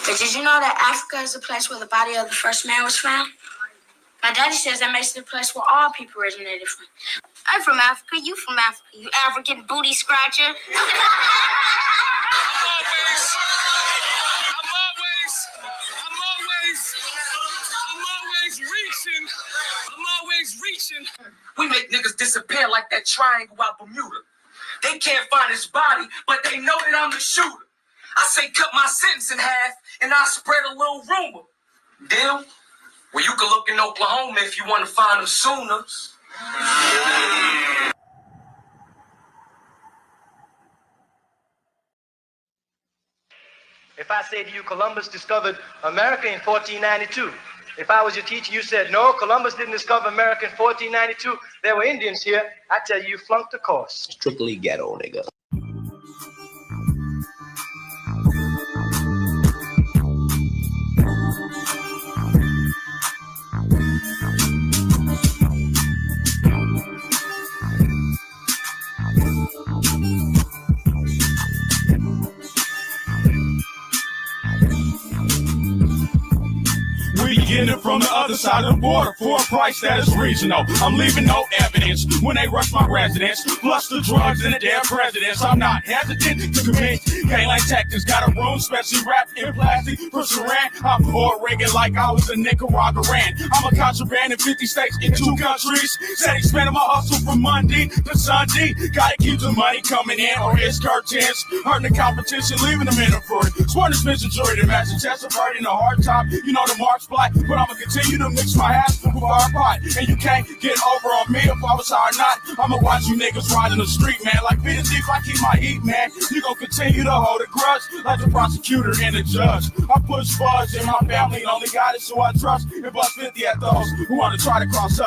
But did you know that Africa is the place where the body of the first man was found? My daddy says that makes it the place where all people originated from. I'm from Africa. You from Africa. You African booty scratcher. I'm always reaching. We make niggas disappear like that triangle out Bermuda. They can't find his body, but they know that I'm the shooter. I say cut my sentence in half, and I spread a little rumor. Deal? Well, you can look in Oklahoma if you want to find them Sooners. If I say to you, Columbus discovered America in 1492, if I was your teacher, you said, no, Columbus didn't discover America in 1492. There were Indians here. I tell you, you flunked the course. Strictly ghetto, nigga. Getting it from the other side of the border for a price that is reasonable. I'm leaving no evidence when they rush my residence. Plus the drugs and the dead presidents. I'm not hesitant to commit gang-like tactics. Got a room specially wrapped in plastic for Saran. I'm rigging like I was a Nicaraguan. I'm a contraband in 50 states in 2 countries. Said expanding my hustle from Monday to Sunday. Gotta keep the money coming in or it's curtains. Hurting the competition, leaving them in a furry. Sworn to spend jury to match the chest of hurt in the hard top. You know the marks black. But I'ma continue to mix my ass with our pot. And you can't get over on me if I was high or not. I'ma watch you niggas riding the street, man. Like Peter Thief, I keep my heat, man. You gon' continue to hold a grudge like the prosecutor and the judge. I push fudge in my family, only got it so I trust. And bust 50 at those who wanna try to cross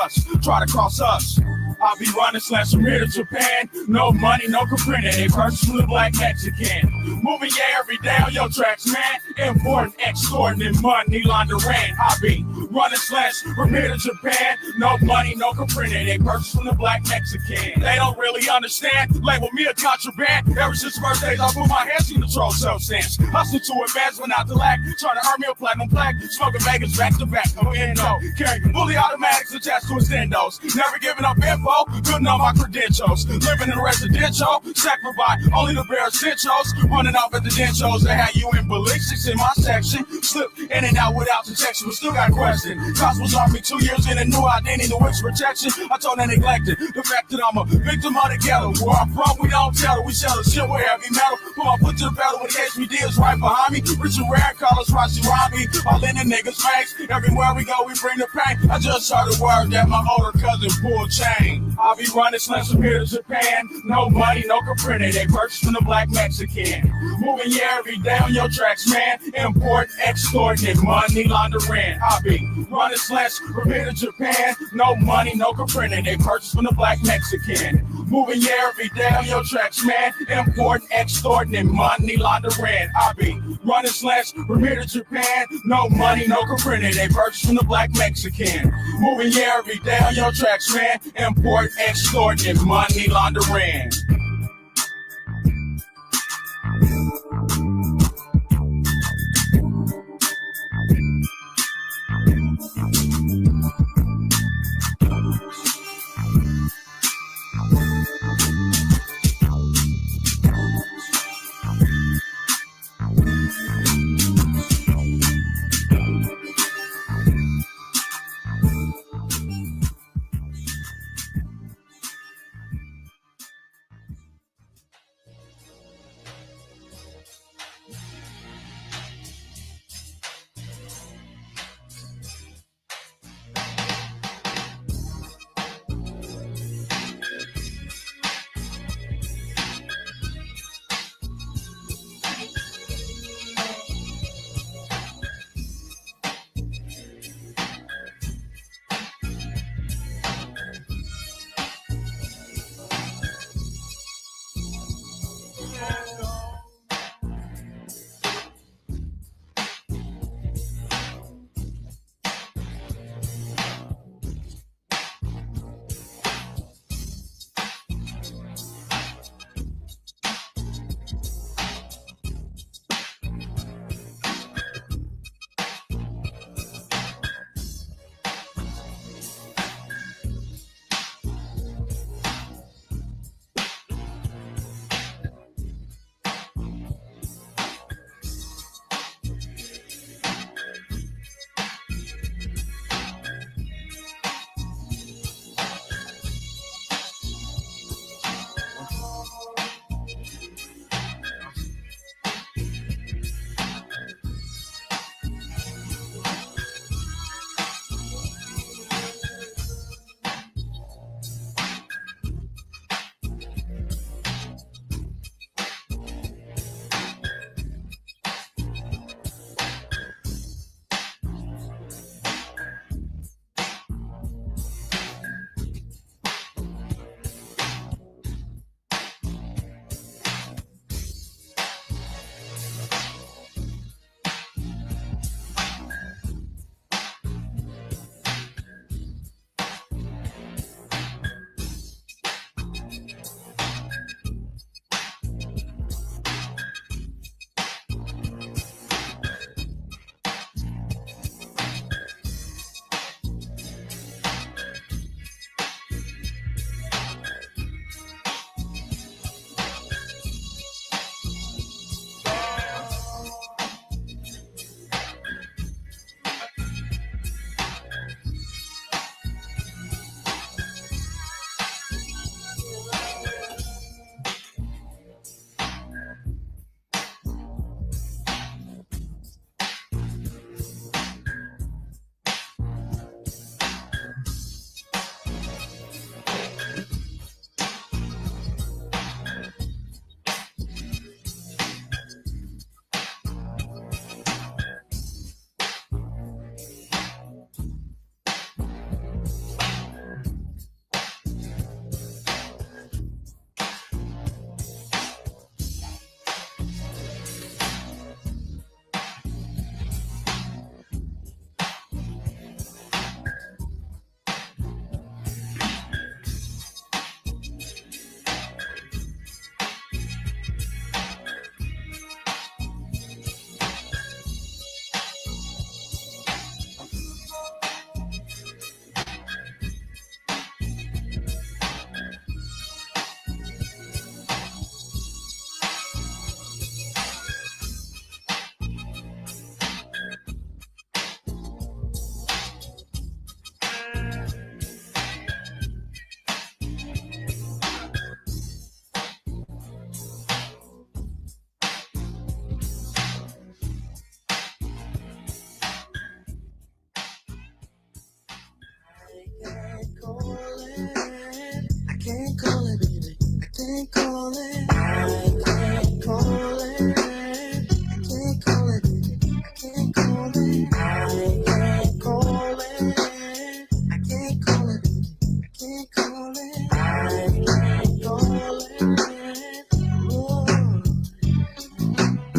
us. I'll be running slash from here to Japan. No money, no comprinting. A purchase from the black Mexican. Moving yeah every day on your tracks, man. Important, extorting money laundering. I'll be running slash from here to Japan. No money, no comprinting. A purchase from the black Mexican. They don't really understand. Label me a contraband. Ever since birthdays, I put my hands in control substance. Hustle to advance without the lack. Trying to earn me a platinum plaque. Smoking Vegas back to back. I'm in no. Carrying fully automatics attached to extendos. Never giving up info. Good know my credentials. Living in residential. Sack provide only the bare essentials. Running off at the dentals. They had you in ballistics in my section. Slip in and out without detection. But still got question. Cops was off me 2 years in a new identity. The which protection. I told they neglected. The fact that I'm a victim of the ghetto. Where I'm from, we don't tell it. We sell the shit with heavy metal. Put my foot to the pedal when the HBD is right behind me. Rich and rare colors, Rashi Robbie. All in the niggas' face. Everywhere we go, we bring the pain. I just heard the word that my older cousin pulled chain. I'll be running slams from here to Japan. No money, no comprinting. They purchased from the black Mexican. Moving yeah every day on your tracks, man. Import, extorting, money laundering. I'll be running slams from here to Japan. No money, no comprinting. They purchased from the black Mexican. Moving yeah every day on your tracks, man. Import, extorting, money laundering. I'll be running slams from here to Japan. No money, no comprinting. They purchased from the black Mexican. Moving yeah every day on your tracks, man. Import, extorting, money laundering.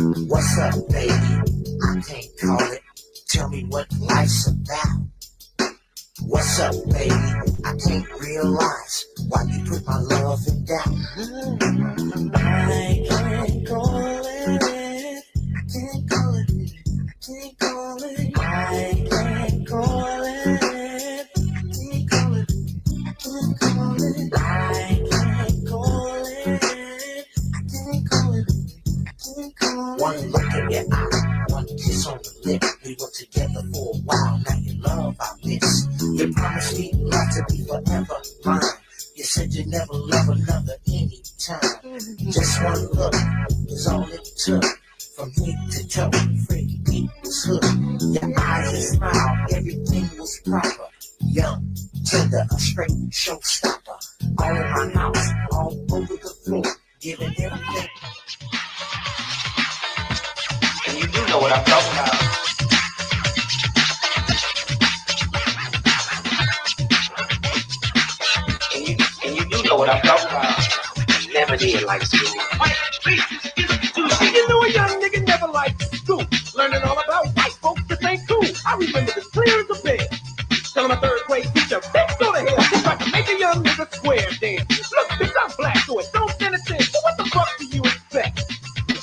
What's up, baby? I can't call it. Tell me what life's about. What's up, baby? I can't realize why you put my love in doubt. I can't call it. I can't call it. I can't call it. I can't call it. I can't call it. I can't call it. I can't call it. I can't call it. One look in your eye, one kiss on the lip. We were together for a while, now your love I miss. You promised me love to be forever mine. You said you never love another anytime. Just one look is all it took. From head to toe, Freddie Pete was hooked. Your eyes and smile, everything was proper. Young, tender, a straight showstopper. All in my house, all over the floor, giving everything. And you do know what I'm talking about. And you do know what I'm talking about. Never did like school. You know a young nigga never liked school. Learning all about white folks, this ain't cool. I remember this clear as a bell. Telling my third grade teacher, bitch, go to hell. Just like to make a young nigga square dance. Look, bitch, I'm black, so it don't stand a chance. So what the fuck do you expect?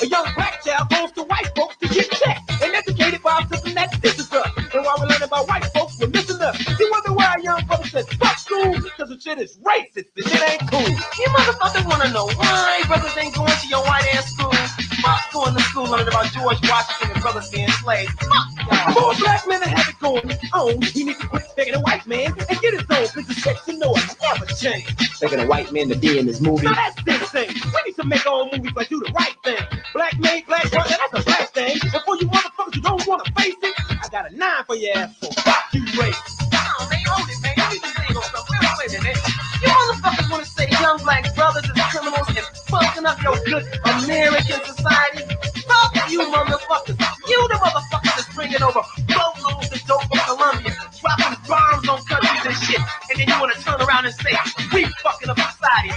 A young black child goes to white folks to get checked and educated by a system that disses us. And while we're learning about white folks, we're missing us. You wonder why a young brother says fuck school? Because the shit is racist. The shit ain't cool. You motherfuckers wanna know why brothers ain't going to your white ass school? Fuck going to school learning about George Washington and brothers being slaves. Fuck y'all. For a black man to have it going on, he needs to quit begging a white man and get his own. Cause the shit you know it never change. Begging a white man to be in this movie. Now that's this thing. We need to make our own movies like do the right thing. Black made, black brother, that's a black thing. And for you motherfuckers who don't want to face it, I got a 9 for your ass, so fuck you, race. Oh, they own it, man. Y'all need to think on something. Wait a minute. You motherfuckers want to say young black brothers is criminals and fucking up your good American society? Fuck you, motherfuckers. You the motherfuckers that's bringing over boatloads of dope from Colombia, dropping bombs on countries and shit, and then you want to turn around and say, we fucking up society.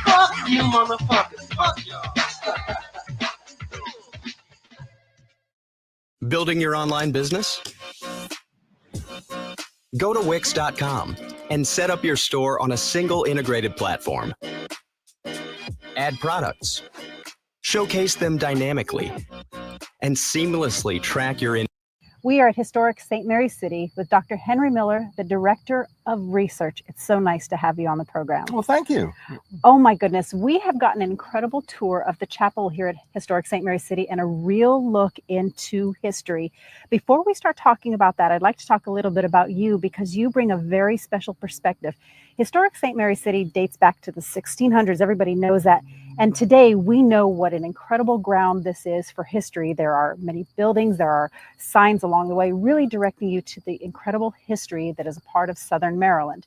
Fuck you, motherfuckers. Fuck y'all. Building your online business? Go to Wix.com and set up your store on a single integrated platform. Add products, showcase them dynamically, and seamlessly track your We are at historic St. Mary's City with Dr. Henry Miller, the Director of Research. It's so nice to have you on the program. Well, thank you. Oh my goodness. We have gotten an incredible tour of the chapel here at historic St. Mary's City and a real look into history. Before we start talking about that, I'd like to talk a little bit about you because you bring a very special perspective. Historic St. Mary's City dates back to the 1600s. Everybody knows that. And today we know what an incredible ground this is for history. There are many buildings, there are signs along the way, really directing you to the incredible history that is a part of Southern Maryland.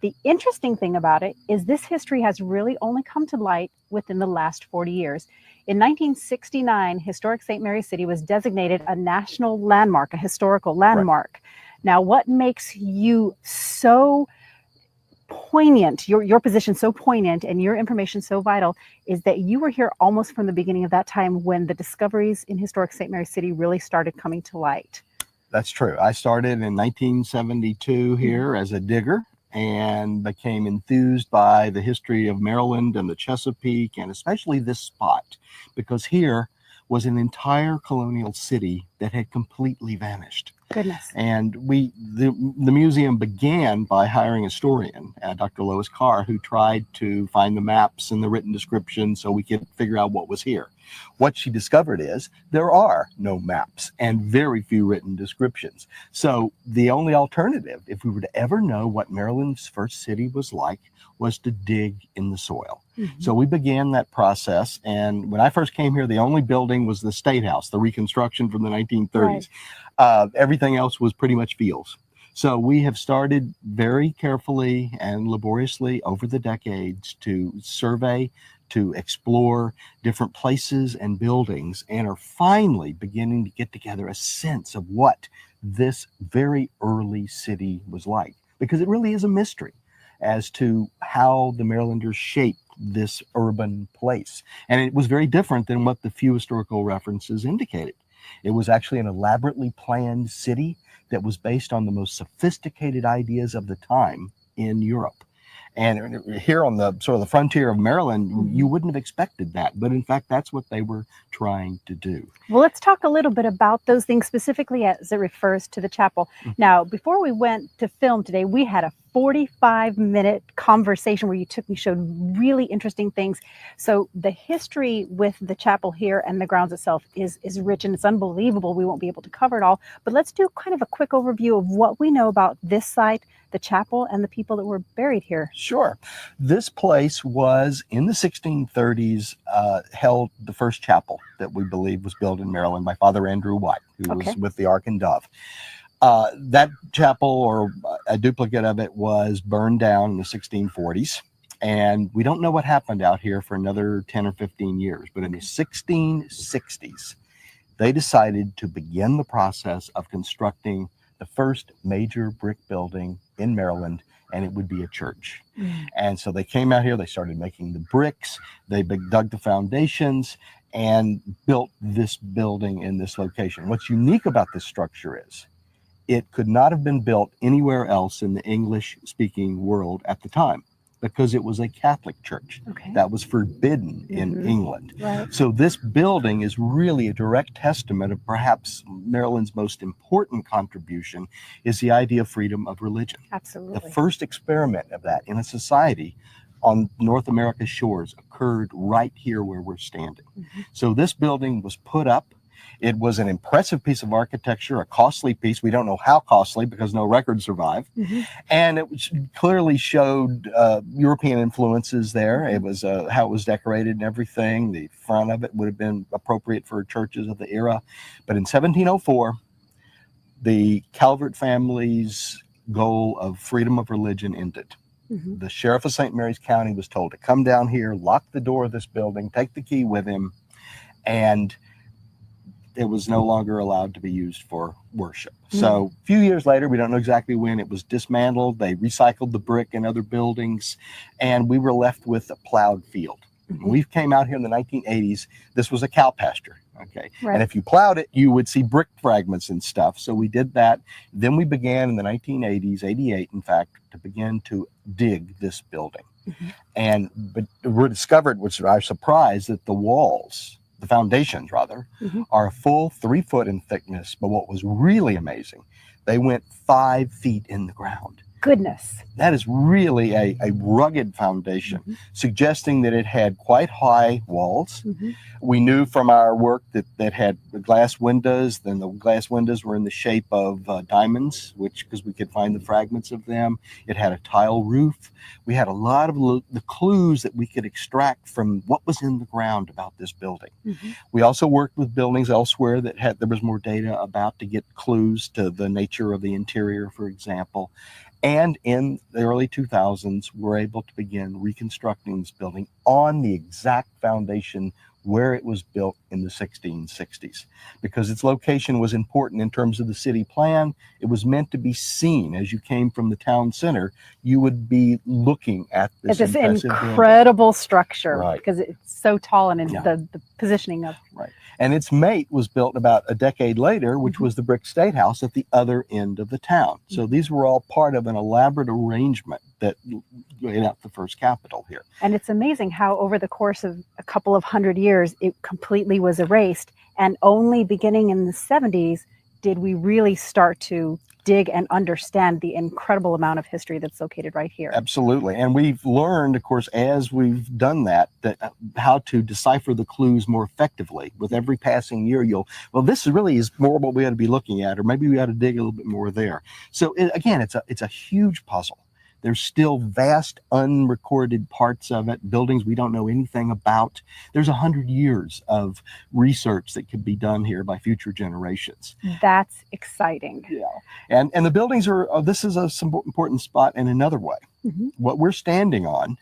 The interesting thing about it is this history has really only come to light within the last 40 years. In 1969, historic St. Mary's City was designated a national landmark, a historical landmark. Right. Now, what makes you so poignant, your position so poignant and your information so vital is that you were here almost from the beginning of that time when the discoveries in historic St. Mary's City really started coming to light. That's true. I started in 1972 here as a digger and became enthused by the history of Maryland and the Chesapeake and especially this spot because here was an entire colonial city that had completely vanished. Goodness. And the museum began by hiring a historian, Dr. Lois Carr, who tried to find the maps and the written description so we could figure out what was here. What she discovered is there are no maps and very few written descriptions. So the only alternative, if we were to ever know what Maryland's first city was like, was to dig in the soil. Mm-hmm. So we began that process. And when I first came here, the only building was the State House, the reconstruction from the 1930s. Right. Everything else was pretty much fields. So we have started very carefully and laboriously over the decades to survey, to explore different places and buildings, and are finally beginning to get together a sense of what this very early city was like, because it really is a mystery. as to how the Marylanders shaped this urban place. And it was very different than what the few historical references indicated. It was actually an elaborately planned city that was based on the most sophisticated ideas of the time in Europe. And here on the sort of the frontier of Maryland, you wouldn't have expected that. But in fact, that's what they were trying to do. Well, let's talk a little bit about those things specifically as it refers to the chapel. Now, before we went to film today, we had a 45-minute conversation where you showed really interesting things. So the history with the chapel here and the grounds itself is rich, and it's unbelievable. We won't be able to cover it all, but let's do kind of a quick overview of what we know about this site, the chapel, and the people that were buried here. Sure. This place was, in the 1630s, held the first chapel that we believe was built in Maryland by Father Andrew White, who was with the Ark and Dove. That chapel, or a duplicate of it, was burned down in the 1640s. And we don't know what happened out here for another 10 or 15 years. But in the 1660s, they decided to begin the process of constructing the first major brick building in Maryland, and it would be a church. And so they came out here, they started making the bricks, they dug the foundations, and built this building in this location. What's unique about this structure is it could not have been built anywhere else in the English-speaking world at the time, because it was a Catholic church. That was forbidden in England. So this building is really a direct testament of perhaps Maryland's most important contribution is the idea of freedom of religion. Absolutely. The first experiment of that in a society on North America's shores occurred right here where we're standing. So this building was put up. It was an impressive piece of architecture, a costly piece. We don't know how costly because no records survive. And it clearly showed European influences there. It was how it was decorated and everything. The front of it would have been appropriate for churches of the era. But in 1704, the Calvert family's goal of freedom of religion ended. The sheriff of St. Mary's County was told to come down here, lock the door of this building, take the key with him, and it was no longer allowed to be used for worship. So a few years later, we don't know exactly when, it was dismantled. They recycled the brick in other buildings, and we were left with a plowed field. When we came out here in the 1980s, this was a cow pasture. And if you plowed it, you would see brick fragments and stuff. So we did that. Then we began in the 1980s, 88, in fact, to begin to dig this building. But we discovered, which I was surprised, that the walls, the foundations rather, are a full 3 foot in thickness. But what was really amazing, they went 5 feet in the ground. Goodness. That is really a rugged foundation, suggesting that it had quite high walls. We knew from our work that had glass windows. Then the glass windows were in the shape of diamonds, because we could find the fragments of them. It had a tile roof. We had a lot of the clues that we could extract from what was in the ground about this building. We also worked with buildings elsewhere that there was more data about, to get clues to the nature of the interior, for example. And in the early 2000s, we're able to begin reconstructing this building on the exact foundation where it was built in the 1660s, because its location was important in terms of the city plan. It was meant to be seen as you came from the town center. You would be looking at this incredible structure, because it's so tall, and the positioning of And its mate was built about a decade later, which was the brick State House at the other end of the town. So these were all part of an elaborate arrangement that laid out the first Capitol here. And it's amazing how over the course of a couple of 100 years, it completely was erased. And only beginning in the 70s did we really start to dig and understand the incredible amount of history that's located right here. Absolutely. And we've learned, of course, as we've done that how to decipher the clues more effectively. With every passing year, this really is more what we ought to be looking at, or maybe we ought to dig a little bit more there. So again, it's a huge puzzle. There's still vast unrecorded parts of it, buildings we don't know anything about. There's 100 years of research that could be done here by future generations. That's exciting. Yeah. And the buildings this is some important spot in another way. What we're standing on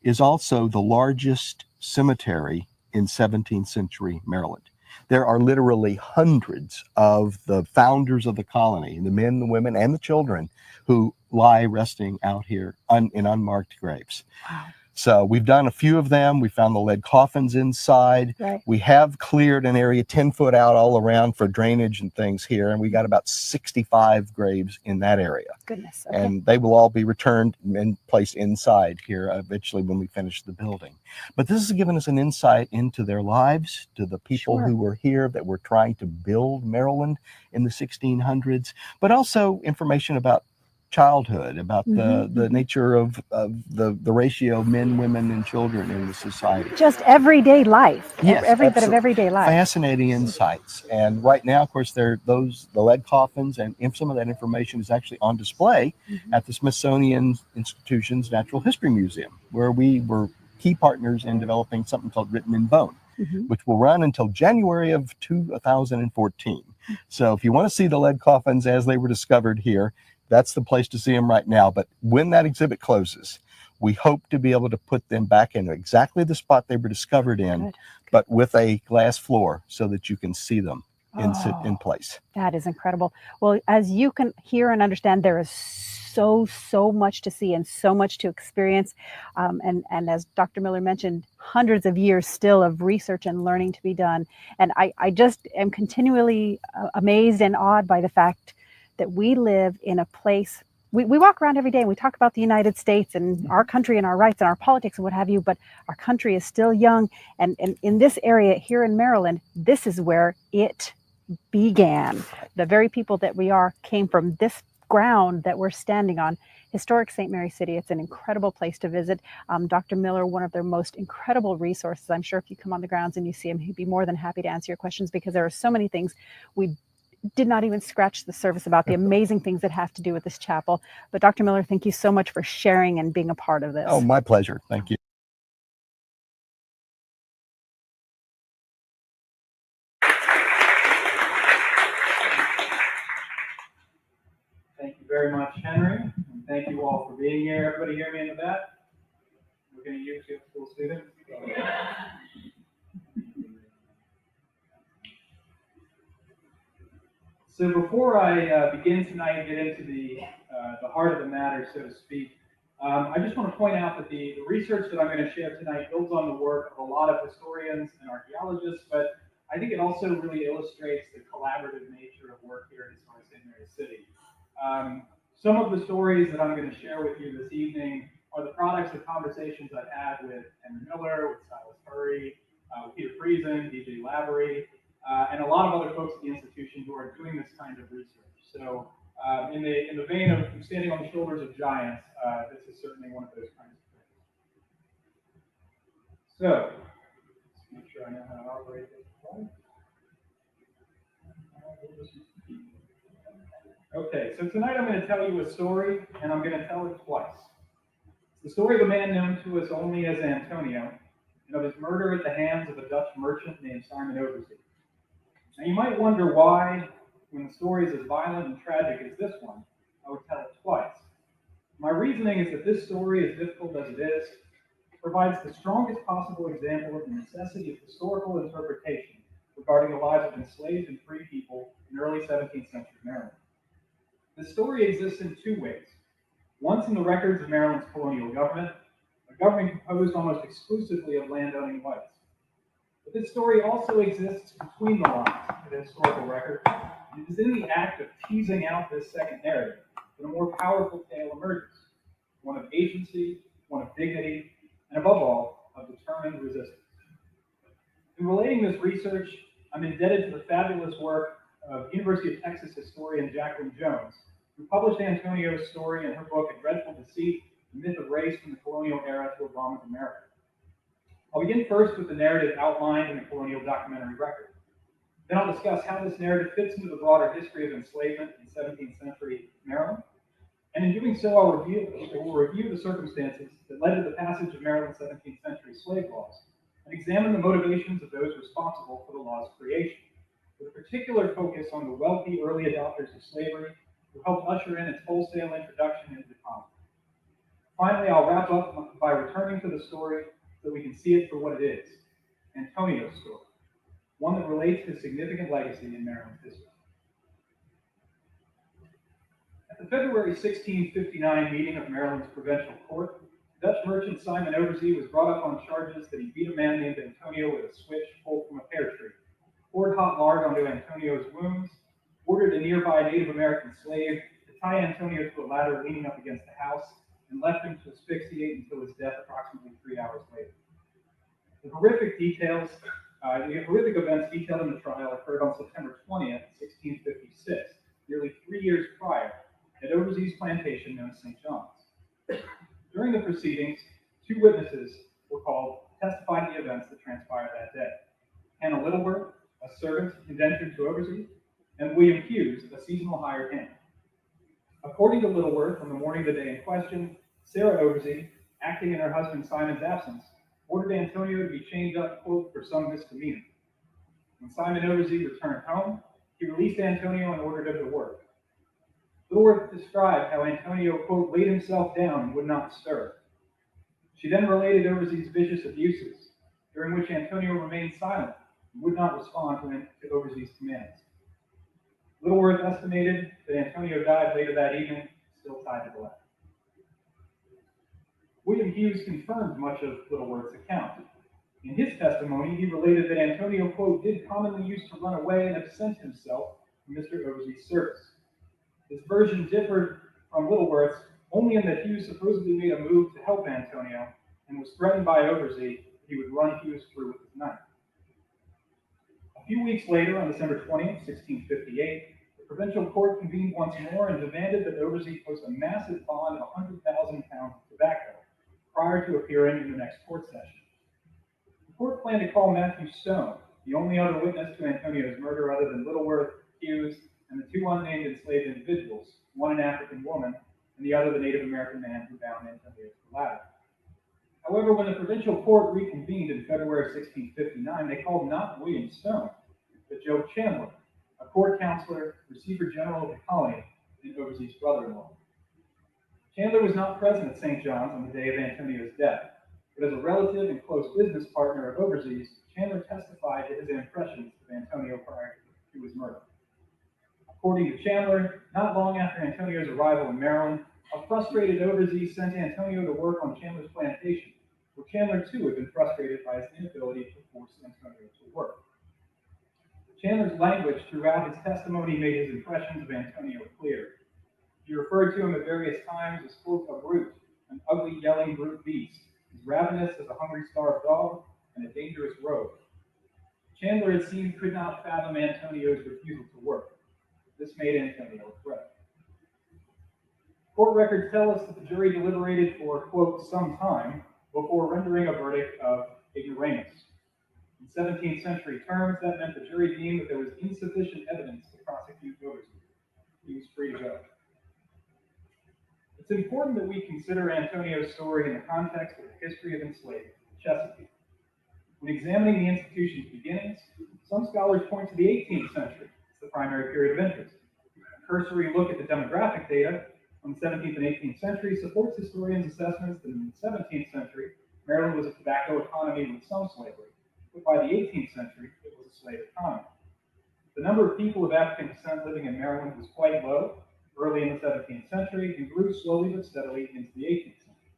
is also the largest cemetery in 17th century Maryland. There are literally hundreds of the founders of the colony, the men, the women, and the children who lie resting out here in unmarked graves. Wow. So we've done a few of them. We found the lead coffins inside. Right. We have cleared an area 10 foot out all around for drainage and things here. And we got about 65 graves in that area. Goodness. Okay. And they will all be returned and placed inside here eventually when we finish the building. But this has given us an insight into their lives, to the people Sure. who were here that were trying to build Maryland in the 1600s, but also information about childhood, about the nature of the ratio of men, women, and children in the society. Just everyday life. Yes, Every bit of absolutely. everyday life. Fascinating insights. And right now, of course, the lead coffins and some of that information is actually on display at the Smithsonian Institution's Natural History Museum, where we were key partners in developing something called Written in Bone, which will run until January of 2014. So if you want to see the lead coffins as they were discovered here, that's the place to see them right now. But when that exhibit closes, we hope to be able to put them back in exactly the spot they were discovered in, but with a glass floor so that you can see them in place. That is incredible. Well, as you can hear and understand, there is so much to see and so much to experience. And as Dr. Miller mentioned, hundreds of years still of research and learning to be done. And I just am continually amazed and awed by the fact that we live in a place, we walk around every day and we talk about the United States and our country and our rights and our politics and what have you, but our country is still young. And in this area here in Maryland, this is where it began. The very people that we are came from this ground that we're standing on. Historic St. Mary City. It's an incredible place to visit. Dr. Miller, one of their most incredible resources. I'm sure if you come on the grounds and you see him, he'd be more than happy to answer your questions, because there are so many things we did not even scratch the surface about, the amazing things that have to do with this chapel. But Dr. Miller, thank you so much for sharing and being a part of this. Oh, my pleasure. Thank you. Thank you very much, Henry. And thank you all for being here. Everybody hear me in the back? We're going to use you, school students. So before I begin tonight and get into the heart of the matter, so to speak, I just want to point out that the research that I'm going to share tonight builds on the work of a lot of historians and archaeologists, but I think it also really illustrates the collaborative nature of work here at Historic St. Mary City. Some of the stories that I'm going to share with you this evening are the products of conversations I've had with Henry Miller, with Silas Curry, with Peter Friesen, DJ Lavery, and a lot of other folks at the institution who are doing this kind of research. So in the vein of standing on the shoulders of giants, this is certainly one of those kinds of things. So, let's make sure I know how to operate this. Okay, so tonight I'm going to tell you a story, and I'm going to tell it twice. It's the story of a man known to us only as Antonio, and of his murder at the hands of a Dutch merchant named Simon Overzee. Now you might wonder why, when the story is as violent and tragic as this one, I would tell it twice. My reasoning is that this story, as difficult as it is, provides the strongest possible example of the necessity of historical interpretation regarding the lives of enslaved and free people in early 17th century Maryland. The story exists in two ways. Once in the records of Maryland's colonial government, a government composed almost exclusively of landowning whites. But this story also exists between the lines of the historical record. It is in the act of teasing out this second narrative that a more powerful tale emerges, one of agency, one of dignity, and above all, of determined resistance. In relating this research, I'm indebted to the fabulous work of University of Texas historian Jacqueline Jones, who published Antonio's story in her book, A Dreadful Deceit, The Myth of Race from the Colonial Era to Obama's America. I'll begin first with the narrative outlined in the colonial documentary record. Then I'll discuss how this narrative fits into the broader history of enslavement in 17th century Maryland. And in doing so, I will review the circumstances that led to the passage of Maryland's 17th century slave laws and examine the motivations of those responsible for the law's creation, with a particular focus on the wealthy early adopters of slavery who helped usher in its wholesale introduction into the colony. Finally, I'll wrap up by returning to the story so we can see it for what it is, Antonio's story. one that relates to a significant legacy in Maryland's history. At the February 1659 meeting of Maryland's Provincial Court, Dutch merchant Simon Oversee was brought up on charges that he beat a man named Antonio with a switch pulled from a pear tree, poured hot lard onto Antonio's wounds, ordered a nearby Native American slave to tie Antonio to a ladder leaning up against the house, and left him to asphyxiate until his death approximately 3 hours later. The horrific events detailed in the trial occurred on September 20th, 1656, nearly 3 years prior, at Oversee's plantation known as St. John's. During the proceedings, 2 witnesses were called to testify to the events that transpired that day. Hannah Littleworth, a servant indentured to Oversee, and William Hughes, a seasonal hired hand. According to Littleworth, on the morning of the day in question, Sarah Oversee, acting in her husband Simon's absence, ordered Antonio to be chained up, quote, for some misdemeanor. When Simon Oversee returned home, he released Antonio and ordered him to work. Littleworth described how Antonio, quote, laid himself down and would not stir. She then related Oversee's vicious abuses, during which Antonio remained silent and would not respond to Oversee's commands. Littleworth estimated that Antonio died later that evening, still tied to the ladder. William Hughes confirmed much of Littleworth's account. In his testimony, he related that Antonio, quote, did commonly used to run away and absent himself from Mr. Oversee's service. This version differed from Littleworth's only in that Hughes supposedly made a move to help Antonio and was threatened by Oversee that he would run Hughes through with his knife. A few weeks later, on December 20th, 1658, the provincial court convened once more and demanded that Oversee post a massive bond of 100,000 pounds of tobacco prior to appearing in the next court session. The court planned to call Matthew Stone, the only other witness to Antonio's murder other than Littleworth, Hughes, and the 2 unnamed enslaved individuals, one an African woman and the other the Native American man who bound Antonio to the ladder. However, when the provincial court reconvened in February 1659, they called not William Stone, but Joe Chandler, a court counselor, receiver general of the colony, and Oversee's brother-in-law. Chandler was not present at St. John's on the day of Antonio's death, but as a relative and close business partner of Oversee's, Chandler testified to his impressions of Antonio prior to his murder. According to Chandler, not long after Antonio's arrival in Maryland, a frustrated Oversee sent Antonio to work on Chandler's plantation, where Chandler too had been frustrated by his inability to force Antonio to work. Chandler's language throughout his testimony made his impressions of Antonio clear. He referred to him at various times as, quote, a brute, an ugly, yelling brute beast, as ravenous as a hungry, starved dog, and a dangerous rogue. Chandler, it seemed, could not fathom Antonio's refusal to work. This made Antonio a threat. Court records tell us that the jury deliberated for, quote, some time before rendering a verdict of ignoramus. In 17th century terms, that meant the jury deemed that there was insufficient evidence to prosecute Oversee. He was free to go. It's important that we consider Antonio's story in the context of the history of enslavement in Chesapeake. When examining the institution's beginnings, some scholars point to the 18th century as the primary period of interest. A cursory look at the demographic data from the 17th and 18th century supports historians' assessments that in the 17th century, Maryland was a tobacco economy with some slavery, but by the 18th century, it was a slave economy. The number of people of African descent living in Maryland was quite low early in the 17th century and grew slowly but steadily into the 18th century.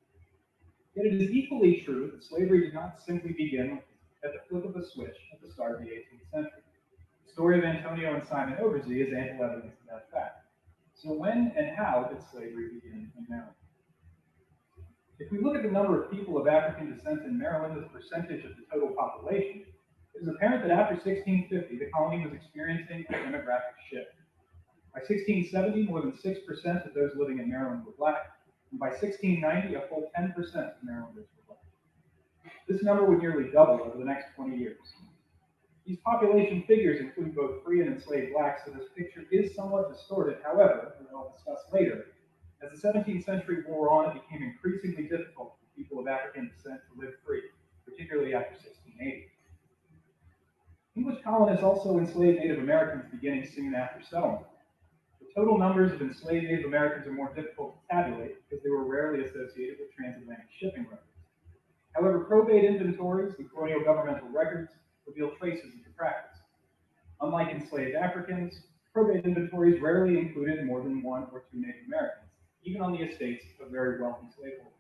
Yet it is equally true that slavery did not simply begin at the flip of a switch at the start of the 18th century. The story of Antonio and Simon Oversee is ample evidence of that fact. So when and how did slavery begin in Maryland? If we look at the number of people of African descent in Maryland as a percentage of the total population, it is apparent that after 1650, the colony was experiencing a demographic shift. By 1670, more than 6% of those living in Maryland were black, and by 1690, a full 10% of Marylanders were black. This number would nearly double over the next 20 years. These population figures include both free and enslaved blacks, so this picture is somewhat distorted. However, as I'll discuss later, as the 17th century wore on, it became increasingly difficult for people of African descent to live free, particularly after 1680. English colonists also enslaved Native Americans beginning soon after settlement. The total numbers of enslaved Native Americans are more difficult to tabulate because they were rarely associated with transatlantic shipping records. However, probate inventories and colonial governmental records reveal traces of the practice. Unlike enslaved Africans, probate inventories rarely included more than 1 or 2 Native Americans, even on the estates of very wealthy slaveholders.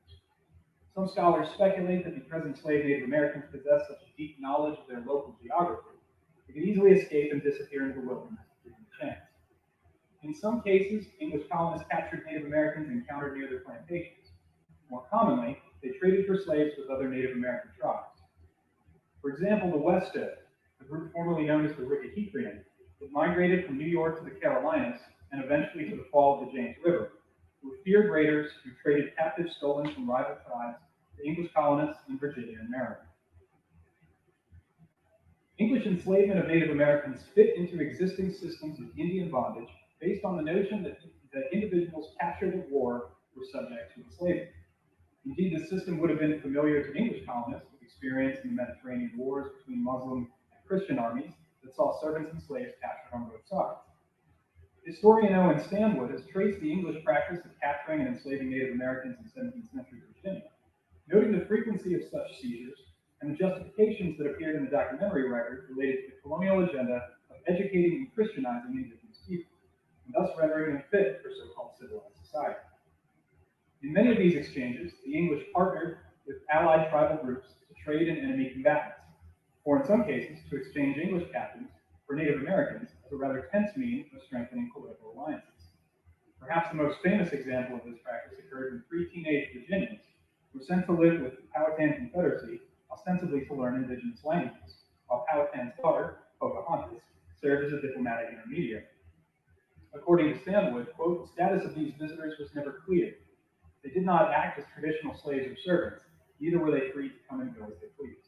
Some scholars speculate that because enslaved Native Americans possessed such a deep knowledge of their local geography, they could easily escape and disappear into the wilderness given the chance. In some cases, English colonists captured Native Americans encountered near their plantations. More commonly, they traded for slaves with other Native American tribes. For example, the Westos, a group formerly known as the Rickahitrian, that migrated from New York to the Carolinas and eventually to the fall of the James River, were feared raiders who traded captives stolen from rival tribes to English colonists in Virginia and Maryland. English enslavement of Native Americans fit into existing systems of Indian bondage based on the notion that individuals captured at war were subject to enslavement. Indeed, this system would have been familiar to English colonists with experience in the Mediterranean wars between Muslim and Christian armies that saw servants and slaves captured on both sides. Historian Owen Stanwood has traced the English practice of capturing and enslaving Native Americans in 17th century Virginia, noting the frequency of such seizures and the justifications that appeared in the documentary record related to the colonial agenda of educating and Christianizing indigenous people, and thus rendering them fit for so-called civilized society. In many of these exchanges, the English partnered with allied tribal groups to trade in enemy combatants, or in some cases, to exchange English captives for Native Americans as a rather tense means of strengthening political alliances. Perhaps the most famous example of this practice occurred when 3 teenage Virginians were sent to live with the Powhatan Confederacy, ostensibly to learn indigenous languages, while Powhatan's daughter, Pocahontas, served as a diplomatic intermediary. According to Stanwood, quote, the status of these visitors was never clear. They did not act as traditional slaves or servants, neither were they free to come and go as they pleased.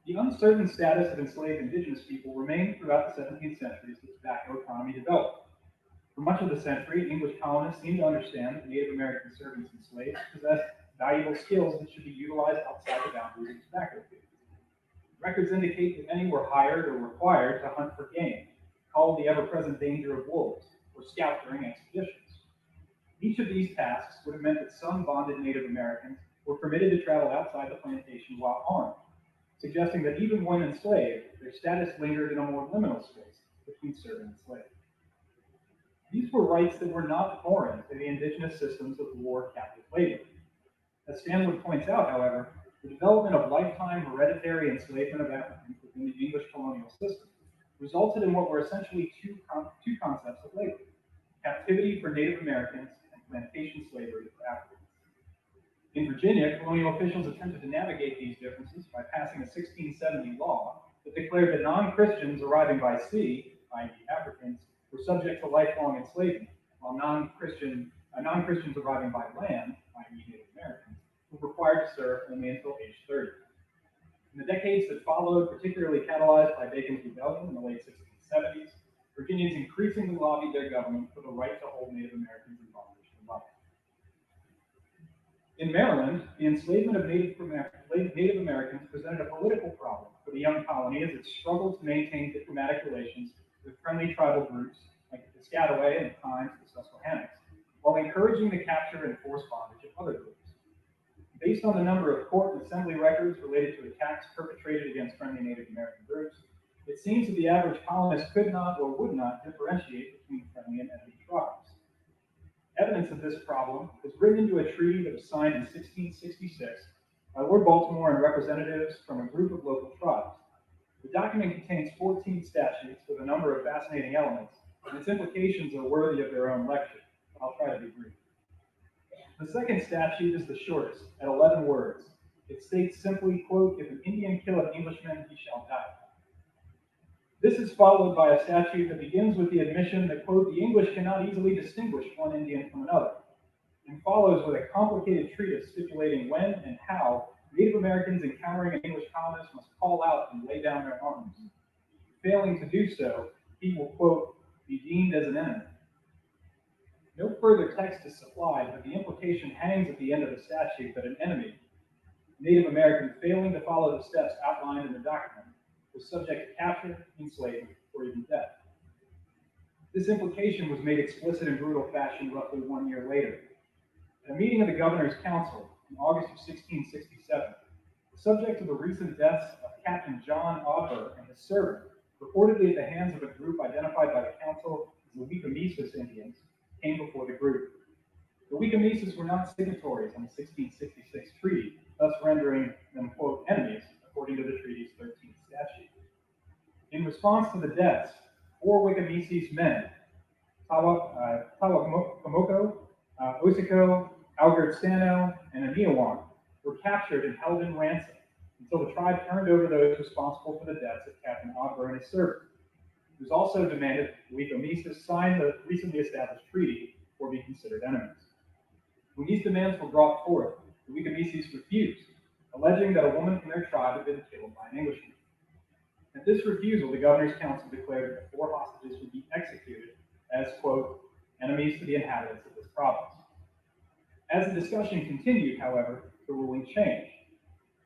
The uncertain status of enslaved indigenous people remained throughout the 17th century as the tobacco economy developed. For much of the century, English colonists seemed to understand that Native American servants and slaves possessed valuable skills that should be utilized outside the boundaries of tobacco fields. Records indicate that many were hired or required to hunt for game, call the ever-present danger of wolves, or scout during expeditions. Each of these tasks would have meant that some bonded Native Americans were permitted to travel outside the plantation while armed, suggesting that even when enslaved, their status lingered in a more liminal space between servant and slave. These were rights that were not foreign to the indigenous systems of war captive labor. As Stanwood points out, however, the development of lifetime hereditary enslavement of Africans within the English colonial system resulted in what were essentially two concepts of labor: captivity for Native Americans and plantation slavery for Africans. In Virginia, colonial officials attempted to navigate these differences by passing a 1670 law that declared that non-Christians arriving by sea, i.e. Africans, were subject to lifelong enslavement, while non-Christians arriving by land, i.e. Native Americans, were required to serve only until age 30. In the decades that followed, particularly catalyzed by Bacon's Rebellion in the late 1670s, Virginians increasingly lobbied their government for the right to hold Native Americans in bondage for life. In Maryland, the enslavement of Native Americans presented a political problem for the young colony as it struggled to maintain diplomatic relations with friendly tribal groups like the Piscataway and at times the Susquehannocks, while encouraging the capture and forced bondage of other groups. Based on the number of court and assembly records related to attacks perpetrated against friendly Native American groups, it seems that the average colonist could not or would not differentiate between friendly and enemy tribes. Evidence of this problem was written into a treaty that was signed in 1666 by Lord Baltimore and representatives from a group of local tribes. The document contains 14 statutes with a number of fascinating elements, and its implications are worthy of their own lecture, but I'll try to be brief. The second statute is the shortest, at 11 words. It states simply, quote, if an Indian kill an Englishman, he shall die. This is followed by a statute that begins with the admission that, quote, the English cannot easily distinguish one Indian from another, and follows with a complicated treatise stipulating when and how Native Americans encountering an English colonist must call out and lay down their arms. Failing to do so, he will, quote, be deemed as an enemy. No further text is supplied, but the implication hangs at the end of the statute that an enemy, Native American failing to follow the steps outlined in the document, was subject to capture, enslavement, or even death. This implication was made explicit in brutal fashion roughly 1 year later. At a meeting of the Governor's Council in August of 1667, the subject of the recent deaths of Captain John Auber and his servant, reportedly at the hands of a group identified by the council as the Weekamesas Indians, came before the group. The Weekamesas were not signatories on the 1666 treaty, thus rendering them, quote, enemies, according to the treaty's 13th statute. In response to the deaths, 4 Weekameses men, Tawakomoko, Osiko, Algert-Stano, and Aniawan, were captured and held in ransom until the tribe turned over those responsible for the deaths of Captain Auber and his servant. It was also demanded that the Weekameses sign the recently established treaty or be considered enemies. When these demands were brought forth, the Weekameses refused, alleging that a woman from their tribe had been killed by an Englishman. At this refusal, the governor's council declared that the 4 hostages would be executed as, quote, enemies to the inhabitants of this province. As the discussion continued, however, the ruling changed.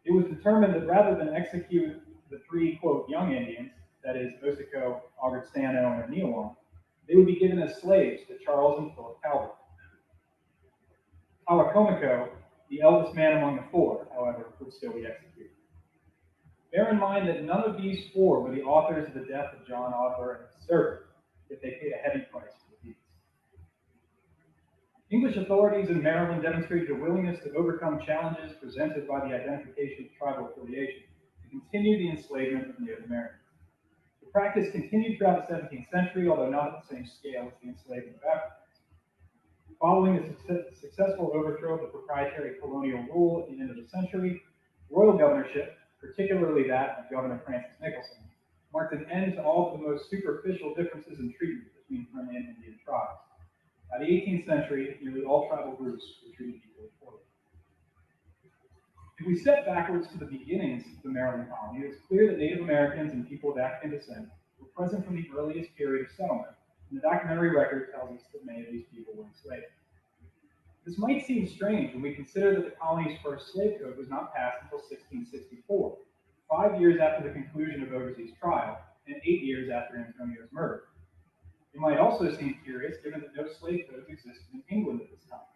It was determined that rather than execute the 3, quote, young Indians, that is, Osiko, Algert-Stano, and Aniawan, they would be given as slaves to Charles and Philip Calvert. Tawakomoko, the eldest man among the 4, however, would still be executed. Bear in mind that none of these 4 were the authors of the death of John Auber and his servant, yet they paid a heavy price for the deeds. English authorities in Maryland demonstrated a willingness to overcome challenges presented by the identification of tribal affiliation to continue the enslavement of Native Americans. The practice continued throughout the 17th century, although not at the same scale as the enslavement of Africans. Following the successful overthrow of the proprietary colonial rule at the end of the century, royal governorship, particularly that of Governor Francis Nicholson, marked an end to all of the most superficial differences in treatment between friendly and Indian tribes. By the 18th century, nearly all tribal groups were treated equally poorly. If we step backwards to the beginnings of the Maryland colony, it is clear that Native Americans and people of African descent were present from the earliest period of settlement, and the documentary record tells us that many of these people were enslaved. This might seem strange when we consider that the colony's first slave code was not passed until 1664, 5 years after the conclusion of Overseas trial and 8 years after Antonio's murder. It might also seem curious given that no slave codes existed in England at this time.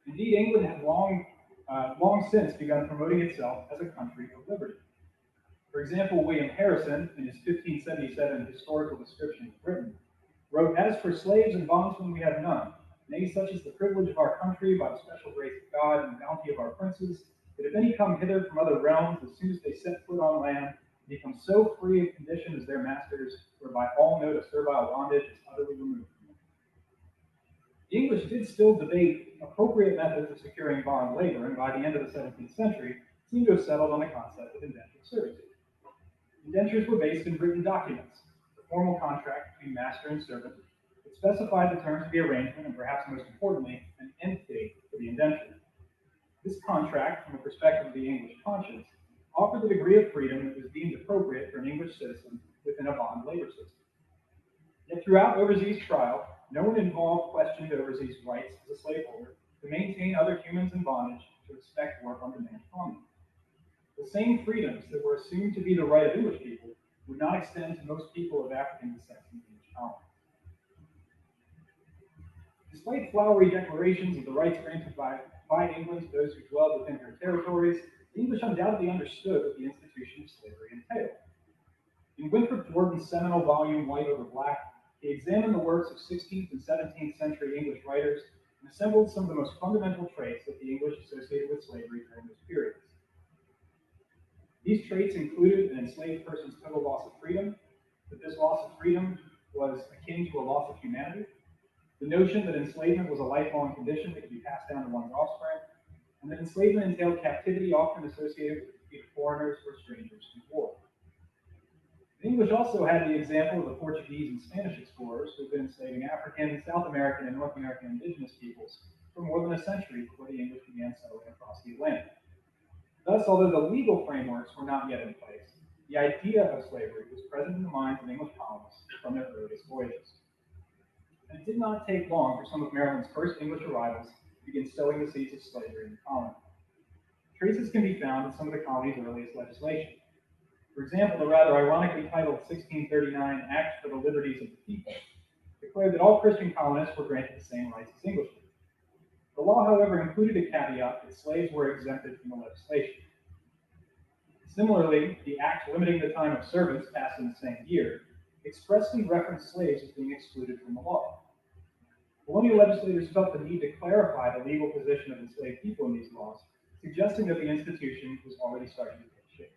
Indeed, England had long since begun promoting itself as a country of liberty. For example, William Harrison, in his 1577 historical description of Britain, wrote, "As for slaves and bondsmen we have none, nay, such is the privilege of our country by the special grace of God and bounty of our princes, that if any come hither from other realms, as soon as they set foot on land, become so free of condition as their masters, whereby all note of servile bondage is utterly removed from them." The English did still debate appropriate methods of securing bond labor, and by the end of the 17th century, seemed to have settled on the concept of indentured servitude. Indentures were based in written documents, the formal contract between master and servant, that specified the terms of the arrangement and, perhaps most importantly, an end date for the indenture. This contract, from the perspective of the English conscience, offered the degree of freedom that was deemed appropriate for an English citizen within a bond labor system. Yet throughout Overseas trial, no one involved questioned Overseas rights as a slaveholder to maintain other humans in bondage, to expect work on demand from them. The same freedoms that were assumed to be the right of English people would not extend to most people of African descent in the English colony. Despite flowery declarations of the rights granted by England to those who dwelled within her territories, the English undoubtedly understood what the institution of slavery entailed. In Winthrop Jordan's seminal volume, White Over Black, he examined the works of 16th and 17th century English writers and assembled some of the most fundamental traits that the English associated with slavery during those periods. These traits included an enslaved person's total loss of freedom, that this loss of freedom was akin to a loss of humanity, the notion that enslavement was a lifelong condition that could be passed down to one's offspring, and that enslavement entailed captivity often associated with the defeat of foreigners or strangers in war. The English also had the example of the Portuguese and Spanish explorers who had been enslaving African, South American, and North American indigenous peoples for more than a century before the English began settling across the Atlantic. Thus, although the legal frameworks were not yet in place, the idea of slavery was present in the minds of English colonists from their earliest voyages. And it did not take long for some of Maryland's first English arrivals to begin sowing the seeds of slavery in the colony. Traces can be found in some of the colony's earliest legislation. For example, the rather ironically titled 1639 Act for the Liberties of the People declared that all Christian colonists were granted the same rights as Englishmen. The law, however, included a caveat that slaves were exempted from the legislation. The Similarly, the act limiting the time of service passed in the same year expressly referenced slaves as being excluded from the law. Colonial legislators felt the need to clarify the legal position of enslaved people in these laws, suggesting that the institution was already starting to take shape.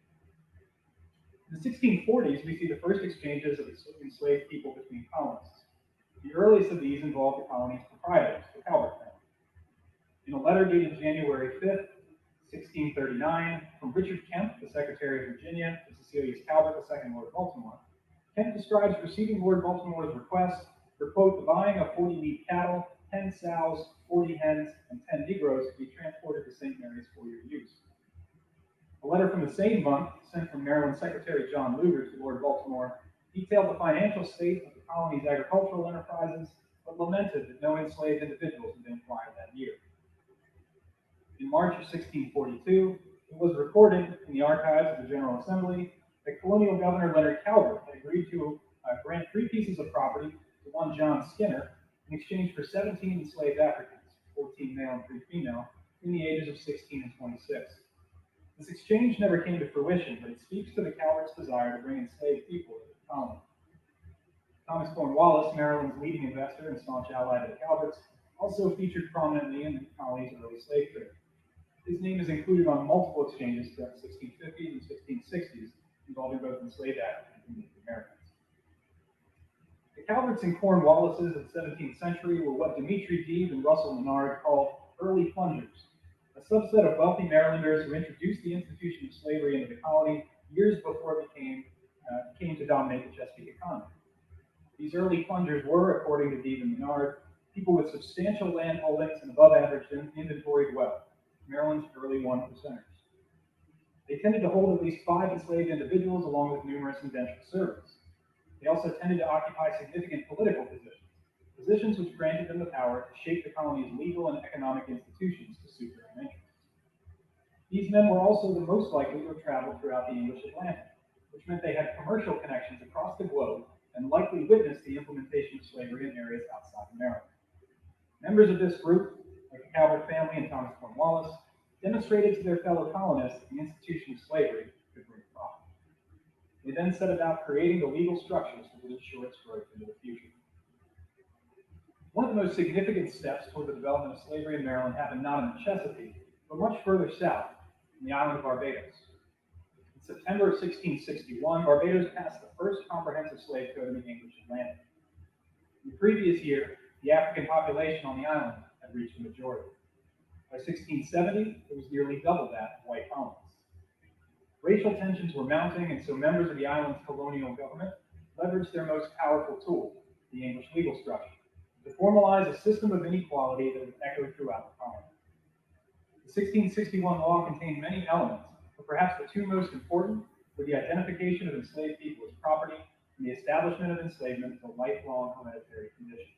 In the 1640s, we see the first exchanges of enslaved people between colonists. The earliest of these involved the colony's proprietors, the Calvert family. In a letter dated January 5th, 1639, from Richard Kemp, the Secretary of Virginia, to Cecilius Calvert, the second Lord Baltimore, Kemp describes receiving Lord Baltimore's request for, quote, the buying of 40 lead cattle, 10 sows, 40 hens, and 10 Negroes to be transported to St. Mary's for your use. A letter from the same month, sent from Maryland Secretary John Lugar to Lord Baltimore, detailed the financial state of the colony's agricultural enterprises, but lamented that no enslaved individuals had been acquired that year. In March of 1642, it was recorded in the archives of the General Assembly that Colonial Governor Leonard Calvert had agreed to grant 3 pieces of property to one John Skinner in exchange for 17 enslaved Africans, 14 male and 3 female, in the ages of 16 and 26. This exchange never came to fruition, but it speaks to the Calvert's desire to bring enslaved people to the colony. Thomas Cornwallis, Maryland's leading investor and staunch ally to the Calverts, also featured prominently in the colony's early slave trade. His name is included on multiple exchanges throughout the 1650s and 1660s, involving both enslaved Africans and Native Americans. The Calverts and Cornwallises of the 17th century were what Dimitri Deave and Russell Menard called early plungers, a subset of wealthy Marylanders who introduced the institution of slavery into the colony years before it came to dominate the Chesapeake economy. These early plungers were, according to Deave and Menard, people with substantial land holdings and above-average inventoried wealth, Maryland's early one-percenters. They tended to hold at least 5 enslaved individuals along with numerous indentured servants. They also tended to occupy significant political positions which granted them the power to shape the colony's legal and economic institutions to suit their own interests. These men were also the most likely to have traveled throughout the English Atlantic, which meant they had commercial connections across the globe and likely witnessed the implementation of slavery in areas outside of Maryland. Members of this group, like the Calvert family and Thomas Cornwallis, demonstrated to their fellow colonists that the institution of slavery could bring profit. They then set about creating the legal structures that would ensure its growth into the future. One of the most significant steps toward the development of slavery in Maryland happened not in the Chesapeake, but much further south, in the island of Barbados. In September of 1661, Barbados passed the first comprehensive slave code in the English Atlantic. In the previous year, the African population on the island had reached a majority. By 1670, it was nearly double that of white colonists. Racial tensions were mounting, and so members of the island's colonial government leveraged their most powerful tool, the English legal structure, to formalize a system of inequality that would echo throughout the colony. The 1661 law contained many elements, but perhaps the 2 most important were the identification of enslaved people as property and the establishment of enslavement as a lifelong hereditary condition.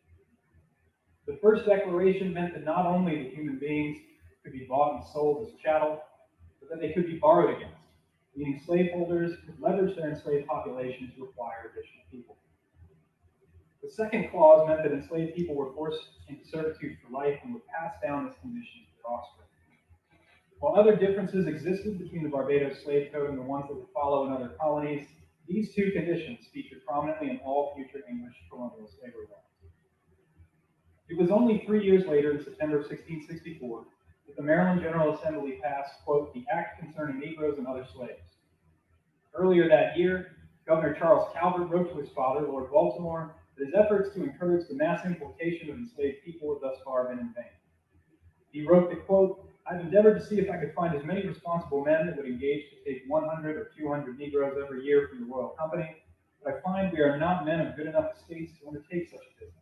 The first declaration meant that not only the human beings could be bought and sold as chattel, but that they could be borrowed against, meaning slaveholders could leverage their enslaved population to acquire additional people. The second clause meant that enslaved people were forced into servitude for life and would pass down this condition to their offspring. While other differences existed between the Barbados slave code and the ones that would follow in other colonies, these 2 conditions featured prominently in all future English colonial slavery laws. It was only 3 years later, in September of 1664, that the Maryland General Assembly passed, quote, the Act Concerning Negroes and Other Slaves. Earlier that year, Governor Charles Calvert wrote to his father, Lord Baltimore, that his efforts to encourage the mass importation of enslaved people had thus far been in vain. He wrote that, quote, I've endeavored to see if I could find as many responsible men that would engage to take 100 or 200 Negroes every year from the Royal Company, but I find we are not men of good enough estates to undertake such a business.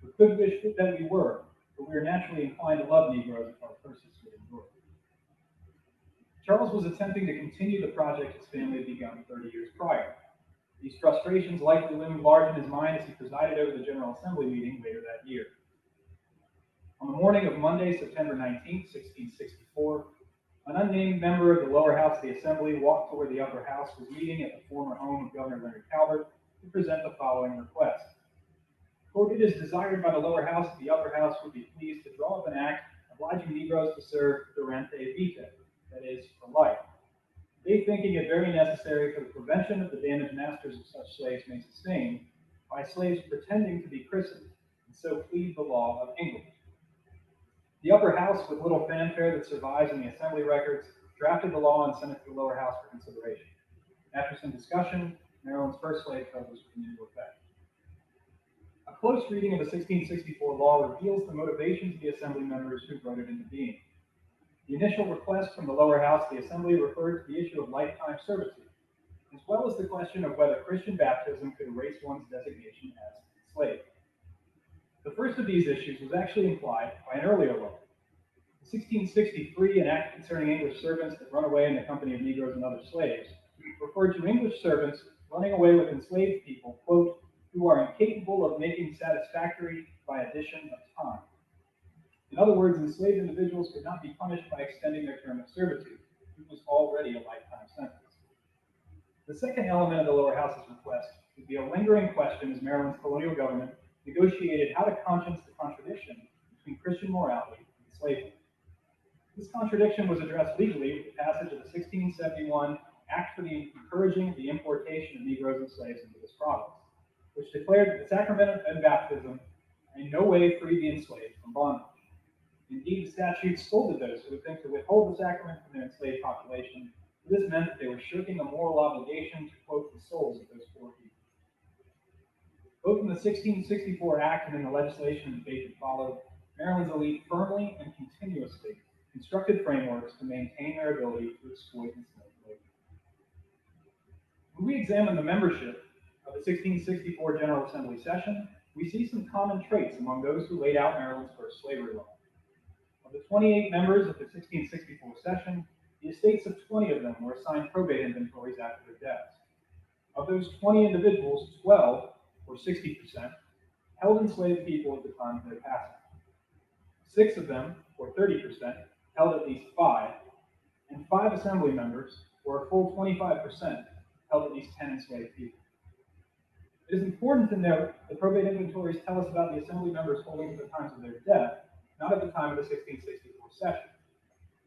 We could wish that we were, but we are naturally inclined to love Negroes if our purses would endure. Charles was attempting to continue the project his family had begun 30 years prior. These frustrations likely loomed large in his mind as he presided over the General Assembly meeting later that year. On the morning of Monday, September 19, 1664, an unnamed member of the lower house of the Assembly walked to where the upper house was meeting at the former home of Governor Leonard Calvert to present the following request. Quote, it is desired by the lower house that the upper house would be pleased to draw up an act obliging Negroes to serve durante vitae, that is, for life. they thinking it very necessary for the prevention of the damage masters of such slaves may sustain by slaves pretending to be christened, and so plead the law of England. The upper house, with little fanfare that survives in the assembly records, drafted the law and sent it to the lower house for consideration. After some discussion, Maryland's first slave code was put into effect. A close reading of the 1664 law reveals the motivations of the assembly members who wrote it into being. The initial request from the lower house, the assembly referred to the issue of lifetime servitude, as well as the question of whether Christian baptism could erase one's designation as slave. The first of these issues was actually implied by an earlier law. The 1663, an act concerning English servants that run away in the company of Negroes and other slaves, referred to English servants running away with enslaved people, quote, who are incapable of making satisfactory by addition of time. In other words, enslaved individuals could not be punished by extending their term of servitude. It was already a lifetime sentence. The second element of the lower house's request would be a lingering question as Maryland's colonial government negotiated how to conscience the contradiction between Christian morality and slavery. This contradiction was addressed legally with the passage of the 1671 Act for the Encouraging of the Importation of Negroes and Slaves into this province, which declared that the sacrament of baptism in no way freed the enslaved from bondage. Indeed, the statute scolded those who would think to withhold the sacrament from their enslaved population, for this meant that they were shirking a moral obligation to quote the souls of those poor people. Both in the 1664 Act and in the legislation and debate that followed, Maryland's elite firmly and continuously constructed frameworks to maintain their ability to exploit enslaved labor. When we examine the membership of the 1664 General Assembly session, we see some common traits among those who laid out Maryland's first slavery law. Of the 28 members of the 1664 session, the estates of 20 of them were assigned probate inventories after their deaths. Of those 20 individuals, 12, or 60%, held enslaved people at the time of their passing. 6 of them, or 30%, held at least 5, and 5 assembly members, or a full 25%, held at least 10 enslaved people. It is important to note that probate inventories tell us about the assembly members holding at the times of their death, not at the time of the 1664 session.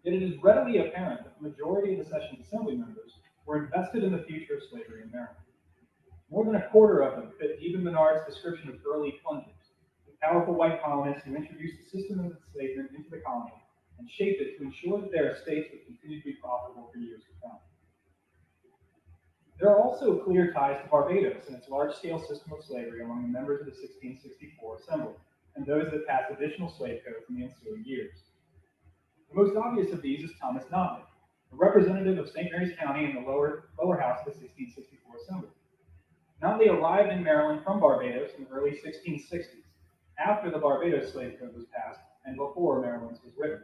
Yet it is readily apparent that the majority of the session's assembly members were invested in the future of slavery in Maryland. More than a quarter of them fit Eben Menard's description of early plungers, the powerful white colonists who introduced the system of enslavement into the colony and shaped it to ensure that their estates would continue to be profitable for years to come. There are also clear ties to Barbados and its large-scale system of slavery among the members of the 1664 Assembly and those that passed additional slave codes in the ensuing years. The most obvious of these is Thomas Notley, a representative of St. Mary's County in the lower house of the 1664 Assembly. Notley arrived in Maryland from Barbados in the early 1660s, after the Barbados Slave Code was passed and before Maryland's was written.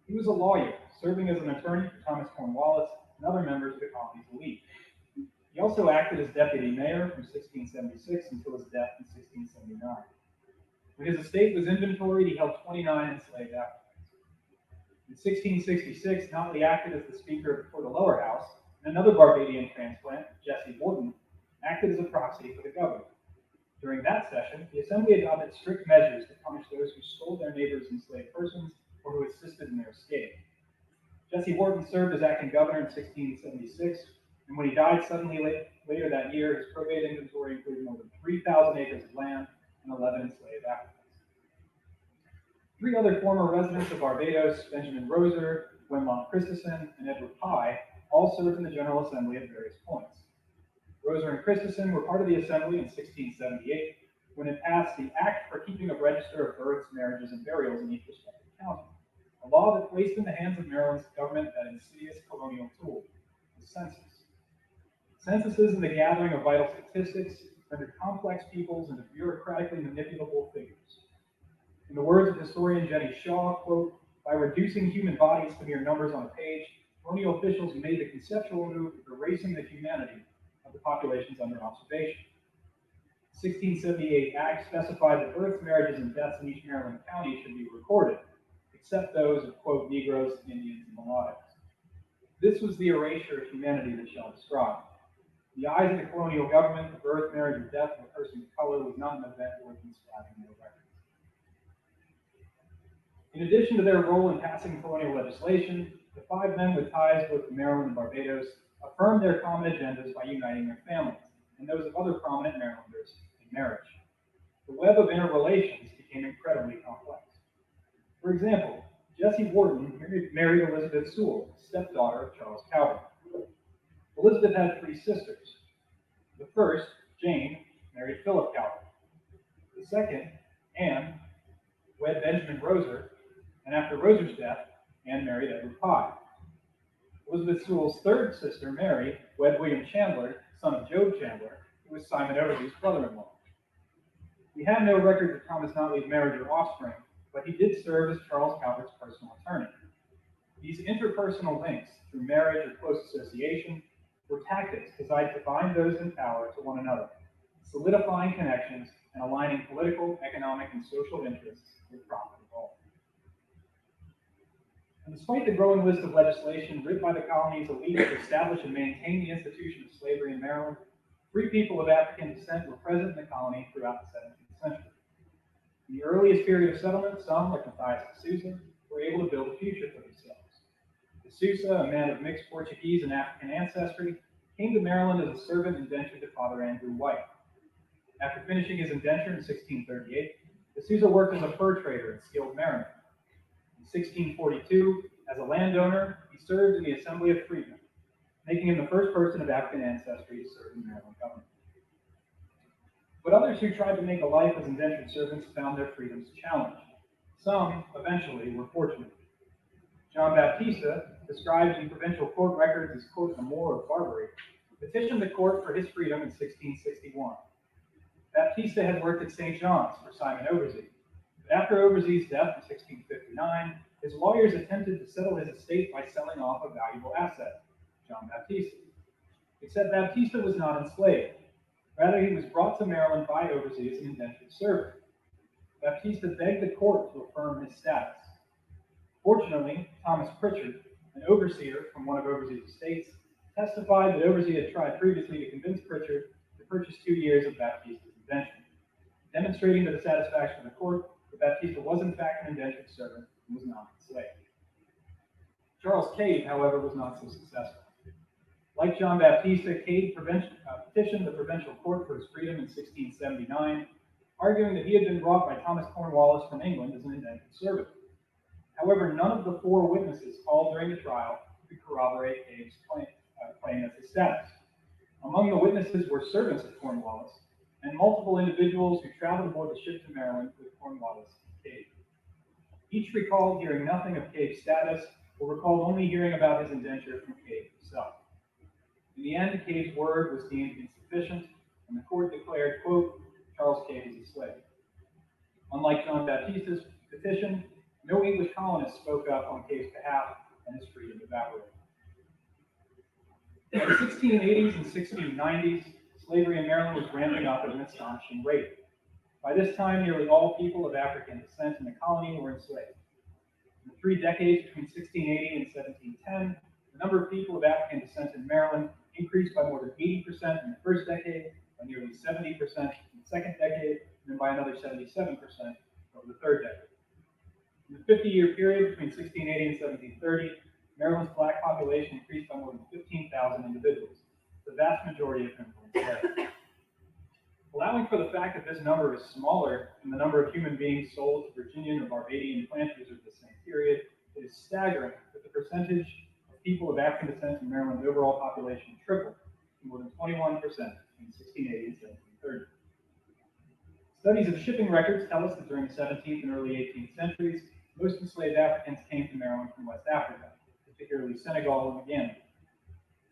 He was a lawyer, serving as an attorney for Thomas Cornwallis and other members of the colony's elite. He also acted as deputy mayor from 1676 until his death in 1679. When his estate was inventoried, he held 29 enslaved applicants. In 1666, Notley acted as the speaker before the lower house, and another Barbadian transplant, Jesse Borden, acted as a proxy for the governor. During that session, the assembly adopted strict measures to punish those who stole their neighbors' enslaved persons or who assisted in their escape. Jesse Borden served as acting governor in 1676, and when he died suddenly later that year, his probate inventory included more than 3,000 acres of land and 11 enslaved applicants. 3 other former residents of Barbados, Benjamin Roser, Wenmont Christensen, and Edward Pye, all served in the General Assembly at various points. Roser and Christensen were part of the Assembly in 1678 when it passed the Act for Keeping of Register of Births, Marriages, and Burials in each respective county, a law that placed in the hands of Maryland's government that insidious colonial tool, the census. Censuses and the gathering of vital statistics rendered complex peoples into bureaucratically manipulable figures. In the words of historian Jenny Shaw, quote, by reducing human bodies to mere numbers on a page, colonial officials made the conceptual move of erasing the humanity of the populations under observation. The 1678 Act specified that births, marriages, and deaths in each Maryland county should be recorded, except those of, quote, Negroes, Indians, and mulattoes. This was the erasure of humanity that Shaw described. In the eyes of the colonial government, the birth, marriage, or death of a person of color was not an event worth inscribing in their records. In addition to their role in passing colonial legislation, The 5 men with ties both to Maryland and Barbados affirmed their common agendas by uniting their families and those of other prominent Marylanders in marriage. The web of interrelations became incredibly complex. For example, Jesse Wharton married Elizabeth Sewell, stepdaughter of Charles Calvert. Elizabeth had 3 sisters. The first, Jane, married Philip Calvert. The second, Anne, wed Benjamin Roser, and after Roser's death, Anne married Edward Pye. Elizabeth Sewell's third sister, Mary, wed William Chandler, son of Job Chandler, who was Simon Overseer's brother-in-law. We have no records of Thomas Notley's marriage or offspring, but he did serve as Charles Calvert's personal attorney. These interpersonal links through marriage or close association were tactics designed to bind those in power to one another, solidifying connections and aligning political, economic, and social interests with profit of all. And despite the growing list of legislation written by the colony's elite to establish and maintain the institution of slavery in Maryland, free people of African descent were present in the colony throughout the 17th century. In the earliest period of settlement, some, like Matthias D'Souza, were able to build a future for themselves. D'Souza, a man of mixed Portuguese and African ancestry, came to Maryland as a servant indentured to Father Andrew White. After finishing his indenture in 1638, D'Souza worked as a fur trader and skilled mariner. In 1642, as a landowner, he served in the Assembly of Freedmen, making him the first person of African ancestry to serve in the Maryland government. But others who tried to make a life as indentured servants found their freedoms challenged. Some, eventually, were fortunate. John Baptista, described in provincial court records as, quote, a Moor of Barbary, petitioned the court for his freedom in 1661. Baptista had worked at St. John's for Simon Oversee, but after Oversee's death in 1659, his lawyers attempted to settle his estate by selling off a valuable asset, John Baptista. Except Baptista was not enslaved. Rather, he was brought to Maryland by Oversee as an indentured servant. Baptista begged the court to affirm his status. Fortunately, Thomas Pritchard, an overseer from one of Oversee's estates, testified that Oversee had tried previously to convince Pritchard to purchase 2 years of Baptista's indenture, demonstrating to the satisfaction of the court that Baptista was in fact an indentured servant and was not enslaved. Charles Cave, however, was not so successful. Like John Baptista, Cave petitioned the provincial court for his freedom in 1679, arguing that he had been brought by Thomas Cornwallis from England as an indentured servant. However, none of the 4 witnesses called during the trial could corroborate Cave's claim as his status. Among the witnesses were servants of Cornwallis and multiple individuals who traveled aboard the ship to Maryland with Cornwallis and Cave. Each recalled hearing nothing of Cave's status, or recalled only hearing about his indenture from Cave himself. In the end, Cave's word was deemed insufficient, and the court declared, quote, Charles Cave is a slave. Unlike John Baptista's petition, no English colonists spoke up on Cave's behalf, and his freedom evaporated. In the 1680s and 1690s, slavery in Maryland was ramping up at an astonishing rate. By this time, nearly all people of African descent in the colony were enslaved. In the 3 decades between 1680 and 1710, the number of people of African descent in Maryland increased by more than 80% in the first decade, by nearly 70% in the second decade, and then by another 77% over the third decade. In the 50-year period between 1680 and 1730, Maryland's black population increased by more than 15,000 individuals, the vast majority of whom were enslaved. Allowing for the fact that this number is smaller than the number of human beings sold to Virginian or Barbadian planters of the same period, it is staggering that the percentage of people of African descent in Maryland's overall population tripled to more than 21% between 1680 and 1730. Studies of shipping records tell us that during the 17th and early 18th centuries, most enslaved Africans came to Maryland from West Africa, particularly Senegal and Ghana.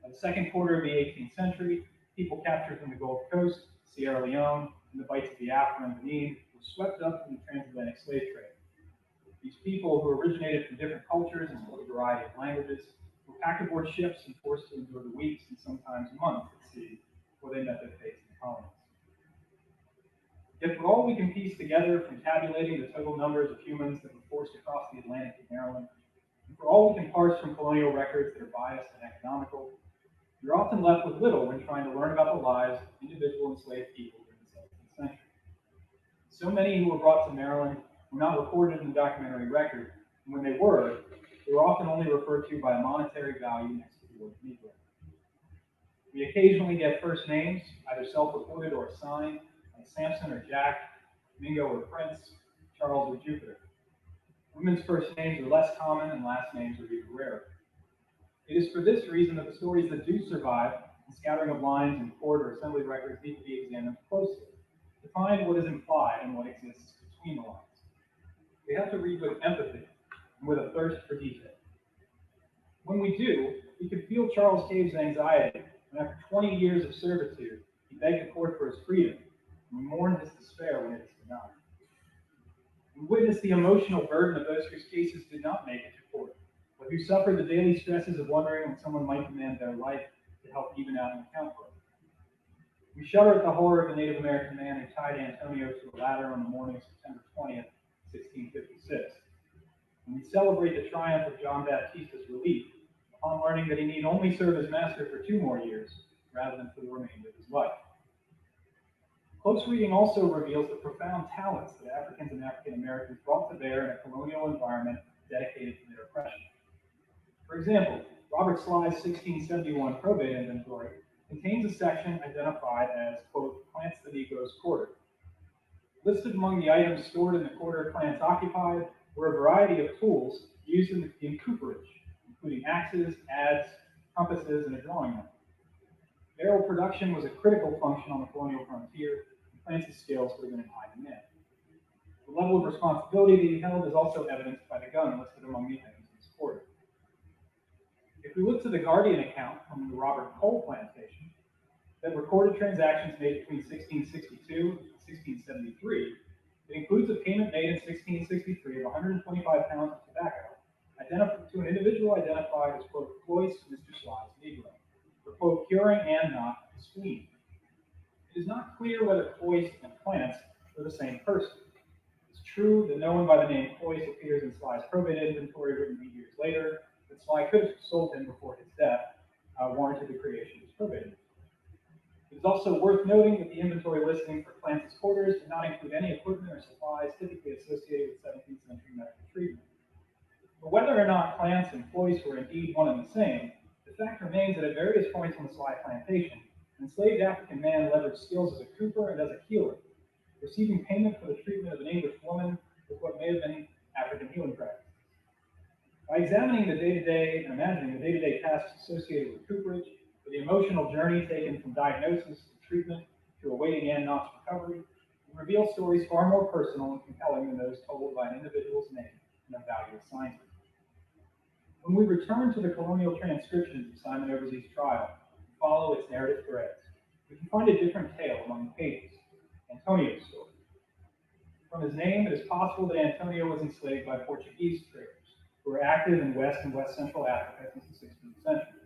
By the second quarter of the 18th century, people captured from the Gulf Coast, Sierra Leone, and the Bights of Biafra and Benin were swept up in the transatlantic slave trade. These people, who originated from different cultures and spoke a variety of languages, were packed aboard ships and forced to endure the weeks and sometimes months at sea before they met their fates in the colonies. Yet for all we can piece together from tabulating the total numbers of humans that were forced across the Atlantic to Maryland, and for all we can parse from colonial records that are biased and economical, you're often left with little when trying to learn about the lives of individual enslaved people during the 17th century. So many who were brought to Maryland were not recorded in the documentary record, and when they were, they were often only referred to by a monetary value next to the word Negro. We occasionally get first names, either self-reported or assigned, like Samson or Jack, Mingo or Prince, Charles or Jupiter. Women's first names are less common and last names are even rarer. It is for this reason that the stories that do survive, the scattering of lines in court or assembly records, need to be examined closely to find what is implied and what exists between the lines. We have to read with empathy and with a thirst for detail. When we do, we can feel Charles Cave's anxiety when after 20 years of servitude, he begged the court for his freedom, and we mourn his despair when it is denied. We witness the emotional burden of those whose cases did not make it to court, but who suffered the daily stresses of wondering when someone might demand their life to help even out an account book. We shudder at the horror of the Native American man who tied Antonio to a ladder on the morning of September 20th, 1656. And we celebrate the triumph of John Baptista's relief upon learning that he need only serve as master for 2 more years rather than for the remainder of his life. Close reading also reveals the profound talents that Africans and African Americans brought to bear in a colonial environment dedicated to their oppression. For example, Robert Sly's 1671 probate inventory contains a section identified as, quote, plants the Negro's quarter. Listed among the items stored in the quarter plants occupied were a variety of tools used in cooperage, including axes, adze, compasses, and a drawing knife. Barrel production was a critical function on the colonial frontier, and Clancy's skills would have been in high demand. The level of responsibility that he held is also evidenced by the gun listed among the items in his quarter. If we look to the Guardian account from the Robert Cole plantation that recorded transactions made between 1662 and 1673, it includes a payment made in 1663 of 125 pounds of tobacco to an individual identified as, quote, Cloyce Mr. Sly's Negro, for, quote, curing and not the spleen. It is not clear whether Cloyce and Plants were the same person. It's true that no one by the name Cloyce appears in Sly's probate inventory written 8 years later, but Sly could have sold him before his death, warranted the creation of his probate inventory. It is also worth noting that the inventory listing for Plants' quarters did not include any equipment or supplies typically associated with 17th century medical treatment. But whether or not Plants and Cloyce were indeed one and the same, the fact remains that at various points on the Sly plantation, an enslaved African man leveraged skills as a cooper and as a healer, receiving payment for the treatment of an English woman with what may have been African healing practices. By examining the day-to-day and imagining the day-to-day tasks associated with cooperage, with the emotional journey taken from diagnosis to treatment to awaiting Ann Knott's recovery, we reveal stories far more personal and compelling than those told by an individual's name and a value assigned to it. When we return to the colonial transcriptions of Simon Overseas' trial and follow its narrative threads, we can find a different tale among the pages, Antonio's story. From his name, it is possible that Antonio was enslaved by Portuguese traders who were active in West and West Central Africa since the 16th century.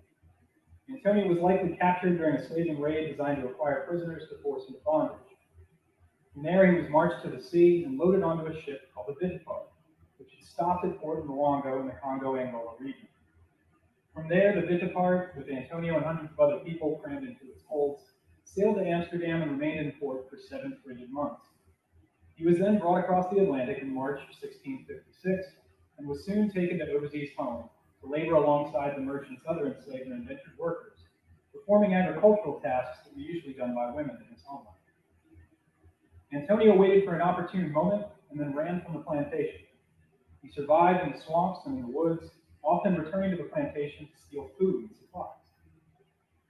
Antonio was likely captured during a slaving raid designed to acquire prisoners to force into bondage. From there, he was marched to the sea and loaded onto a ship called the Vitapar, which had stopped at Port Luongo in the Congo-Angola region. From there, the Vitapar, with Antonio and hundreds of other people crammed into its holds, sailed to Amsterdam and remained in port for 7 frigid months. He was then brought across the Atlantic in March of 1656 and was soon taken to Overseas' home to labor alongside the merchant's other enslaved and indentured workers, performing agricultural tasks that were usually done by women in his homeland. Antonio waited for an opportune moment and then ran from the plantation. He survived in the swamps and in the woods, often returning to the plantation to steal food and supplies.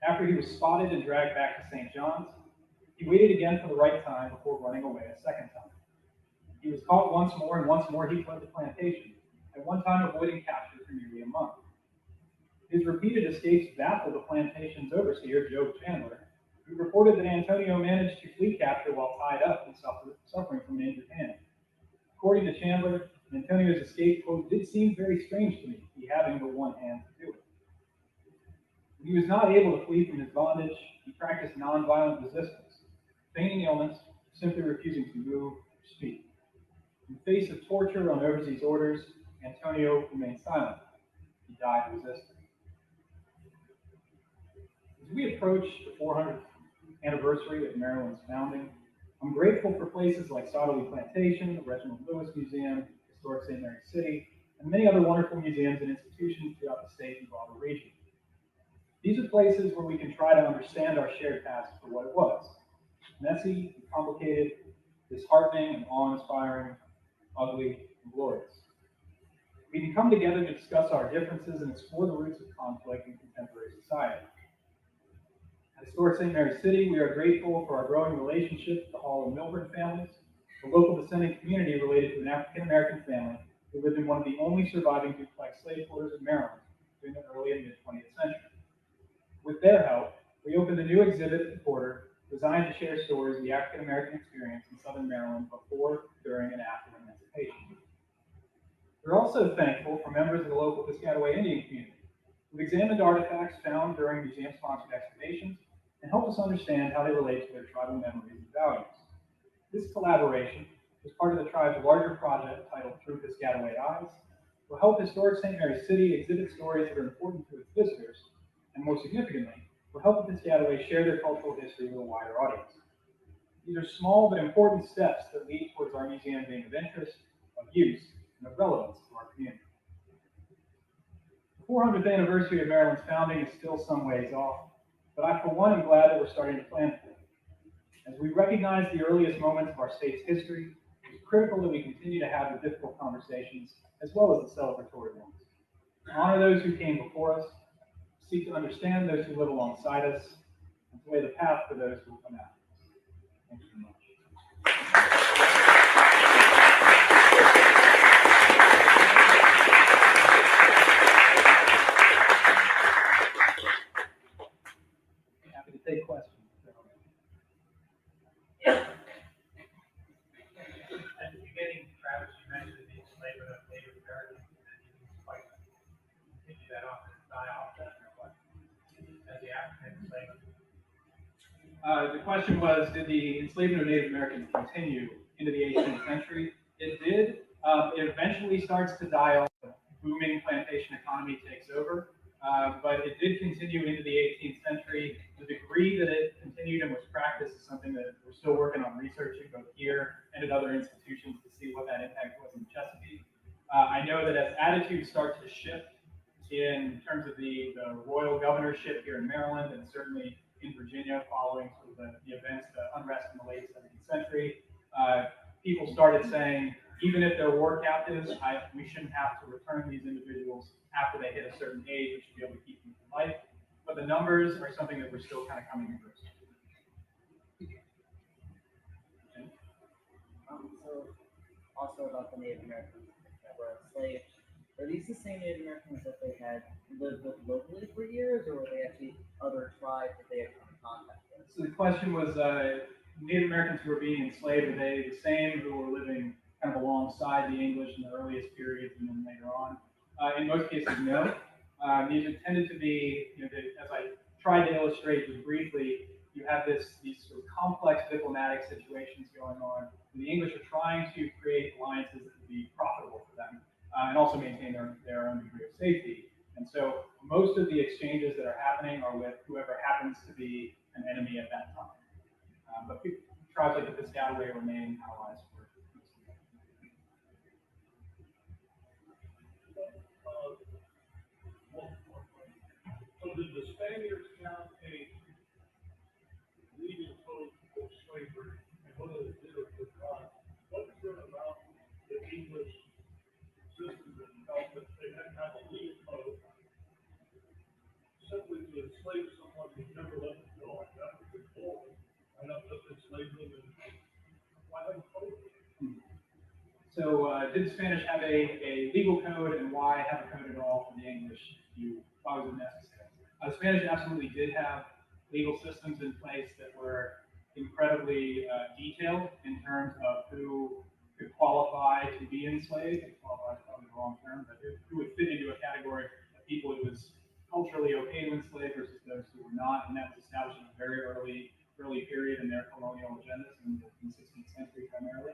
After he was spotted and dragged back to St. John's, he waited again for the right time before running away a second time. He was caught once more, and once more he fled the plantation, at one time avoiding capture for nearly a month. His repeated escapes baffled the plantation's overseer, Job Chandler, who reported that Antonio managed to flee capture while tied up and suffering from an injured hand. According to Chandler, Antonio's escape, quote, did seem very strange to me, he having but one hand to do it. When he was not able to flee from his bondage, he practiced nonviolent resistance, feigning illness, simply refusing to move or speak. In the face of torture on Overseas' orders, Antonio remained silent. He died resisting. As we approach the 400th anniversary of Maryland's founding, I'm grateful for places like Sauterley Plantation, the Reginald Lewis Museum, Historic St. Mary's City, and many other wonderful museums and institutions throughout the state and broader region. These are places where we can try to understand our shared past for what it was: messy and complicated, disheartening and awe-inspiring, ugly and glorious. We can come together to discuss our differences and explore the roots of conflict in contemporary society. At Historic St. Mary's City, we are grateful for our growing relationship with the Hall and Milburn families, the local descendant community related to an African-American family who lived in one of the only surviving duplex slave quarters in Maryland during the early and mid-20th century. With their help, we opened a new exhibit at the Porter designed to share stories of the African-American experience in Southern Maryland before, during, and after emancipation. We're also thankful for members of the local Piscataway Indian community who examined artifacts found during museum-sponsored excavations and helped us understand how they relate to their tribal memories and values. This collaboration, as part of the tribe's larger project titled Through Piscataway Eyes, will help Historic St. Mary's City exhibit stories that are important to its visitors, and more significantly, will help the Piscataway share their cultural history with a wider audience. These are small but important steps that lead towards our museum being of interest, of use, and of relevance to our community. The 400th anniversary of Maryland's founding is still some ways off, but I, for one, am glad that we're starting to plan for it. As we recognize the earliest moments of our state's history, it's critical that we continue to have the difficult conversations as well as the celebratory ones. Honor those who came before us, seek to understand those who live alongside us, and to lay the path for those who will come after us. Thank you very much. Happy to take questions. At the beginning, Travis, you mentioned the enslavement of Native Americans, and you can quite continue that on and die off that, or what? As the African enslavement. The question was, did the enslavement of Native Americans continue into the 18th century? It did. It eventually starts to die off. The booming plantation economy takes over, but it did continue into the 18th century. The degree that it continued and was practiced is something that we're still working on researching both here and at other institutions to see what that impact was in Chesapeake. I know that as attitudes start to shift in terms of the royal governorship here in Maryland and certainly in Virginia following sort of the events, the unrest in the late 17th century, people started saying, even if they're war captives, we shouldn't have to return these individuals after they hit a certain age. We should be able to keep them for life. But the numbers are something that we're still kind of coming to grips with. So, also about the Native Americans that were enslaved, are these the same Native Americans that they had lived with locally for years, or were they actually other tribes that they had come in contact with? So the question was, Native Americans who were being enslaved, are they the same who were living kind of alongside the English in the earliest periods and then later on? In most cases, no. These are tended to be, as I tried to illustrate just briefly, you have these sort of complex diplomatic situations going on. And the English are trying to create alliances that would be profitable for them and also maintain their own degree of safety. And so most of the exchanges that are happening are with whoever happens to be an enemy at that time. But tribes like the Piscataway remain allies for most of them. So did the Spaniards have a legal code for slavery? And what did it do with God? What is it about the English system that felt that they had to have a legal code simply to enslave someone who never let them go like that before? Why not just enslave them and why have a code? So did the Spanish have a legal code, and why have a code at all for the English? Why was it necessary? The Spanish absolutely did have legal systems in place that were incredibly detailed in terms of who could qualify to be enslaved. Qualify is probably the wrong term, but who would fit into a category of people who was culturally okay to enslave versus those who were not, and that was established in a very early period in their colonial agendas in the 16th century primarily.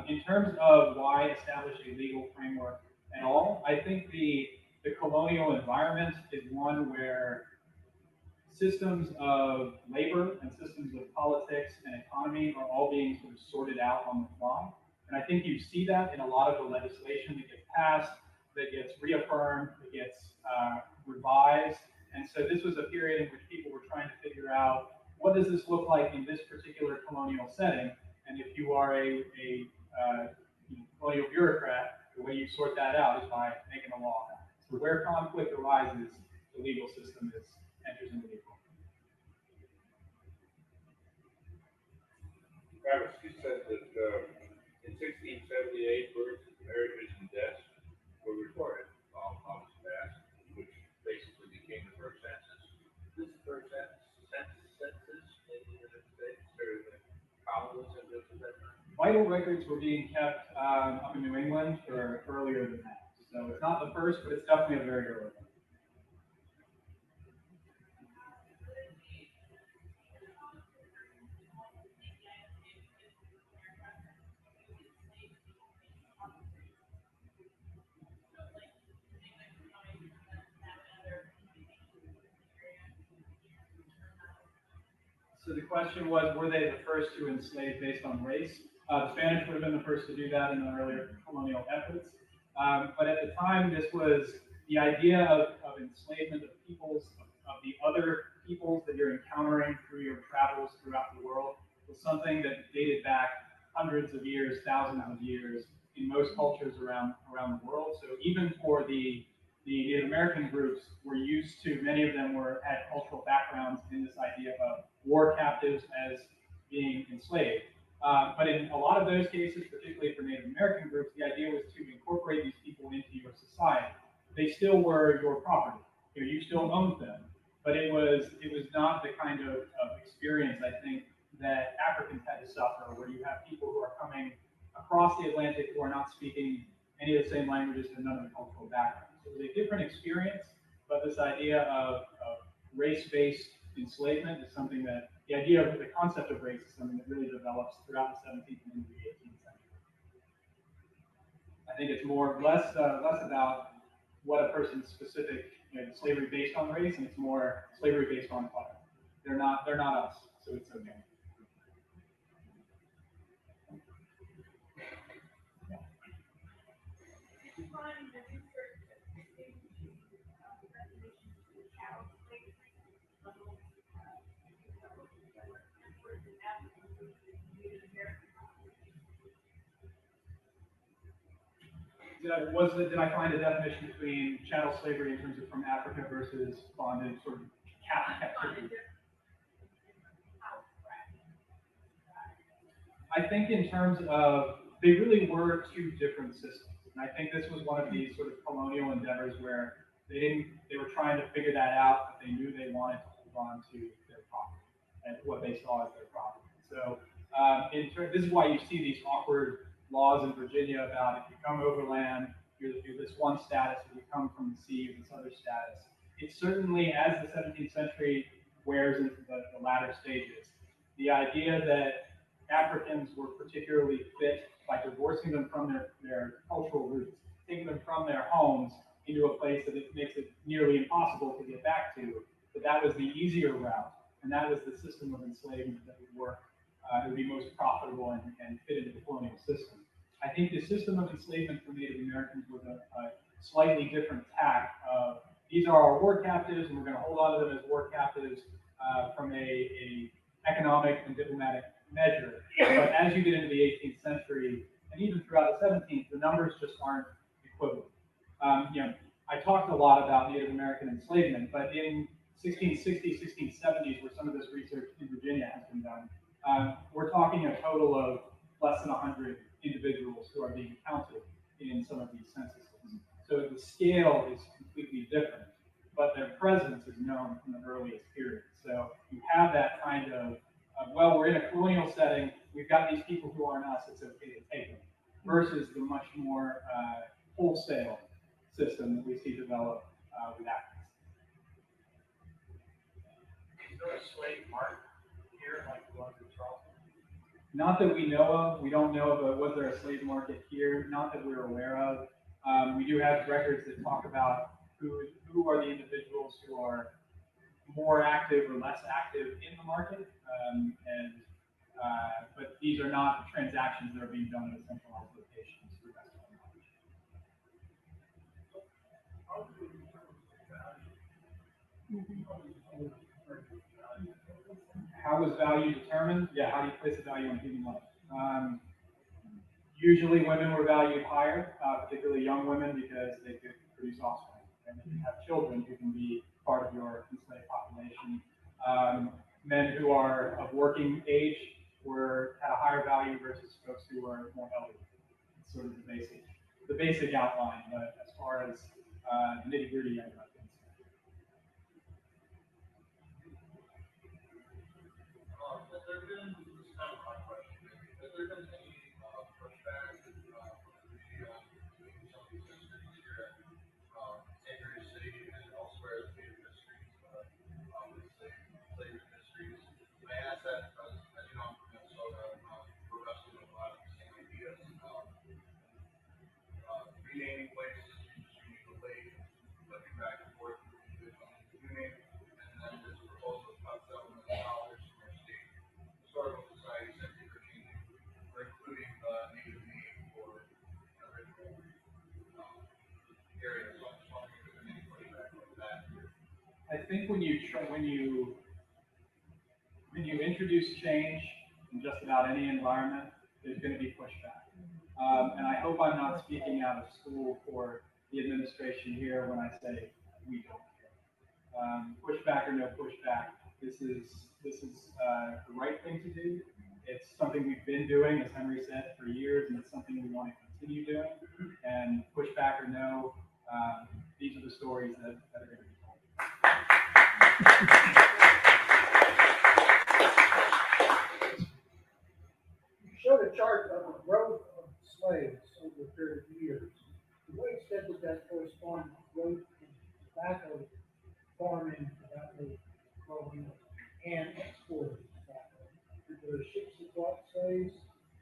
In terms of why establish a legal framework at all, I think the colonial environment is one where systems of labor and systems of politics and economy are all being sort of sorted out on the fly. And I think you see that in a lot of the legislation that gets passed, that gets reaffirmed, that gets revised. And so this was a period in which people were trying to figure out, what does this look like in this particular colonial setting? And if you are a colonial bureaucrat, the way you sort that out is by making a law. So where conflict arises, the legal system enters into the equation. Travis, you said that in 1678, births, marriages, and deaths were recorded on this pass, which basically became the first census. This is the first census in the United States, or the colonies and this and that. Vital records were being kept up in New England for earlier than that. So it's not the first, but it's definitely a very early one. So the question was, were they the first to enslave based on race? The Spanish would have been the first to do that in the earlier colonial efforts. But at the time, this was the idea of enslavement of peoples, of the other peoples that you're encountering through your travels throughout the world, was something that dated back hundreds of years, thousands of years in most cultures around the world. So even for the Native American groups were used to, many of them had cultural backgrounds in this idea of war captives as being enslaved. But in a lot of those cases, particularly for Native American groups, the idea was to incorporate these people into your society. They still were your property. You still owned them. But it was not the kind of experience, I think, that Africans had to suffer, where you have people who are coming across the Atlantic who are not speaking any of the same languages and none of the cultural backgrounds. So it was a different experience, but this idea of race-based enslavement is something that, the idea of the concept of race is something that really develops throughout the 17th and into the 18th century. I think it's less about what a person's specific, slavery based on race, and it's more slavery based on color. They're not us, so it's okay. Did I find a definition between chattel slavery in terms of from Africa versus bondage, sort of captivity? I think in terms of, they really were two different systems. And I think this was one of these sort of colonial endeavors where they were trying to figure that out, but they knew they wanted to hold on to their property and what they saw as their property. So this is why you see these awkward laws in Virginia about if you come overland, you're this one status, if you come from the sea, you're this other status. It certainly, as the 17th century wears into the latter stages, the idea that Africans were particularly fit by divorcing them from their cultural roots, taking them from their homes into a place that it makes it nearly impossible to get back to, but that was the easier route, and that was the system of enslavement that would work. It would be most profitable and fit into the colonial system. I think the system of enslavement for Native Americans was a slightly different tack of, these are our war captives, and we're going to hold on to them as war captives from a economic and diplomatic measure. But as you get into the 18th century, and even throughout the 17th, the numbers just aren't equivalent. I talked a lot about Native American enslavement, but in 1660s, 1670s, where some of this research in Virginia has been done, we're talking a total of less than 100 individuals who are being counted in some of these censuses. So the scale is completely different, but their presence is known from the earliest period. So you have that kind of, well, we're in a colonial setting, we've got these people who aren't us, it's okay to take them, versus the much more wholesale system that we see develop with Africans. Is there a slave market here, like the one in Charleston? Not that we know of. We don't know of was there a slave market here? Not that we're aware of. We do have records that talk about who are the individuals who are more active or less active in the market. But these are not transactions that are being done at a centralized location through escrow knowledge. How is value determined? Yeah, how do you place a value on human life? Usually women were valued higher, particularly young women, because they could produce offspring and they could have children who can be part of your enslaved population. Men who are of working age had a higher value versus folks who are more elderly. It's sort of the basic outline, but as far as the nitty-gritty of things. Has there been, this is kind of my question, has there been any pushback from some of these histories here at St. Mary's City and elsewhere in the Native Mysteries, slavery mysteries? I ask that because, as you know, I'm from Minnesota, we're wrestling with a lot of the same ideas. Renaming places, redistributing the lake, looking back and forth between community, and then this proposal about $7 million from our state historical society Century for Changing, for including the native name for an original area. So I'm just wondering if there's any pushback like that. I think when you introduce change in just about any environment, there's going to be pushback. And I hope I'm not speaking out of school for the administration here when I say we don't care. Pushback or no pushback, this is the right thing to do. It's something we've been doing, as Henry said, for years, and it's something we want to continue doing. And pushback or no, these are the stories that are going to be told. You showed a chart of the growth of slaves over a period of years. To what extent does that correspond to growth in tobacco farming, tobacco growing, and exporting tobacco? Did there ships that brought slaves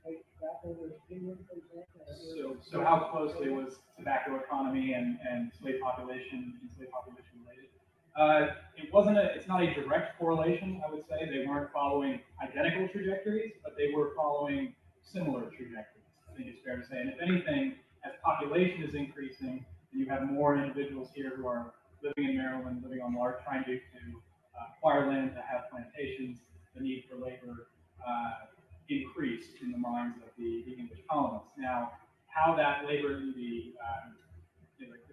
like tobacco to England, for example? So how closely was tobacco economy and enslaved population related? It's not a direct correlation, I would say. They weren't following identical trajectories, but they were following similar trajectories, I think it's fair to say. And if anything, as population is increasing, and you have more individuals here who are living in Maryland, living on large, trying to acquire land to have plantations, the need for labor increased in the minds of the English colonists. Now, how that labor, the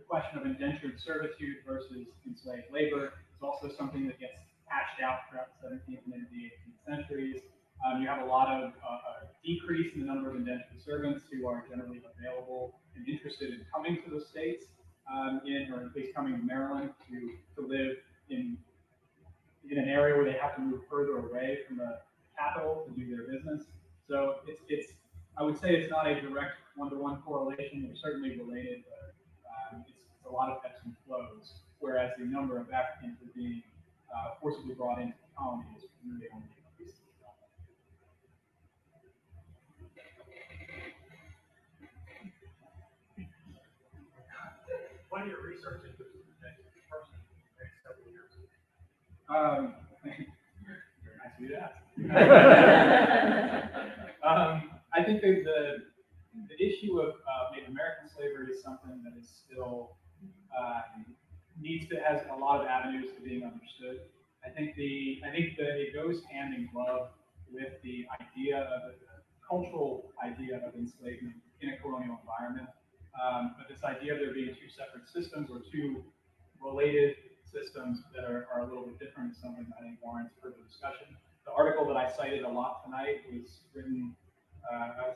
question of indentured servitude versus enslaved labor is also something that gets hashed out throughout the 17th and into the 18th centuries. You have a lot of decrease in the number of indentured servants who are generally available and interested in coming to the states, or at least coming to Maryland to live in an area where they have to move further away from the capital to do their business. So it's I would say it's not a direct one-to-one correlation. They're certainly related, but it's a lot of ebbs and flows. Whereas the number of Africans who are being forcibly brought into the colony is really only increasing. What are your research into this person in the next several years? Very nice of you to ask. I think that the issue of Native American slavery is something that is still has a lot of avenues to being understood. I think that it goes hand in glove with the idea of the cultural idea of enslavement in a colonial environment. But this idea of there being two separate systems or two related systems that are a little bit different is something that I think warrants further discussion. The article that I cited a lot tonight was written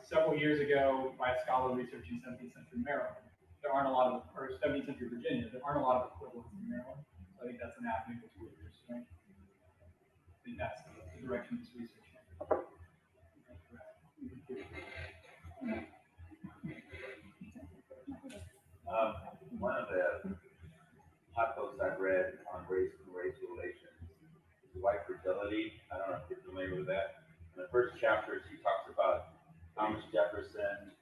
several years ago by a scholar researching 17th century Maryland. There aren't a lot of, or 17th century Virginia, there aren't a lot of equivalents in Maryland. So I think that's an avenue that's worth pursuing. I think that's the direction this research is. One of the hot books I've read on race and racial relations is White Fragility. I don't know if you're familiar with that. In the first chapters, he talks about Thomas Jefferson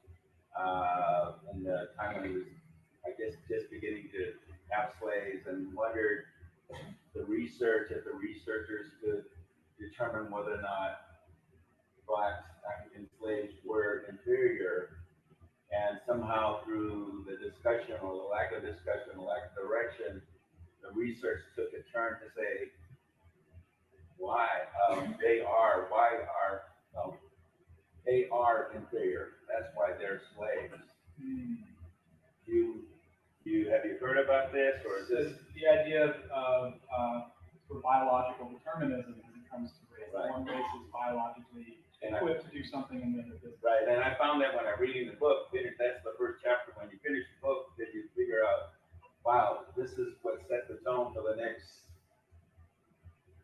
in the time when he was, I guess, just beginning to have slaves, and wondered if the researchers could determine whether or not blacks, African slaves were inferior. And somehow through the discussion or the lack of discussion, the lack of direction, the research took a turn to say, why they are inferior. That's why they're slaves. Have you heard about this, or is this the idea of sort of biological determinism as it comes to race? Right. One race is biologically equipped to do something, and the other isn't. right? And I found that when I'm reading the book, that's the first chapter. When you finish the book, then you figure out, wow, this is what set the tone for the next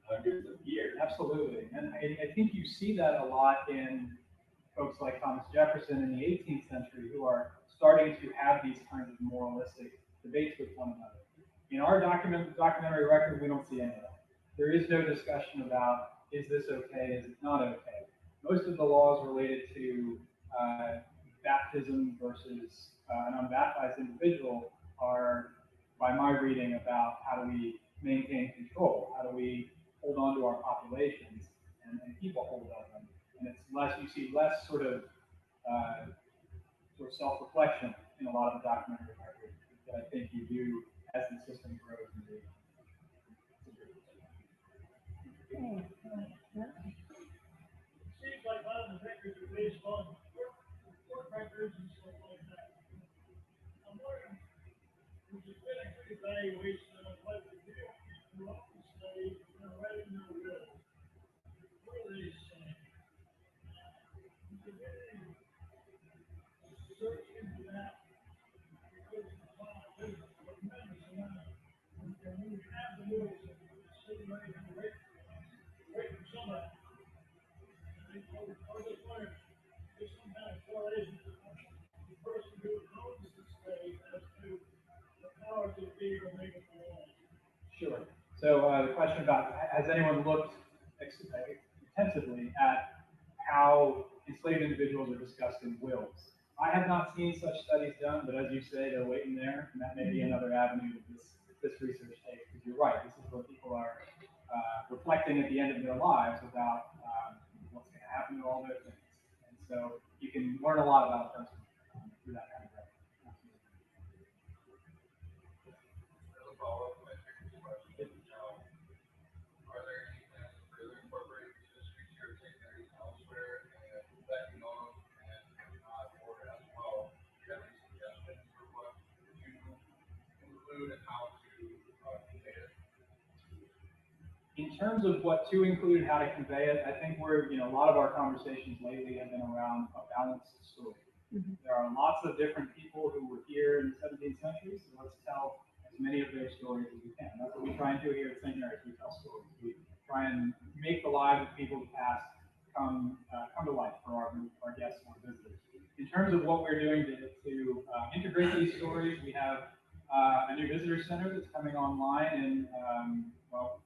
hundreds of years. Absolutely, and I think you see that a lot in folks like Thomas Jefferson in the 18th century, who are starting to have these kinds of moralistic debates with one another. In our documentary record, we don't see any of that. There is no discussion about, is this okay, is it not okay? Most of the laws related to baptism versus an unbaptized individual are, by my reading, about how do we maintain control, how do we hold on to our populations and keep a hold of them. And it's less, you see less sort of self-reflection in a lot of the documentary record that I think you do as the system grows and grows. Seems like a lot of the records are based on court records and stuff like that. I'm wondering, would you get a good evaluation of what the deal is off the stage, writing their will? What are they saying? Would you get any search into that? Because it's a lot of business, a tremendous amount. And when you have the wills sitting right in the wait for somebody. I was just wondering, there's some kind of correlation to the person who owns the slave as to the powers that be will make it along. Sure. So the question about, has anyone looked intensively at how enslaved individuals are discussed in wills? I have not seen such studies done, but as you say, they're waiting there, and that may be another avenue that this research takes, because you're right, this is what people are reflecting at the end of their lives about what's going to happen to all their things. And so you can learn a lot about a person through that kind of way. Are there any plans to further incorporate this research techniques elsewhere and Latin America and or as well? Do you have any suggestions for what to include and how to convey it? In terms of what to include and how to convey it, I think a lot of our conversations lately have been around a balanced story. Mm-hmm. There are lots of different people who were here in the 17th century, so let's tell as many of their stories as we can. That's what we try and do here at St. Mary's. We tell stories. We try and make the lives of people of the past come to life for our guests and our visitors. In terms of what we're doing to integrate these stories, we have a new visitor center that's coming online, and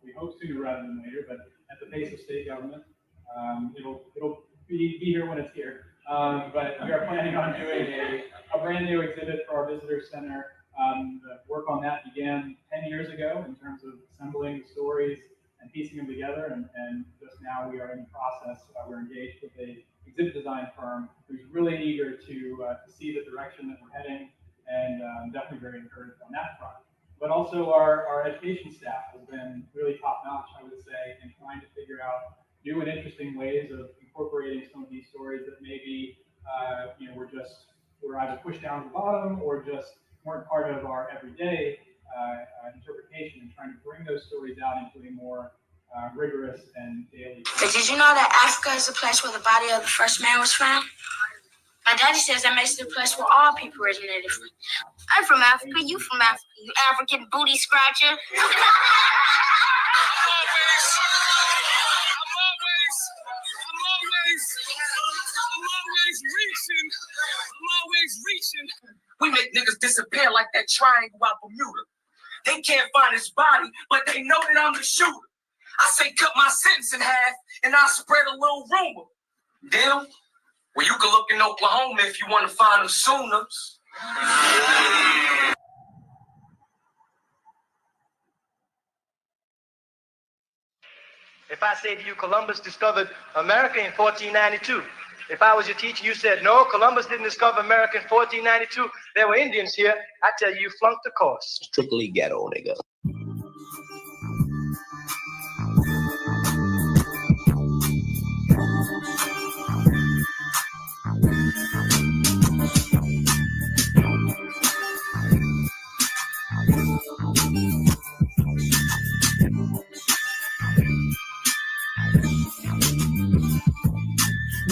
we hope sooner rather than later, but at the pace of state government. It'll be here when it's here. But we are planning on doing a brand new exhibit for our visitor center. The work on that began 10 years ago in terms of assembling the stories and piecing them together, and just now we are in the process. We're engaged with a exhibit design firm who's really eager to see the direction that we're heading, and definitely very encouraged on that front. But also our education staff has been really top-notch, I would say, in trying to figure out new and interesting ways of incorporating some of these stories that maybe were either pushed down to the bottom or just weren't part of our everyday interpretation, and trying to bring those stories out into a more rigorous and daily. But did you know that Africa is the place where the body of the first man was found? My daddy says that makes it a place where all people originated from. I'm from Africa, you from Africa, you African booty scratcher. I'm always reaching. We make niggas disappear like that triangle out Bermuda. They can't find his body, but they know that I'm the shooter. I say cut my sentence in half, and I spread a little rumor. Deal? Well, you can look in Oklahoma if you want to find them Sooners. If I say to you, Columbus discovered America in 1492, if I was your teacher, you said, no, Columbus didn't discover America in 1492, there were Indians here, I tell you, you flunked the course. Strictly ghetto, nigga.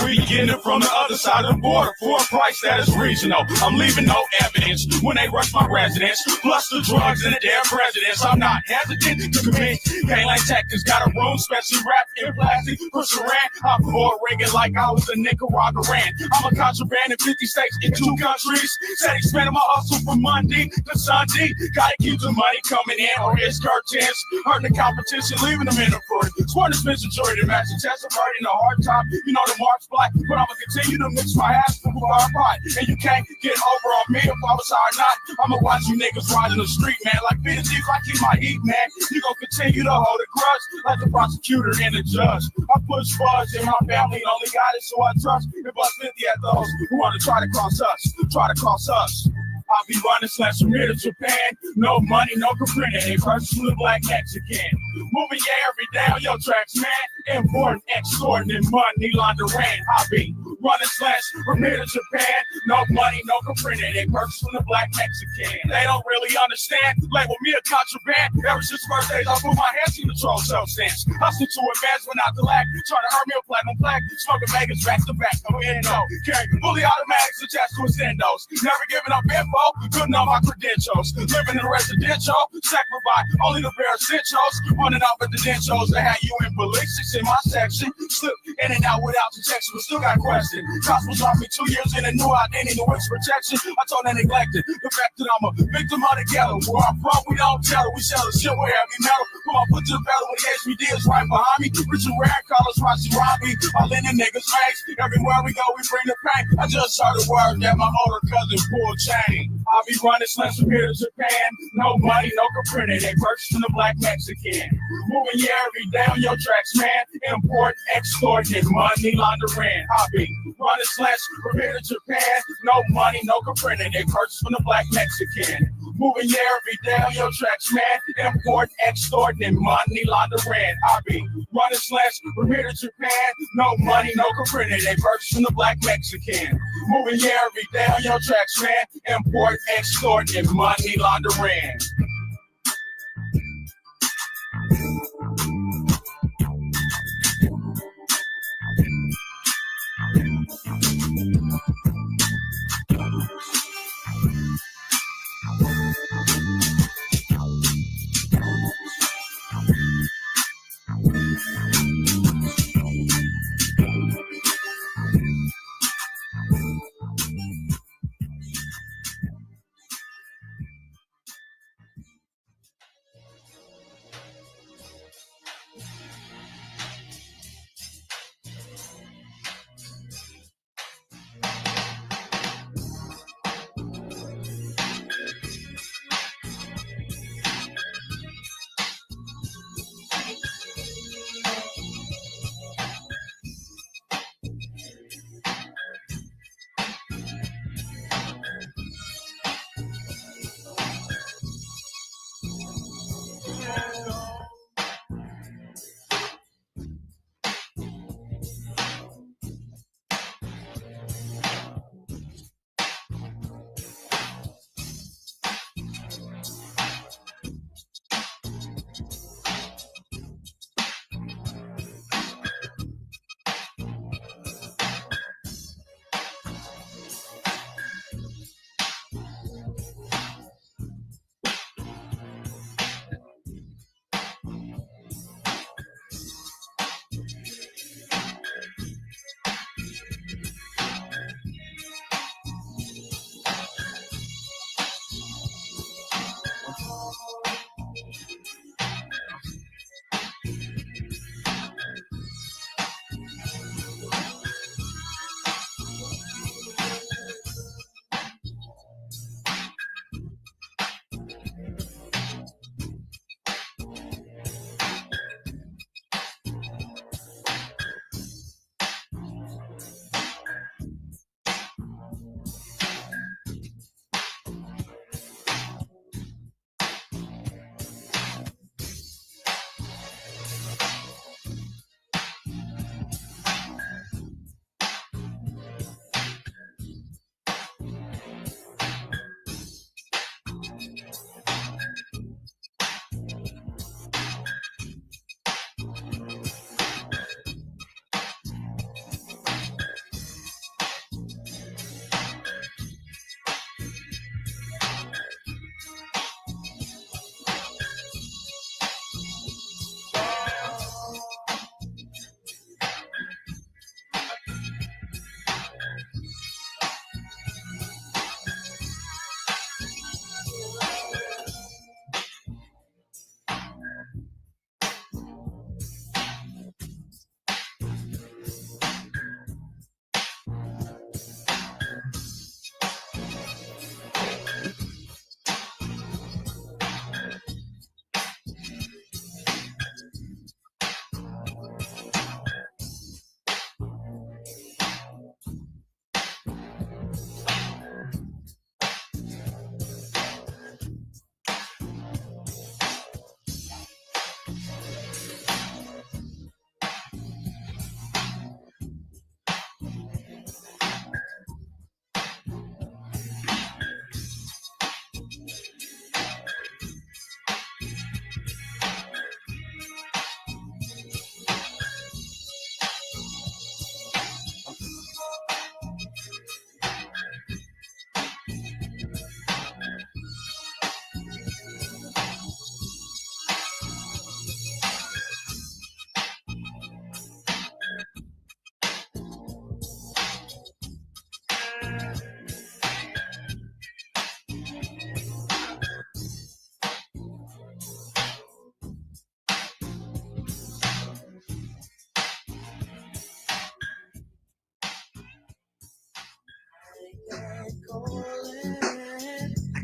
We getting it from the other side of the border for a price that is reasonable. I'm leaving no evidence when they rush my residence. Plus the drugs and the damn presidents. I'm not hesitant to commit gang-like tactics. Got a room specially wrapped in plastic for saran. I'm for rigging like I was a Nicaraguan. I'm a contraband in 50 states in 2 countries. Said expanding my hustle from Monday to Sunday. Gotta keep the money coming in or it's curtains. Hurting the competition, leaving them in the front. Sworn to spend majority of matching test. I'm hurting the hard top. You know the marks black, but I'ma continue to mix my ass with our pride. And you can't get over on me if I was hard not. I'ma watch you niggas riding the street, man. Like Benji, if I keep my heat, man. You gon' continue to hold a grudge like the prosecutor and the judge. I push fudge and my family only got it, so I trust. If I 50 at those who wanna try to cross us. I'll be running slash from here to Japan. No money, no complaint. They purchase with black Mexican. Moving yeah every day on your tracks, man. Important, extorting money laundering. I'll be running slash from here to Japan. No money, no complaint. They purchase from the black Mexican. They don't really understand. Label me a contraband. Ever since birthdays, I put my hands in control substance. Hustle to advance when out the lack. Trying to earn me a platinum plaque. Smoking Vegas back to back. No endo. Carrying fully automatics attached to extendos. Never giving up info. Couldn't know my credentials. Living in a residential. Sack provide only the bare essentials. Running off at the dentals. They had you in ballistics in my section. Slip in and out without protection, but still got questions. Cops was off me 2 years in a new identity, no witch protection. I told that neglected. The fact that I'm a victim of the ghetto. Where I'm from, we don't tell it. We sell the shit with heavy metal. Come on, put to the pedal when the HBD is right behind me. Rich and rare colors, Rashi Robbie. All in the niggas' face. Everywhere we go, we bring the pain. I just heard a word that my older cousin pulled chain. I'll be running slams from here to Japan. No money, no complaint. They purchased from the black Mexican. Moving yeah every day on your tracks, man. Import, extorting, money laundering. I'll be running slash from here to Japan. No money, no complaint. They purchased from the black Mexican. Moving yeah every day on your tracks, man. Import, extorting, money laundering. I'll be running slash from here to Japan. No money, no complaint. They purchased from the black Mexican. Moving yeah every day on your tracks, man. Import, extorting, money laundering.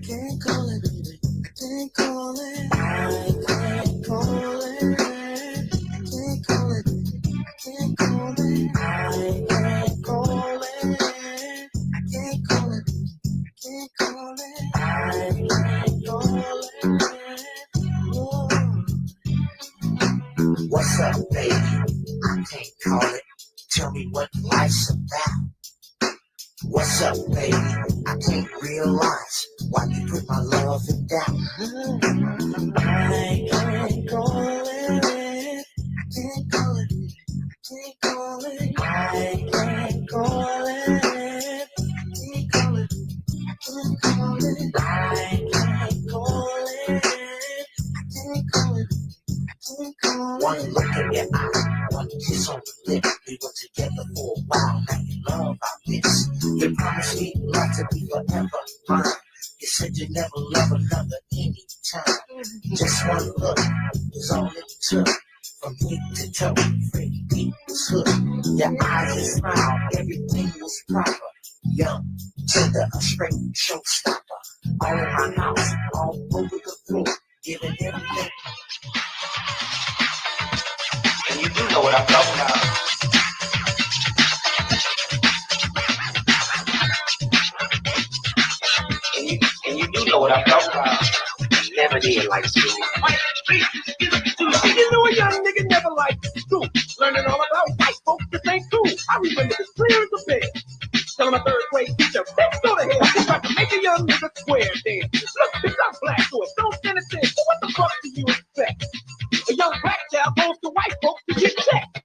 can't call it, baby. I can't call it. I can't call it. I can't call it. I can't call it. I can't call it. I can't call it. Can't call it. I can't call it. Oh. What's up, baby? I can't call it. Tell me what life's about. What's up, baby? I can't realize why you put my love in doubt. I can't call it. I can't call it. Can't call it. I can't call it. Can't call it. Can't call it. I can't call it. Can't call it. One look in your eye, one kiss on the lip. We were together for a while, now you love our lips. You promised me love to be forever mine. You said you never love another anytime. Just one look was all it took. From head to toe, Freddie Pete was hooked. Your eyes and smile, everything was proper. Young, tender, a straight showstopper. All in my house, all over the floor, giving everything. And you do know what I'm talking about. And you do know what I'm talking about. Never did like school. You know a young nigga never liked school. Learning all about white folks, this ain't cool. I remember this clear as a bell. Telling my third grade teacher, bitch, go to hell. He's about to make a young nigga square then. Look, bitch, I'm black, so it don't stand a chance. So what the fuck do you expect? A young black child goes to white folks to get checked.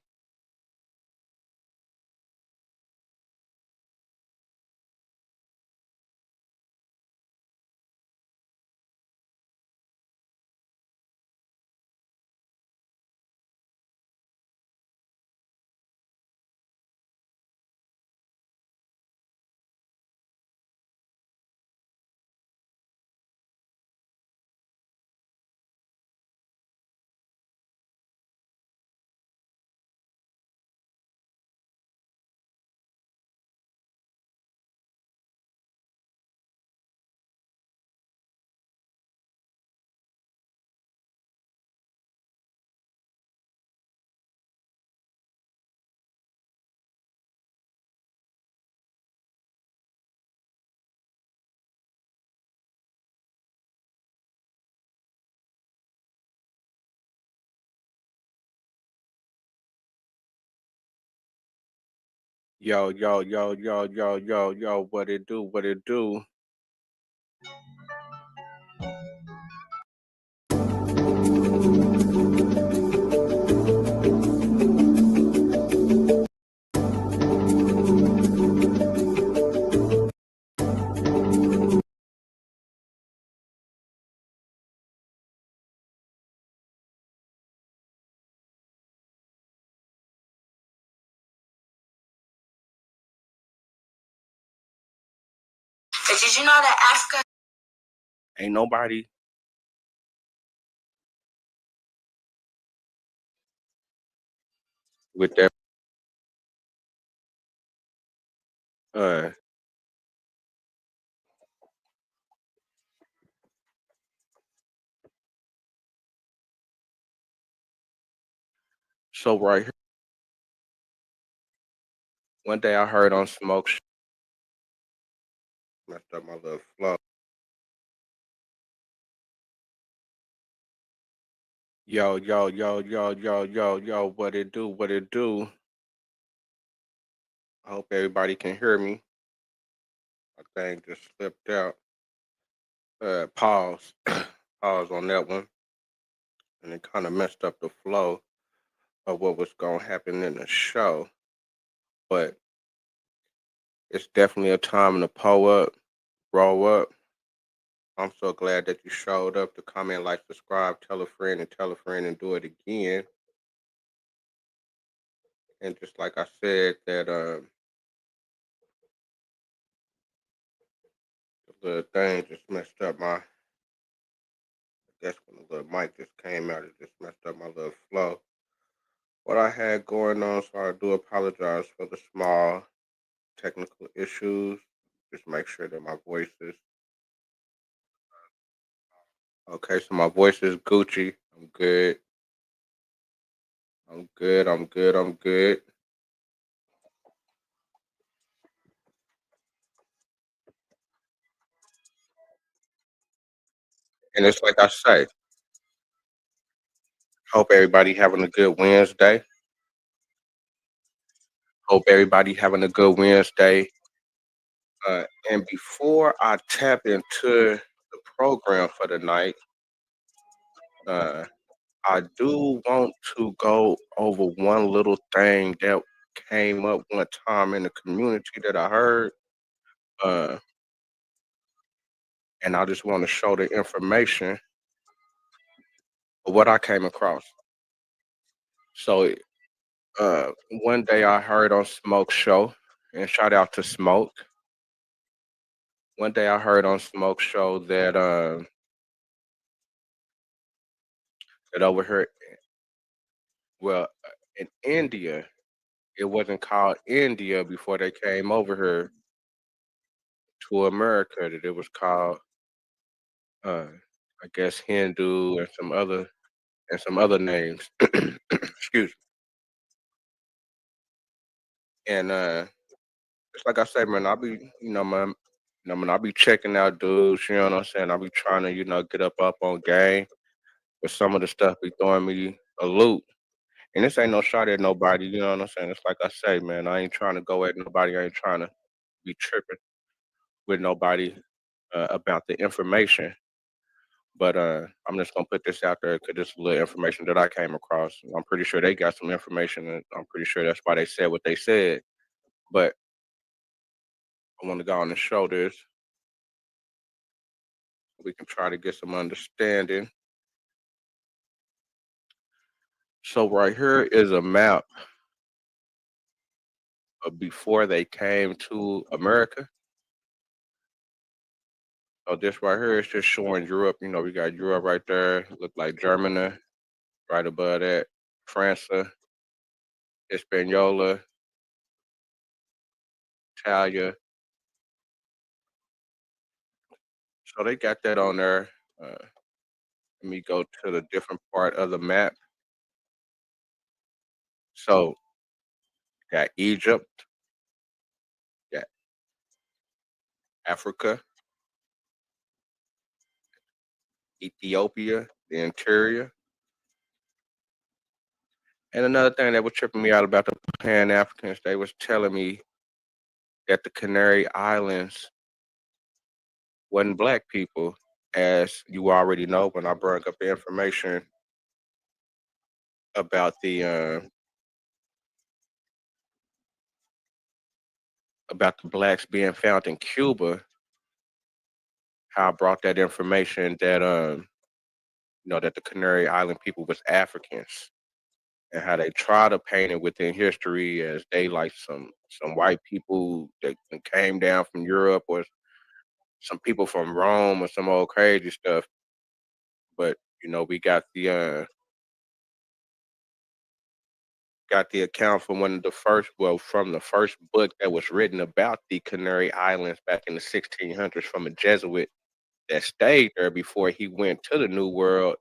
Yo, yo, yo, yo, yo, yo, yo, what it do, what it do? But did you know that Africa? Ain't nobody with that so right here. One day I heard on Smoke messed up my little flow. Yo, yo, yo, yo, yo, yo, yo, what it do, what it do? I hope everybody can hear me. My thing just slipped out. Pause. Pause on that one. And it kind of messed up the flow of what was going to happen in the show. But it's definitely a time to pull up, roll up. I'm so glad that you showed up to comment, like, subscribe, tell a friend, and do it again. And just like I said, that the little thing just messed up my. I guess when the little mic just came out, it just messed up my little flow. What I had going on, so I do apologize for the small technical issues. Just make sure that my voice is okay. So my voice is Gucci. I'm good. I'm good. I'm good. I'm good. And it's like I say, hope everybody having a good Wednesday. Hope everybody having a good Wednesday. And before I tap into the program for the night, uh, I do want to go over one little thing that came up one time in the community that I heard. Uh, and I just want to show the information of what I came across. So, one day I heard on Smoke Show, and shout out to Smoke. One day I heard on Smoke Show that over here, well, in India, it wasn't called India before they came over here to America. That it was called, uh, I guess, Hindu and some other names. Excuse me. And it's like I said, man, I'll be, man, man, I'll be checking out dudes. You know what I'm saying? I'll be trying to, get up on game, but some of the stuff be throwing me a loop. And this ain't no shot at nobody. You know what I'm saying? It's like I say, man, I ain't trying to go at nobody. I ain't trying to be tripping with nobody about the information. But I'm just gonna put this out there because this is a little information that I came across. I'm pretty sure they got some information, and I'm pretty sure that's why they said what they said. But I want to go on and show this. We can try to get some understanding. So right here is a map of before they came to America. So this right here is just showing Europe. We got Europe right there. Look like Germany right above that. France, Hispaniola, Italia. So they got that on there. Let me go to the different part of the map. So got Egypt, got Africa, Ethiopia, the interior. And another thing that was tripping me out about the Pan Africans, they was telling me that the Canary Islands wasn't black people, as you already know when I brought up the information about the blacks being found in Cuba. How I brought that information that that the Canary Island people was Africans, and how they try to paint it within history as they like some white people that came down from Europe or some people from Rome or some old crazy stuff. But we got the account from one of the first, well, from the first book that was written about the Canary Islands back in the 1600s from a Jesuit that stayed there before he went to the New World,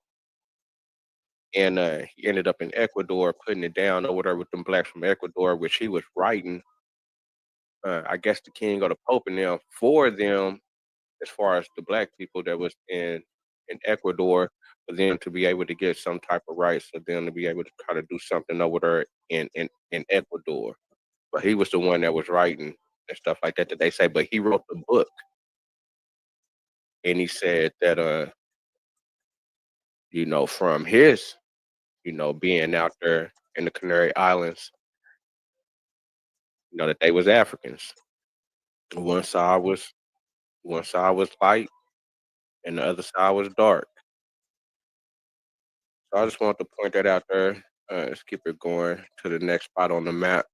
and he ended up in Ecuador putting it down over there with them blacks from Ecuador, which he was writing. I guess the king or the pope and them for them, as far as the black people that was in Ecuador, for them to be able to get some type of rights, for them to be able to try to do something over there in Ecuador. But he was the one that was writing and stuff like that they say. But he wrote the book, and he said that from his being out there in the Canary Islands, that they was Africans. One side was light, and the other side was dark. So I just wanted to point that out there. Let's keep it going to the next spot on the map.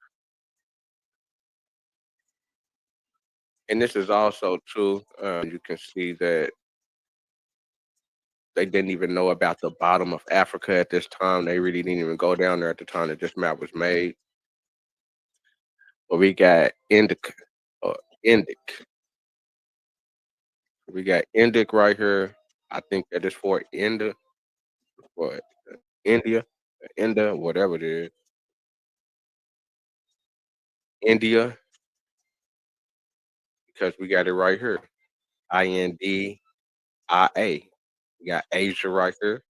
And this is also too, you can see that they didn't even know about the bottom of Africa at this time. They really didn't even go down there at the time that this map was made. But we got Indic. We got Indic right here. I think that is for India, for India, India, whatever it is. India, because we got it right here. INDIA. We got Asia right here.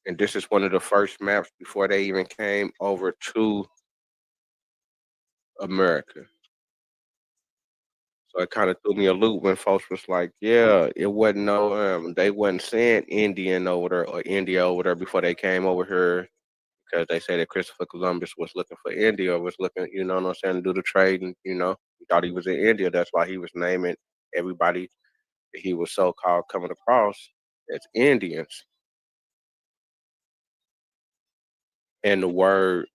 And this is one of the first maps before they even came over to America. So it kind of threw me a loop when folks was like, yeah, it wasn't no, they wasn't saying Indian over there or India over there before they came over here because they say that Christopher Columbus was looking for India or was looking, you know what I'm saying, to do the trade. And, he thought he was in India. That's why he was naming everybody that he was so-called coming across as Indians. And the word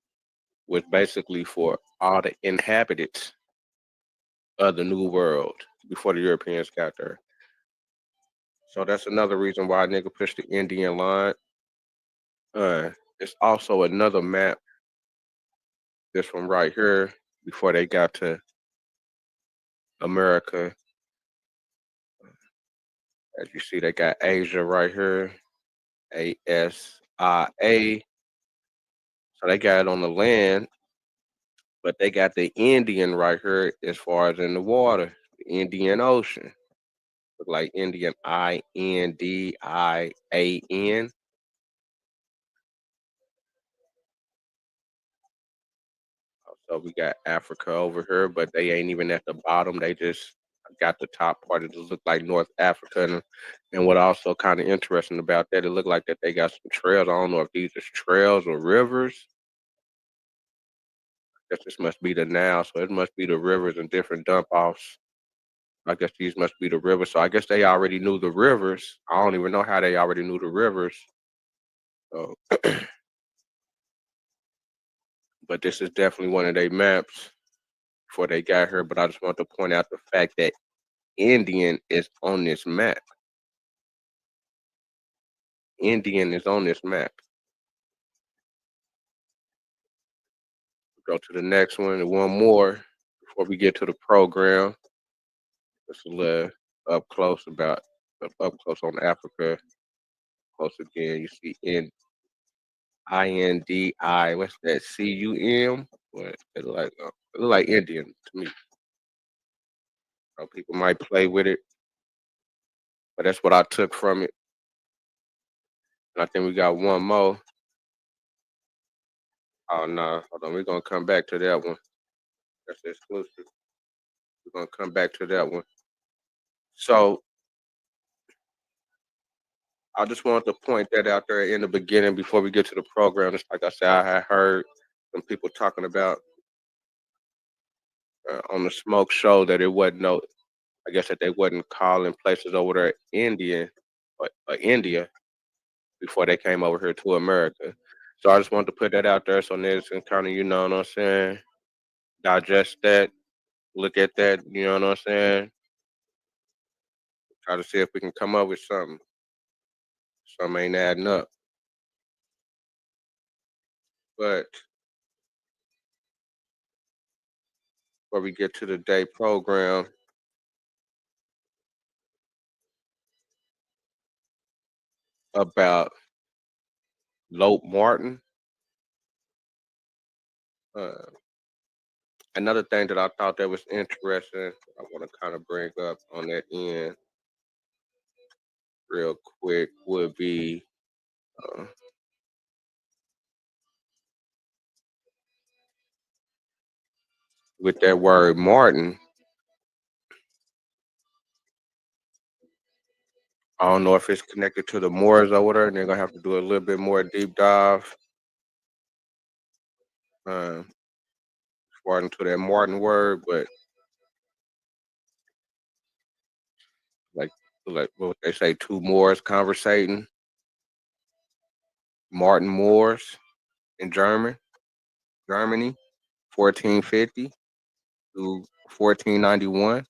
was basically for all the inhabitants of the New World before the Europeans got there. So that's another reason why nigga pushed the Indian line. It's also another map. This one right here before they got to America. As you see, they got Asia right here, ASIA. So they got it on the land, but they got the Indian right here as far as in the water, the Indian Ocean. Look like Indian, INDIAN. So we got Africa over here, but they ain't even at the bottom. They just got the top part. It just look like North Africa. And what also kind of interesting about that, it looked like that they got some trails. I don't know if these are trails or rivers. I guess this must be the Nile, so it must be the rivers and different dump offs. I guess these must be the rivers. So I guess they already knew the rivers. I don't even know how they already knew the rivers. So, but this is definitely one of their maps before they got here. But I just want to point out the fact that Indian is on this map. Indian is on this map. Go to the next one and one more before we get to the program. Just a little up close on Africa. Close again, you see INDI. What's that? CUM. What it look like Indian to me. Some people might play with it, but that's what I took from it. And I think we got one more. Oh no, hold on. We're gonna come back to that one. That's exclusive. We're gonna come back to that one. So I just wanted to point that out there in the beginning before we get to the program. Just like I said, I had heard some people talking about on the smoke show that it wasn't no, I guess that they wasn't calling places over there Indian or India before they came over here to America. So I just wanted to put that out there so niggas can kind of, you know what I'm saying, digest that, look at that, you know what I'm saying, try to see if we can come up with something. Something ain't adding up. But before we get to the day program, about Lope Martin. Another thing that I thought that was interesting, I want to kind of bring up on that end real quick would be with that word Martin. I don't know if it's connected to the Moors over there, and they're gonna have to do a little bit more deep dive. According to that Martin word, but like what they say, two Moors conversating. Martin Moors in Germany, 1450 to 1491.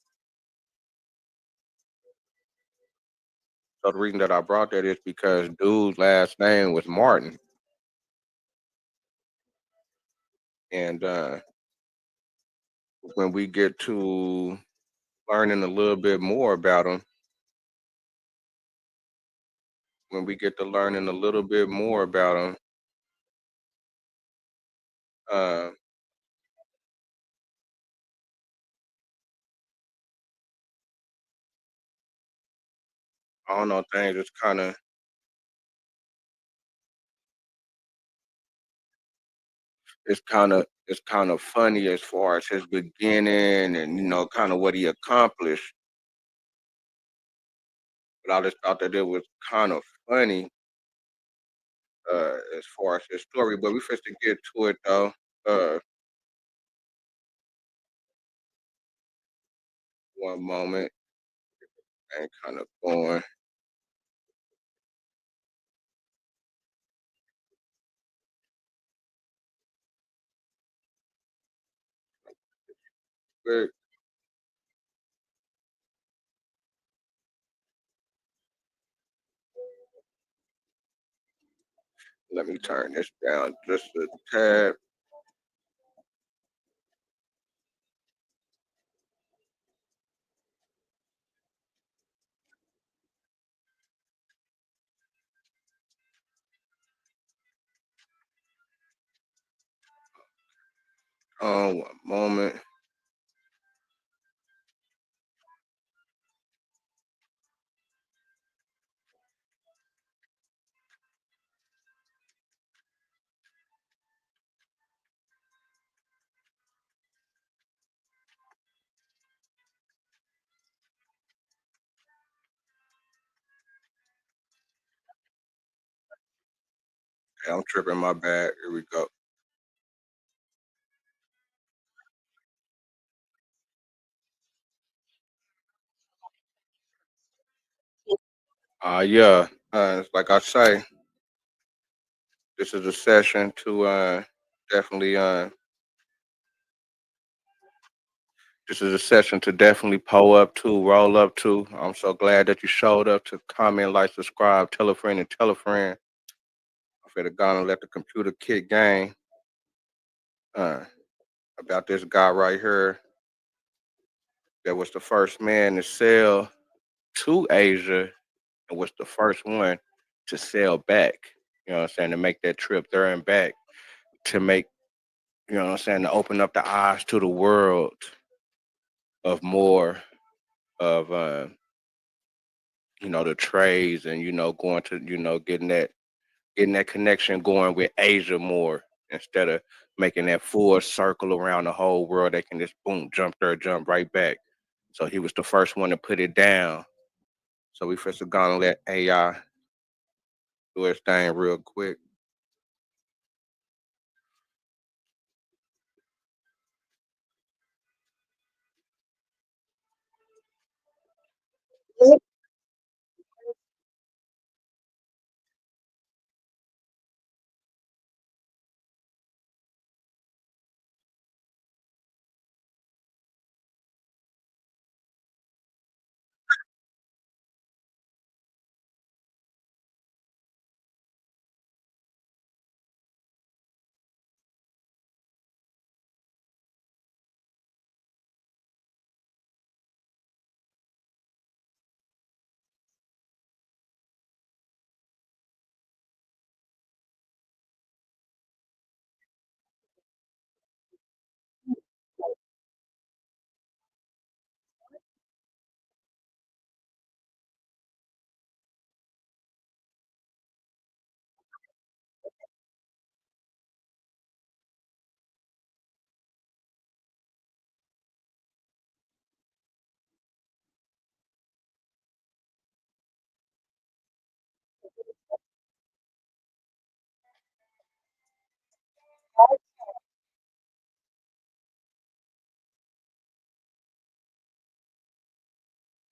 So the reason that I brought that is because dude's last name was Martin. And when we get to learning a little bit more about them, when we get to learning a little bit more about them, uh, I don't know, things just it's kind of funny as far as his beginning and kind of what he accomplished. But I just thought that it was kind of funny as far as his story. But we first to get to it though. Uh, One moment and kind of going. Quick. Let me turn this down just a tad. One moment. Okay, I'm tripping. My bad. Here we go. Yeah. Like I say, this is a session to definitely this is a session to definitely pull up to, roll up to. I'm so glad that you showed up to comment, like, subscribe, tell a friend, and tell a friend. I'm finna go and let the computer kick game uh, about this guy right here that was the first man to sell to Asia and was the first one to sell back. You know what I'm saying? To make that trip there and back to make, what I'm saying, to open up the eyes to the world of more of the trades and going to getting that connection going with Asia more instead of making that full circle around the whole world. They can just boom, jump there, jump right back. So he was the first one to put it down. So we first gonna let AI do its thing real quick.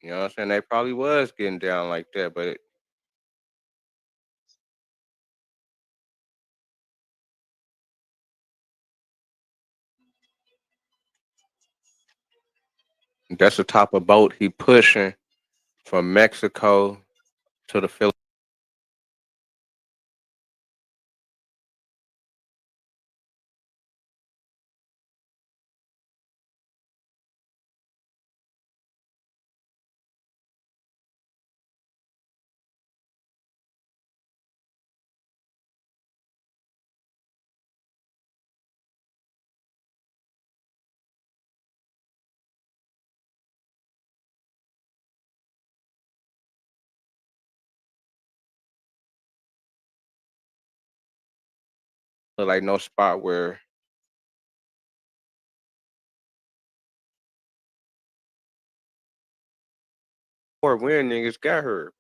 You know what I'm saying? They probably was getting down like that, but that's the type of boat he pushing from Mexico to the Philippines. look like no spot where when niggas got hurt.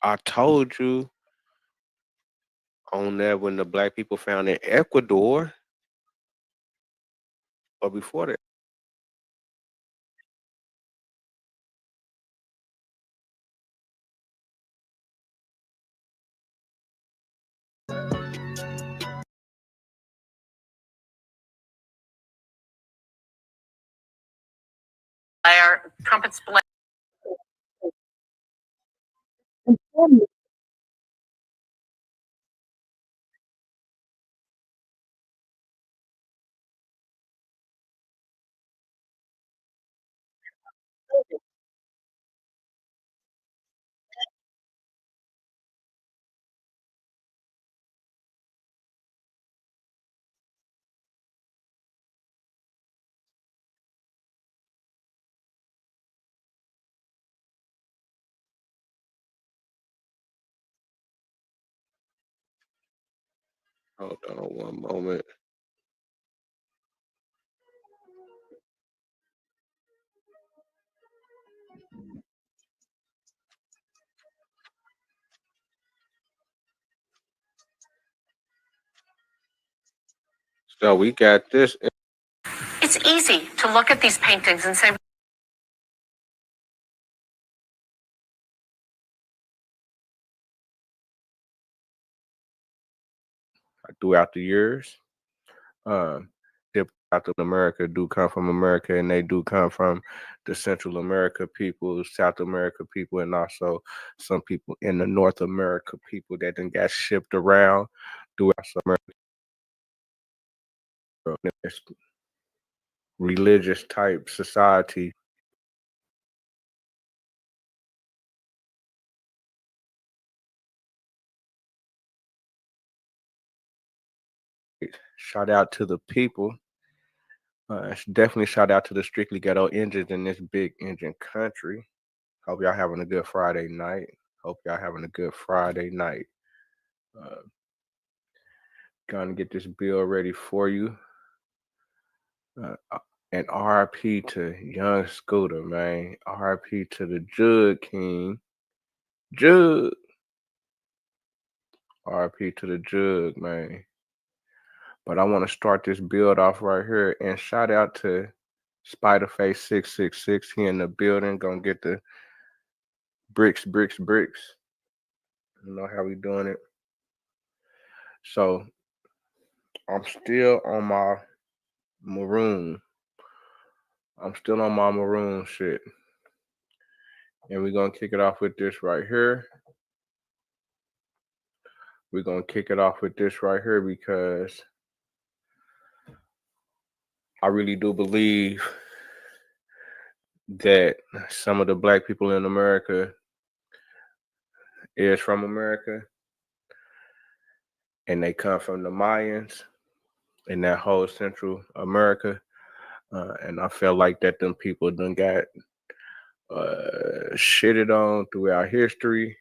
I told you on that when the black people found in Ecuador or before that. Trumpets blare. Hold on one moment. So we got this. It's easy to look at these paintings and say, Throughout the years. Hip South America do come from America, and they do come from the Central America people, South America people, and also some people in the North America people that then got shipped around throughout America. This religious type society. Shout out to the people. Definitely shout out to the Strictly Ghetto Engines in this big engine country. Hope y'all having a good Friday night. Gonna get this bill ready for you. And RIP to Young Scooter, man. RIP to the Jug King. Jug. RIP to the Jug, man. But I want to start this build off right here. And shout out to Spiderface666. He in the building. Gonna get the bricks. You know how we doing it. So I'm still on my maroon. Shit. And we're going to kick it off with this right here. Because I really do believe that some of the black people in America is from America. And they come from the Mayans and that whole Central America. And I felt like that them people done got shitted on throughout history,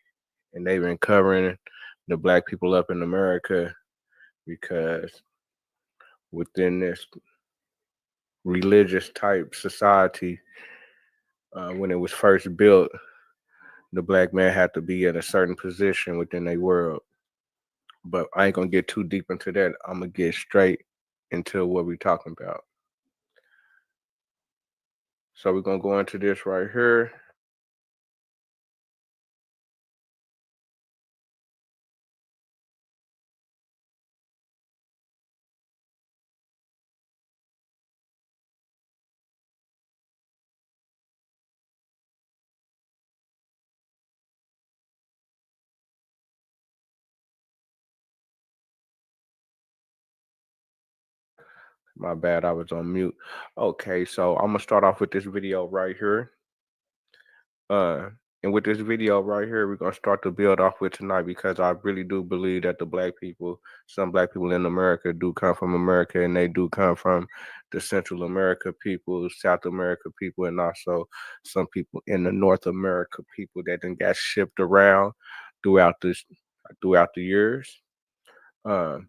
and they've been covering the black people up in America because within this religious type society, when it was first built, the black man had to be in a certain position within their world. But I ain't gonna get too deep into that. I'm gonna get straight into what we're talking about. So we're gonna go into this right here. My bad, I was on mute. Okay, so I'm gonna start off with this video right here. And with this video right here, we're gonna start to build off with tonight, because I really do believe that some black people in America do come from America, and they do come from the Central America people, South America people, and also some people in the North America people that then got shipped around throughout the years. And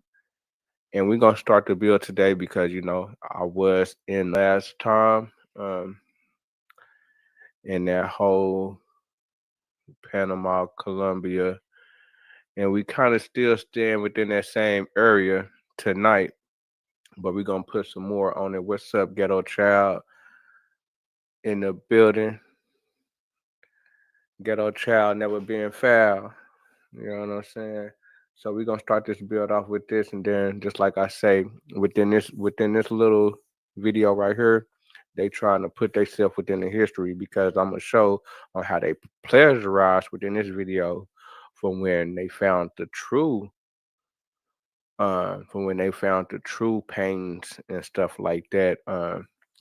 we're gonna start to build today because I was in last time in that whole Panama, Colombia, and we kind of still stand within that same area tonight, but we're gonna put some more on it. What's up, Ghetto Child in the building? Ghetto Child never being foul. You know what I'm saying? So we're gonna start this build off with this, and then just like I say, within this little video right here, they trying to put themselves within the history, because I'm gonna show on how they plagiarized within this video from when they found the true paintings and stuff like that.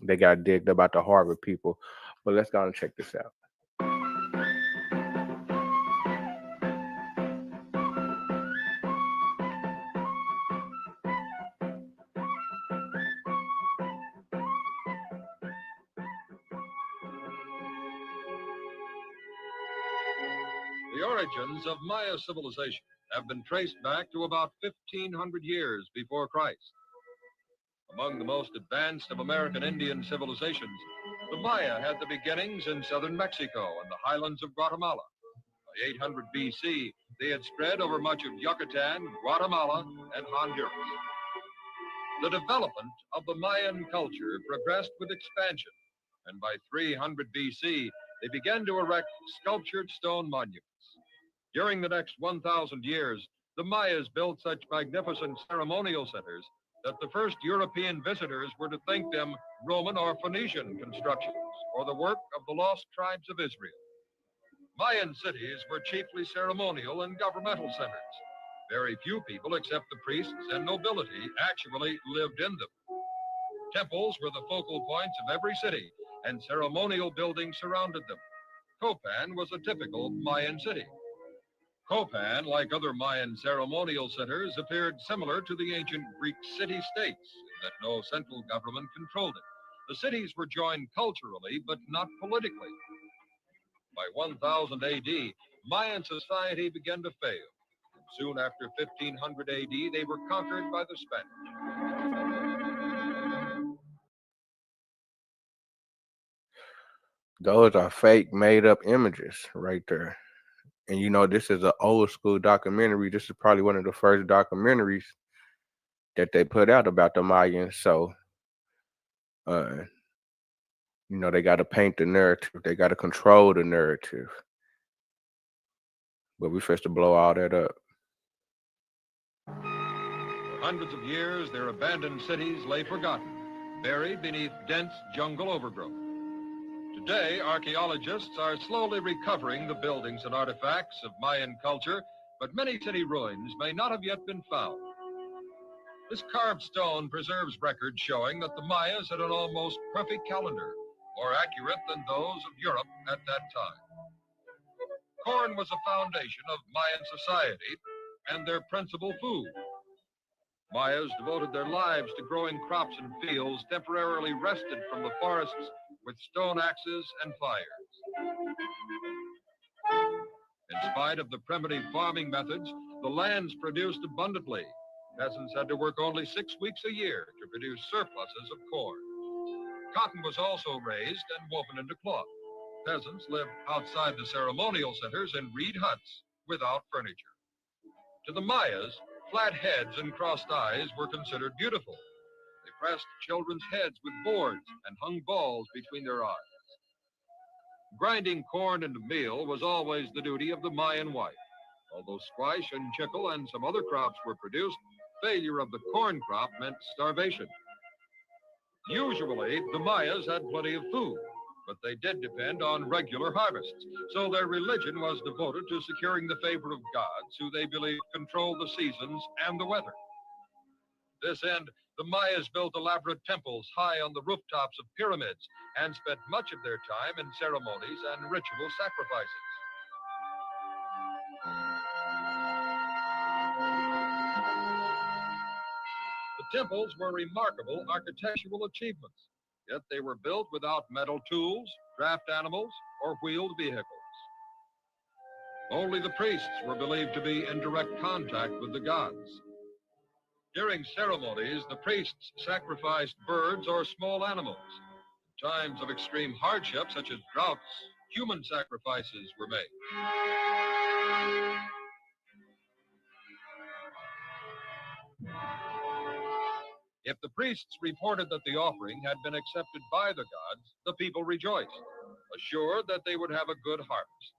They got digged about the Harvard people. But let's go and check this out. The origins of Maya civilization have been traced back to about 1,500 years before Christ. Among the most advanced of American Indian civilizations, the Maya had the beginnings in southern Mexico and the highlands of Guatemala. By 800 BC, they had spread over much of Yucatan, Guatemala, and Honduras. The development of the Mayan culture progressed with expansion, and by 300 BC, they began to erect sculptured stone monuments. During the next 1,000 years, the Mayas built such magnificent ceremonial centers that the first European visitors were to think them Roman or Phoenician constructions, or the work of the lost tribes of Israel. Mayan cities were chiefly ceremonial and governmental centers. Very few people, except the priests and nobility, actually lived in them. Temples were the focal points of every city, and ceremonial buildings surrounded them. Copan was a typical Mayan city. Copan, like other Mayan ceremonial centers, appeared similar to the ancient Greek city-states, in that no central government controlled it. The cities were joined culturally, but not politically. By 1000 AD, Mayan society began to fail. And soon after 1500 AD, they were conquered by the Spanish. Those are fake, made-up images right there. And this is an old school documentary. This is probably one of the first documentaries that they put out about the Mayans. So, they got to paint the narrative. They got to control the narrative. But we first to blow all that up. For hundreds of years, their abandoned cities lay forgotten, buried beneath dense jungle overgrowth. Today, archaeologists are slowly recovering the buildings and artifacts of Mayan culture, but many city ruins may not have yet been found. This carved stone preserves records showing that the Mayas had an almost perfect calendar, more accurate than those of Europe at that time. Corn was a foundation of Mayan society and their principal food. Mayas devoted their lives to growing crops and fields, temporarily wrested from the forests with stone axes and fires. In spite of the primitive farming methods, the lands produced abundantly. Peasants had to work only 6 weeks a year to produce surpluses of corn. Cotton was also raised and woven into cloth. Peasants lived outside the ceremonial centers in reed huts without furniture. To the Mayas, flat heads and crossed eyes were considered beautiful. They pressed children's heads with boards and hung balls between their eyes. Grinding corn into meal was always the duty of the Mayan wife. Although squash and chicle and some other crops were produced, failure of the corn crop meant starvation. Usually, the Mayas had plenty of food, but they did depend on regular harvests, so their religion was devoted to securing the favor of gods who they believed controlled the seasons and the weather. To this end, the Mayas built elaborate temples high on the rooftops of pyramids and spent much of their time in ceremonies and ritual sacrifices. Temples were remarkable architectural achievements, yet they were built without metal tools, draft animals, or wheeled vehicles. Only the priests were believed to be in direct contact with the gods. During ceremonies, the priests sacrificed birds or small animals. In times of extreme hardship, such as droughts, human sacrifices were made. If the priests reported that the offering had been accepted by the gods, the people rejoiced, assured that they would have a good harvest.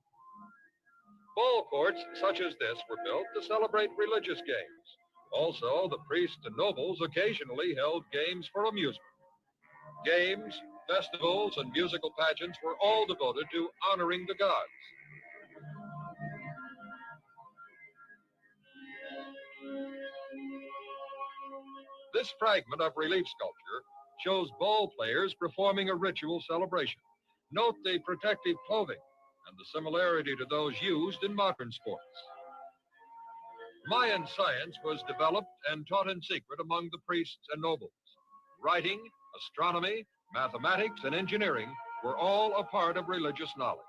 Ball courts such as this were built to celebrate religious games. Also, the priests and nobles occasionally held games for amusement. Games, festivals, and musical pageants were all devoted to honoring the gods. This fragment of relief sculpture shows ball players performing a ritual celebration. Note the protective clothing and the similarity to those used in modern sports. Mayan science was developed and taught in secret among the priests and nobles. Writing, astronomy, mathematics, and engineering were all a part of religious knowledge.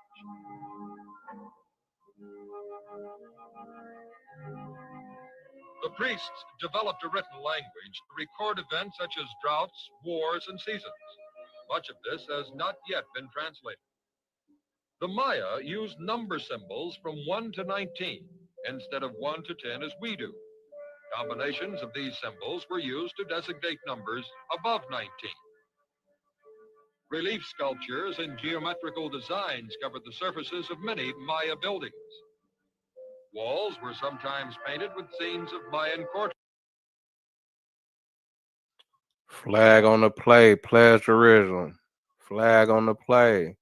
The priests developed a written language to record events such as droughts, wars, and seasons. Much of this has not yet been translated. The Maya used number symbols from 1 to 19 instead of 1 to 10 as we do. Combinations of these symbols were used to designate numbers above 19. Relief sculptures and geometrical designs covered the surfaces of many Maya buildings. Walls were sometimes painted with scenes of Mayan court. Flag on the play, plagiarism. Flag on the play.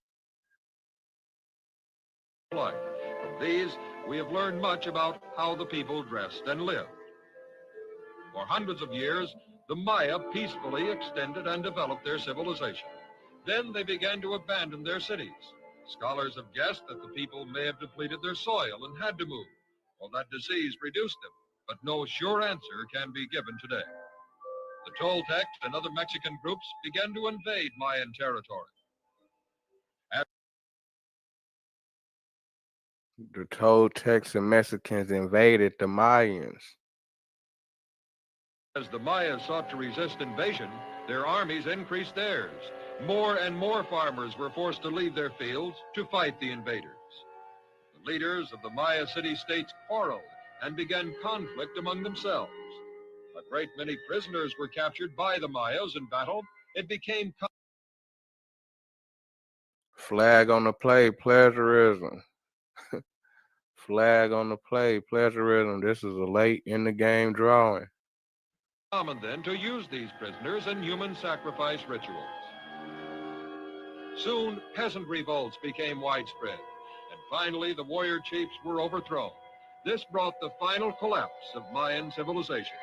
From these, we have learned much about how the people dressed and lived. For hundreds of years, the Maya peacefully extended and developed their civilization. Then they began to abandon their cities. Scholars have guessed that the people may have depleted their soil and had to move, or that disease reduced them, but no sure answer can be given today. The Toltecs and other Mexican groups began to invade Mayan territory. The Toltecs and Mexicans invaded the Mayans. As the Mayas sought to resist invasion, their armies increased theirs. More and more farmers were forced to leave their fields to fight the invaders. The leaders of the Maya city-states quarreled and began conflict among themselves. A great many prisoners were captured by the Mayas in battle. It became Flag on the play, plagiarism. Flag on the play, plagiarism. This is a late in the game drawing. common then to use these prisoners in human sacrifice rituals. Soon, peasant revolts became widespread, and finally the warrior chiefs were overthrown. This brought the final collapse of Mayan civilization.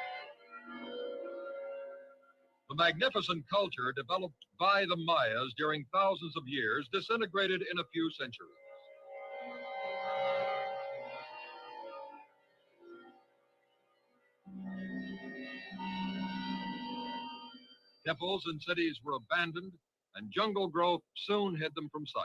The magnificent culture developed by the Mayas during thousands of years disintegrated in a few centuries. Temples and cities were abandoned, and jungle growth soon hid them from sight.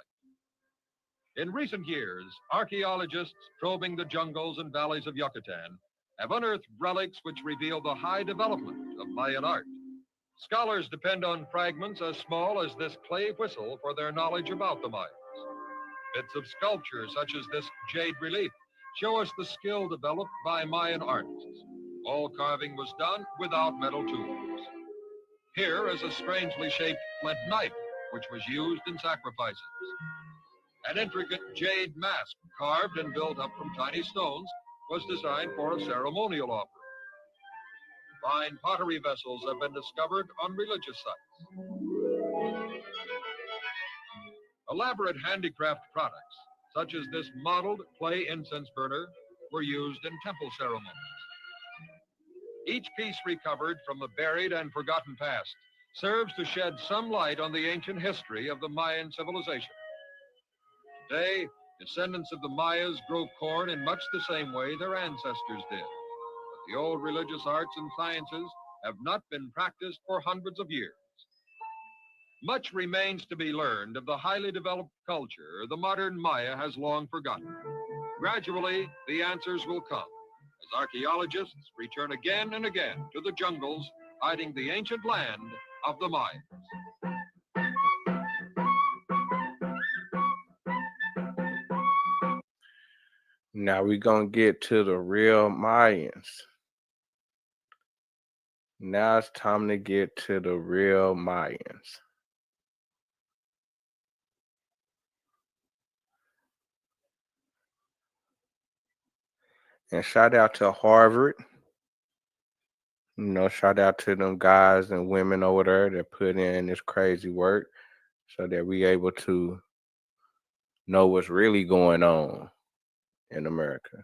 In recent years, archaeologists probing the jungles and valleys of Yucatan have unearthed relics which reveal the high development of Mayan art. Scholars depend on fragments as small as this clay whistle for their knowledge about the Mayans. Bits of sculpture such as this jade relief show us the skill developed by Mayan artists. All carving was done without metal tools. Here is a strangely shaped flint knife, which was used in sacrifices. An intricate jade mask, carved and built up from tiny stones, was designed for a ceremonial offering. Fine pottery vessels have been discovered on religious sites. Elaborate handicraft products, such as this modeled clay incense burner, were used in temple ceremonies. Each piece recovered from the buried and forgotten past serves to shed some light on the ancient history of the Mayan civilization. Today, descendants of the Mayas grow corn in much the same way their ancestors did. But the old religious arts and sciences have not been practiced for hundreds of years. Much remains to be learned of the highly developed culture the modern Maya has long forgotten. Gradually, the answers will come as archaeologists return again and again to the jungles hiding the ancient land of the Mayas. Now we're going to get to the real Mayans. Now it's time to get to the real Mayans. And shout out to Harvard. You know, shout out to them guys and women over there that put in this crazy work so that we able to know what's really going on in America.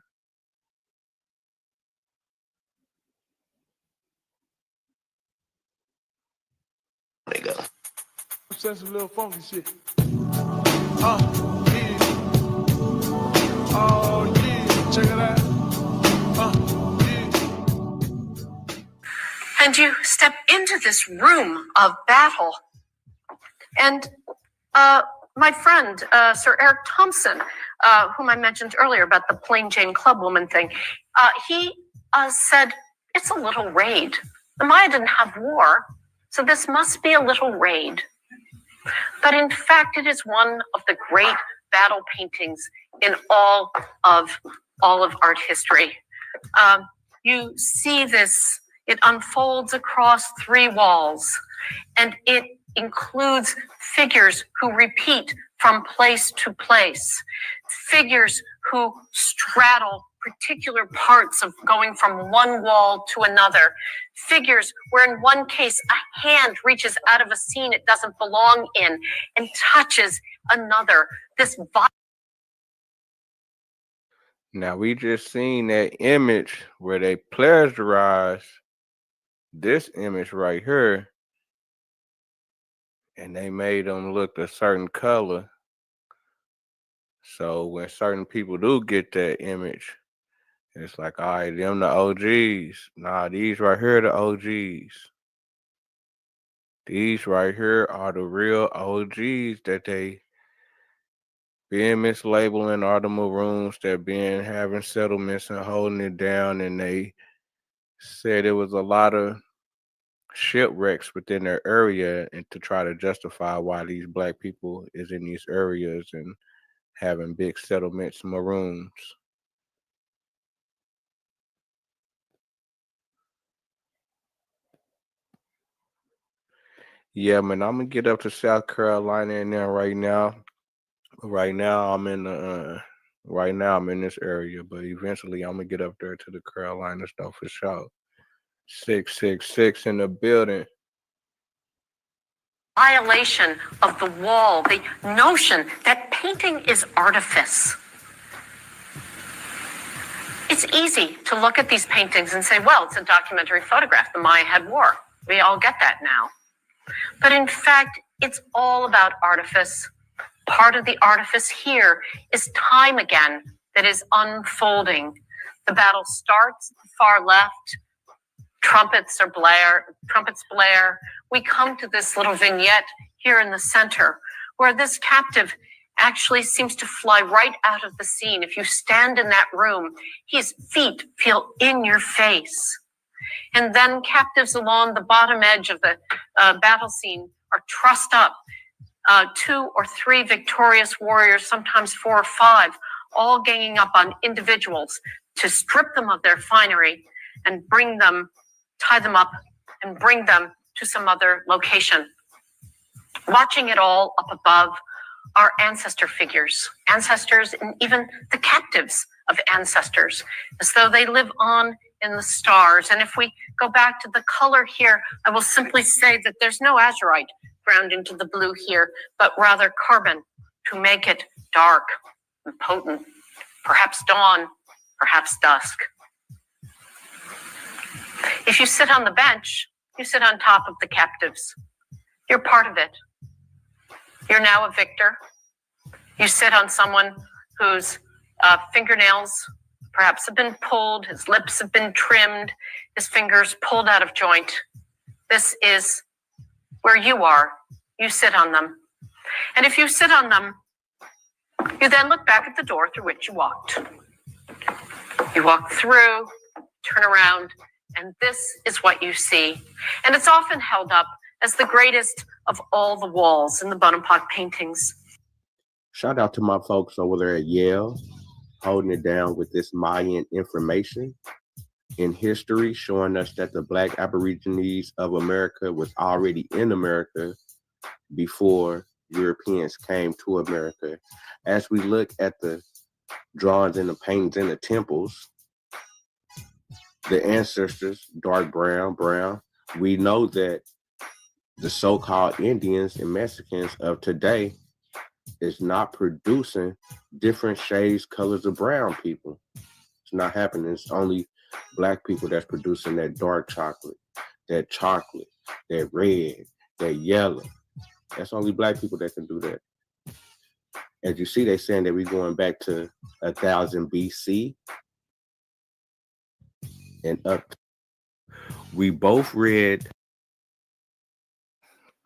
They go. Send some little funky shit. Yeah. Oh yeah, check it out. And you step into this room of battle. And my friend, Sir Eric Thompson, whom I mentioned earlier about the Plain Jane Clubwoman thing, he said, it's a little raid. The Maya didn't have war, so this must be a little raid. But in fact, it is one of the great battle paintings in all of art history. You see this, it unfolds across 3 walls, and it includes figures who repeat from place to place, figures who straddle particular parts of going from one wall to another, figures where in one case a hand reaches out of a scene it doesn't belong in and touches another. Now we just seen that image where they plagiarized this image right here, and they made them look a certain color. So when certain people do get that image, it's like, all right, them the OGs. Nah, these right here the OGs. These right here are the real OGs that they been mislabeling, are the Maroons that been having settlements and holding it down, and they said it was a lot of shipwrecks within their area, and to try to justify why these black people is in these areas and having big settlements, Maroons. Yeah, man, I'm gonna get up to South Carolina and then right now I'm in this area, but eventually I'm gonna get up there to the Carolinas though for sure. 666 in the building. Violation of the wall, the notion that painting is artifice. It's easy to look at these paintings and say, well, it's a documentary photograph. The Maya had war. We all get that now. But in fact, it's all about artifice. Part of the artifice here is time again that is unfolding. The battle starts at the far left. Trumpets blare. We come to this little vignette here in the center where this captive actually seems to fly right out of the scene. If you stand in that room, his feet feel in your face. And then captives along the bottom edge of the battle scene are trussed up. 2 or 3 victorious warriors, sometimes 4 or 5, all ganging up on individuals to strip them of their finery and tie them up and bring them to some other location. Watching it all up above are ancestor figures, ancestors and even the captives of ancestors, as though they live on in the stars. And if we go back to the color here, I will simply say that there's no azurite ground into the blue here, but rather carbon to make it dark and potent, perhaps dawn, perhaps dusk. If you sit on the bench, you sit on top of the captives. You're part of it. You're now a victor. You sit on someone whose fingernails perhaps have been pulled, his lips have been trimmed, his fingers pulled out of joint. This is where you are. You sit on them. And if you sit on them, you then look back at the door through which you walked. You walk through, turn around, and this is what you see. And it's often held up as the greatest of all the walls in the Bonaparte paintings. Shout out to my folks over there at Yale, holding it down with this Mayan information in history, showing us that the Black Aborigines of America was already in America before Europeans came to America. As we look at the drawings and the paintings in the temples, the ancestors, dark brown, we know that the so-called Indians and Mexicans of today is not producing different shades, colors of brown people. It's not happening. It's only Black people that's producing that dark chocolate, that red, that yellow. That's only Black people that can do that. As you see, they're saying that we're going back to 1000 BC and up. We both read.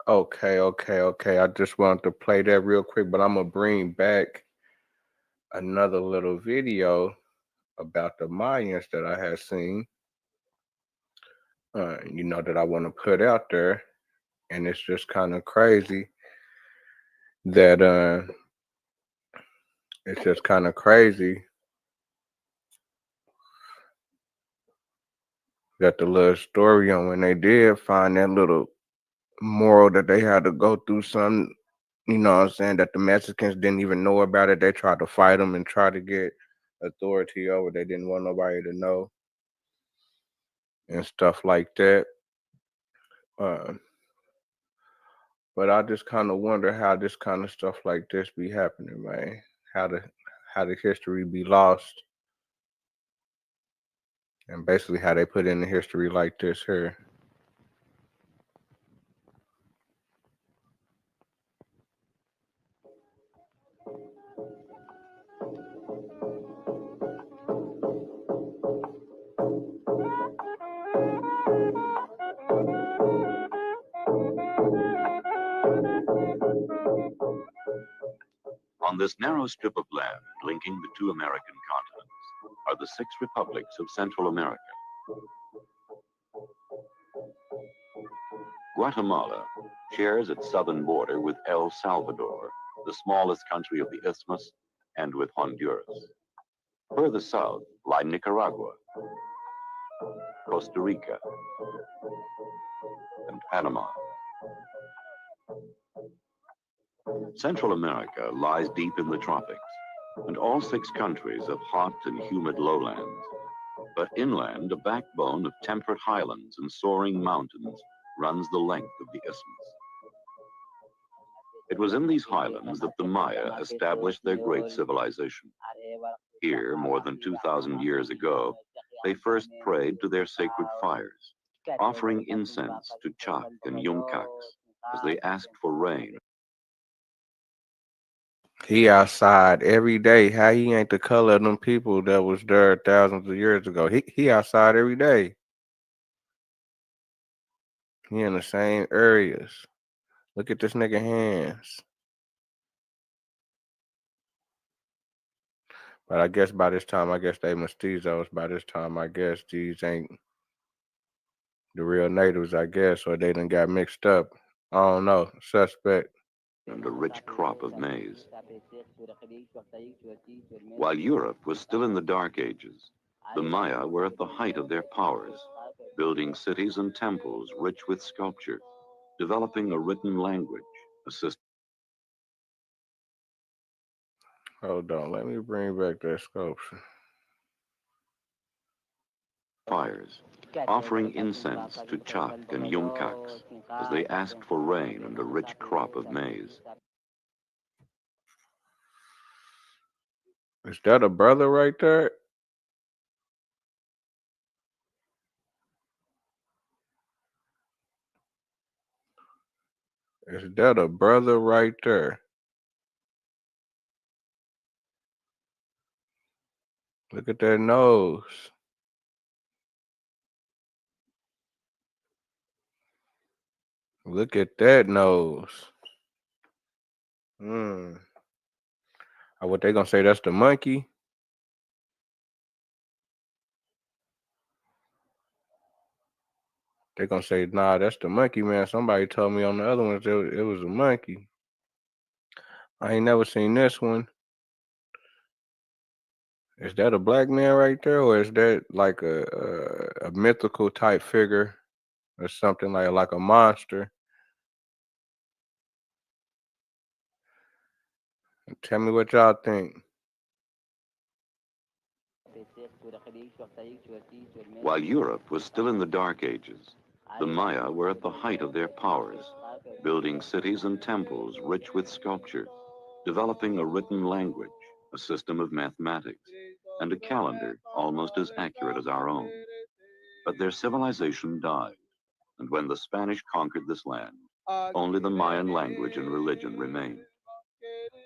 Okay. I just wanted to play that real quick, but I'm going to bring back another little video about the Mayans that I had seen, that I want to put out there. And it's just kind of crazy that, the little story on when they did find that little moral that they had to go through something, that the Mexicans didn't even know about it. They tried to fight them and try to get authority over. They didn't want nobody to know and stuff like that. But I just kind of wonder how this kind of stuff like this be happening, man. How the history be lost. And basically how they put in the history like this here. On this narrow strip of land linking the two American continents are the 6 republics of Central America. Guatemala shares its southern border with El Salvador, the smallest country of the Isthmus, and with Honduras. Further south lie Nicaragua, Costa Rica, and Panama. Central America lies deep in the tropics, and all 6 countries have hot and humid lowlands. But inland, a backbone of temperate highlands and soaring mountains runs the length of the isthmus. It was in these highlands that the Maya established their great civilization. Here, more than 2,000 years ago, they first prayed to their sacred fires, offering incense to Chac and Yumcax as they asked for rain. He outside every day. How he ain't the color of them people that was there thousands of years ago? He outside every day. He in the same areas. Look at this nigga hands. But I guess by this time, they mestizos. By this time, these ain't the real natives, or they done got mixed up. I don't know. Suspect. And a rich crop of maize. While Europe was still in the Dark Ages, the Maya were at the height of their powers, building cities and temples rich with sculpture, developing a written language, a system. Hold on, let me bring back that sculpture. Fires, offering incense to Chac and Yumcax as they asked for rain and a rich crop of maize. Is that a brother right there? Is that a brother right there? Look at that nose. Look at that nose. Hmm. What they gonna say? That's the monkey. They gonna say, nah, that's the monkey, man. Somebody told me on the other ones it was a monkey. I ain't never seen this one. Is that a black man right there, or is that like a mythical type figure or something like a monster? Tell me what y'all think. While Europe was still in the Dark Ages, the Maya were at the height of their powers, building cities and temples rich with sculpture, developing a written language, a system of mathematics, and a calendar almost as accurate as our own. But their civilization died, and when the Spanish conquered this land, only the Mayan language and religion remained.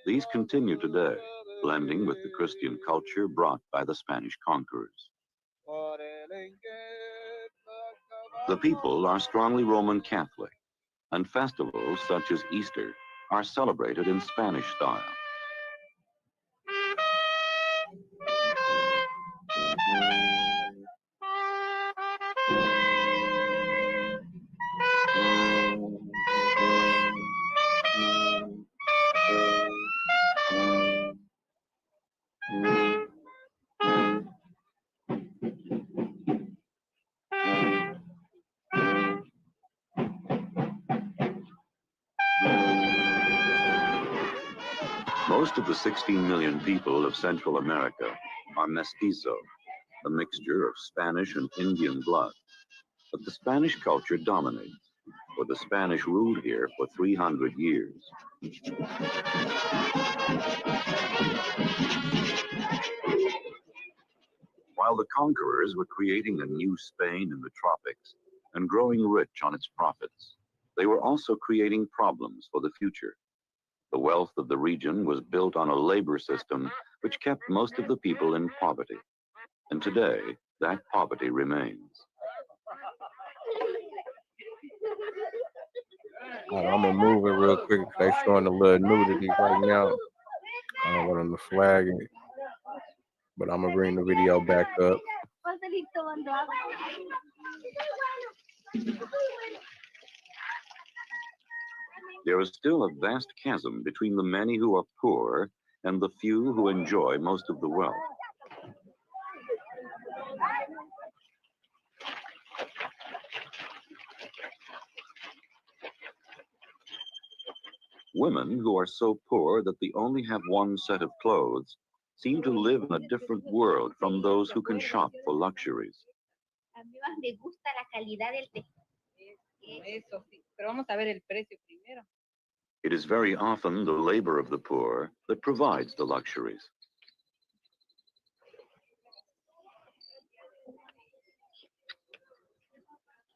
These continue today, blending with the Christian culture brought by the Spanish conquerors. The people are strongly Roman Catholic, and festivals such as Easter are celebrated in Spanish style. Most of the 16 million people of Central America are mestizo, a mixture of Spanish and Indian blood. But the Spanish culture dominates, for the Spanish ruled here for 300 years. While the conquerors were creating a new Spain in the tropics and growing rich on its profits, they were also creating problems for the future. The wealth of the region was built on a labor system which kept most of the people in poverty. And today, that poverty remains. I'm gonna move it real quick because they showing a little nudity right now. I don't want them to flag it, but I'm gonna bring the video back up. There is still a vast chasm between the many who are poor and the few who enjoy most of the wealth. Women who are so poor that they only have one set of clothes seem to live in a different world from those who can shop for luxuries. It is very often the labor of the poor that provides the luxuries.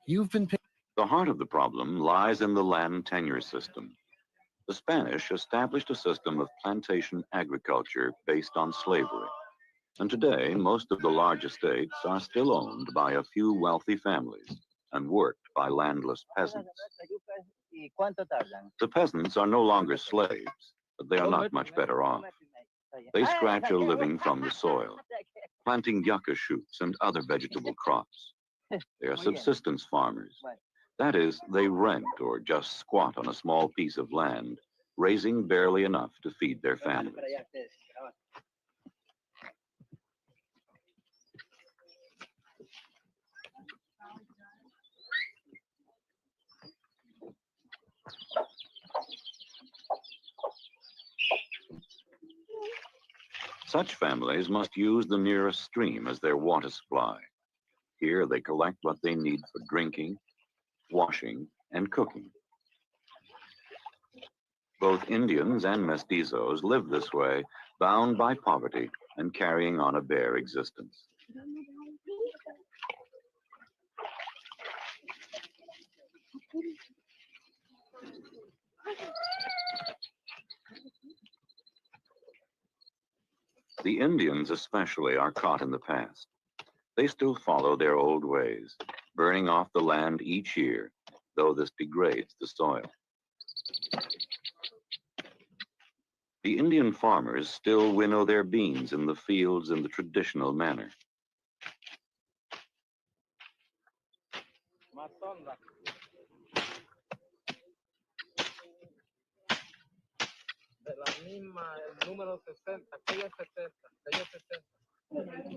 The heart of the problem lies in the land tenure system. The Spanish established a system of plantation agriculture based on slavery. And today, most of the large estates are still owned by a few wealthy families and worked by landless peasants. The peasants are no longer slaves, but they are not much better off. They scratch a living from the soil, planting yucca shoots and other vegetable crops. They are subsistence farmers. That is, they rent or just squat on a small piece of land, raising barely enough to feed their families. Such families must use the nearest stream as their water supply. Here they collect what they need for drinking, washing, and cooking. Both Indians and mestizos live this way, bound by poverty and carrying on a bare existence. The Indians especially are caught in the past. They still follow their old ways, burning off the land each year though this degrades the soil. The Indian farmers still winnow their beans in the fields in the traditional manner.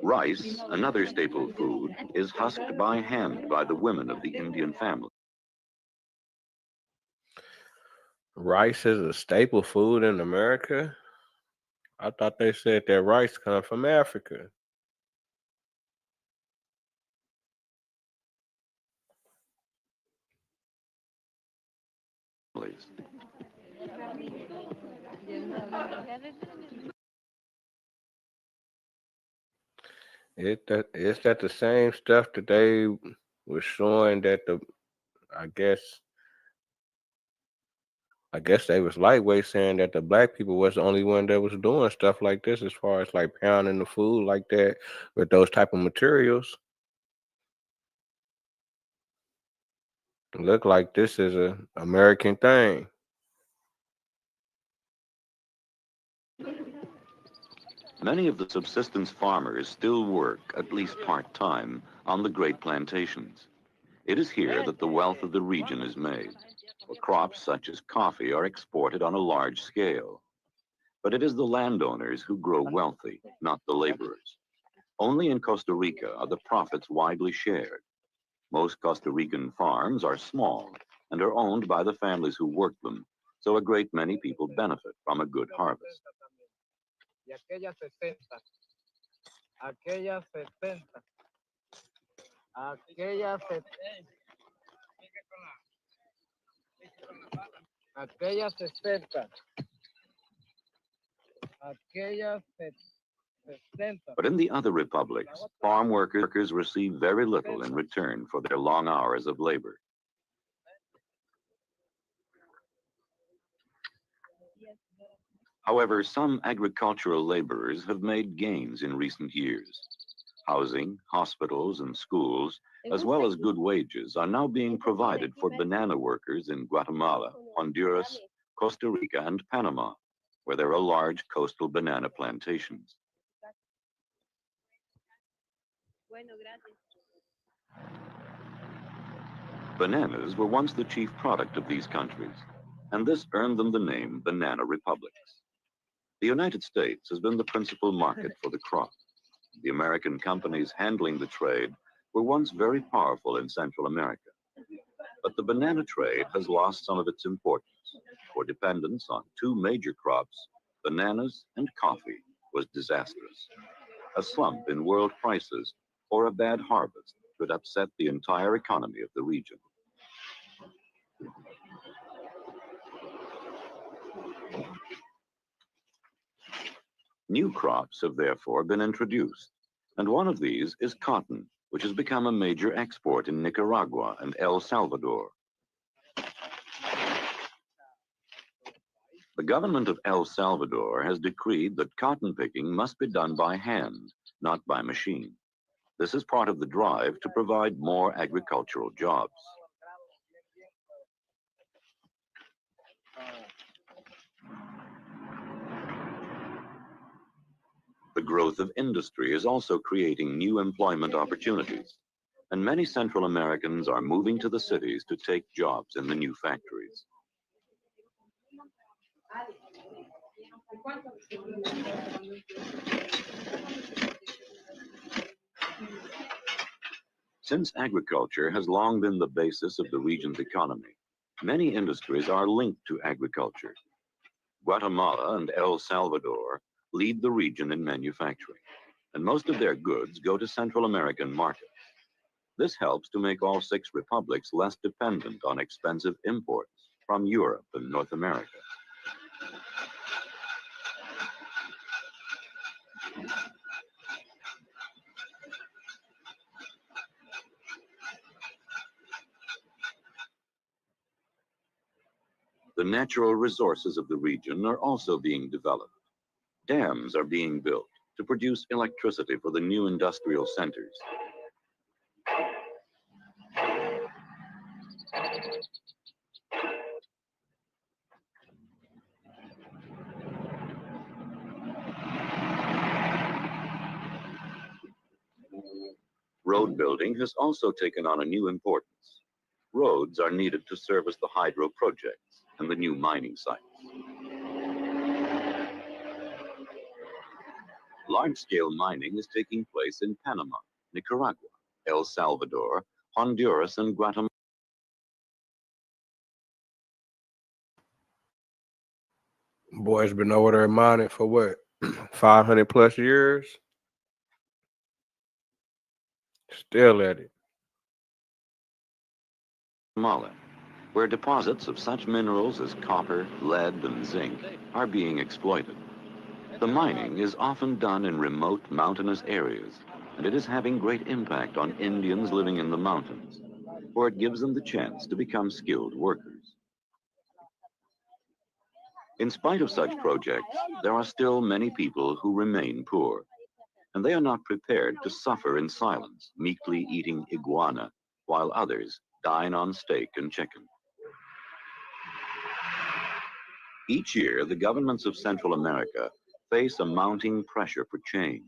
Rice, another staple food, is husked by hand by the women of the Indian family. Rice is a staple food in America? I thought they said that rice comes from Africa. Is that the same stuff that they was showing that I guess they was lightweight saying that the black people was the only one that was doing stuff like this as far as like pounding the food like that with those type of materials. It look like this is a American thing. Many of the subsistence farmers still work, at least part-time, on the great plantations. It is here that the wealth of the region is made. Crops such as coffee are exported on a large scale. But it is the landowners who grow wealthy, not the laborers. Only in Costa Rica are the profits widely shared. Most Costa Rican farms are small and are owned by the families who work them, so a great many people benefit from a good harvest. But in the other republics, farm workers receive very little in return for their long hours of labor. However, some agricultural laborers have made gains in recent years. Housing, hospitals, and schools, as well as good wages, are now being provided for banana workers in Guatemala, Honduras, Costa Rica, and Panama, where there are large coastal banana plantations. Bananas were once the chief product of these countries, and this earned them the name Banana Republics. The United States has been the principal market for the crop. The American companies handling the trade were once very powerful in Central America. But the banana trade has lost some of its importance, for dependence on two major crops, bananas and coffee, was disastrous. A slump in world prices or a bad harvest could upset the entire economy of the region. New crops have therefore been introduced, and one of these is cotton, which has become a major export in Nicaragua and El Salvador. The government of El Salvador has decreed that cotton picking must be done by hand, not by machine. This is part of the drive to provide more agricultural jobs. The growth of industry is also creating new employment opportunities, and many Central Americans are moving to the cities to take jobs in the new factories. Since agriculture has long been the basis of the region's economy, many industries are linked to agriculture. Guatemala and El Salvador lead the region in manufacturing, and most of their goods go to Central American markets. This helps to make all 6 republics less dependent on expensive imports from Europe and North America. The natural resources of the region are also being developed. Dams are being built to produce electricity for the new industrial centers. Road building has also taken on a new importance. Roads are needed to service the hydro projects and the new mining sites. Large-scale mining is taking place in Panama, Nicaragua, El Salvador, Honduras, and Guatemala. Boys been over there mining for what, 500 plus years? Still at it. Guatemala, where deposits of such minerals as copper, lead, and zinc are being exploited. The mining is often done in remote mountainous areas, and it is having great impact on Indians living in the mountains, for it gives them the chance to become skilled workers. In spite of such projects, there are still many people who remain poor, and they are not prepared to suffer in silence, meekly eating iguana, while others dine on steak and chicken. Each year, the governments of Central America face a mounting pressure for change.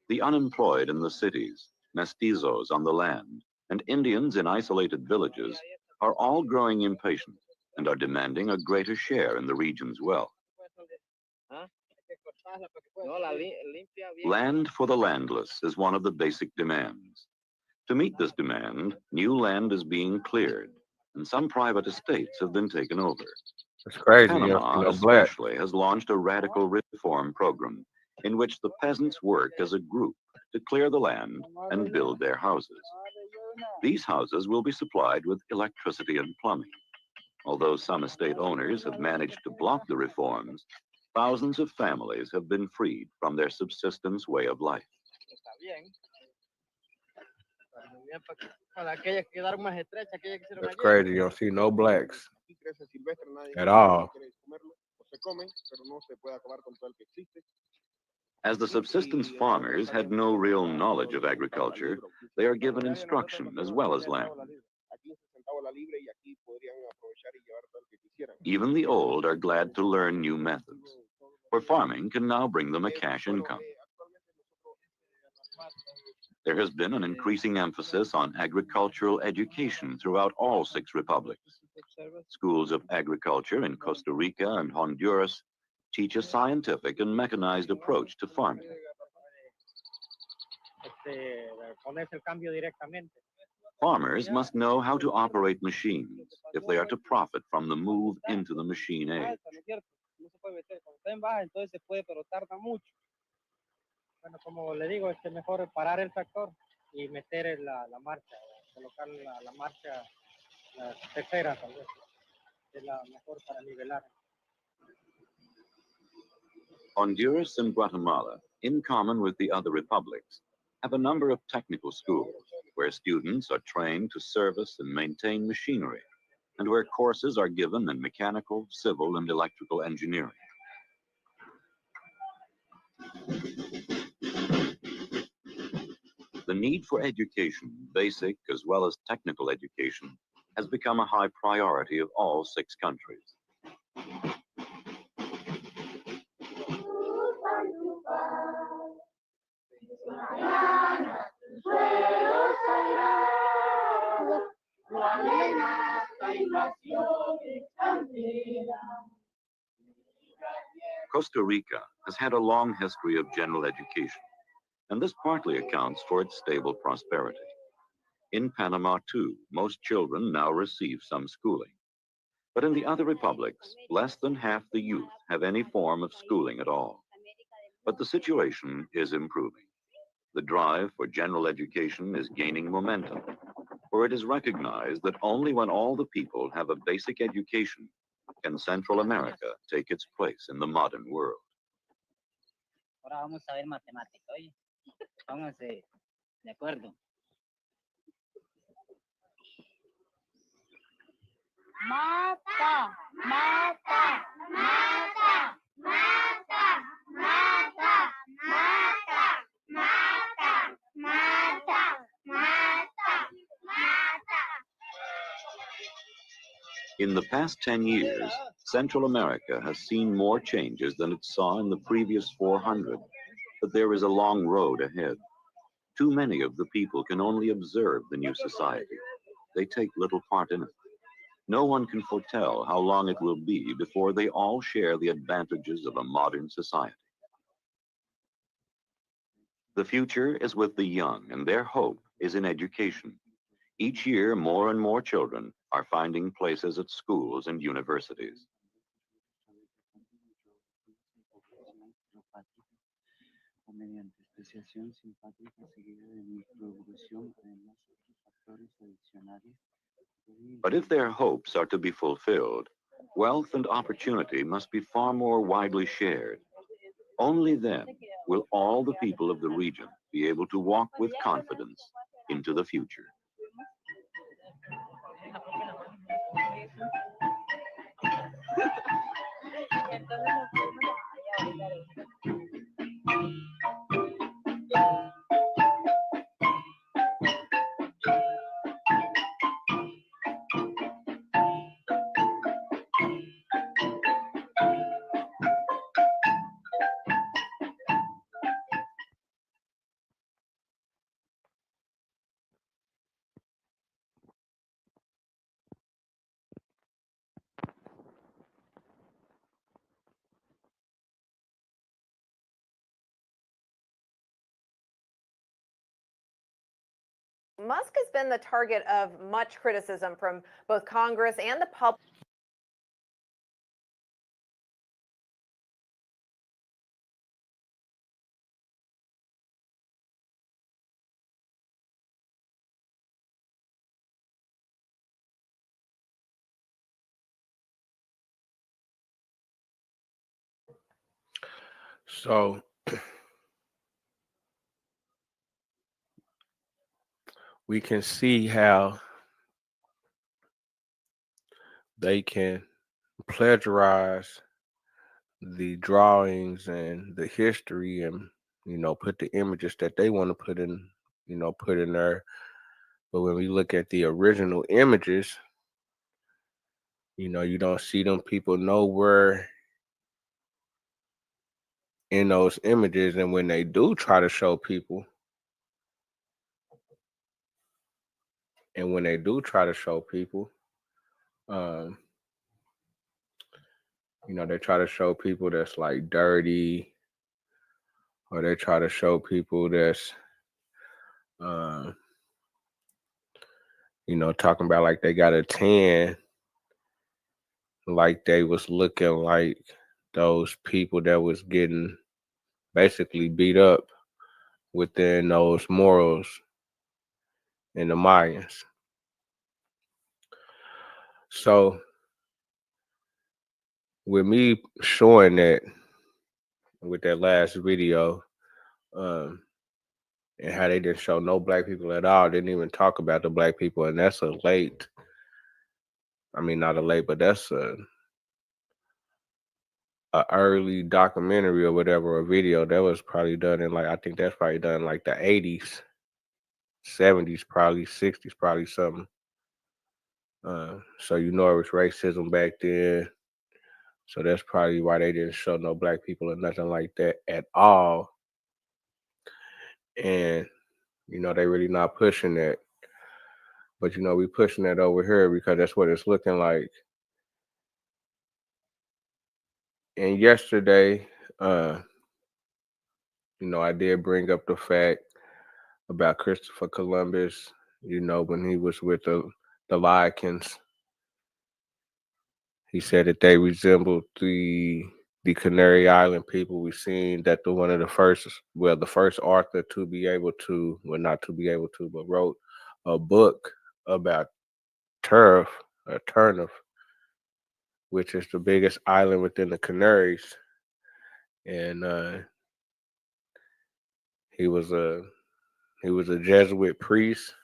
The unemployed in the cities, mestizos on the land, and Indians in isolated villages are all growing impatient and are demanding a greater share in the region's wealth. Land for the landless is one of the basic demands. To meet this demand, new land is being cleared, and some private estates have been taken over. It's crazy. Panama especially has launched a radical reform program in which the peasants work as a group to clear the land and build their houses. These houses will be supplied with electricity and plumbing. Although some estate owners have managed to block the reforms, thousands of families have been freed from their subsistence way of life. It's crazy. You don't see no blacks at all. As the subsistence farmers had no real knowledge of agriculture, they are given instruction as well as land. Even the old are glad to learn new methods, for farming can now bring them a cash income. There has been an increasing emphasis on agricultural education throughout all 6 republics. Schools of agriculture in Costa Rica and Honduras teach a scientific and mechanized approach to farming. Farmers must know how to operate machines if they are to profit from the move into the machine age. Bueno, como le digo, es mejor parar el tractor y meter la marcha, colocar la marcha tercera, tal vez. Es la mejor para nivelar. Honduras and Guatemala, in common with the other republics, have a number of technical schools where students are trained to service and maintain machinery, and where courses are given in mechanical, civil, and electrical engineering. The need for education, basic as well as technical education, has become a high priority of all 6 countries. Costa Rica has had a long history of general education, and this partly accounts for its stable prosperity. In Panama, too, most children now receive some schooling. But in the other republics, less than half the youth have any form of schooling at all. But the situation is improving. The drive for general education is gaining momentum, for it is recognized that only when all the people have a basic education can Central America take its place in the modern world. Ahora vamos a ver matemática, oye. Pónganse de acuerdo. Mata, mata, mata, mata, mata, mata, mata, mata, mata, mata. In the past 10 years, Central America has seen more changes than it saw in the previous 400, but there is a long road ahead. Too many of the people can only observe the new society. They take little part in it. No one can foretell how long it will be before they all share the advantages of a modern society. The future is with the young, and their hope is in education. Each year, more and more children are finding places at schools and universities. Mediante especiación simpática seguida de microevolución, además otros factores adicionales. But if their hopes are to be fulfilled, wealth and opportunity must be far more widely shared. Only then will all the people of the region be able to walk with confidence into the future. Musk has been the target of much criticism from both Congress and the public. So we can see how they can plagiarize the drawings and the history and, put the images that they want to put in there. But when we look at the original images, you don't see them people nowhere in those images. And when they do try to show people, they try to show people that's like dirty, or they try to show people that's, talking about like they got a tan, like they was looking like those people that was getting basically beat up within those morals in the Mayans. So with me showing that with that last video, and how they didn't show no black people at all, didn't even talk about the black people, and that's not a late, but that's a early documentary or whatever, a video that was probably done in I think that's probably done in the 80s, 70s, probably 60s, probably something. So it was racism back then. So that's probably why they didn't show no black people or nothing like that at all. And, they really not pushing that. But, we pushing that over here because that's what it's looking like. And yesterday, I did bring up the fact about Christopher Columbus, when he was with the Lycans. He said that they resembled the Canary Island people. We've seen that the first author to be able to, not to be able to, but wrote a book about Turf, which is the biggest island within the Canaries. And he was a Jesuit priest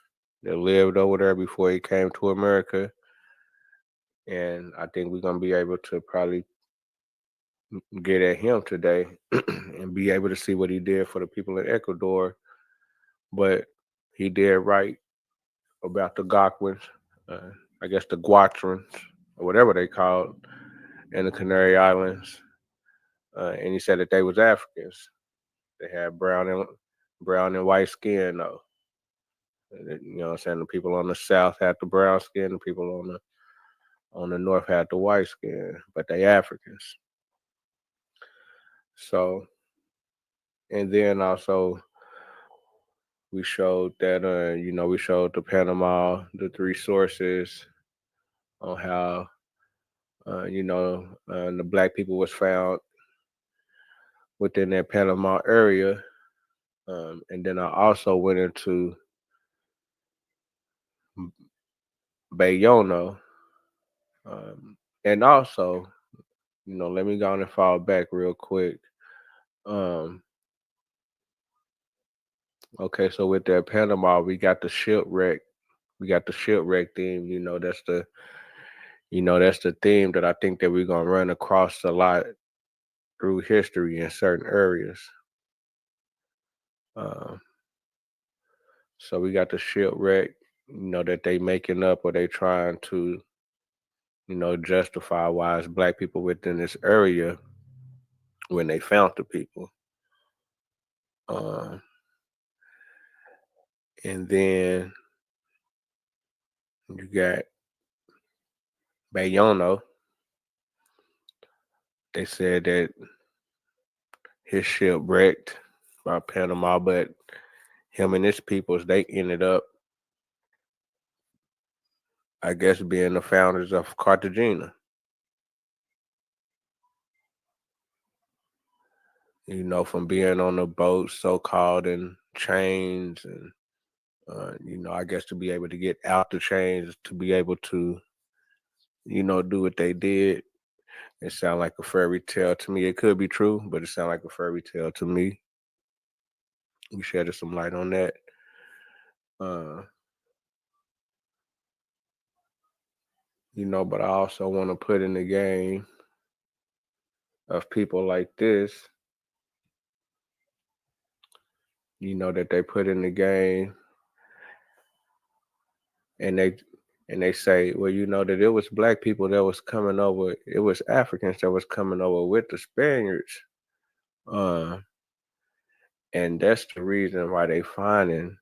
that lived over there before he came to America. And I think we're going to be able to probably get at him today and be able to see what he did for the people in Ecuador. But he did write about the Algonquins, I guess the Guatrans, or whatever they called, in the Canary Islands. And he said that they was Africans. They had brown brown and white skin though. You know what I'm saying? The people on the south had the brown skin, the people on the north had the white skin, but they Africans. So, and then also we showed that we showed the Panama, the three sources on how the black people was found within that Panama area. And then I also went into Bayona. And also, let me go on and fall back real quick. Okay, so with that Panama, we got the shipwreck. We got the shipwreck theme. That's the theme that I think that we're gonna run across a lot through history in certain areas. So we got the shipwreck, that they making up or they trying to, justify why it's black people within this area when they found the people. And then you got Bayona. They said that his ship wrecked by Panama, but him and his peoples, they ended up, I guess, being the founders of Cartagena. From being on the boat, so-called, in chains, and I guess to be able to get out the chains, to be able to, do what they did. It sounds like a fairy tale to me. It could be true, but it sounds like a fairy tale to me. We shedded some light on that. But I also want to put in the game of people like this, that they put in the game, and they say, well, that it was black people that was coming over, it was Africans that was coming over with the Spaniards. And that's the reason why they finding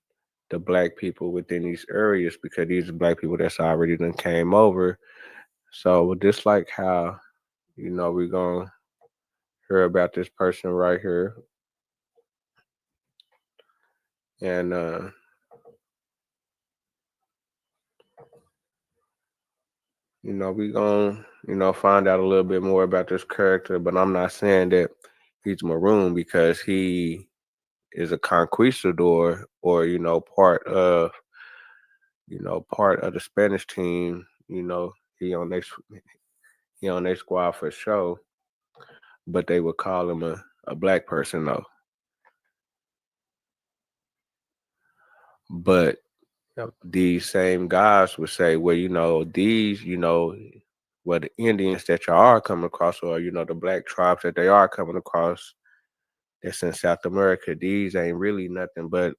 the black people within these areas, because these are black people that's already done came over. So just like how, we're gonna hear about this person right here. And we're gonna, find out a little bit more about this character, but I'm not saying that he's maroon because he is a conquistador or, part of the Spanish team. He on their squad for sure, but they would call him a black person though. But these same guys would say, well, these, the Indians that y'all are coming across, or, the black tribes that they are coming across that's in South America, these ain't really nothing but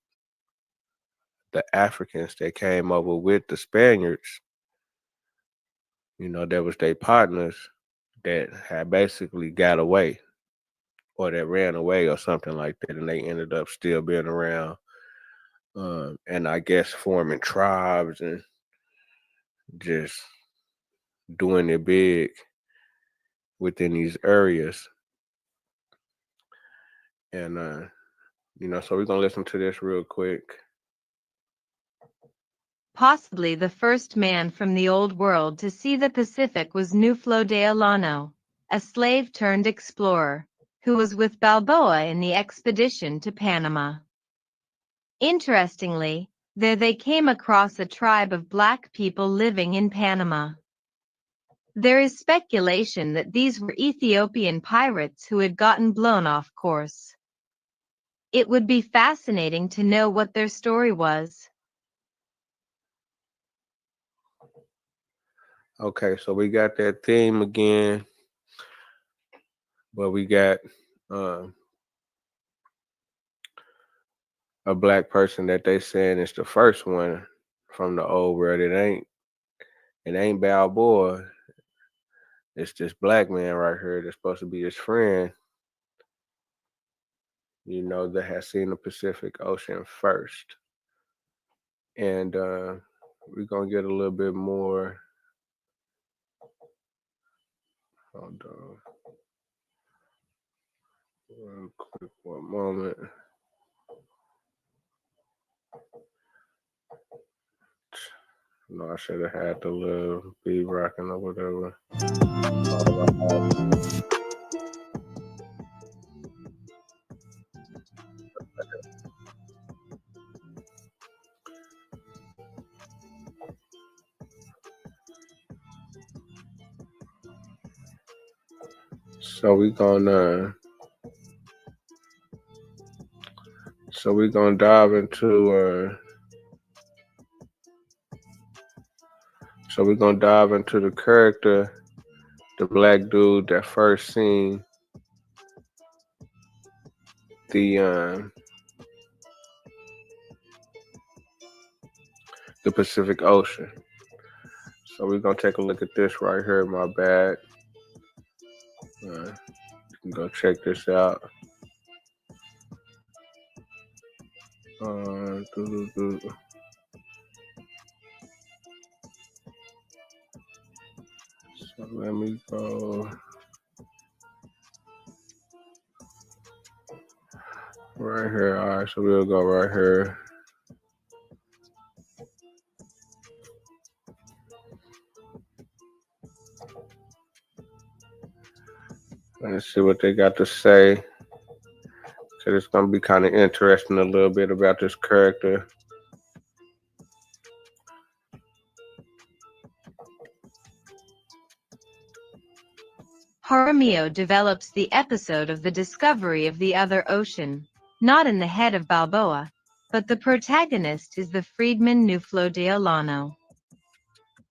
the Africans that came over with the Spaniards, that was their partners that had basically got away or that ran away or something like that. And they ended up still being around. And I guess forming tribes and just doing it big within these areas. And, so we're going to listen to this real quick. Possibly the first man from the Old World to see the Pacific was Nuflo de Olano, a slave-turned-explorer, who was with Balboa in the expedition to Panama. Interestingly, there they came across a tribe of black people living in Panama. There is speculation that these were Ethiopian pirates who had gotten blown off course. It would be fascinating to know what their story was. Okay, so we got that theme again, but we got a black person that they saying is the first one from the old world. It ain't Balboa. It's this black man right here that's supposed to be his friend. you know, that has seen the Pacific Ocean first. And we're going to get a little bit more. Hold on. Real quick, one moment. No, I should have had the little beat rocking or whatever. So we're gonna dive into the character, the black dude that first seen the Pacific Ocean. So we're gonna take a look at this right here. My bad. You can go check this out. So let me go right here. All right, so we'll go right here. Let's see what they got to say. So it's gonna be kind of interesting a little bit about this character. Jaramillo develops the episode of the discovery of the other ocean, not in the head of Balboa, but the protagonist is the freedman Nuflo de Olano.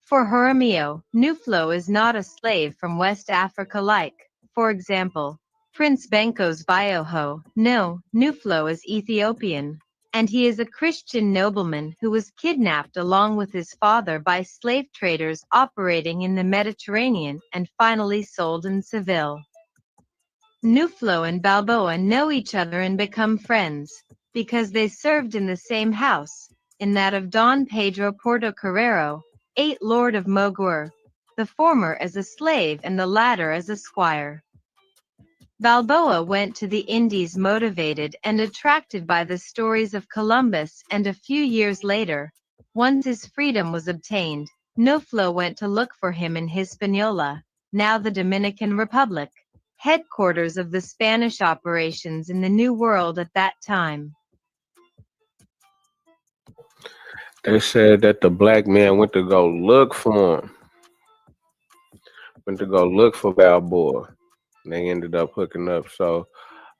For Jaramillo, Nuflo is not a slave from West Africa like, for example, Prince Benko's Bioho. No, Nuflo is Ethiopian, and he is a Christian nobleman who was kidnapped along with his father by slave traders operating in the Mediterranean and finally sold in Seville. Nuflo and Balboa know each other and become friends, because they served in the same house, in that of Don Pedro Portocarrero, 8th Lord of Moguer, the former as a slave and the latter as a squire. Balboa went to the Indies motivated and attracted by the stories of Columbus, and a few years later, once his freedom was obtained, Nuflo went to look for him in Hispaniola, now the Dominican Republic, headquarters of the Spanish operations in the New World at that time. They said that the black man went to go look for him. Went to go look for Balboa. And they ended up hooking up. So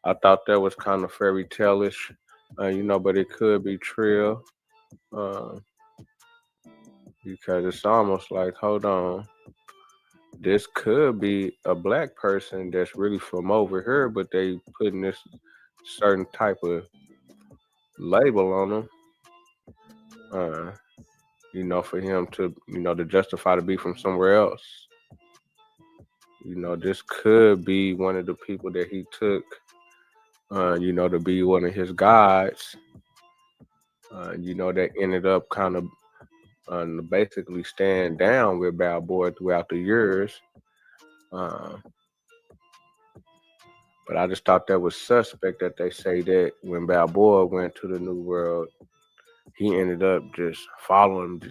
I thought that was kind of fairy tale-ish, you know, but it could be true. Because it's almost like, hold on, this could be a black person that's really from over here, but they putting this certain type of label on them, you know, for him to, you know, to justify to be from somewhere else. You know, this could be one of the people that he took, you know, to be one of his guides, you know, that ended up kind of basically staying down with Balboa throughout the years. But I just thought that was suspect that they say that when Balboa went to the New World, he ended up just following,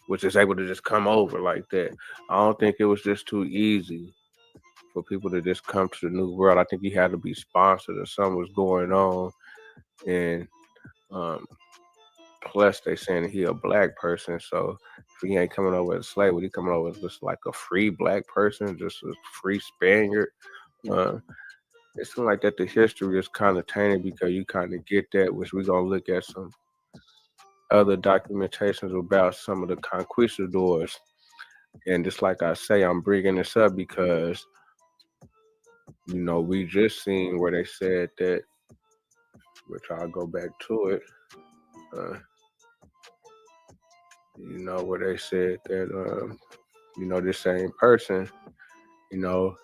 was just able to just come over like that. I don't think it was just too easy for people to just come to the New World. I think he had to be sponsored or something was going on. And plus they saying that he a black person, so if he ain't coming over as a slave, he coming over as just like a free black person, just a free Spaniard. It seems like that the history is kind of tainted because you kind of get that, which we're gonna look at some other documentations about some of the conquistadors. And just like I say, I'm bringing this up because, you know, we just seen where they said that, which I'll go back to it, you know, where they said that, you know, this same person, you know,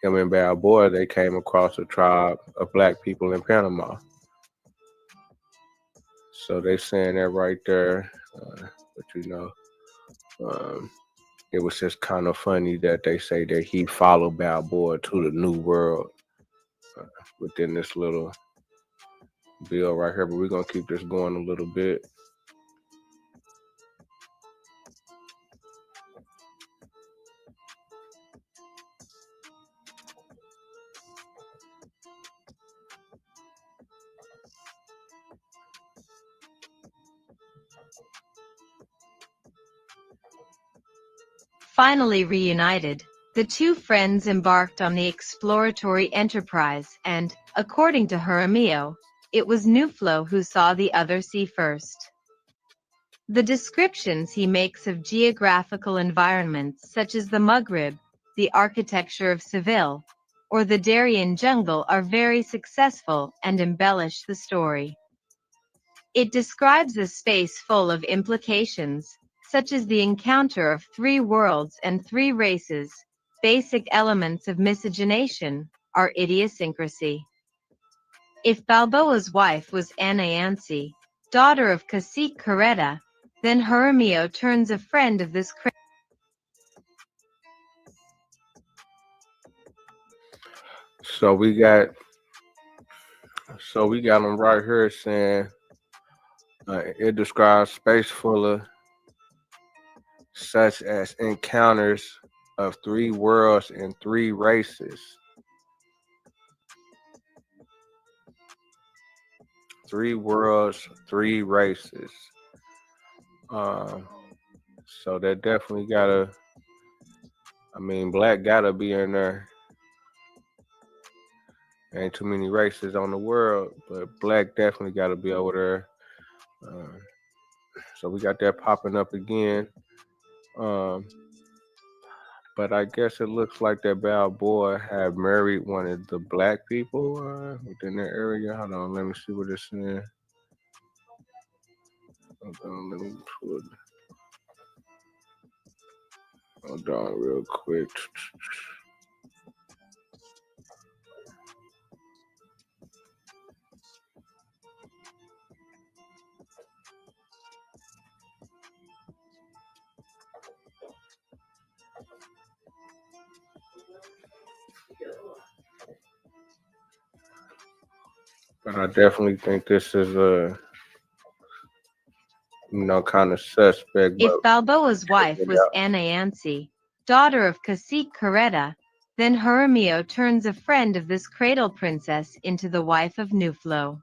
him and Balboa, they came across a tribe of black people in Panama. So they saying that right there. But you know, it was just kind of funny that they say that he followed Balboa to the New World within this little bill right here. But we're gonna keep this going a little bit. Finally reunited, the two friends embarked on the exploratory enterprise and, according to Jaramillo, it was Nuflo who saw the other sea first. The descriptions he makes of geographical environments such as the Maghreb, the architecture of Seville, or the Darien jungle are very successful and embellish the story. It describes a space full of implications, such as the encounter of three worlds and three races, basic elements of miscegenation, our idiosyncrasy. If Balboa's wife was Anayansi, daughter of Cacique Carreta, then Jaramillo turns a friend of this So we got them right here saying it describes space full of such as encounters of three worlds and three races. Three worlds, three races. So that definitely gotta, black gotta be in there. Ain't too many races on the world, but black definitely gotta be over there. So we got that popping up again. But I guess it looks like that Balboa had married one of the black people within that area. Hold on, let me see what it's saying. Hold on real quick. But I definitely think this is a, kind of suspect. If Balboa's wife was Anayansi, daughter of Cacique Carreta, then Jaramillo turns a friend of this cradle princess into the wife of Nuflo.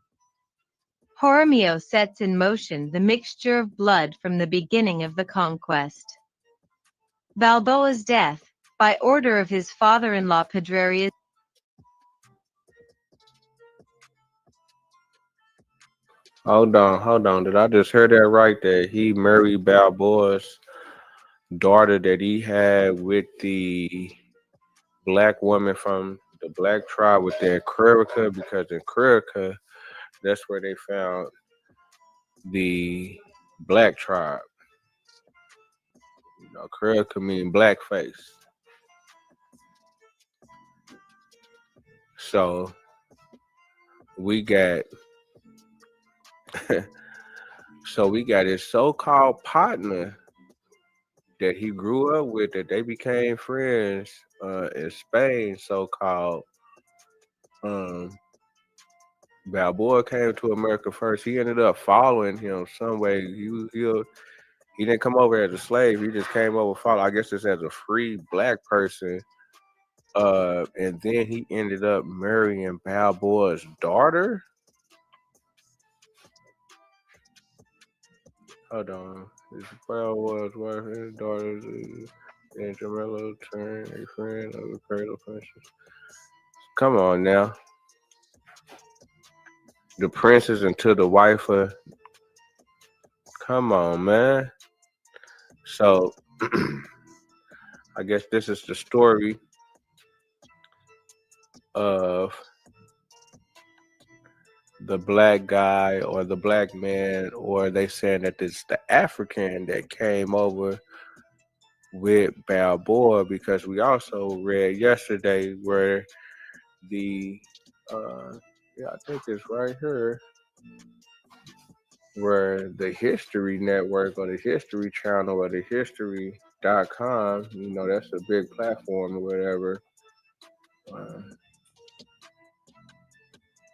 Jaramillo sets in motion the mixture of blood from the beginning of the conquest. Balboa's death, by order of his father-in-law Pedrarias. Hold on. Did I just hear that right? That he married Balboa's daughter that he had with the black woman from the black tribe within Curica, because in Curica, that's where they found the black tribe. Curica mean blackface. So we got his so-called partner that he grew up with, that they became friends in Spain, so-called. Balboa came to America first. He ended up following him some way. He didn't come over as a slave. He just came over I guess just as a free black person. And then he ended up marrying Balboa's daughter. Hold on. His Balboa's wife and his daughter and Jaramillo turned a friend of the cradle princess. Come on now. The princess into the wife of. Come on, man. So I guess this is the story of the black guy or the black man, or they saying that it's the African that came over with Balboa, because we also read yesterday where the I think it's right here. where the History Network or the History Channel or the History.com, that's a big platform or whatever.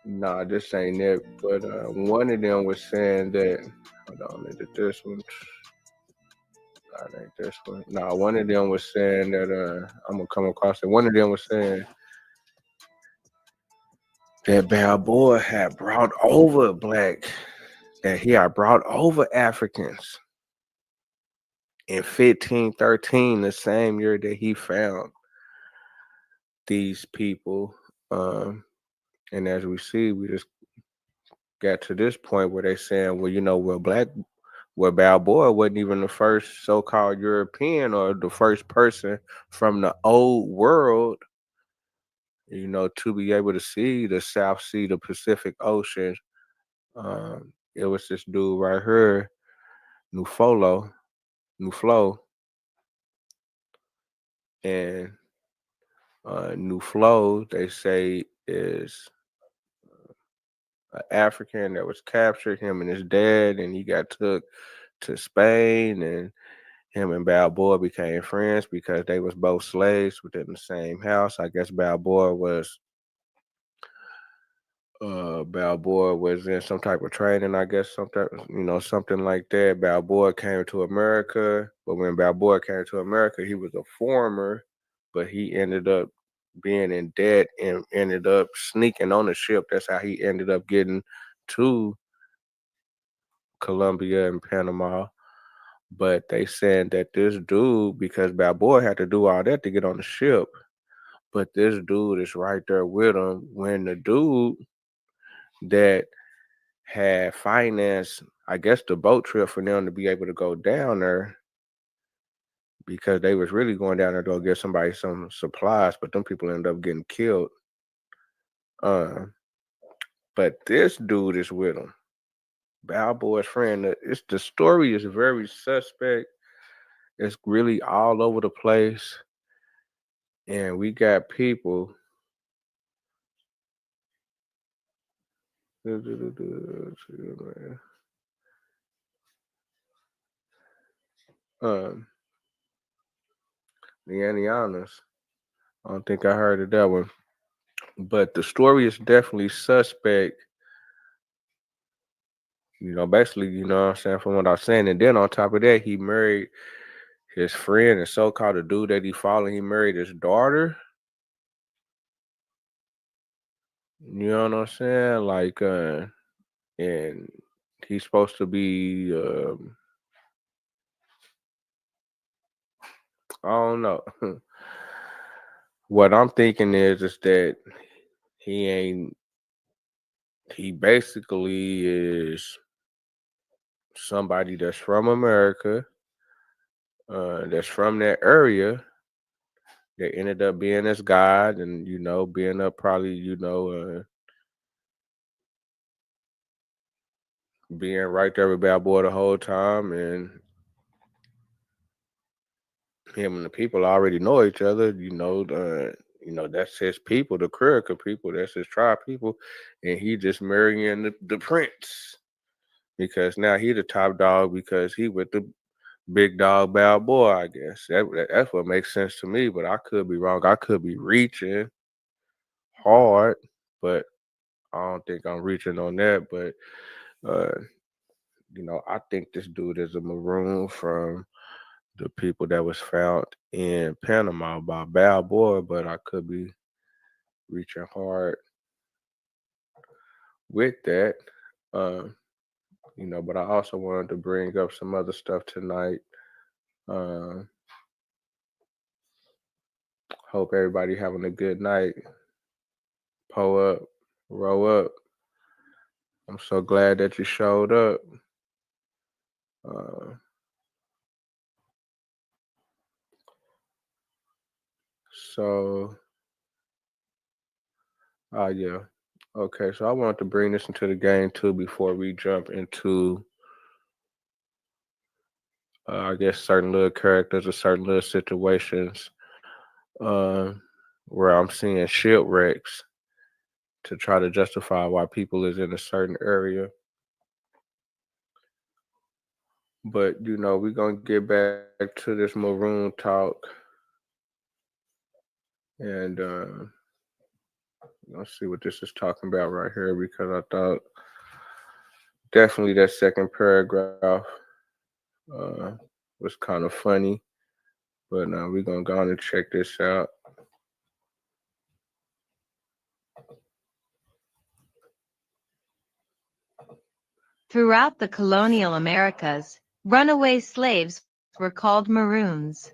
Nah, this ain't it. But one of them was saying that. Hold on, is it this one? Nah, it ain't this one. Nah, one of them was saying that I'm gonna come across it. One of them was saying that Balboa had brought over that he had brought over Africans in 1513, the same year that he found these people. And as we see, we just got to this point where they're saying, well, Balboa wasn't even the first so-called European or the first person from the old world, to be able to see the South Sea, the Pacific Ocean. It was this dude right here, Nuflo, and Nuflo, they say, is an African that was captured, him and his dad, and he got took to Spain, and him and Balboa became friends because they was both slaves within the same house. I guess Balboa was in some type of training, I guess, something like that. Balboa came to America, but when Balboa came to America, he was a farmer, but he ended up being in debt and ended up sneaking on the ship. That's how he ended up getting to Colombia and Panama. But they said that this dude, because Balboa had to do all that to get on the ship, but this dude is right there with him when the dude that had financed, I guess, the boat trip for them to be able to go down there, because they was really going down there to go get somebody some supplies, but them people ended up getting killed. But this dude is with him, Balboa's friend. The story is very suspect. It's really all over the place, and we got people. The Annianas. I don't think I heard of that one, but the story is definitely suspect. Basically, what I'm saying, from what I'm saying, and then on top of that, he married his friend and so-called the dude that he followed. He married his daughter. You know what I'm saying? Like, and he's supposed to be. I don't know. What I'm thinking is that he basically is somebody that's from America, that's from that area, that ended up being this guy, and being up probably, being right there with Balboa the whole time, and him and the people already know each other. That's his people, the Kurika people. That's his tribe people, and he just marrying the prince because now he the top dog because he with the big dog Balboa. I guess that's what makes sense to me, but I could be wrong. I could be reaching hard, but I don't think I'm reaching on that. But I think this dude is a maroon from the people that was found in Panama by Balboa, but I could be reaching hard with that. But I also wanted to bring up some other stuff tonight. Hope everybody having a good night. Pull up, roll up. I'm so glad that you showed up. Yeah. Okay, so I wanted to bring this into the game too before we jump into, I guess, certain little characters or certain little situations where I'm seeing shipwrecks to try to justify why people is in a certain area. But we're gonna get back to this maroon talk, and let's see what this is talking about right here, because I thought definitely that second paragraph was kind of funny. But now we're gonna go on and check this out. Throughout the colonial Americas, runaway slaves were called maroons.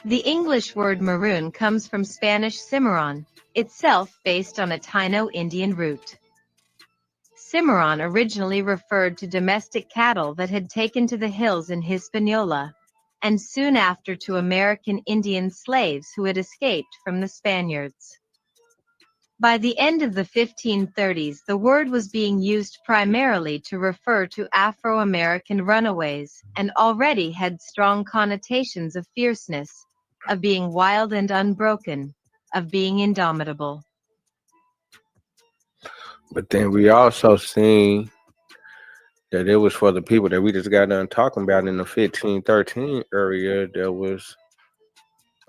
The English word maroon comes from Spanish cimarron, itself based on a Taino Indian root. Cimarron originally referred to domestic cattle that had taken to the hills in Hispaniola, and soon after to American Indian slaves who had escaped from the Spaniards. By the end of the 1530s, the word was being used primarily to refer to Afro-American runaways, and already had strong connotations of fierceness, of being wild and unbroken, of being indomitable. But then we also seen that it was for the people that we just got done talking about in the 1513 area. That was,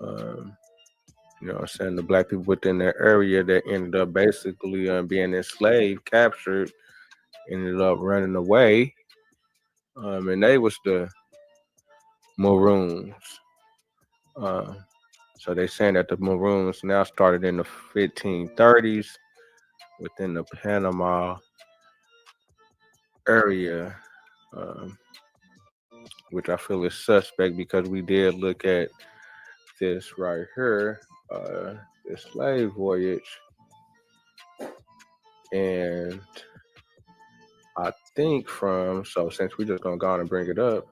the black people within that area that ended up basically being enslaved, captured, ended up running away, and they was the Maroons. So they saying that the Maroons now started in the 1530s within the Panama area, which I feel is suspect because we did look at this right here, the slave voyage, and I think since we're just gonna go on and bring it up,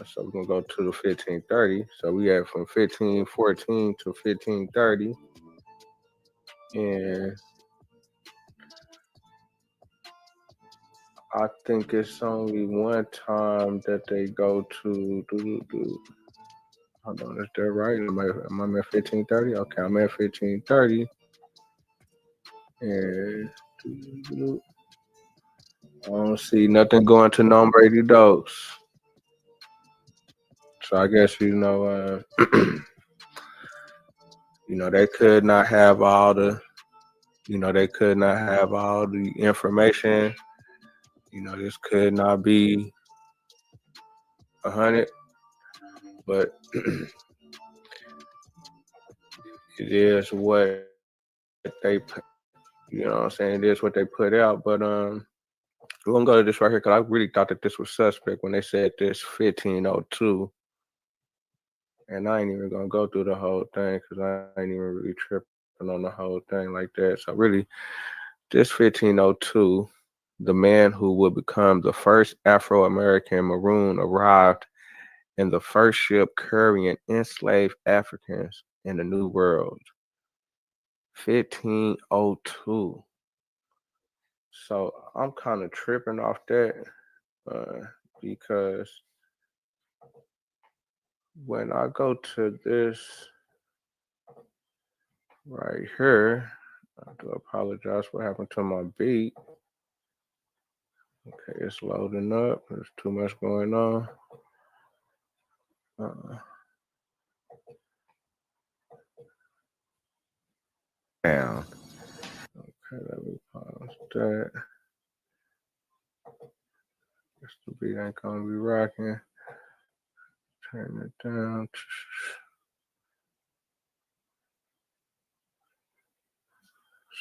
so we're gonna go to the 1530. So we have from 1514 to 1530, and I think it's only one time that they go to hold on, is that right? Am I at 1530? Okay, I'm at 1530. And I don't see nothing going to Nombre de Dos. So I guess they could not have all the information. This could not be 100, but it is what they it is what they put out. But we're gonna go to this right here because I really thought that this was suspect when they said this 1502. And I ain't even gonna go through the whole thing because I ain't even really tripping on the whole thing like that. So really, this 1502, the man who would become the first Afro-American maroon arrived in the first ship carrying enslaved Africans in the New World. 1502. So I'm kind of tripping off that because when I go to this right here, I do apologize for what happened to my beat. Okay, it's loading up. There's too much going on. Down. Okay, let me pause that. Guess the beat ain't gonna be rocking. Turn it down.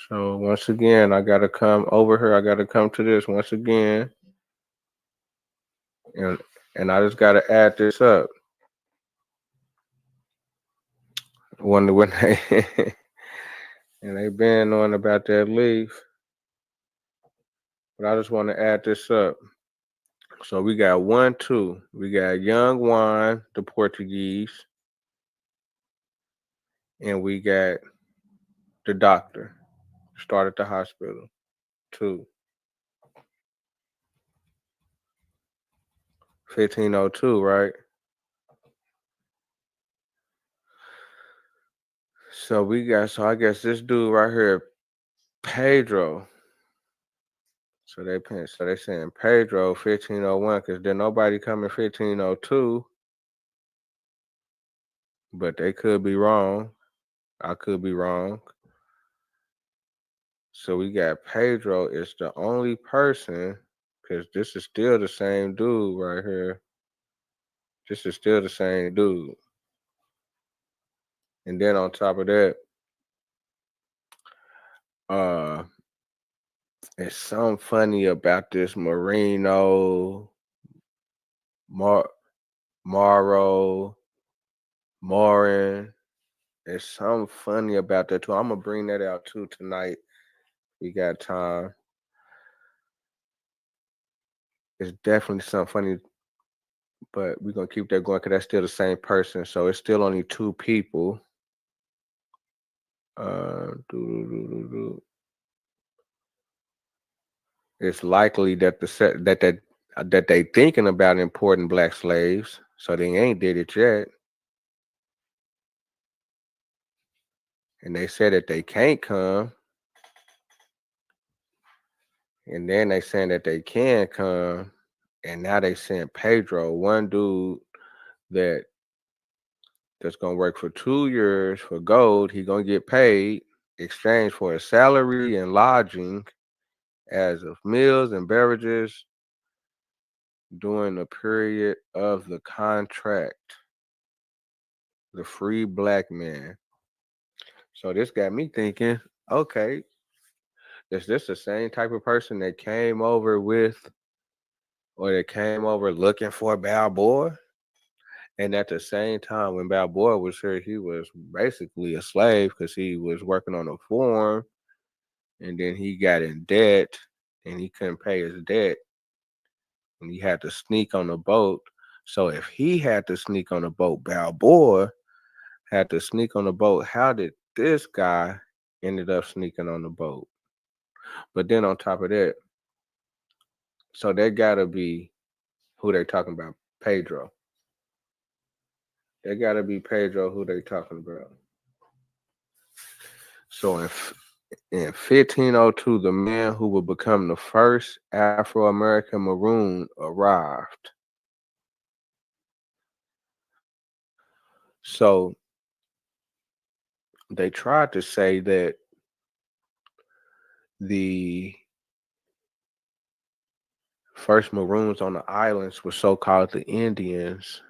So once again, I gotta come over here. I gotta come to this once again, and I just gotta add this up. When they and they been on about that leaf, but I just want to add this up. So we got 1, 2. We got Young Juan, the Portuguese, and we got the doctor. Start at the hospital. 2. 1502, right? So I guess this dude right here, Pedro. So they saying Pedro 1501 because then nobody coming 1502, but they could be wrong. I could be wrong. So we got Pedro is the only person, because this is still the same dude right here. This is still the same dude. And then on top of that, it's something funny about this Marino, Morrow, Morin. There's something funny about that too. I'm gonna bring that out too tonight. We got time. It's definitely something funny, but we're gonna keep that going because that's still the same person. So it's still only two people. It's likely that that they thinking about importing black slaves, so they ain't did it yet. And they said that they can't come. And then they saying that they can come. And now they sent Pedro, one dude that's gonna work for 2 years for gold. He gonna get paid, exchange for a salary and lodging as of meals and beverages during the period of the contract. The free black man. So this got me thinking, okay, is this the same type of person that came over with, or that came over looking for Balboa? And at the same time, when Balboa was here, he was basically a slave because he was working on a farm, and then he got in debt, and he couldn't pay his debt, and he had to sneak on the boat. So if he had to sneak on the boat, Balboa had to sneak on the boat. How did this guy ended up sneaking on the boat? But then on top of that, so that gotta be who they talking about, Pedro. That gotta be Pedro who they talking about. So in 1502, the man who would become the first Afro-American maroon arrived. So they tried to say that the first maroons on the islands were so-called the Indians.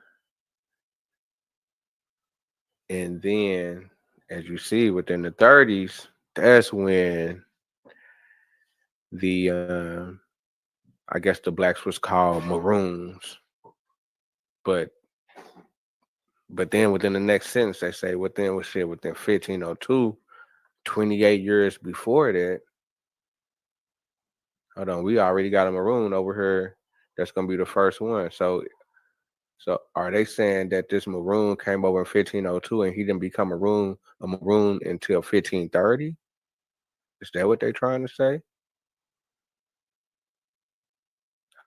And then, as you see, within the 30s, that's when the I guess the blacks was called maroons. But then within the next sentence, they say within 1502, 28 years before that. Hold on, we already got a maroon over here. That's gonna be the first one. So are they saying that this maroon came over in 1502 and he didn't become a maroon until 1530? Is that what they're trying to say?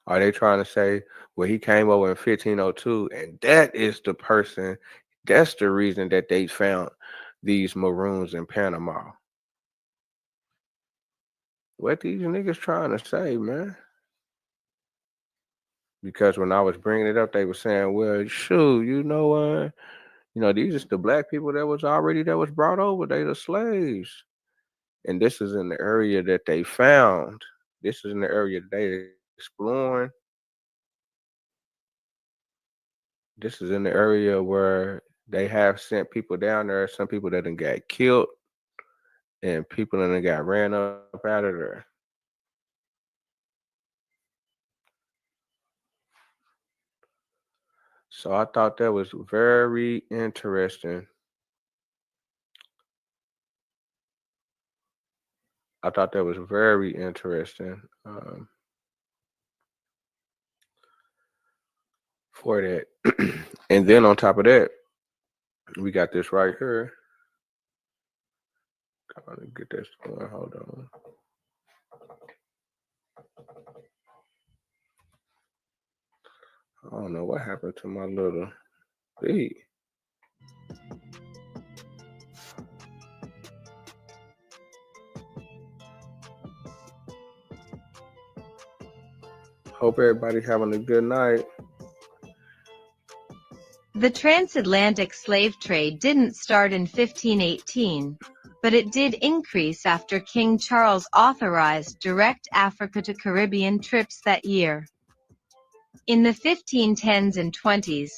Are they trying to say, well, he came over in 1502 and that is the person, that's the reason that they found these maroons in Panama? What these niggas trying to say, man? Because when I was bringing it up, they were saying, well, shoot, these is the black people that was brought over. They the slaves. And this is in the area that they found. This is in the area that they exploring. This is in the area where they have sent people down there. Some people that done got killed and people that done got ran up out of there. So I thought that was very interesting. For that. And then on top of that, we got this right here. Come on and get this going. Hold on. I don't know what happened to my little beat. Hope everybody having a good night. The transatlantic slave trade didn't start in 1518, but it did increase after King Charles authorized direct Africa to Caribbean trips that year. In the 1510s and 20s,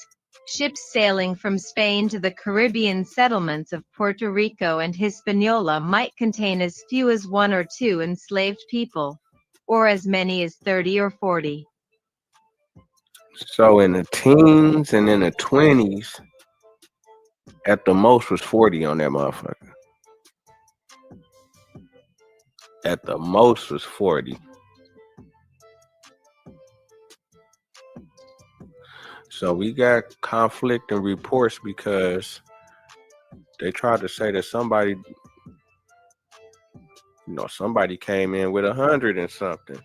ships sailing from Spain to the Caribbean settlements of Puerto Rico and Hispaniola might contain as few as 1 or 2 enslaved people, or as many as 30 or 40. So in the teens and in the 20s, at the most was 40 on that motherfucker. At the most was 40. So we got conflicting reports because they tried to say that somebody came in with 100 and something.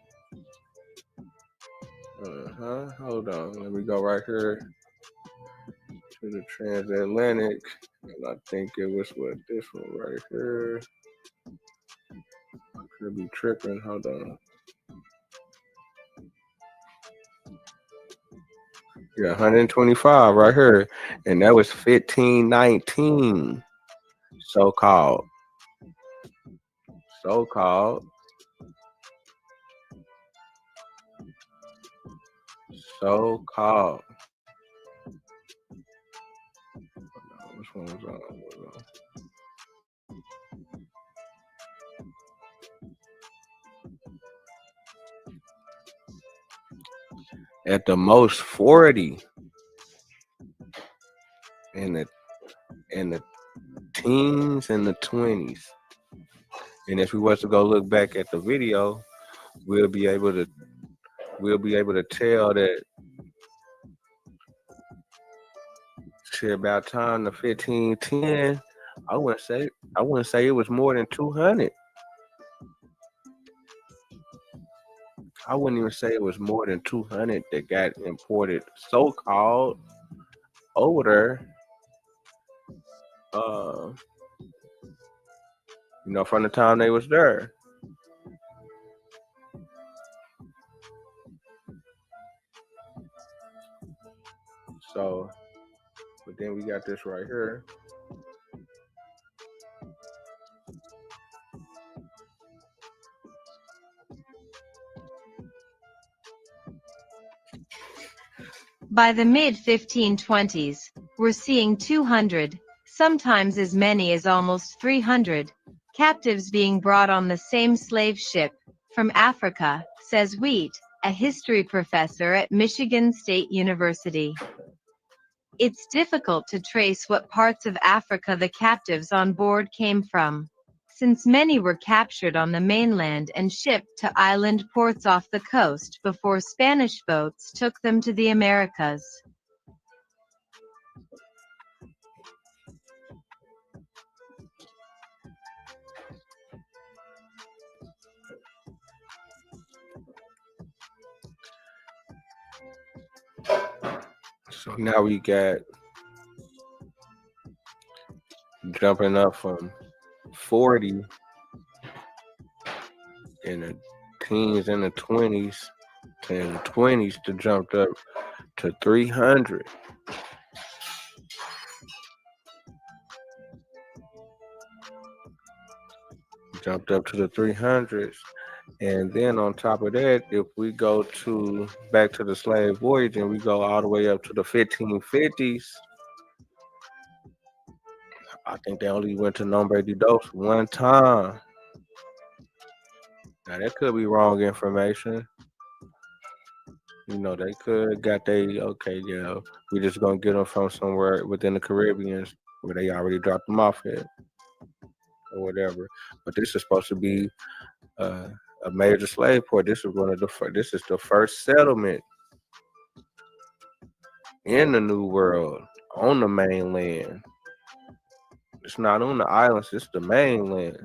Hold on. Let me go right here to the transatlantic. And I think it was this one right here. I could be tripping. Hold on. Yeah, 125 right here. And that was 1519. So-called. Which one was on? At the most 40 in the teens and the 20s. And if we was to go look back at the video, we'll be able to tell that shit about time to 1510. I wouldn't say it was more than 200. I wouldn't even say it was more than 200 that got imported, so-called, over there. From the time they was there. So, but then we got this right here. By the mid-1520s, we're seeing 200, sometimes as many as almost 300, captives being brought on the same slave ship from Africa, says Wheat, a history professor at Michigan State University. It's difficult to trace what parts of Africa the captives on board came from, since many were captured on the mainland and shipped to island ports off the coast before Spanish boats took them to the Americas. So now we got jumping up from 40 in the teens and the 20s and the 20s to jumped up to 300. Jumped up to the 300s. And then on top of that, if we go back to the slave voyage and we go all the way up to the 1550s, I think they only went to Nombre de Dos one time. Now that could be wrong information. They could got we just gonna get them from somewhere within the Caribbean where they already dropped them off at or whatever. But this is supposed to be a major slave port. This is the first settlement in the New World on the mainland. It's not on the islands, it's the mainland.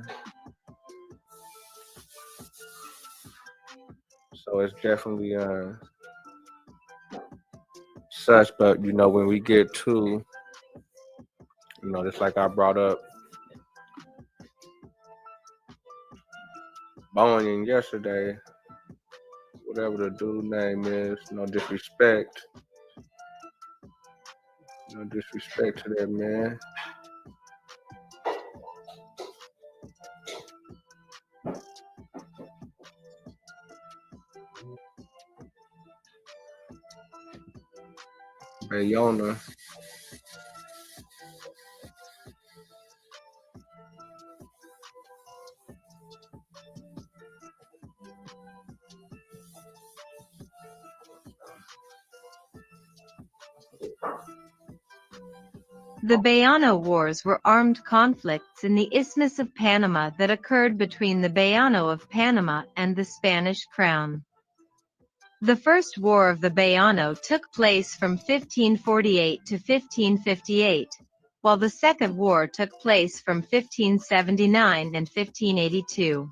So it's definitely such, but when we get to, just like I brought up Boeing yesterday, whatever the dude name is. No disrespect. No disrespect to that man. Bayona. The Bayano Wars were armed conflicts in the Isthmus of Panama that occurred between the Bayano of Panama and the Spanish crown. The First War of the Bayano took place from 1548 to 1558, while the Second War took place from 1579 and 1582.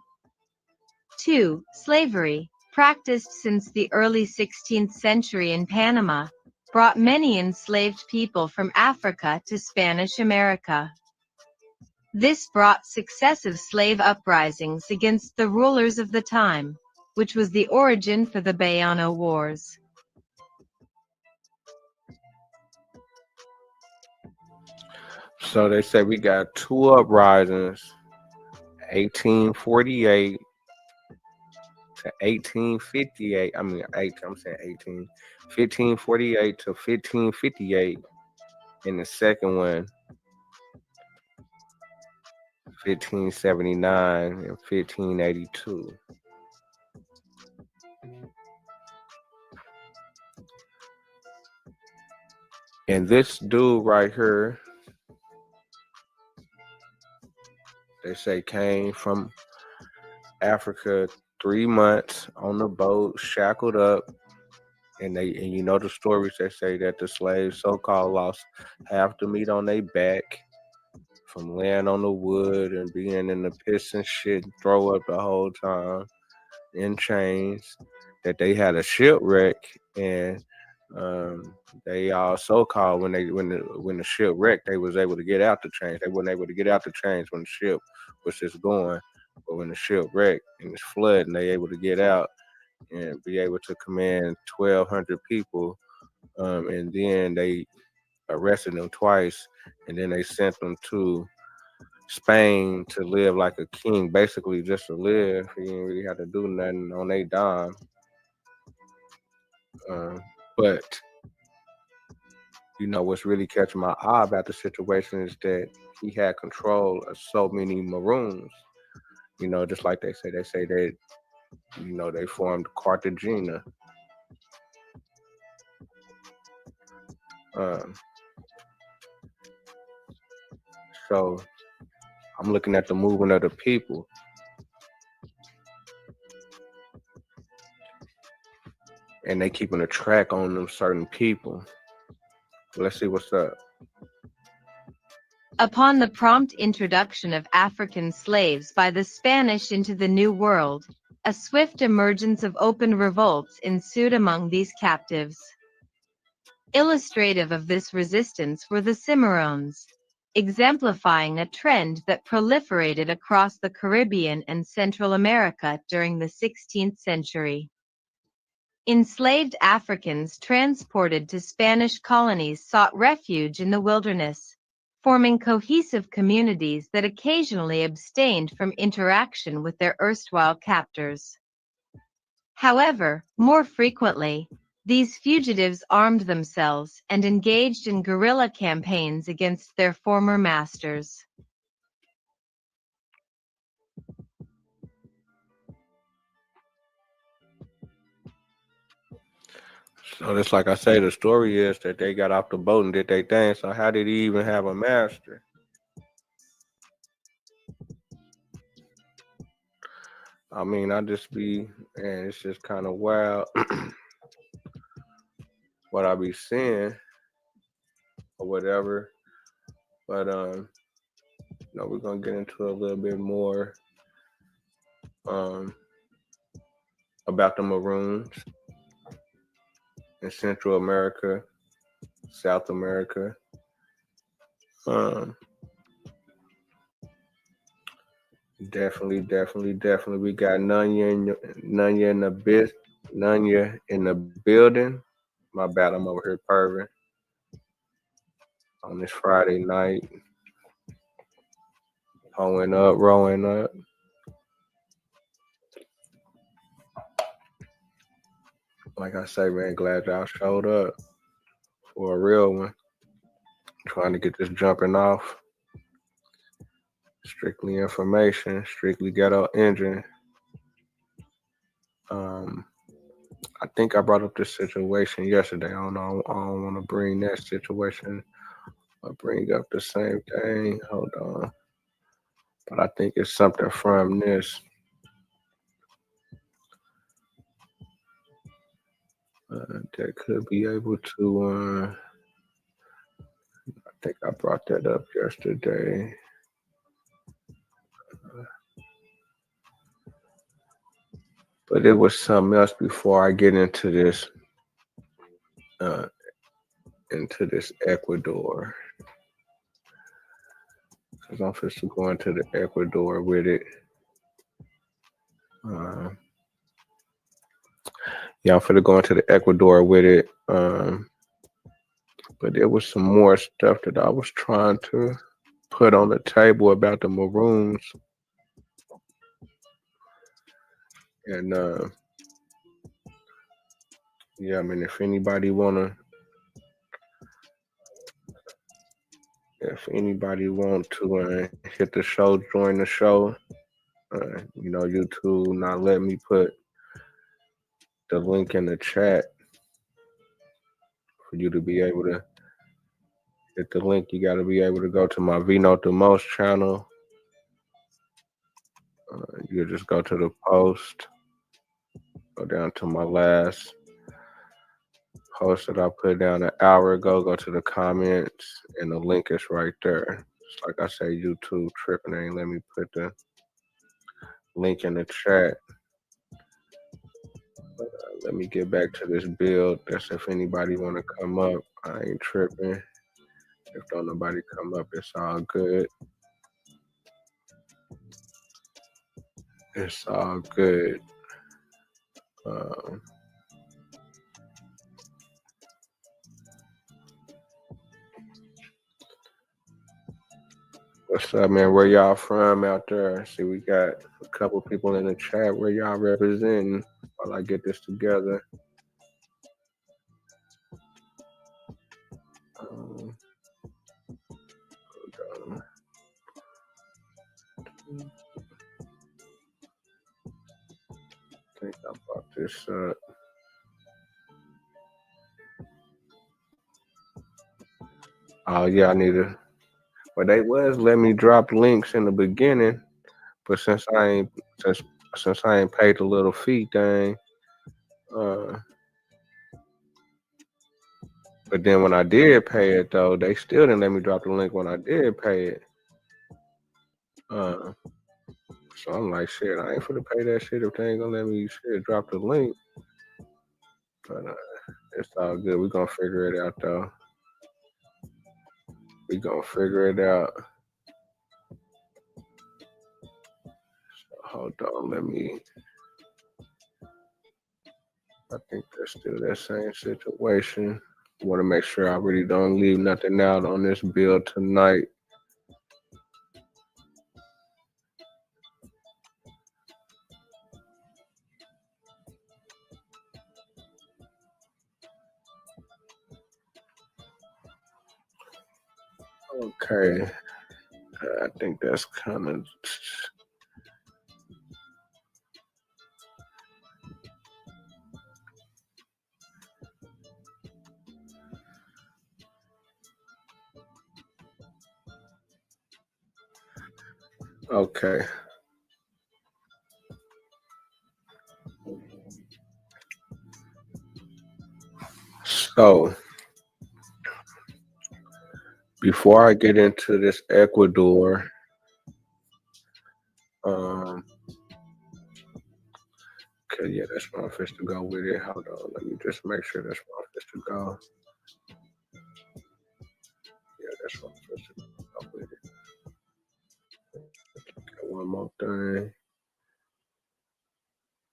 2. Slavery, practiced since the early 16th century in Panama, brought many enslaved people from Africa to Spanish America. This brought successive slave uprisings against the rulers of the time, which was the origin for the Bayano Wars. So they say we got two uprisings, 1848 to 1858. I'm saying 1548 to 1558. And the second one, 1579 and 1582. And this dude right here, they say came from Africa 3 months on the boat, shackled up. And you know the stories, they say that the slaves so-called lost half the meat on their back from laying on the wood and being in the piss and shit, throw up the whole time in chains. That they had a shipwreck, and they all so-called when the ship wrecked, they was able to get out the chains. They weren't able to get out the chains when the ship was just going, but when the ship wrecked and it's flooding, they able to get out and be able to command 1,200 people, and then they arrested them twice, and then they sent them to Spain to live like a king, basically just to live. He didn't really have to do nothing on their dime. But you know what's really catching my eye about the situation is that he had control of so many Maroons. You know, just like they say that, you know, they formed Cartagena. So I'm looking at the movement of the people. And they keeping a track on them certain people. Let's see what's up. Upon the prompt introduction of African slaves by the Spanish into the New World, a swift emergence of open revolts ensued among these captives. Illustrative of this resistance were the Cimarrones, exemplifying a trend that proliferated across the Caribbean and Central America during the 16th century. Enslaved Africans transported to Spanish colonies sought refuge in the wilderness, forming cohesive communities that occasionally abstained from interaction with their erstwhile captors. However, more frequently, these fugitives armed themselves and engaged in guerrilla campaigns against their former masters. So just like I say, the story is that they got off the boat and did their thing. So how did he even have a master? I mean, it's just kind of wild what I be seeing or whatever. But you know, we're gonna get into a little bit more about the Maroons in Central America, South America. Definitely. We got Nunya and Abyss Nunya in the building. My bad, I'm over here perving on this Friday night. Rolling up. Like I say, man, glad y'all showed up for a real one. Trying to get this jumping off. Strictly information, strictly ghetto engine. I think I brought up this situation yesterday. I don't know. I don't want to bring that situation or bring up the same thing. Hold on. But I think it's something from this. That could be able to. I think I brought that up yesterday. But it was something else before I get into this. Ecuador. Because I'm supposed to go into the Ecuador with it. Yeah, I'm finna go into the Ecuador with it. But there was some more stuff that I was trying to put on the table about the Maroons. And yeah, I mean, if anybody want to hit the show, join the show, YouTube not let me put the link in the chat for you to be able to hit the link. You got to be able to go to my Vino the Most channel. You just go to the post, go down to my last post that I put down an hour ago, go to the comments, and the link is right there. Just like I say, YouTube tripping, ain't let me put the link in the chat. But, let me get back to this build. That's if anybody want to come up. I ain't tripping. If don't nobody come up, it's all good. It's all good. What's up, man? Where y'all from out there? See, we got a couple people in the chat. Where y'all representing while I get this together? Hold on. I think I brought this up. Oh yeah, I need to. Well, they was letting me drop links in the beginning, but since I ain't paid the little fee thing, but then when I did pay it though, they still didn't let me drop the link when I did pay it. So I'm like, shit, I ain't finna pay that shit if they ain't gonna let me drop the link. But it's all good. We gonna figure it out though. We gonna figure it out. So hold on, I think that's still that same situation. Want to make sure I really don't leave nothing out on this build tonight. Okay, I think that's kind of. Okay. So, before I get into this Ecuador, okay, yeah, that's where I'm supposed to go with it. Hold on, let me just make sure that's where I'm supposed to go. Yeah, that's where I'm supposed to go with it. Got one more thing.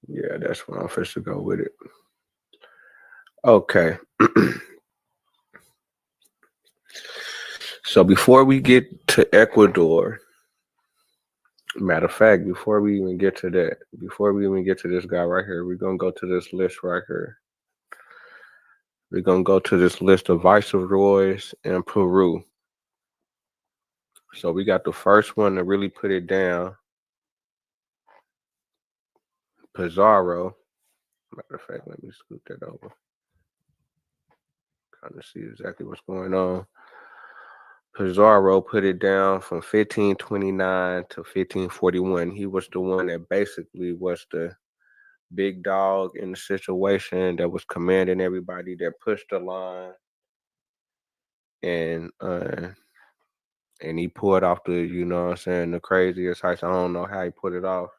Yeah, that's where I'm supposed to go with it. Okay. So before we get to Ecuador, matter of fact, before we even get to that, before we even get to this guy right here, we're gonna go to this list right here. We're gonna go to this list of viceroys in Peru. So we got the first one to really put it down, Pizarro. Matter of fact, let me scoot that over. Kind of see exactly what's going on. Pizarro put it down from 1529 to 1541. He was the one that basically was the big dog in the situation, that was commanding everybody, that pushed the line, and he pulled off the, you know what I'm saying, the craziest heist. I don't know how he put it off,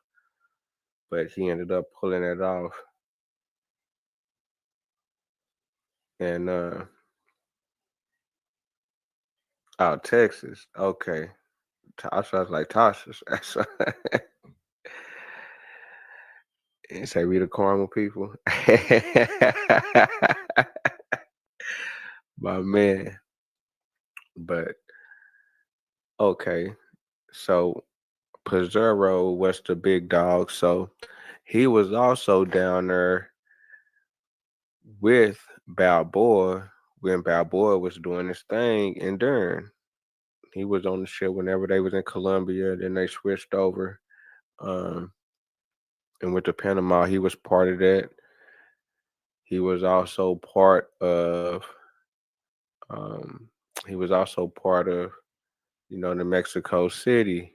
but he ended up pulling it off. And out Texas, okay. I was like Tasha. And say we the caramel people. My man. But okay, so Pizarro was the big dog, so he was also down there with Balboa when Balboa was doing his thing in Durham. He was on the ship whenever they was in Colombia. Then they switched over, and went to Panama. He was part of that. He was also part of. He was also part of, you know, the Mexico City,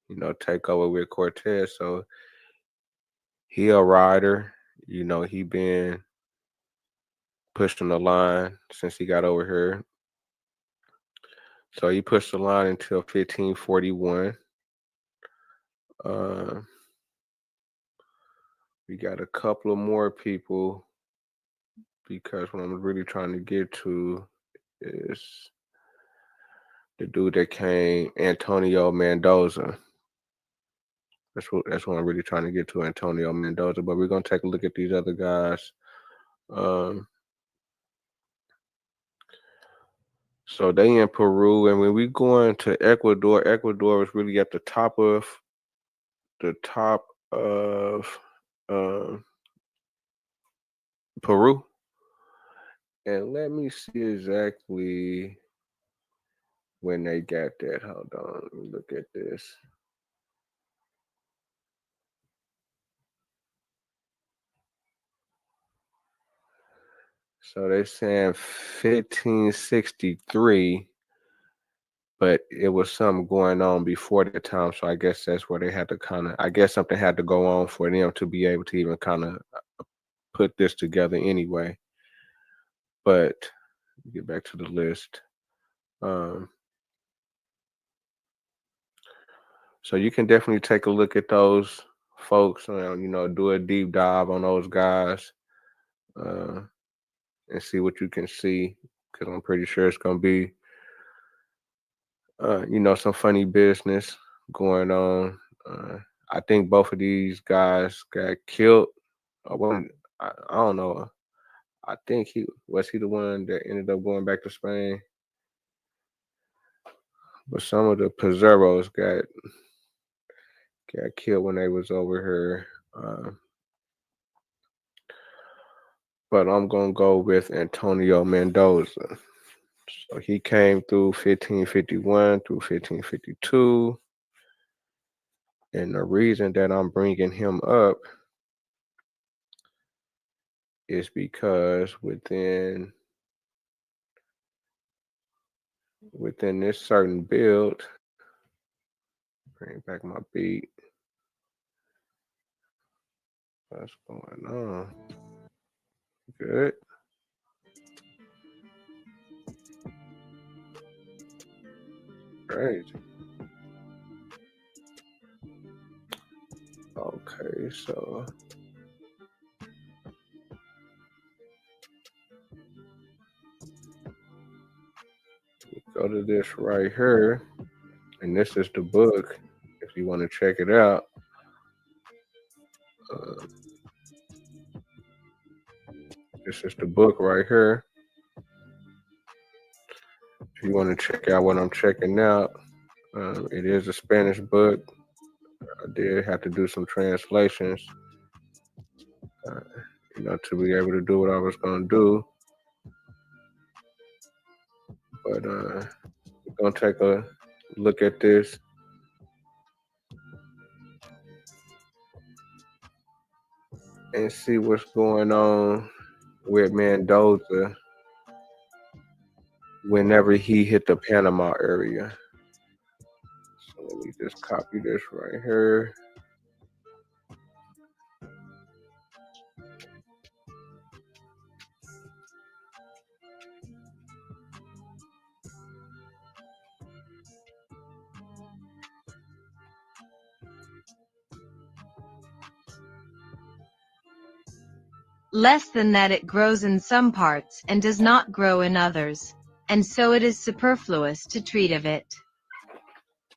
you know, takeover with Cortez. So he a rider. You know, he been pushing the line since he got over here. So he pushed the line until 1541. We got a couple of more people, because what I'm really trying to get to is the dude that came, Antonio Mendoza. That's what I'm really trying to get to, Antonio Mendoza. But we're gonna take a look at these other guys. So they in Peru, and when we go into Ecuador, Ecuador is really at the top of Peru. And let me see exactly when they got that. Hold on, let me look at this. So they're saying 1563, but it was something going on before that time. So I guess that's where they had to I guess something had to go on for them to be able to even kind of put this together anyway. But get back to the list. So you can definitely take a look at those folks, you know, do a deep dive on those guys, and see what you can see, because I'm pretty sure it's going to be, you know, some funny business going on. I think both of these guys got killed. I don't know. I think he the one that ended up going back to Spain. But some of the Pizarros got killed when they was over here. But I'm gonna go with Antonio Mendoza. So he came through 1551 through 1552. And the reason that I'm bringing him up is because within this certain build, bring back my beat. What's going on? Good. Crazy. Okay, so go to this right here, and this is the book if you want to check it out. Uh, this is the book right here. If you want to check out what I'm checking out, it is a Spanish book. I did have to do some translations, to be able to do what I was going to do. But we're going to take a look at this. And see what's going on with Mendoza whenever he hit the Panama area. So let me just copy this right here. Less than that, it grows in some parts and does not grow in others, and so it is superfluous to treat of it.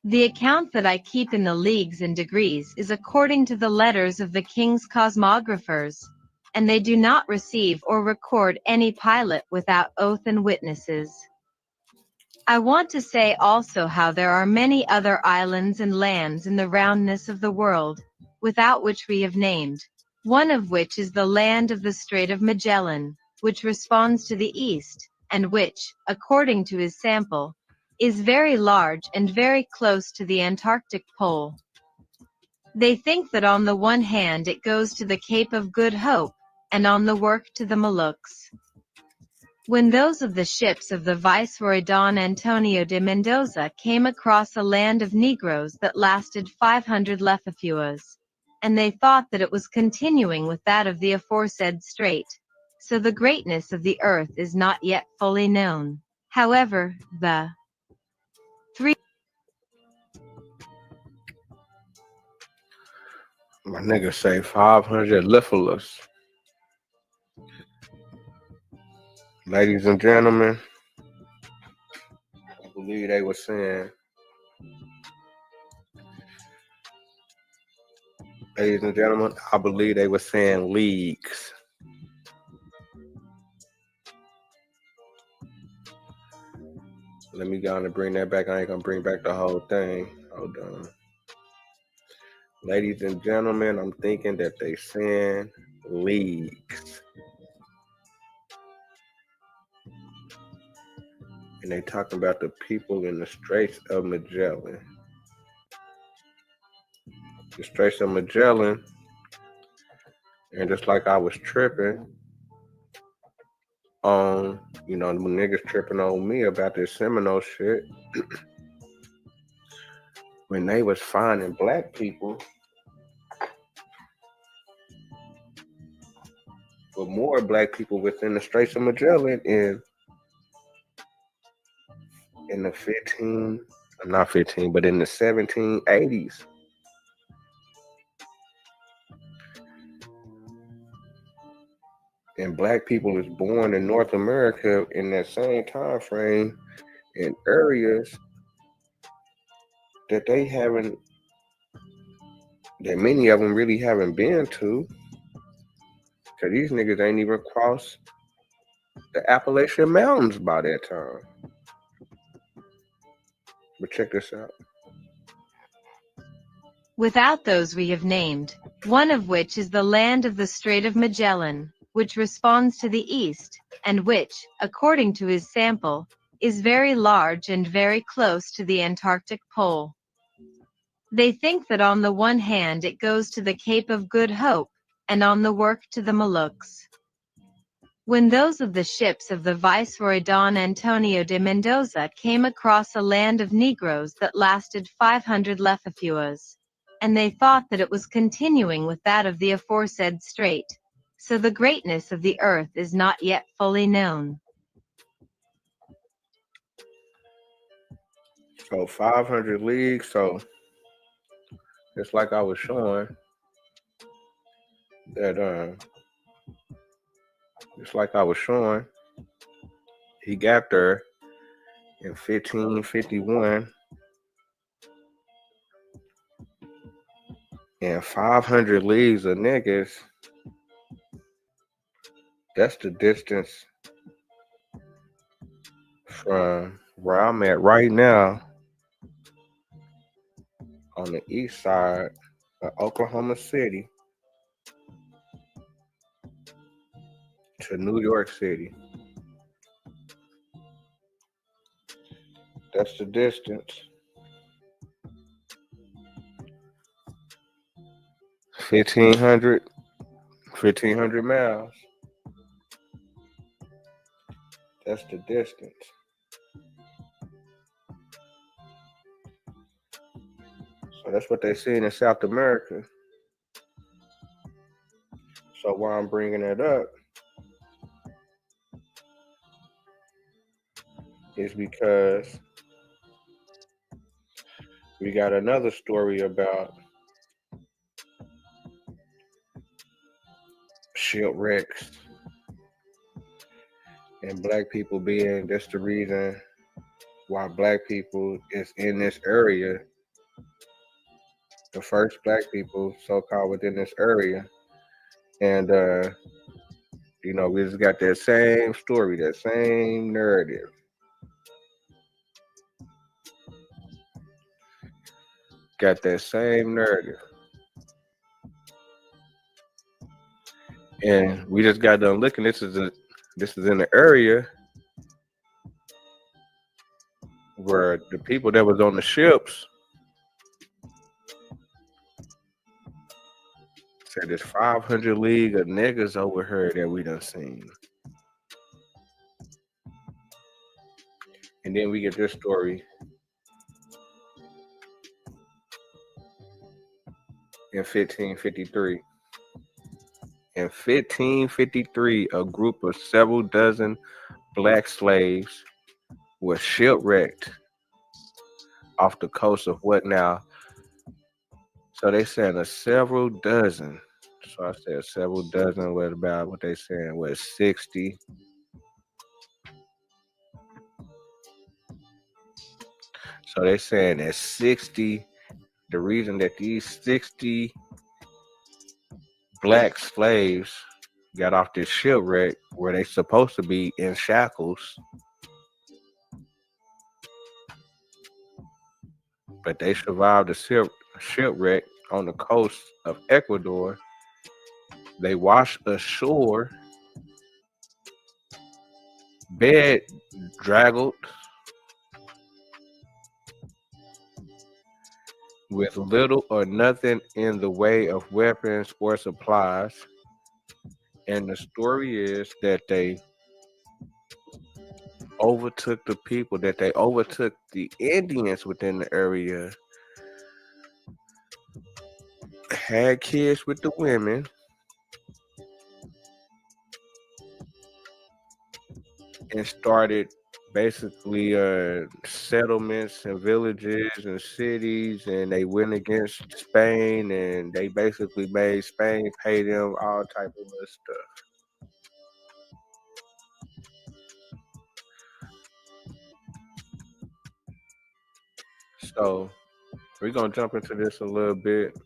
The account that I keep in the leagues and degrees is according to the letters of the king's cosmographers, and they do not receive or record any pilot without oath and witnesses. I want to say also how there are many other islands and lands in the roundness of the world, without which we have named, one of which is the land of the Strait of Magellan, which responds to the east, and which, according to his sample, is very large and very close to the Antarctic pole. They think that on the one hand it goes to the Cape of Good Hope, and on the work to the Moluccas. When those of the ships of the Viceroy Don Antonio de Mendoza came across a land of Negroes that lasted 500 lefafuas, and they thought that it was continuing with that of the aforesaid strait, so the greatness of the earth is not yet fully known. However, the My nigga say 500 lifeless. Ladies and gentlemen, I believe they were saying, leagues. Let me go on and bring that back. I ain't gonna bring back the whole thing. Hold on. Ladies and gentlemen, I'm thinking that they saying leagues. And they talking about the people in the Straits of Magellan. The Straits of Magellan, and just like I was tripping on, when niggas tripping on me about this Seminole shit, when they was finding black people, but more black people within the Straits of Magellan in the 1780s. And black people was born in North America in that same time frame in areas that many of them really haven't been to. Cause these niggas ain't even crossed the Appalachian Mountains by that time. But check this out. without those we have named, one of which is the land of the Strait of Magellan, which responds to the east, and which, according to his sample, is very large and very close to the Antarctic pole. They think that on the one hand it goes to the Cape of Good Hope, and on the work to the Moluccas. When those of the ships of the Viceroy Don Antonio de Mendoza came across a land of Negroes that lasted 500 lefafuas, and they thought that it was continuing with that of the aforesaid strait, so the greatness of the earth is not yet fully known. So 500 leagues, so it's like I was showing that he got there in 1551, And 500 leagues of niggas, that's the distance from where I'm at right now on the east side of Oklahoma City to New York City. That's the distance. 1,500 miles. That's the distance. So that's what they see in South America. So why I'm bringing it up is because we got another story about shipwrecks and black people being, that's the reason why black people is in this area. The first black people so-called within this area. And you know, we just got that same story, that same narrative. Got that same narrative. And we just got done looking. This is in the area where the people that was on the ships said there's 500 league of niggas over here that we done seen. And then we get this story in 1553. In 1553, a group of several dozen black slaves were shipwrecked off the coast of what now? So they saying a several dozen. So I said several dozen. What about what they saying? What, 60? So they saying that 60. The reason that these 60 black slaves got off this shipwreck where they supposed to be in shackles, but they survived the shipwreck on the coast of Ecuador. They washed ashore, bedraggled, with little or nothing in the way of weapons or supplies. And the story is that they overtook the people, that they overtook the Indians within the area, had kids with the women, and started basically settlements and villages and cities, and they went against Spain, and they basically made Spain pay them all type of other stuff. So we're gonna jump into this a little bit.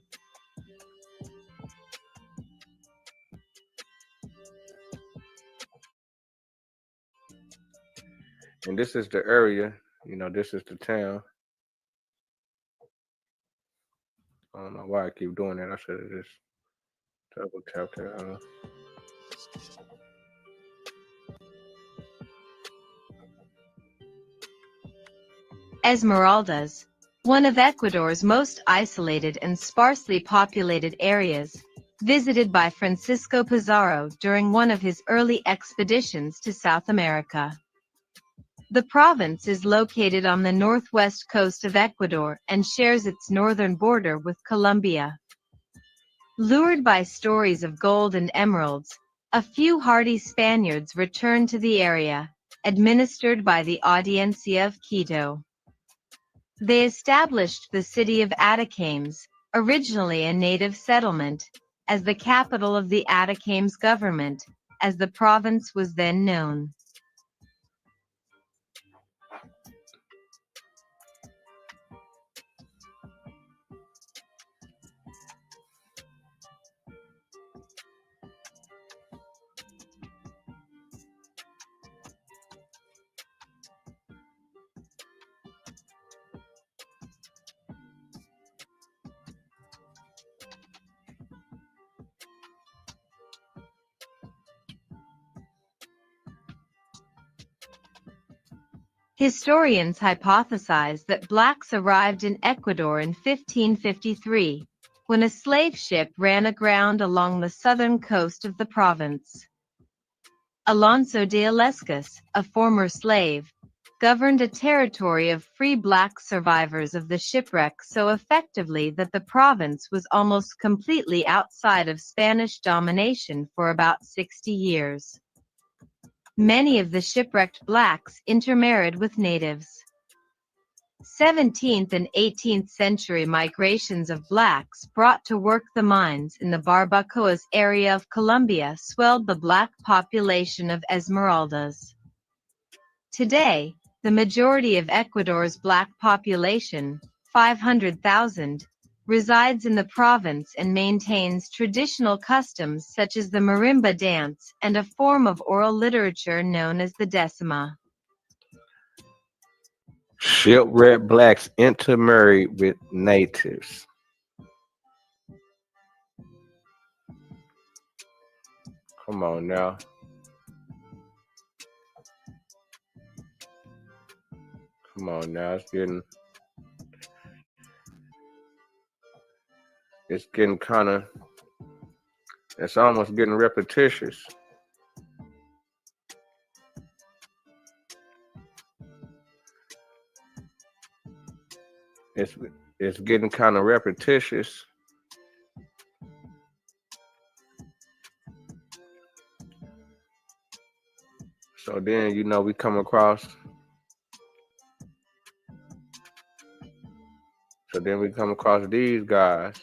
And this is the area, you know, this is the town. I don't know why I keep doing that. I should have just double tapped it. Esmeraldas, one of Ecuador's most isolated and sparsely populated areas, visited by Francisco Pizarro during one of his early expeditions to South America. The province is located on the northwest coast of Ecuador and shares its northern border with Colombia. Lured by stories of gold and emeralds, a few hardy Spaniards returned to the area, administered by the Audiencia of Quito. They established the city of Atacames, originally a native settlement, as the capital of the Atacames government, as the province was then known. Historians hypothesize that blacks arrived in Ecuador in 1553, when a slave ship ran aground along the southern coast of the province. Alonso de Illescas, a former slave, governed a territory of free black survivors of the shipwreck so effectively that the province was almost completely outside of Spanish domination for about 60 years. Many of the shipwrecked blacks intermarried with natives. 17th and 18th century migrations of blacks brought to work the mines in the Barbacoas area of Colombia swelled the black population of Esmeraldas. Today, the majority of Ecuador's black population, 500,000, resides in the province and maintains traditional customs such as the marimba dance and a form of oral literature known as the decima. Shipwrecked blacks intermarried with natives. Come on now. Come on now. It's getting kind of, it's almost getting repetitious. It's getting kind of repetitious. So then, you know, we come across. So then we come across these guys.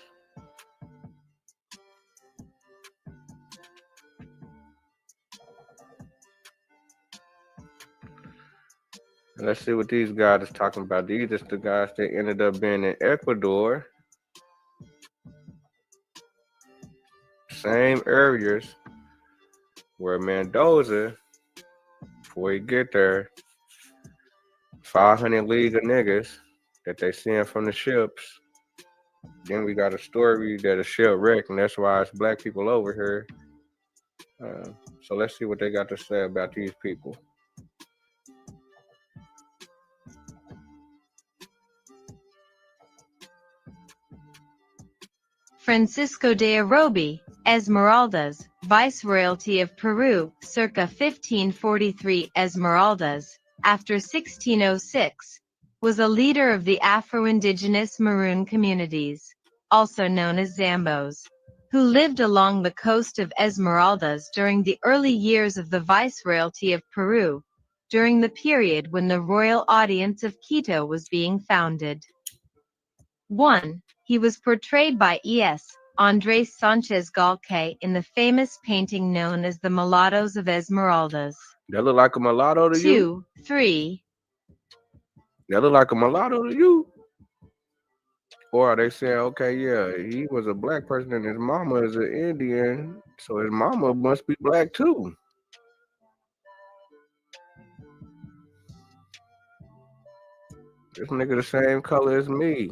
And let's see what these guys is talking about. These are the guys that ended up being in Ecuador. Same areas where Mendoza, before you get there, 500 leagues of niggas that they seeing from the ships. Then we got a story that a ship wrecked, and that's why it's black people over here. So let's see what they got to say about these people. Francisco de Orobi, Esmeraldas, Viceroyalty of Peru, circa 1543. Esmeraldas, after 1606, was a leader of the Afro-Indigenous Maroon communities, also known as Zambos, who lived along the coast of Esmeraldas during the early years of the Viceroyalty of Peru, during the period when the Royal Audience of Quito was being founded. 1. He was portrayed by E.S. Andrés Sánchez Galque in the famous painting known as The Mulattoes of Esmeraldas. That look like a mulatto to you? 2. 3. That look like a mulatto to you? Or are they saying, okay, yeah, he was a black person and his mama is an Indian, so his mama must be black too. This nigga the same color as me.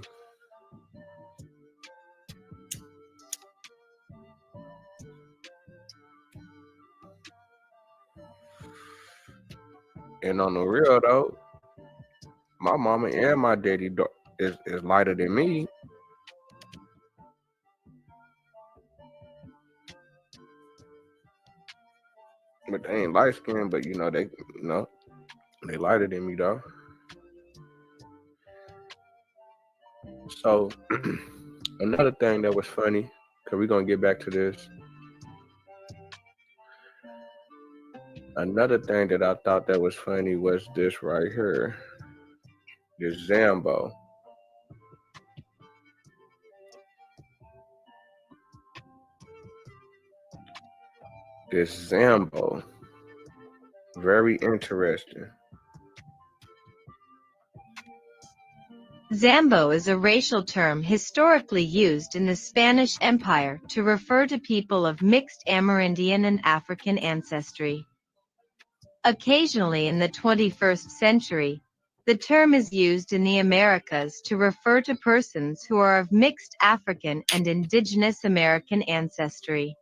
And on the real though, my mama and my daddy is lighter than me. But they ain't light skinned, but they lighter than me though. So another thing that was funny, cause we're gonna get back to this. Another thing that I thought that was funny was this right here. This Zambo. This Zambo. Very interesting. Zambo is a racial term historically used in the Spanish Empire to refer to people of mixed Amerindian and African ancestry. Occasionally in the 21st century, the term is used in the Americas to refer to persons who are of mixed African and Indigenous American ancestry.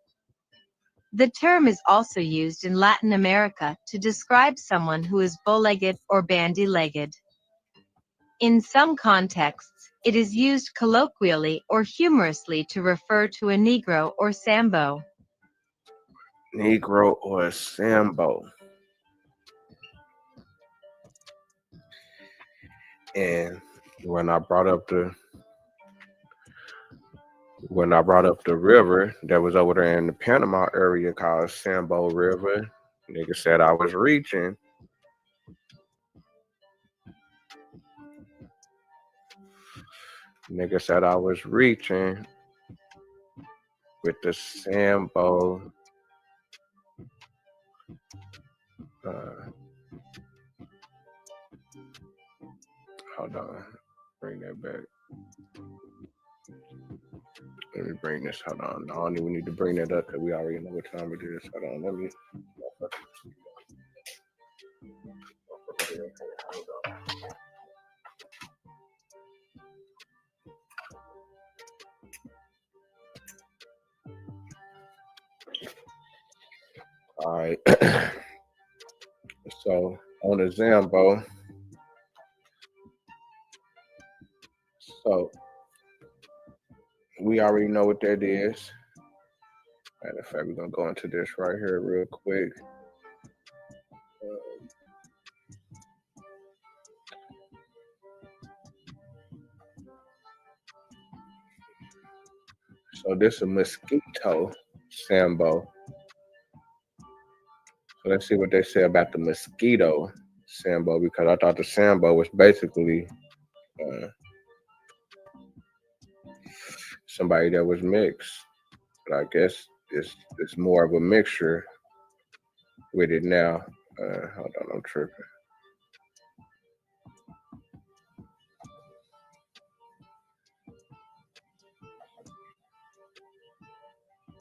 The term is also used in Latin America to describe someone who is bow-legged or bandy-legged. In some contexts, it is used colloquially or humorously to refer to a Negro or Sambo. Negro or Sambo. And when I brought up the river that was over there in the Panama area called Sambo River, nigga said I was reaching. Nigga said I was reaching with the Sambo. Hold on. Bring that back. Let me bring this. Hold on. I don't even need to bring that up because we already know what time it is. Hold on. Let me. All right. So on the Zambo. So we already know what that is. Matter of fact, we're gonna go into this right here real quick. So this is a mosquito Sambo. So let's see what they say about the mosquito Sambo, because I thought the Sambo was basically somebody that was mixed. But I guess it's more of a mixture with it now. Hold on, I'm tripping.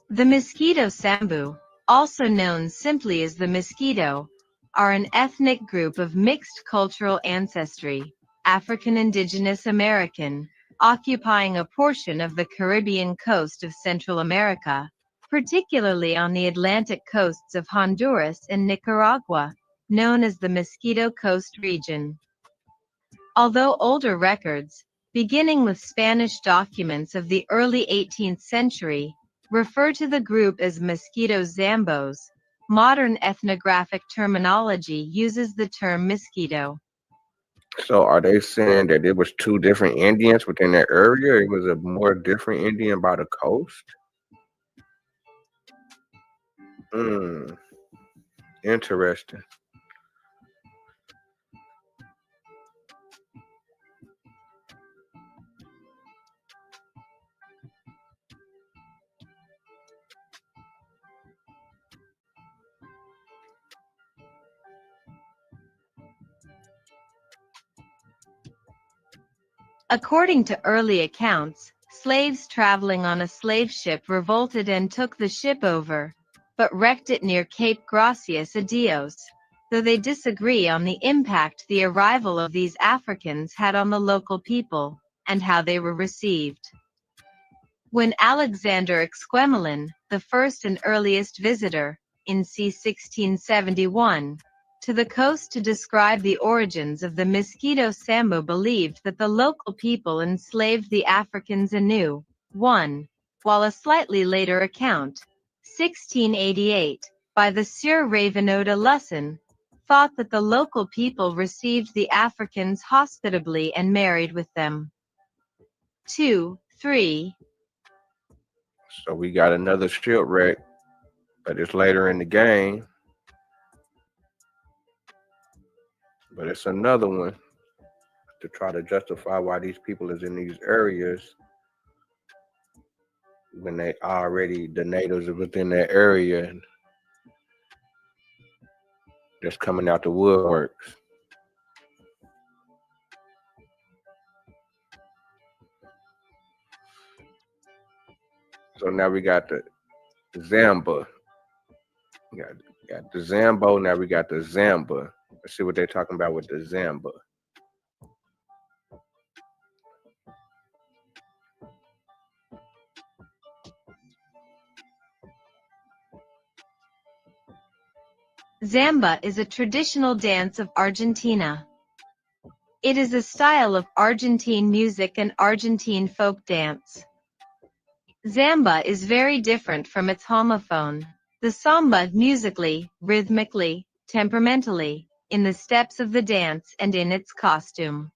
The Mosquito Sambu, also known simply as the Mosquito, are an ethnic group of mixed cultural ancestry, African Indigenous American, occupying a portion of the Caribbean coast of Central America, particularly on the Atlantic coasts of Honduras and Nicaragua, known as the Mosquito Coast region. Although older records, beginning with Spanish documents of the early 18th century, refer to the group as Mosquito Zambos, modern ethnographic terminology uses the term mosquito. So are they saying that it was two different Indians within that area? It was a more different Indian by the coast? Interesting. According to early accounts, slaves traveling on a slave ship revolted and took the ship over, but wrecked it near Cape Gracias a Dios, though they disagree on the impact the arrival of these Africans had on the local people, and how they were received. When Alexander Exquemelin, the first and earliest visitor, in c. 1671, to the coast to describe the origins of the Mosquito Sambo, believed that the local people enslaved the Africans anew. 1. While a slightly later account, 1688, by the Sieur Raveneau de Lusson, thought that the local people received the Africans hospitably and married with them. 2. 3. So we got another shipwreck, but it's later in the game. But it's another one to try to justify why these people is in these areas when they already, the natives are within that area that's coming out the woodworks. So now we got the Zamba. We got the Zambo, now we got the Zamba. Let's see what they're talking about with the Zamba. Zamba is a traditional dance of Argentina. It is a style of Argentine music and Argentine folk dance. Zamba is very different from its homophone, the samba, musically, rhythmically, temperamentally, in the steps of the dance and in its costume.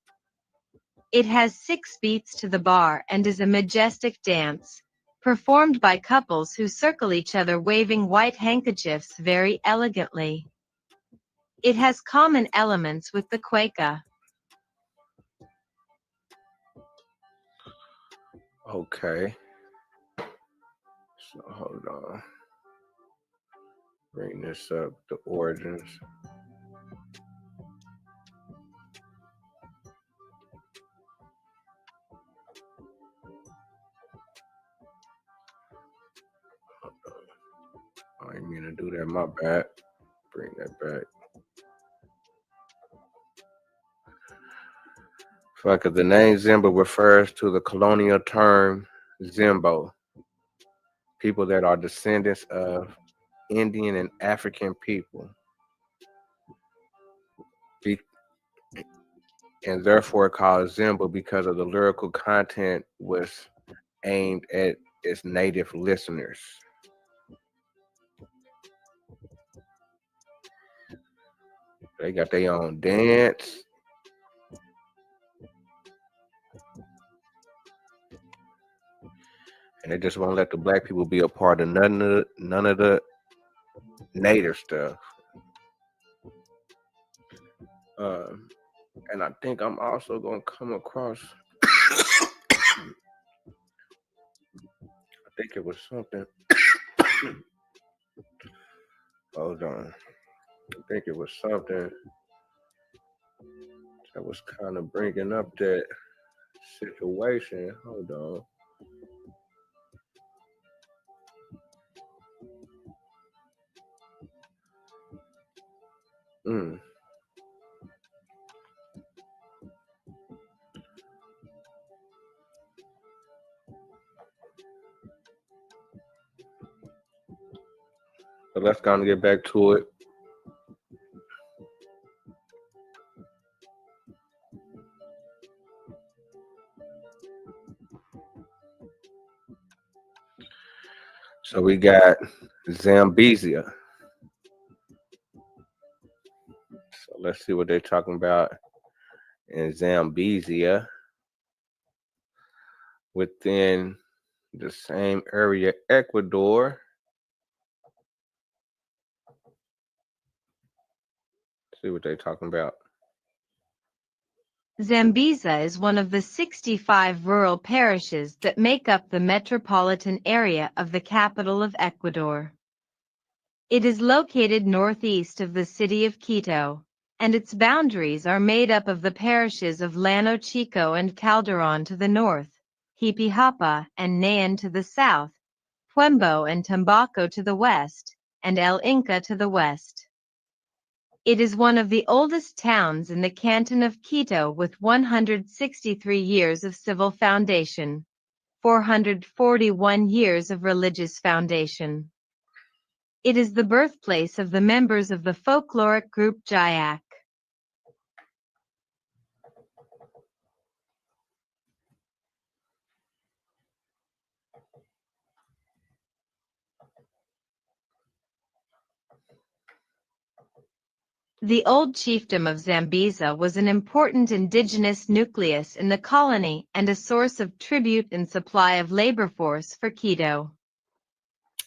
It has 6 beats to the bar and is a majestic dance, performed by couples who circle each other waving white handkerchiefs very elegantly. It has common elements with the cueca. Okay. So hold on. Bring this up, the origins. I didn't mean to do that, my bad. Bring that back. Fuck it, the name Zimba refers to the colonial term Zimbo, people that are descendants of Indian and African people, and therefore called Zimba because of the lyrical content was aimed at its native listeners. They got their own dance. And they just won't let the black people be a part of none of the native stuff. And I think I'm also gonna come across. I think it was something. Hold on. I think it was something that was kind of bringing up that situation. Hold on. But let's kind of get back to it. So we got Zambezia. So let's see what they're talking about in Zambezia. Within the same area, Ecuador. See what they're talking about. Zambeza is one of the 65 rural parishes that make up the metropolitan area of the capital of Ecuador. It is located northeast of the city of Quito, and its boundaries are made up of the parishes of Llano Chico and Calderon to the north, Jipijapa and Nayan to the south, Puembo and Tambaco to the west, and El Inca to the west. It is one of the oldest towns in the canton of Quito with 163 years of civil foundation, 441 years of religious foundation. It is the birthplace of the members of the folkloric group Jayak. The old chiefdom of Zambeza was an important indigenous nucleus in the colony and a source of tribute and supply of labor force for Quito.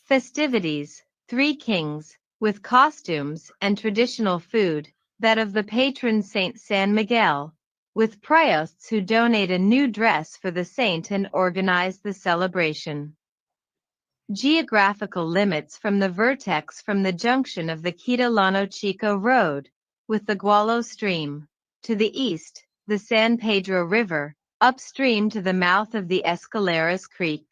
Festivities, 3 kings, with costumes and traditional food, that of the patron Saint San Miguel, with priests who donate a new dress for the saint and organize the celebration. Geographical limits from the vertex from the junction of the Quito-Llano Chico Road, with the Gualo Stream, to the east, the San Pedro River, upstream to the mouth of the Escaleras Creek.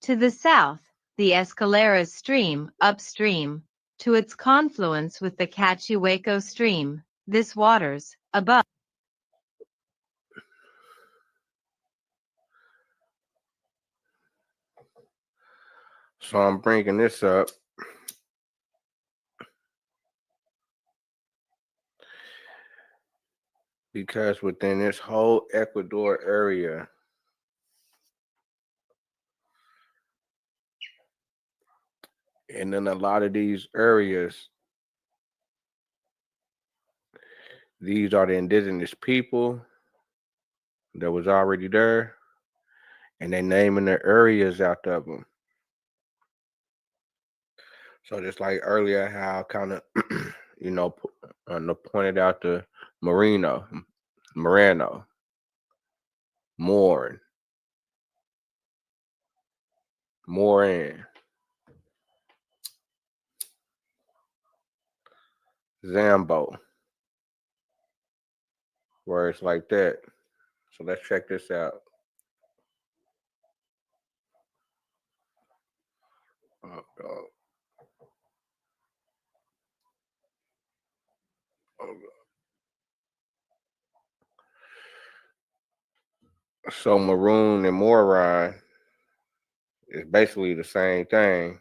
To the south, the Escaleras Stream, upstream, to its confluence with the Cachihueco Stream, this waters, above. So I'm bringing this up because within this whole Ecuador area, and in a lot of these areas, these are the indigenous people that was already there, and they naming the areas out of them. So just like earlier, how I kind of, pointed out the Moreno, Morin, Zambo, words like that. So let's check this out. Oh, God. Oh, God. So Maroon and Moron is basically the same thing.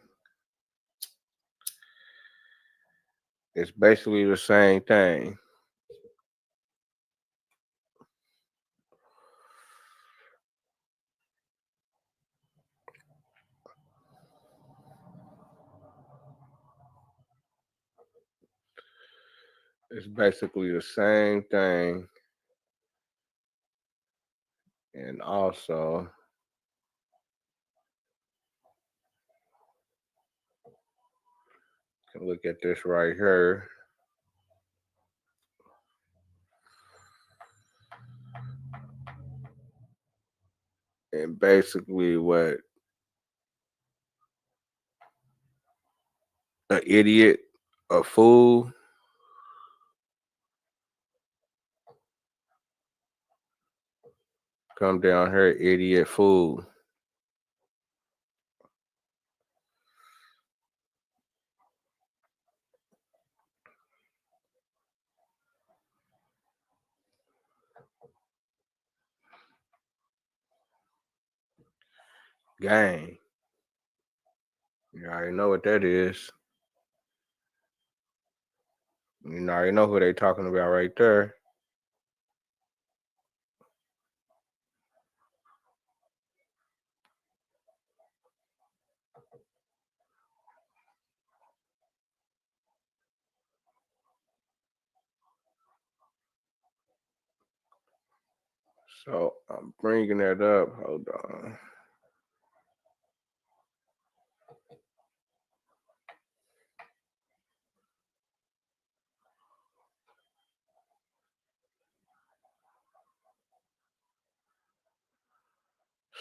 It's basically the same thing. It's basically the same thing. And also, you can look at this right here. And basically what an idiot, a fool, come down here, idiot, fool. Gang. You already know what that is. You already know who they talking about right there. So I'm bringing that up. Hold on.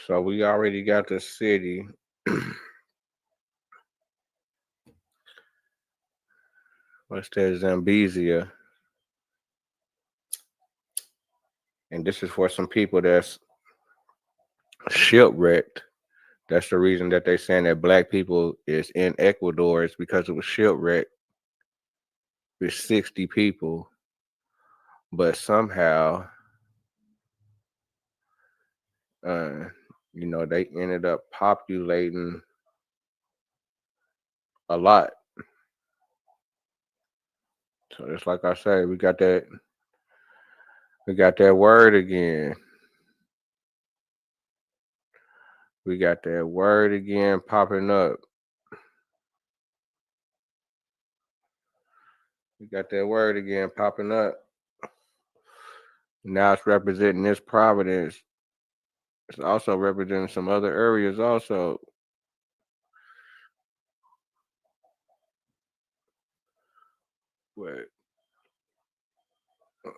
So we already got the city. What's that? Zambezia. And this is for some people that's shipwrecked. That's the reason that they're saying that black people is in Ecuador is because it was shipwrecked with 60 people. But somehow, they ended up populating a lot. So it's like I say, we got that word again. We got that word again popping up. We got that word again popping up. Now it's representing this Providence. It's also representing some other areas also. Wait. What's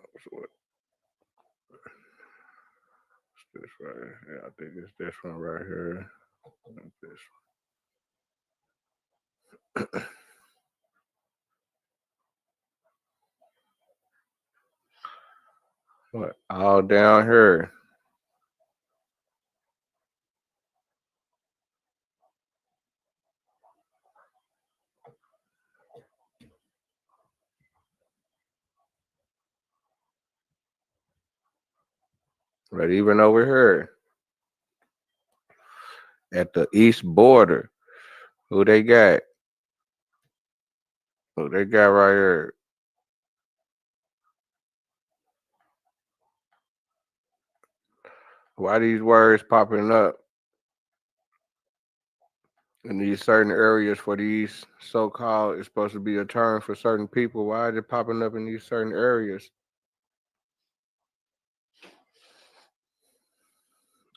this right here? Yeah, I think it's this one right here. This one. What? All down here. But even over here at the east border, who they got? Who they got right here? Why these words popping up in these certain areas for these so-called, it's supposed to be a term for certain people. Why is it popping up in these certain areas?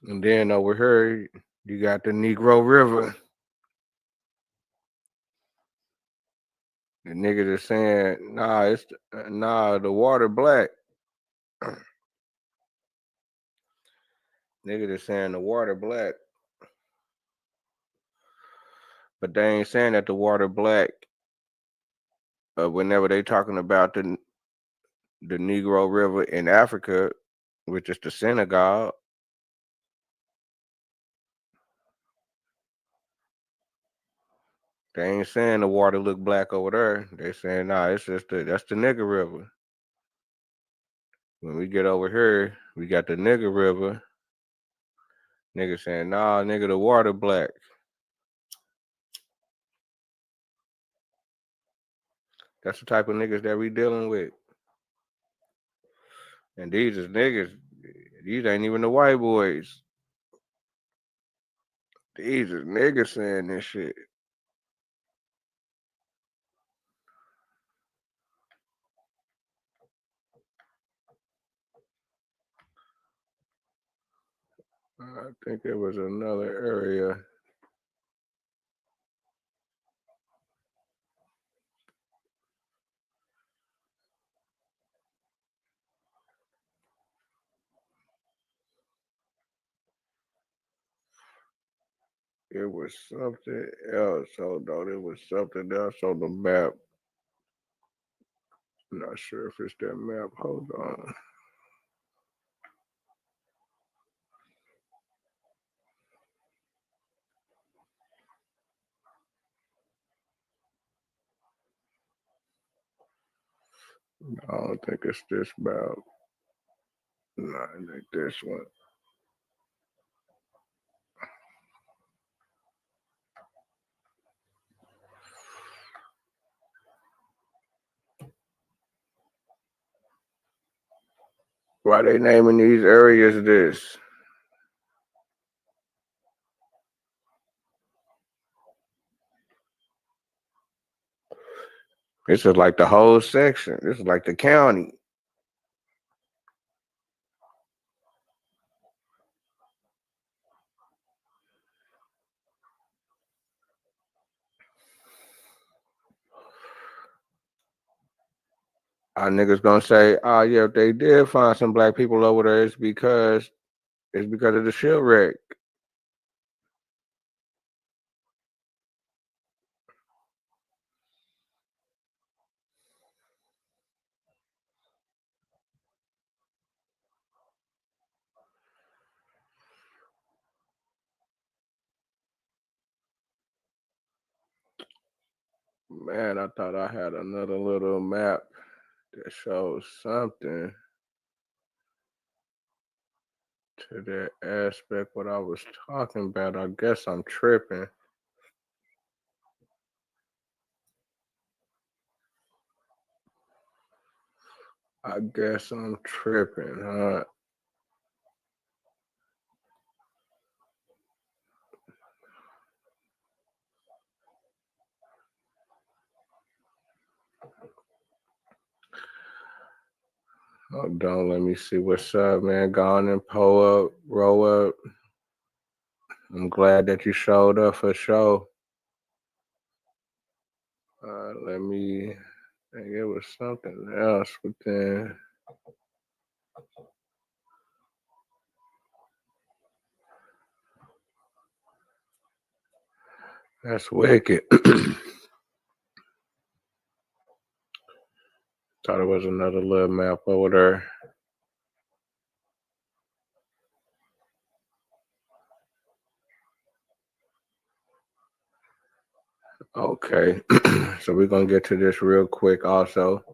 And then over here, you got the Negro River. The niggas is saying, nah, the water black. Niggas is saying the water black. But they ain't saying that the water black whenever they talking about the Negro River in Africa, which is the Senegal. They ain't saying the water look black over there. They saying, nah, it's just that's the nigger river. When we get over here, we got the nigger river. Niggas saying, nah, nigga, the water black. That's the type of niggas that we dealing with. And these is niggas. These ain't even the white boys. These is niggas saying this shit. I think it was another area. It was something else. Hold on, it was something else on the map. I'm not sure if it's that map. Hold on. I don't think it's this map. No, I think this one. Why they naming these areas this? This is like the whole section. This is like the county. Our niggas gonna say, oh yeah, if they did find some black people over there, it's because of the shipwreck. Man, I thought I had another little map that shows something to that aspect what I was talking about. I guess I'm tripping. I guess I'm tripping, huh? Hold on, let me see what's up, man. Go on and roll up. I'm glad that you showed up for sure. Let me, I think it was something else within. That's wicked. Thought it was another little map over there. Okay, so we're gonna get to this real quick also.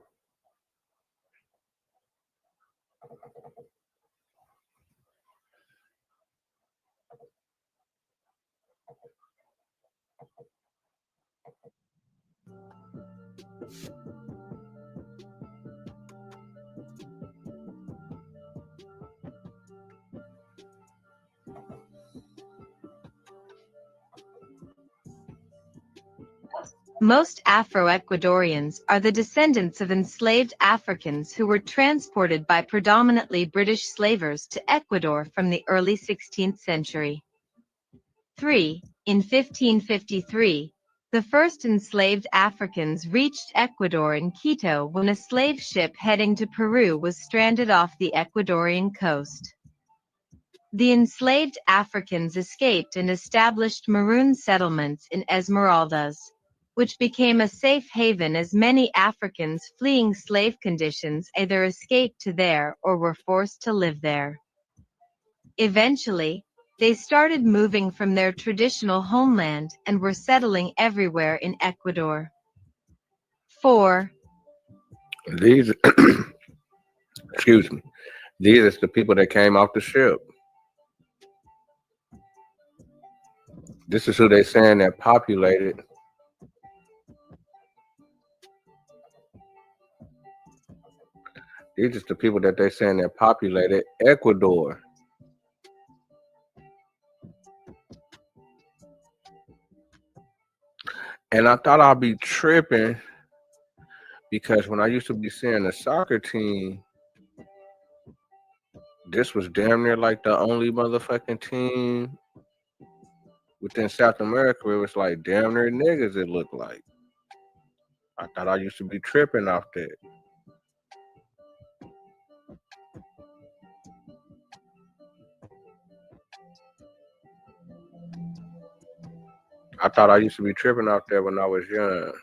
Most Afro-Ecuadorians are the descendants of enslaved Africans who were transported by predominantly British slavers to Ecuador from the early 16th century. 3. In 1553, the first enslaved Africans reached Ecuador in Quito when a slave ship heading to Peru was stranded off the Ecuadorian coast. The enslaved Africans escaped and established maroon settlements in Esmeraldas, which became a safe haven as many Africans fleeing slave conditions either escaped to there or were forced to live there. Eventually, they started moving from their traditional homeland and were settling everywhere in Ecuador. 4. These, excuse me, these are the people that came off the ship. This is who they saying that populated. These are the people that they saying that populated Ecuador. And I thought I'd be tripping because when I used to be seeing the soccer team, this was damn near like the only motherfucking team within South America. It was like damn near niggas, it looked like. I thought I used to be tripping off that. I thought I used to be tripping off there when I was young.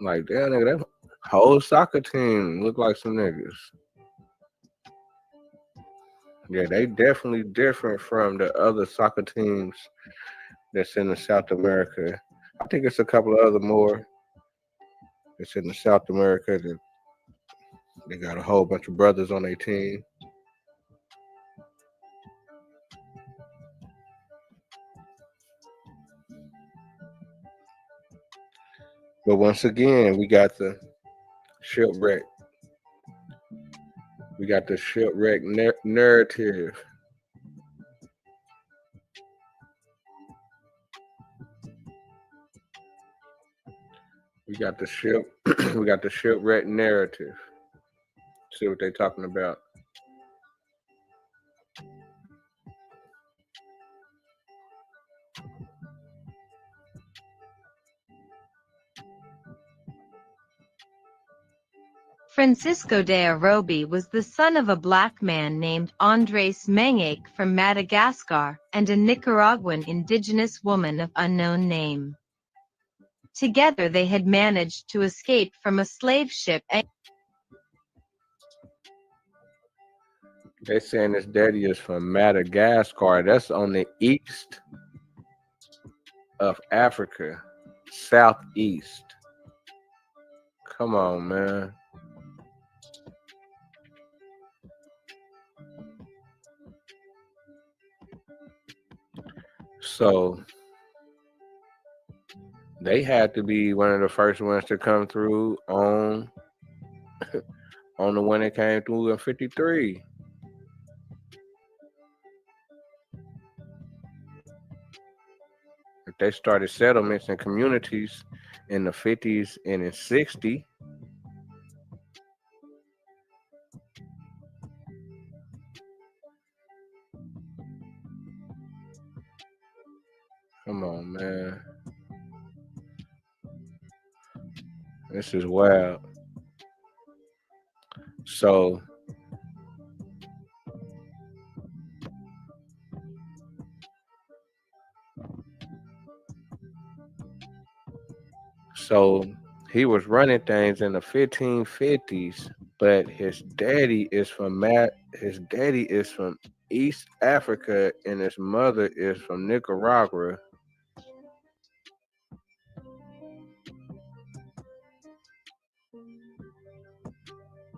Like, damn, nigga, that whole soccer team look like some niggas. Yeah, they definitely different from the other soccer teams that's in the South America. I think it's a couple of other more that's in the South America that they got a whole bunch of brothers on their team. But once again, we got the shipwreck. We got the shipwreck narrative. We got the shipwreck narrative. See what they're talking about. Francisco de Arobi was the son of a black man named Andres Mengake from Madagascar and a Nicaraguan indigenous woman of unknown name. Together they had managed to escape from a slave ship. They're saying his daddy is from Madagascar. That's on the east of Africa, southeast. Come on, man. So they had to be one of the first ones to come through on the one that came through in 53. They started settlements and communities in the 50s and in 60. Come on, man. This is wild. So he was running things in the 1550s, but his daddy is from East Africa and his mother is from Nicaragua.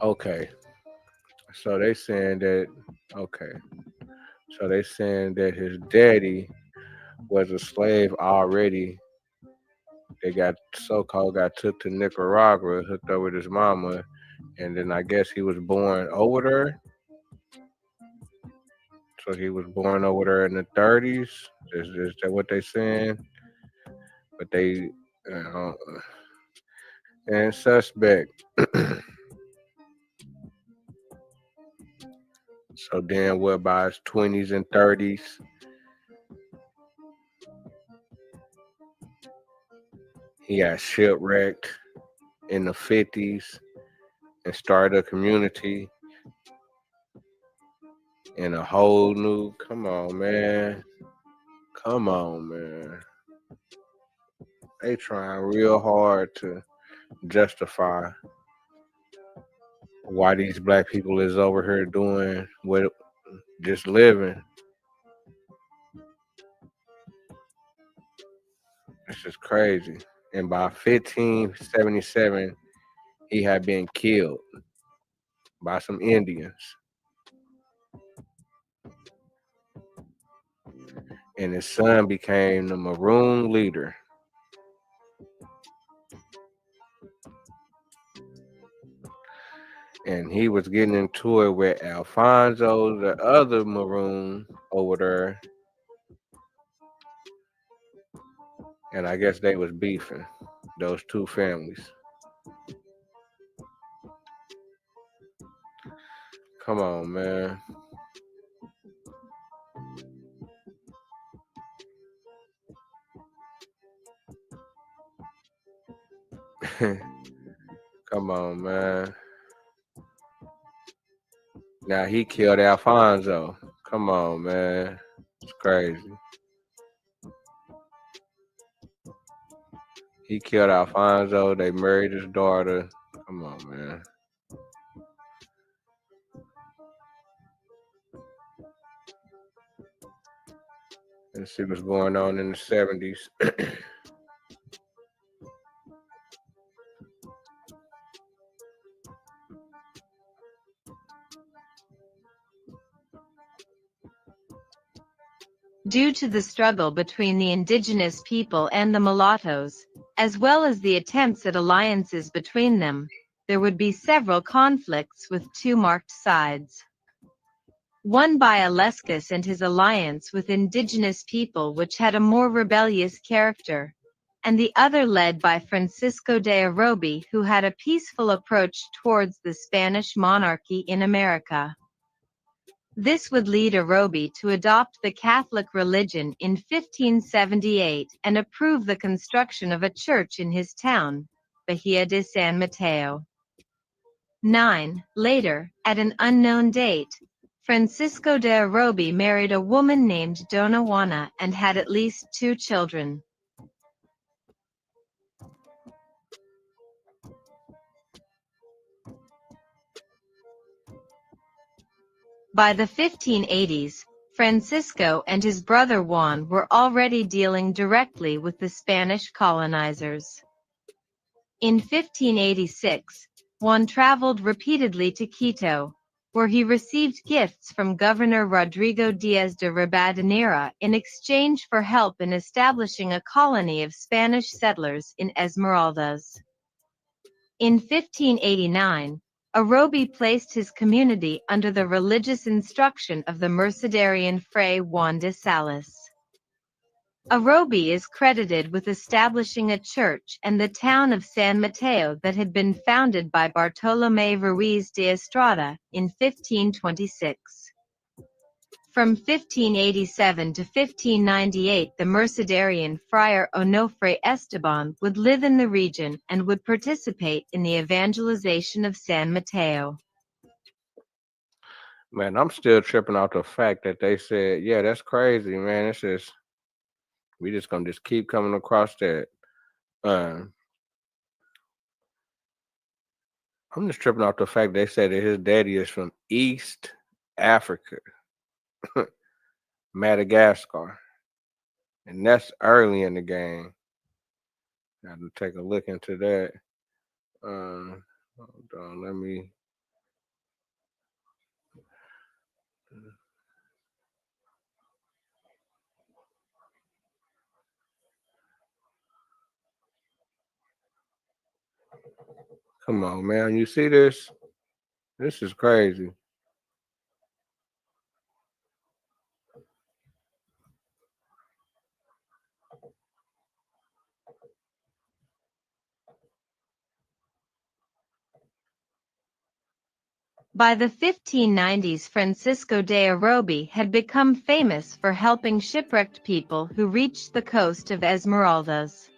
Okay. So they saying that his daddy was a slave already. They got took to Nicaragua, hooked up with his mama, and then I guess he was born over there. So he was born over there in the 30s. Is that what they saying? But they uh, and suspect. So then, what by his 20s and 30s, he got shipwrecked in the 50s and started a community in a whole new. Come on, man. Come on, man. They trying real hard to justify why these black people is over here doing what, just living. This is crazy. And by 1577, he had been killed by some Indians. And his son became the Maroon leader. And he was getting into it with Alfonso, the other Maroon over there. And I guess they was beefing, those two families. Come on, man. Come on, man. Now he killed Alfonso. Come on, man. It's crazy. He killed Alfonso. They married his daughter. Come on, man. Let's see what's going on in the 70s. Due to the struggle between the indigenous people and the mulattoes, as well as the attempts at alliances between them, there would be several conflicts with two marked sides. One by Alescus and his alliance with indigenous people, which had a more rebellious character, and the other led by Francisco de Orobi, who had a peaceful approach towards the Spanish monarchy in America. This would lead Orobi to adopt the Catholic religion in 1578 and approve the construction of a church in his town, Bahia de San Mateo. 9. Later, at an unknown date, Francisco de Orobi married a woman named Dona Juana and had at least 2 children. By the 1580s, Francisco and his brother Juan were already dealing directly with the Spanish colonizers. In 1586, Juan traveled repeatedly to Quito, where he received gifts from Governor Rodrigo Diaz de Ribadeneyra in exchange for help in establishing a colony of Spanish settlers in Esmeraldas. In 1589, Orobi placed his community under the religious instruction of the Mercedarian Fray Juan de Salas. Orobi is credited with establishing a church and the town of San Mateo that had been founded by Bartolomé Ruiz de Estrada in 1526. From 1587 to 1598, the Mercedarian friar Onofre Esteban would live in the region and would participate in the evangelization of San Mateo. Man, I'm still tripping out the fact that they said, yeah, that's crazy, man. It's just, we just gonna just keep coming across that. I'm just tripping out the fact they said that his daddy is from East Africa. Madagascar, and that's early in the game. Got to take a look into that. Hold on, let me. Come on, man! You see this? This is crazy. By the 1590s, Francisco de Orobi had become famous for helping shipwrecked people who reached the coast of Esmeraldas.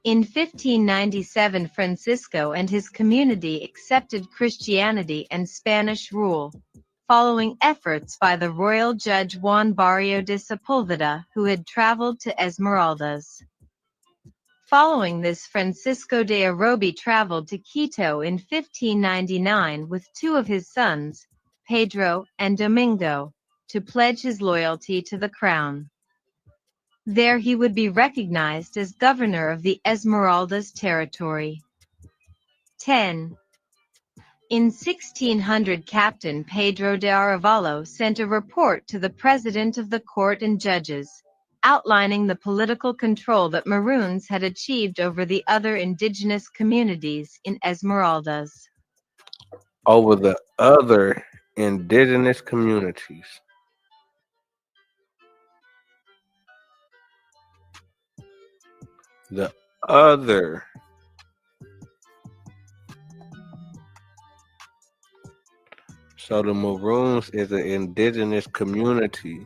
In 1597, Francisco and his community accepted Christianity and Spanish rule, following efforts by the royal judge Juan Barrio de Sepulveda, who had traveled to Esmeraldas. Following this, Francisco de Orobi traveled to Quito in 1599 with two of his sons, Pedro and Domingo, to pledge his loyalty to the crown. There he would be recognized as governor of the Esmeraldas territory. 10. In 1600, Captain Pedro de Arevalo sent a report to the president of the court and judges, outlining the political control that Maroons had achieved over the other indigenous communities in Esmeraldas. Over the other indigenous communities. The other. So the Maroons is an indigenous community.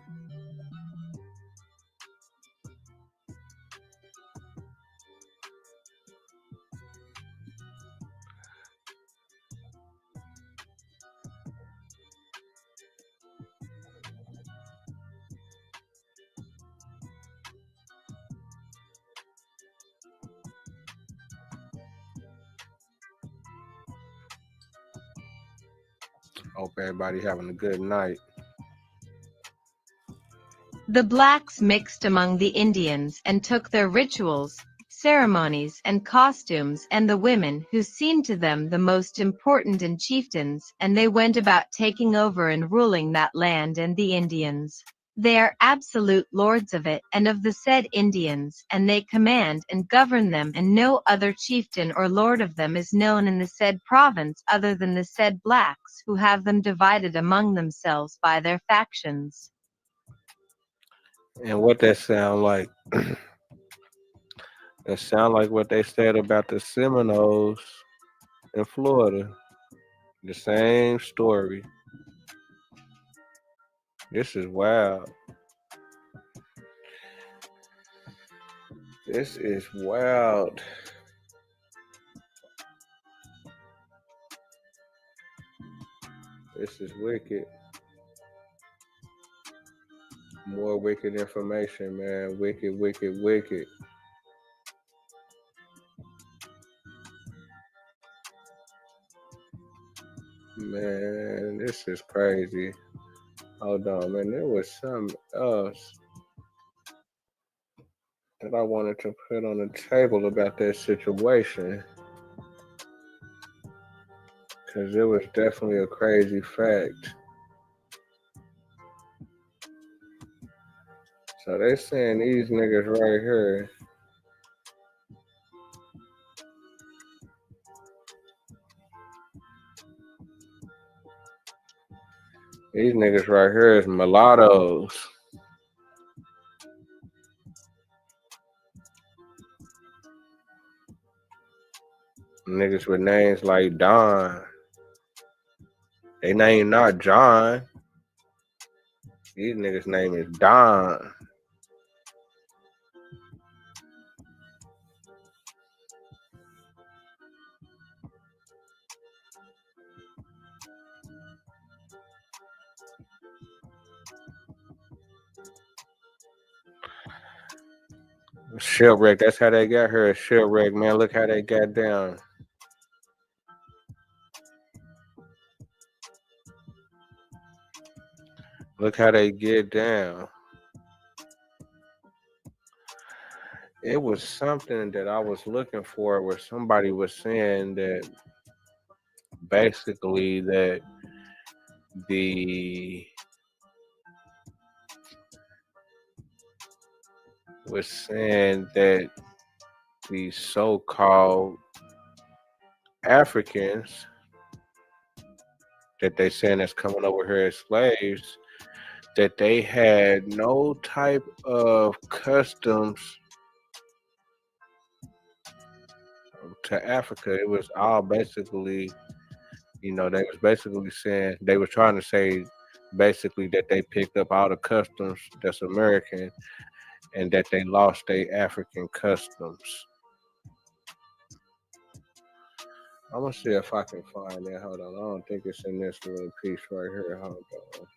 Hope everybody having a good night. The blacks mixed among the Indians and took their rituals, ceremonies, and costumes, and the women, who seemed to them the most important, and chieftains, and they went about taking over and ruling that land and the Indians. They are absolute lords of it and of the said Indians, and they command and govern them, and no other chieftain or lord of them is known in the said province other than the said blacks, who have them divided among themselves by their factions. And what that sound like? That sound like what they said about the Seminoles in Florida. The same story. This is wild. This is wild. This is wicked. More wicked information, man. Wicked, wicked, wicked. Man, this is crazy. Hold on, man. There was something else that I wanted to put on the table about that situation. Because it was definitely a crazy fact. So they saying these niggas right here. These niggas right here is mulattoes. Niggas with names like Don. They name not John. These niggas name is Don. Shipwreck, that's how they got her. Shipwreck, man. Look how they got down. Look how they get down. It was something that I was looking for where somebody was saying that basically that the was saying that the so-called Africans that they saying that's coming over here as slaves, that they had no type of customs to Africa. It was all basically They was basically saying they were trying to say basically that they picked up all the customs that's American and that they lost their African customs. I'm gonna see if I can find that. Hold on, I don't think it's in this little piece right here. Hold on.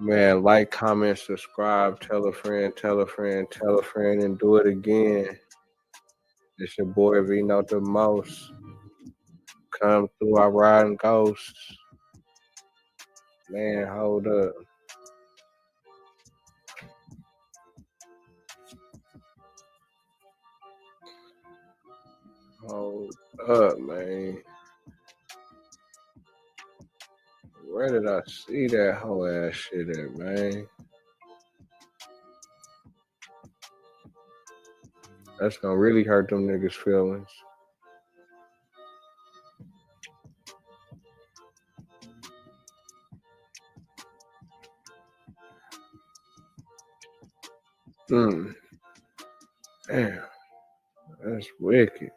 Man, like, comment, subscribe, tell a friend, tell a friend, tell a friend, and do it again. It's your boy V Know the Most. Come through our riding ghosts. Man, hold up. Hold up, man. Where did I see that whole ass shit at, man? That's gonna really hurt them niggas' feelings. Damn, that's wicked.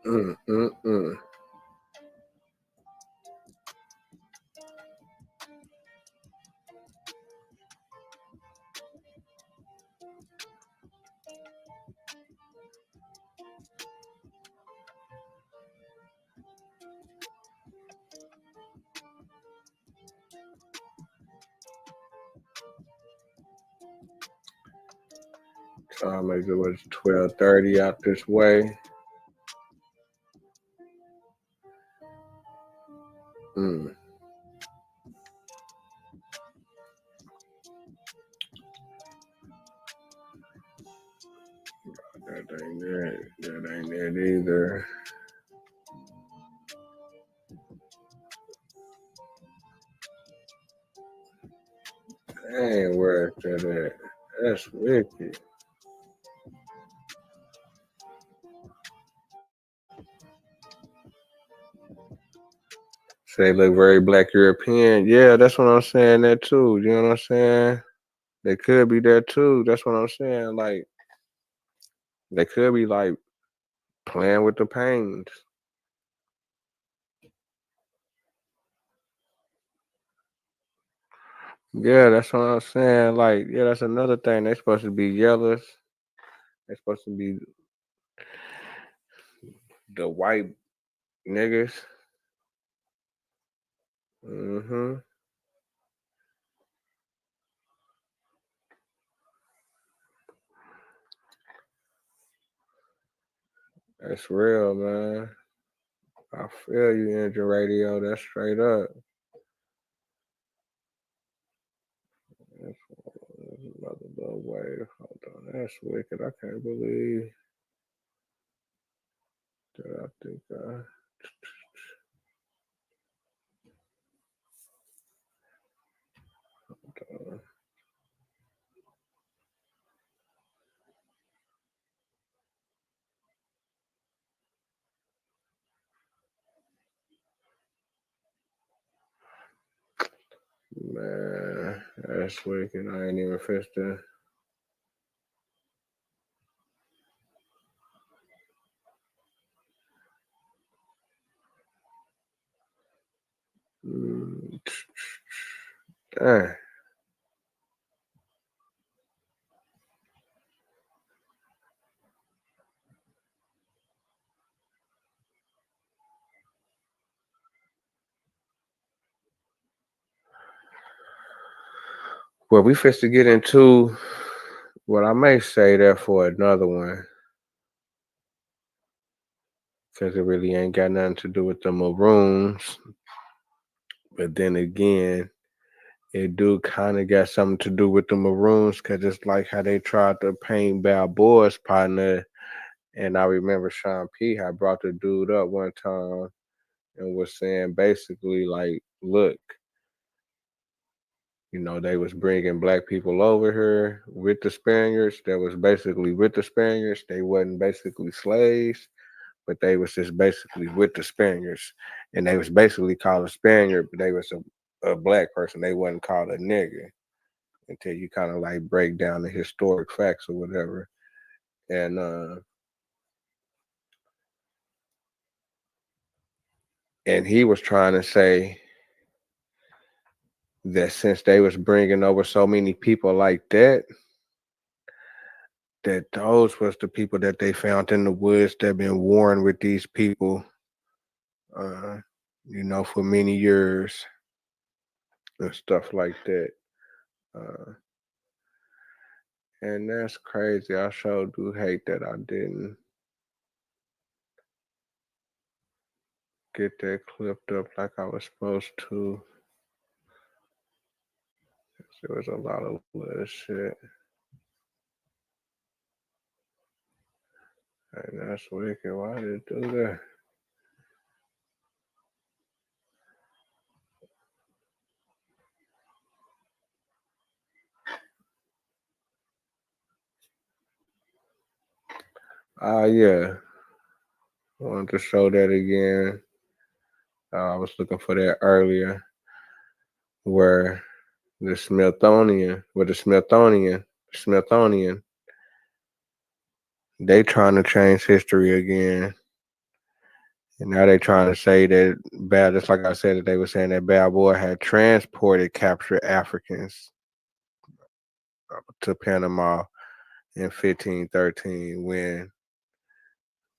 Mm. Time maybe it was 12:30 out this way. That ain't it. That ain't it either. Dang, where is that at? That's wicked. So they look very black European. Yeah, that's what I'm saying. That too. You know what I'm saying? They could be that too. That's what I'm saying. Like, they could be like playing with the pains. Yeah, that's what I'm saying. Like, yeah, that's another thing. They supposed to be jealous. They supposed to be the white niggas. Mm-hmm. That's real, man. I feel you, Engine Radio. That's straight up. That's another little wave. Hold on. That's wicked. I can't believe that I think hold on. Man, that's wicked. I ain't even fixed it. Dang. Well, we fixed to get into what I may say there for another one. Because it really ain't got nothing to do with the Maroons. But then again, it do kind of got something to do with the Maroons because it's like how they tried to paint Balboa's partner. And I remember Sean P. had brought the dude up one time and was saying basically like, look, You know, they was bringing black people over here with the Spaniards. That was basically with the Spaniards. They wasn't basically slaves, but they was just basically with the Spaniards. And they was basically called a Spaniard, but they was a black person. They wasn't called a nigger until you kind of like break down the historic facts or whatever. And he was trying to say that since they was bringing over so many people like that, that those was the people that they found in the woods that been warring with these people, you know, for many years and stuff like that. And that's crazy. I sure do hate that I didn't get that clipped up like I was supposed to. There was a lot of little shit. And that's wicked. Why did it do that? Yeah. I wanted to show that again. I was looking for that earlier, where the Smithsonian, they trying to change history again. And now they trying to say that just like I said, that they were saying that Balboa had transported captured Africans to Panama in 1513 when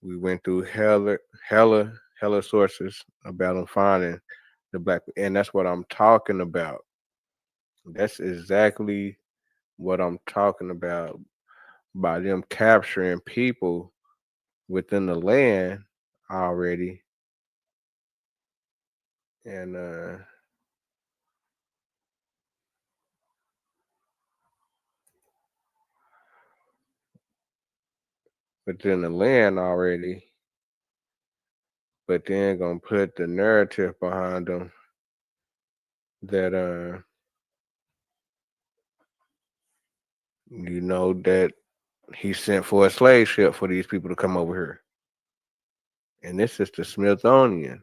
we went through hella sources about them finding the black, and that's what I'm talking about. That's exactly what I'm talking about, by them capturing people within the land already. And within the land already, but then gonna put the narrative behind them that you know, that he sent for a slave ship for these people to come over here. And this is the Smithsonian.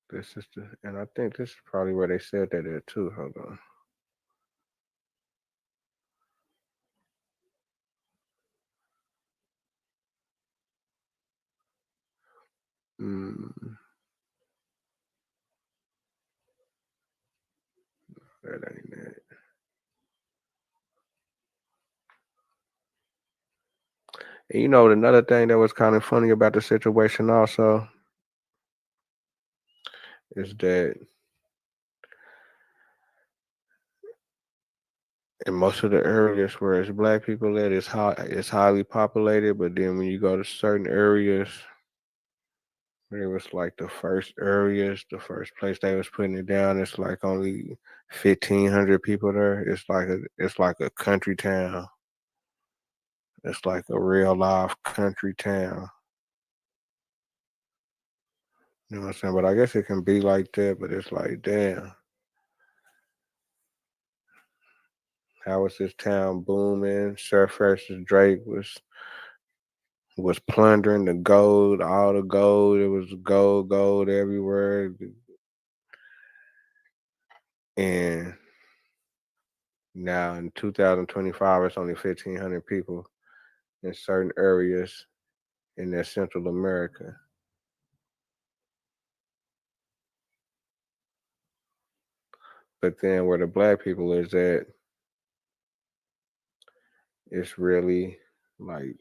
This is and I think this is probably where they said that at too. Hold on. That ain't it. And you know, another thing that was kind of funny about the situation also is that in most of the areas where it's black people at, it's highly populated. But then when you go to certain areas where it was like the first place they was putting it down, it's like only 1,500 people there. It's like a country town. It's like a real live country town. You know what I'm saying? But I guess it can be like that, but it's like, damn. How was this town booming? Sir Francis Drake was plundering the gold, all the gold. It was gold everywhere. And now in 2025, it's only 1,500 people in certain areas in that Central America. But then where the black people is at, it's really like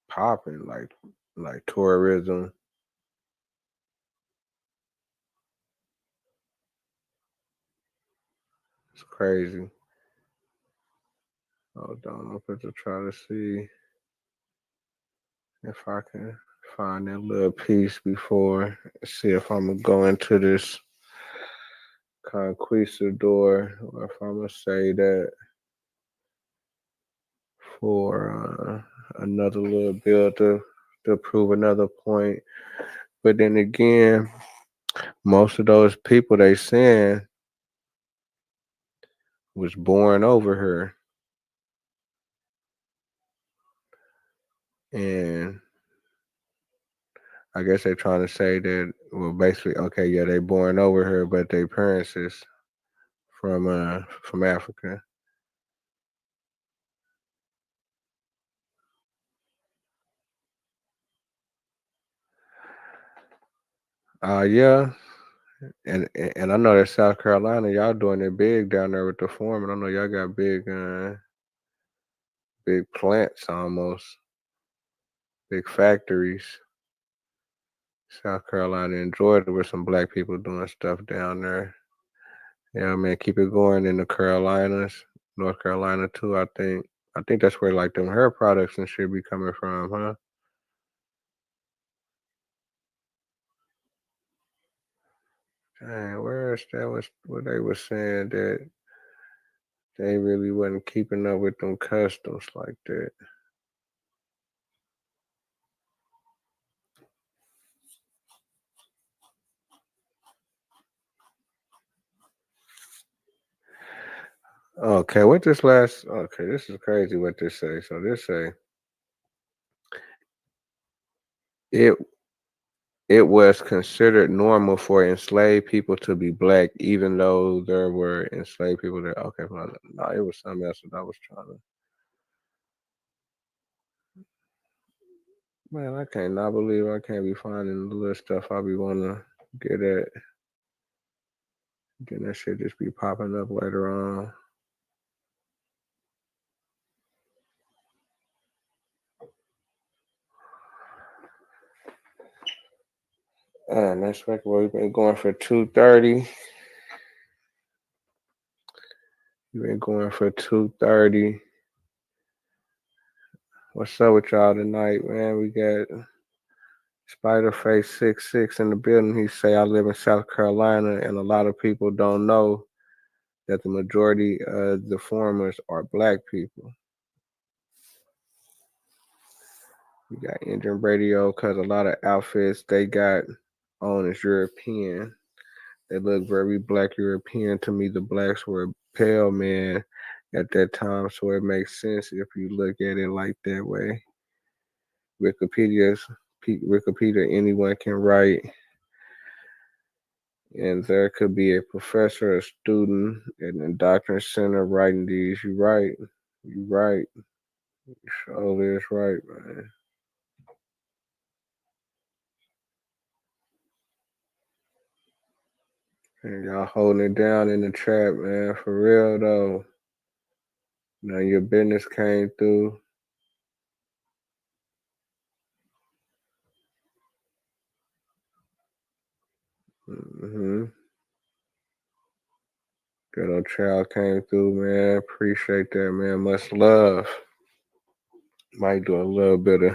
popping, like tourism. It's crazy. Hold on, I'm going to try to see if I can find that little piece before, see if I'm gonna go into this conquistador, or if I'm gonna say that for another little bill to prove another point. But then again, most of those people they saying was born over her. And I guess they're trying to say that, well, basically, okay, yeah, they born over her, but their parents is from Africa. Yeah, and I know that South Carolina, y'all doing it big down there with the farming. I know y'all got big plants almost, big factories. South Carolina and Georgia with some black people doing stuff down there. Yeah, man, keep it going in the Carolinas, North Carolina too. I think that's where like them hair products and shit be coming from, huh? Dang, where is that was what they was saying that they really wasn't keeping up with them customs like that. Okay, what this last? Okay, this is crazy. What this say? So this say it it was considered normal for enslaved people to be black, even though there were enslaved people that. Okay, well, no, it was something else that I was trying to. Man, I can't not believe I can't be finding the little stuff I be wanna get at. Then that shit just be popping up later on. Next week we've been going for 2:30. We've been going for 2:30. What's up with y'all tonight, man? We got Spiderface 66 in the building. He say I live in South Carolina, and a lot of people don't know that the majority of the farmers are black people. We got Indian radio because a lot of outfits they got on is European. They look very black European to me. The blacks were pale men at that time, so it makes sense if you look at it like that way. Wikipedia, anyone can write, and there could be a professor, a student, and a doctorate center writing these. You right, you right. You sure is right, man. And y'all holding it down in the chat, man. For real though. Now your business came through. Mm-hmm. Good old child came through, man. Appreciate that, man. Much love. Might do a little bit of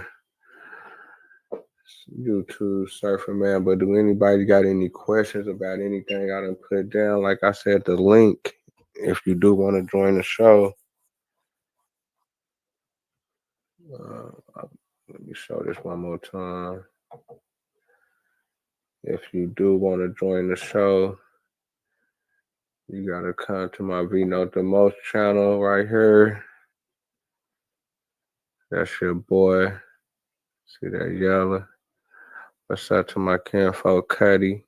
YouTube surfing, man. But do anybody got any questions about anything I done put down? Like I said, the link, if you do want to join the show. Let me show this one more time. If you do want to join the show, you gotta come to my V Note the Most channel right here. That's your boy. See that yellow? What's up to my kinfolk Cuddy?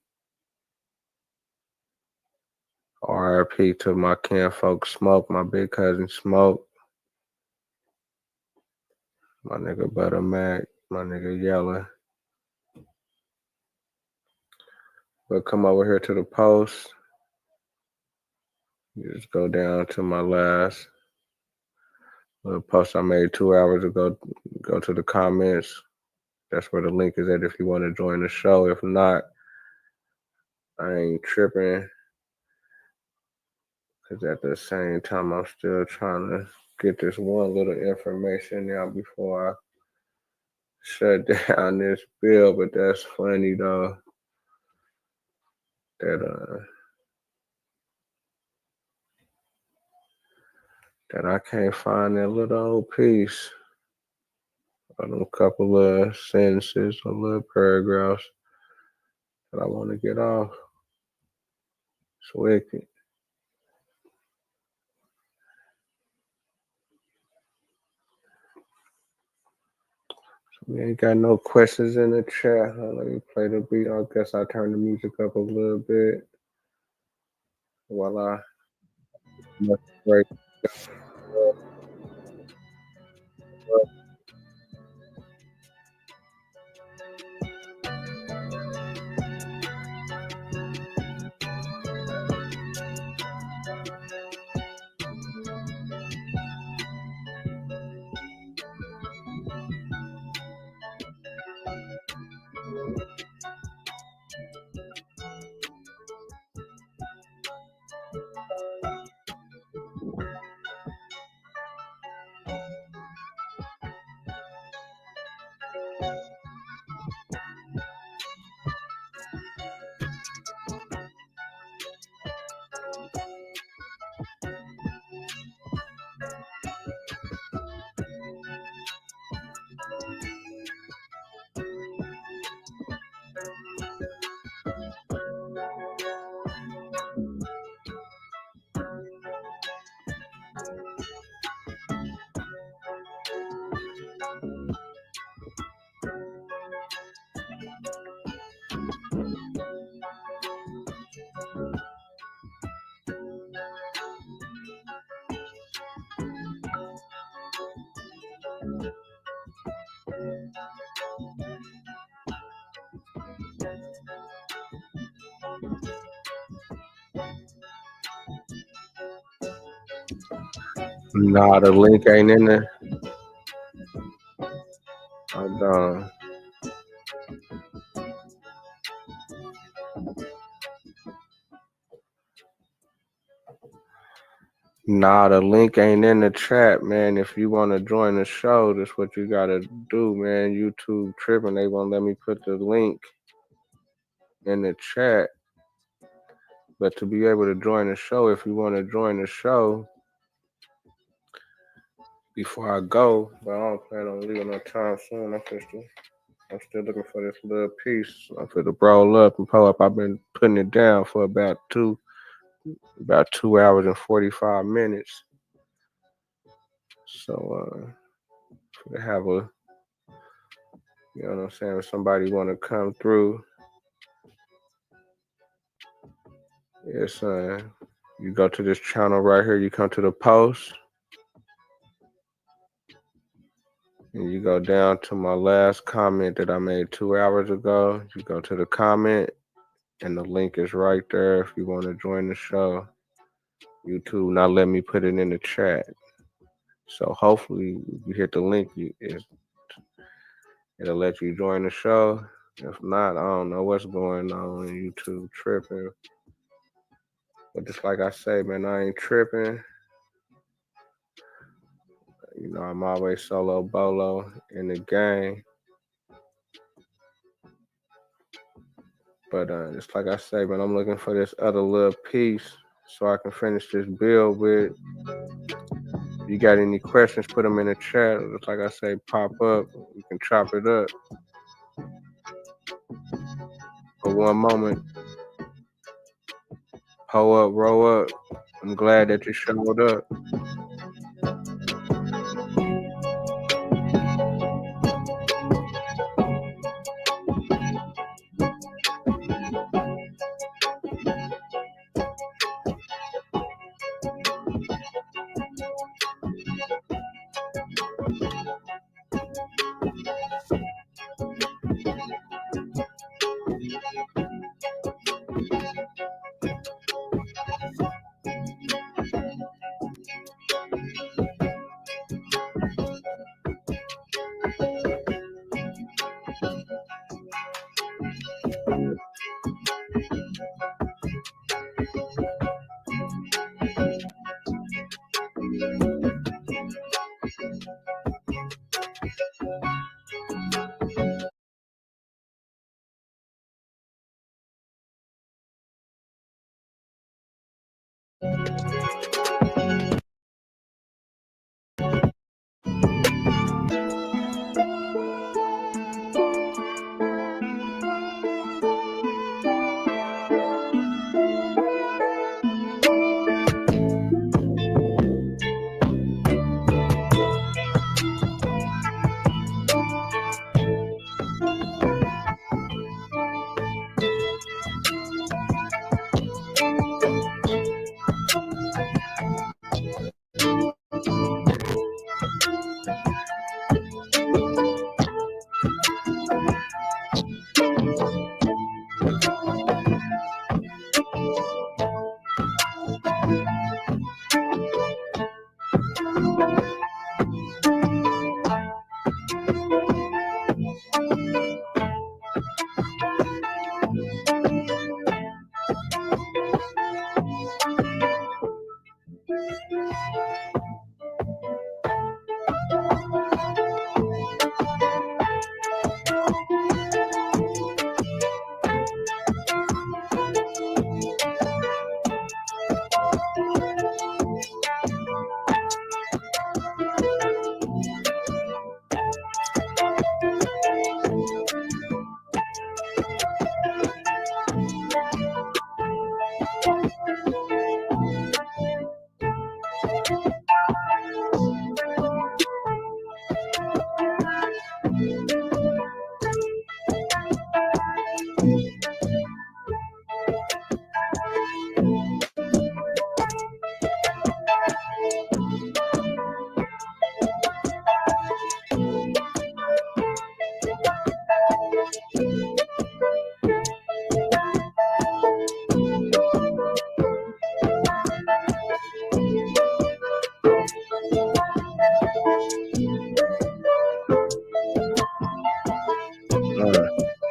RIP to my kinfolk Smoke, my big cousin Smoke. My nigga Butter Mac, my nigga Yellow. But come over here to the post. You just go down to my last little post I made 2 hours ago. Go to the comments. That's where the link is at if you want to join the show. If not, I ain't tripping. Because at the same time, I'm still trying to get this one little information out before I shut down this bill. But that's funny, though, that I can't find that little old piece. A couple of sentences, a little paragraphs. that I want to get off. It's wicked. We ain't got no questions in the chat. Let me play the beat. I guess I'll turn the music up a little bit while I break. Nah, the link ain't in there. Hold on. Nah, the link ain't in the chat, man. If you want to join the show, that's what you gotta do, man. YouTube tripping. They won't let me put the link in the chat. But to be able to join the show, if you want to join the show, before I go, but I don't plan on leaving no time soon. I'm still looking for this little piece. I'm for to roll up and pull up. I've been putting it down for about 2 hours and 45 minutes. So to have a, you know what I'm saying, if somebody want to come through, it's you go to this channel right here, you come to the post, and you go down to my last comment that I made 2 hours ago. You go to the comment, and the link is right there if you want to join the show. YouTube not let me put it in the chat. So hopefully you hit the link, it'll let you join the show. If not, I don't know what's going on. YouTube tripping. But just like I say, man, I ain't tripping. You know, I'm always solo bolo in the game. But just like I say, man, I'm looking for this other little piece so I can finish this build with. If you got any questions, put them in the chat. Just like I say, pop up. You can chop it up. For one moment, pull up, roll up. I'm glad that you showed up.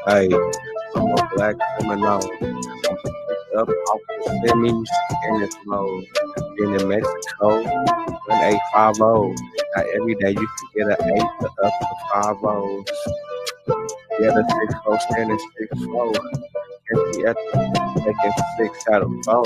Hey, I'm a black criminal. Picked up off the semis and it's low. Been in Mexico, 1850. Now every day you can get an 8 to up to 5-0. Yeah, the 6-4 standing 6-4. Empty at the taking 6 out of 4.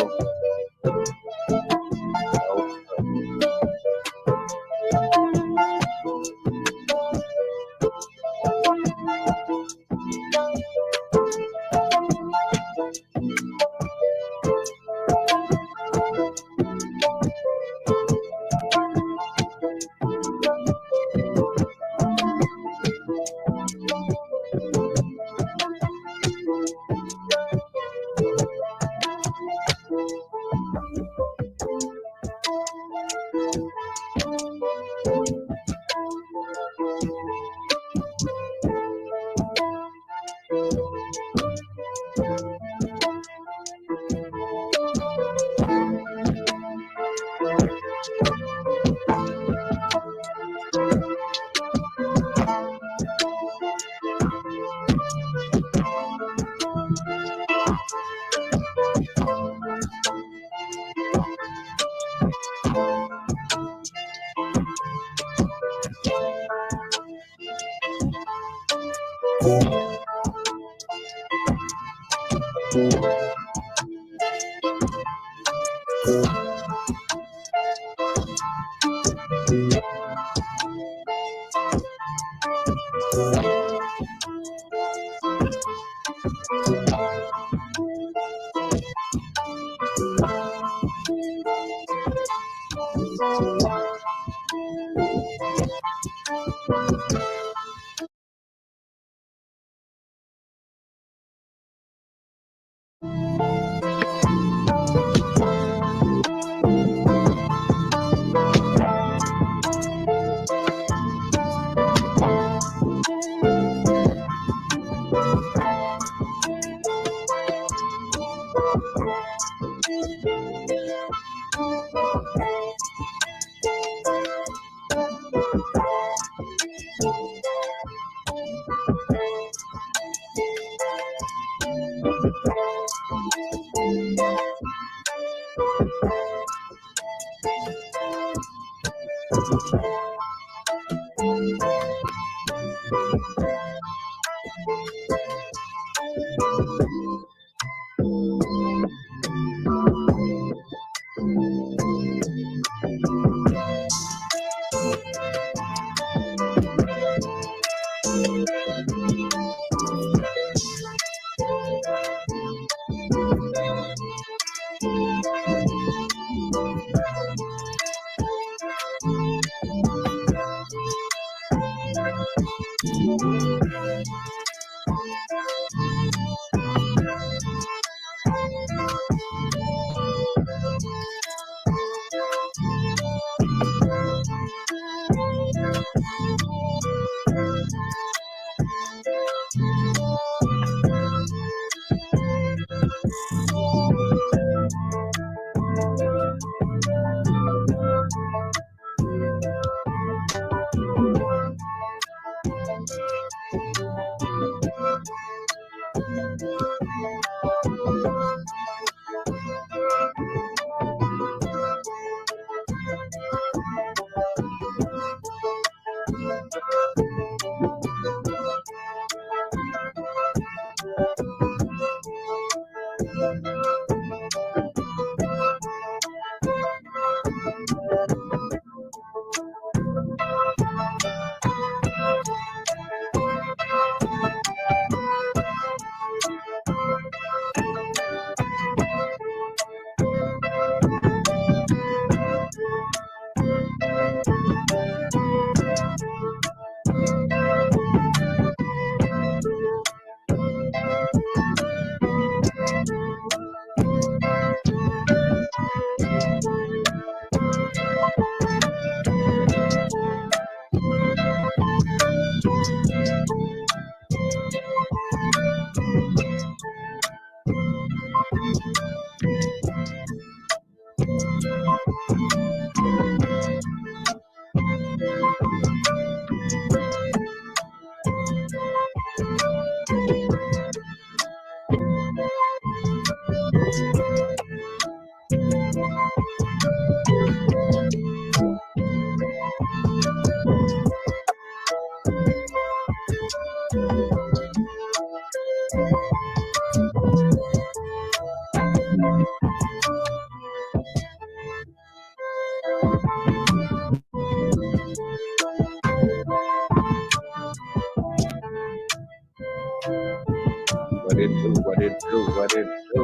What it do? What it do? What it do?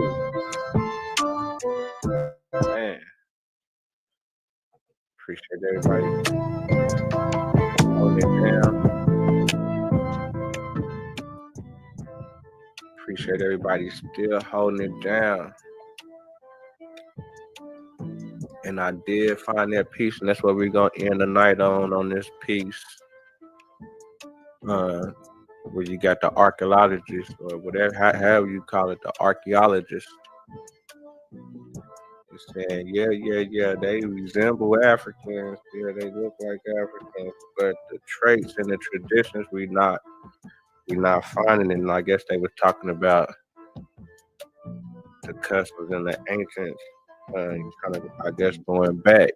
Man, appreciate everybody holding it down. Appreciate everybody still holding it down. And I did find that piece, and that's what we're gonna end the night on this piece. Where you got the archaeologist or whatever, however you call it, the archaeologist. He's saying, yeah, they resemble Africans, yeah, they look like Africans, but the traits and the traditions we're not finding. And I guess they were talking about the customs and the ancients, kind of, I guess, going back.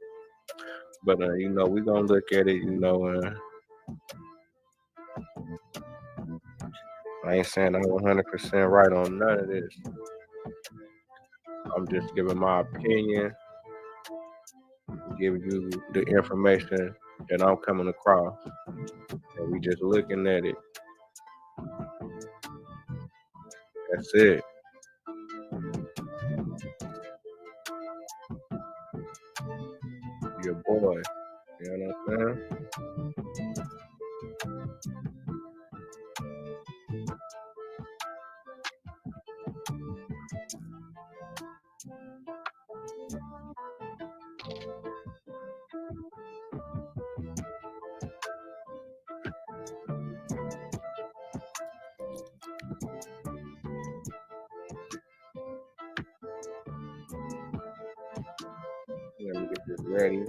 But we're gonna look at it, I ain't saying I'm 100% right on none of this. I'm just giving my opinion, giving you the information that I'm coming across, and we just looking at it. That's it. Your boy, you know what I'm saying? Let me get this ready.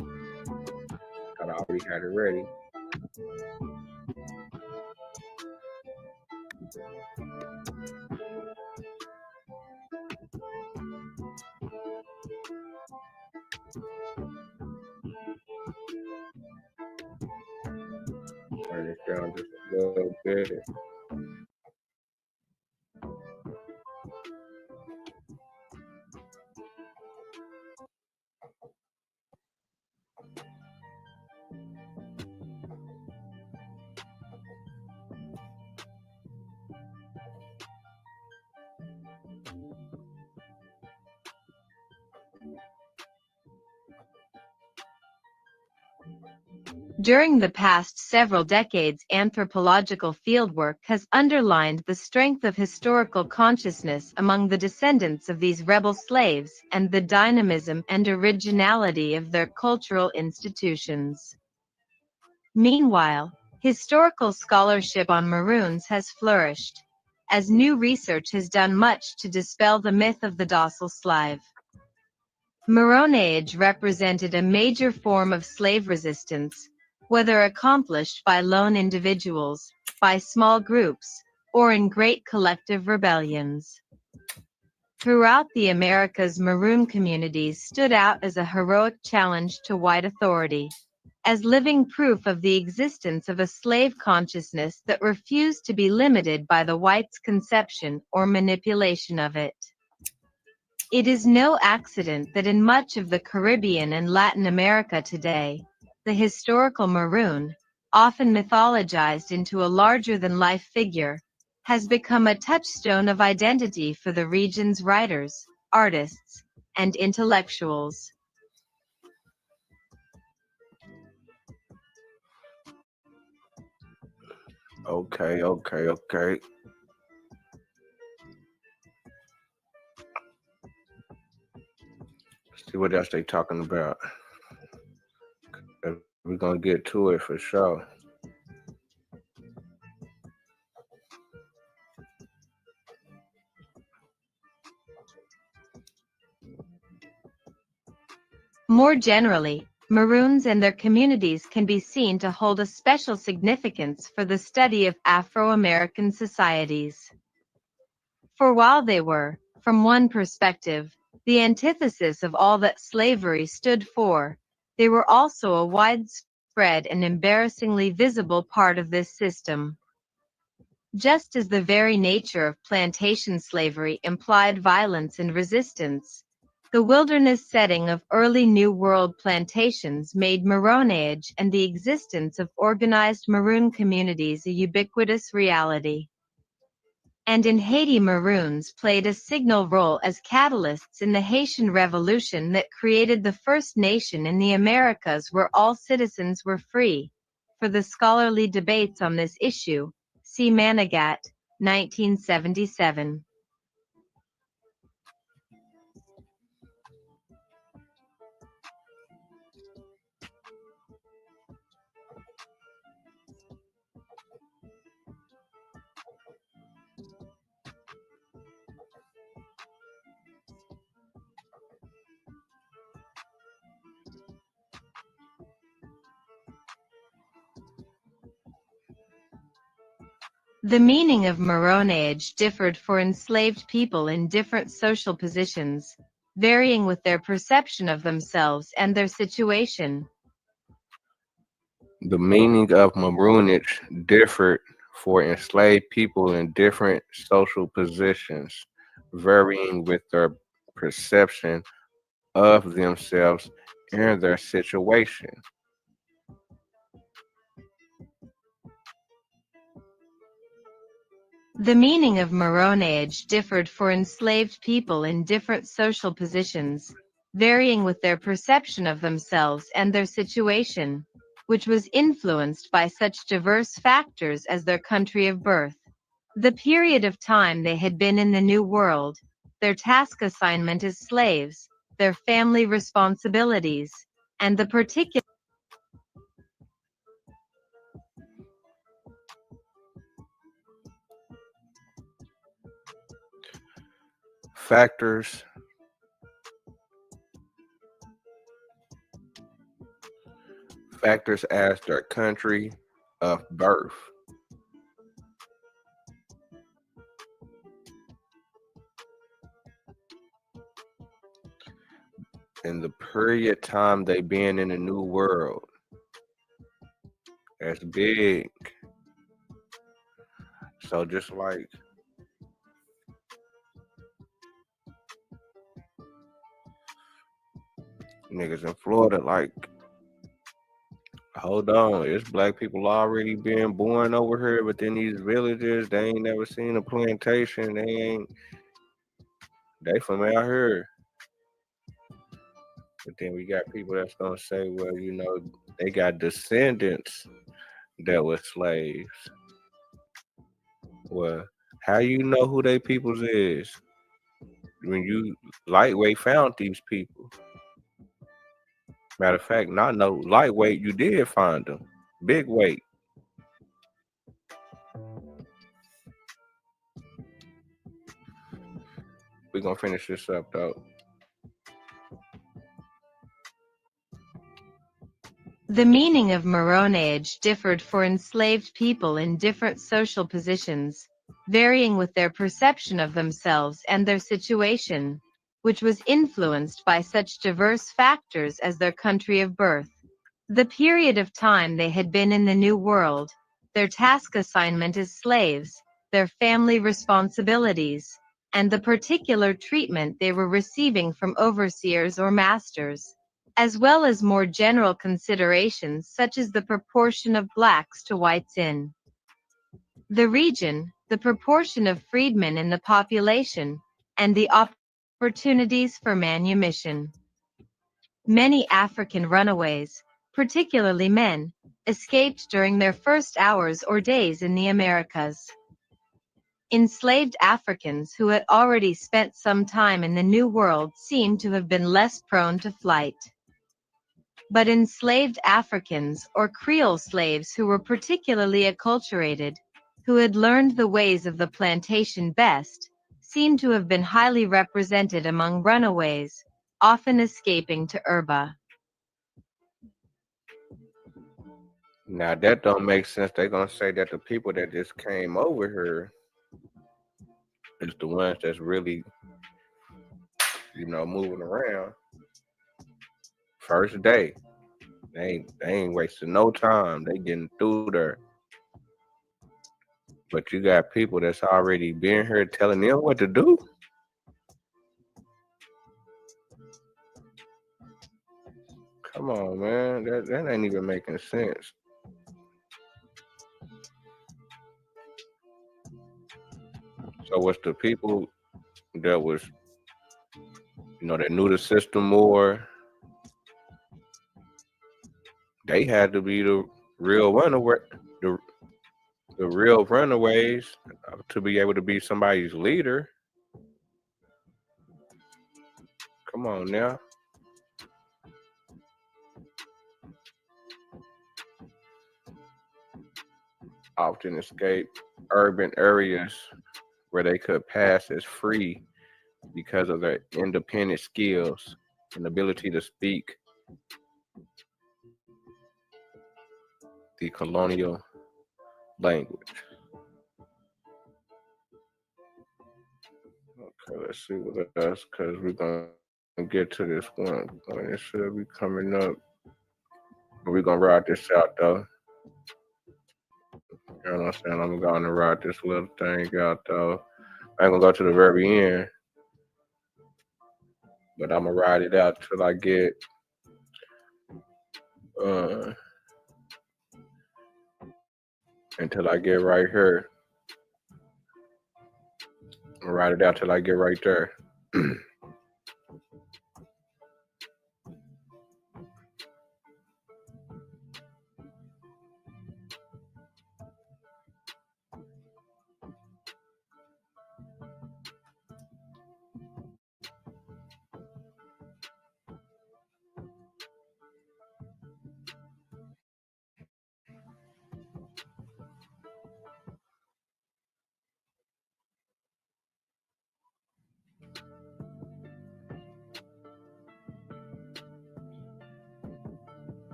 I already had it ready. Turn this down just a little bit. During the past several decades, anthropological fieldwork has underlined the strength of historical consciousness among the descendants of these rebel slaves and the dynamism and originality of their cultural institutions. Meanwhile, historical scholarship on Maroons has flourished, as new research has done much to dispel the myth of the docile slave. Maroonage represented a major form of slave resistance, whether accomplished by lone individuals, by small groups, or in great collective rebellions. Throughout the Americas, Maroon communities stood out as a heroic challenge to white authority, as living proof of the existence of a slave consciousness that refused to be limited by the whites' conception or manipulation of it. It is no accident that in much of the Caribbean and Latin America today, the historical Maroon, often mythologized into a larger-than-life figure, has become a touchstone of identity for the region's writers, artists, and intellectuals. Okay. See what else they talking about. We're gonna get to it for sure. More generally, Maroons and their communities can be seen to hold a special significance for the study of Afro-American societies. For while they were, from one perspective, the antithesis of all that slavery stood for, they were also a widespread and embarrassingly visible part of this system. Just as the very nature of plantation slavery implied violence and resistance, the wilderness setting of early New World plantations made Maroonage and the existence of organized Maroon communities a ubiquitous reality. And in Haiti, Maroons played a signal role as catalysts in the Haitian Revolution that created the first nation in the Americas where all citizens were free. For the scholarly debates on this issue, see Manigat, 1977. The meaning of Maroonage differed for enslaved people in different social positions, varying with their perception of themselves and their situation. The meaning of maroonage differed for enslaved people in different social positions, varying with their perception of themselves and their situation. The meaning of Maroonage differed for enslaved people in different social positions, varying with their perception of themselves and their situation, which was influenced by such diverse factors as their country of birth, the period of time they had been in the New World, their task assignment as slaves, their family responsibilities, and the particular Factors as their country of birth. In the period time they been in the New World. That's big. So just like niggas in Florida, like, hold on, it's black people already being born over here, but then these villages, they ain't never seen a plantation. They from out here. But then we got people that's gonna say, well, you know, they got descendants that were slaves. Well, how you know who they peoples is? When you lightweight found these people. Matter of fact, not no lightweight, you did find them. Big weight. We're gonna finish this up though. The meaning of Maroonage differed for enslaved people in different social positions, varying with their perception of themselves and their situation, which was influenced by such diverse factors as their country of birth, the period of time they had been in the New World, their task assignment as slaves, their family responsibilities, and the particular treatment they were receiving from overseers or masters, as well as more general considerations such as the proportion of blacks to whites in the region, the proportion of freedmen in the population, and the opportunities for manumission. Many African runaways, particularly men, escaped during their first hours or days in the Americas. Enslaved Africans who had already spent some time in the New World seem to have been less prone to flight. But enslaved Africans or Creole slaves who were particularly acculturated, who had learned the ways of the plantation best, seem to have been highly represented among runaways, often escaping to Urba. Now that don't make sense. They're gonna say that the people that just came over here is the ones that's really, moving around. First day. They ain't wasting no time. They getting through there. But you got people that's already been here telling them what to do. Come on, man. That ain't even making sense. So what's the people that was, that knew the system more, they had to be the real runaway, the real runaways to be able to be somebody's leader. Come on now. Often escape urban areas where they could pass as free because of their independent skills and ability to speak the colonial language. Okay, let's see what else, because we're going to get to this one. It should be coming up. But we're going to ride this out, though. You know what I'm saying? I'm going to ride this little thing out, though. I ain't going to go to the very end. But I'm going to ride it out till I get... until I get right here. I'll ride it out till I get right there.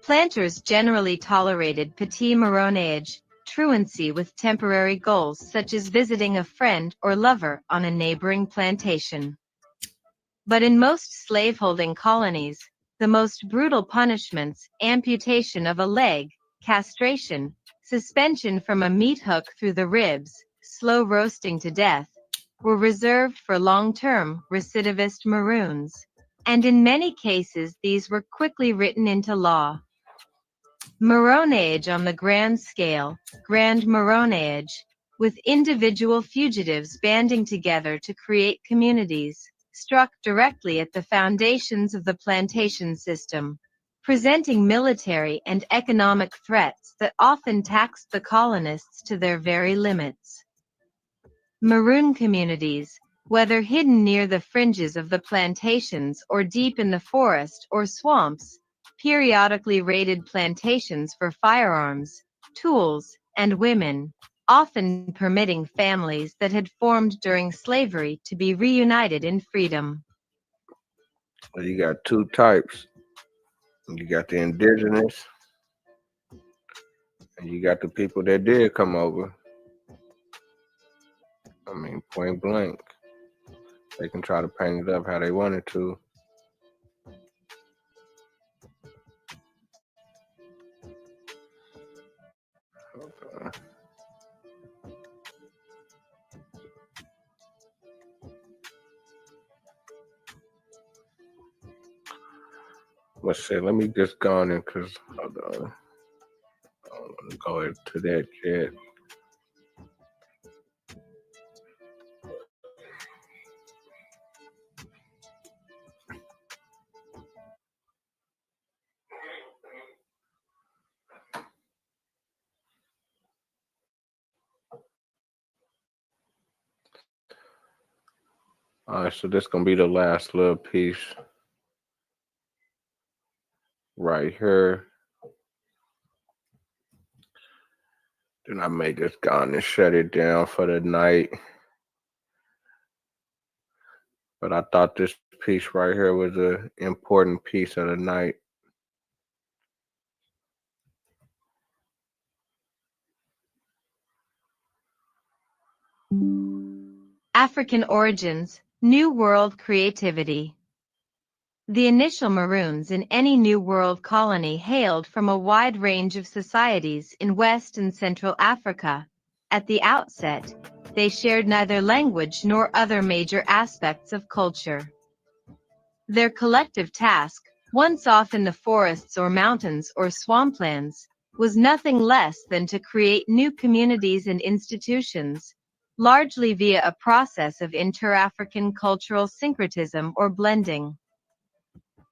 Planters generally tolerated petit marronage, truancy with temporary goals such as visiting a friend or lover on a neighboring plantation. But in most slaveholding colonies, the most brutal punishments, amputation of a leg, castration, suspension from a meat hook through the ribs, slow roasting to death, were reserved for long-term recidivist maroons. And in many cases these were quickly written into law. Marronage on the grand scale, grand marronage, with individual fugitives banding together to create communities, struck directly at the foundations of the plantation system, presenting military and economic threats that often taxed the colonists to their very limits. Maroon communities, whether hidden near the fringes of the plantations or deep in the forest or swamps, periodically raided plantations for firearms, tools, and women, often permitting families that had formed during slavery to be reunited in freedom. Well, you got two types. You got the indigenous, and you got the people that did come over. I mean, point blank. They can try to paint it up how they wanted to. Okay. Let's see. Let me just go on in because hold on. I don't want to go into that yet. All right, so this gonna be the last little piece right here. Then I may just go on and shut it down for the night. But I thought this piece right here was an important piece of the night. African origins, New World creativity. The initial Maroons in any New World colony hailed from a wide range of societies in West and Central Africa. At the outset, they shared neither language nor other major aspects of culture. Their collective task, once off in the forests or mountains or swamplands, was nothing less than to create new communities and institutions, largely via a process of inter-African cultural syncretism or blending.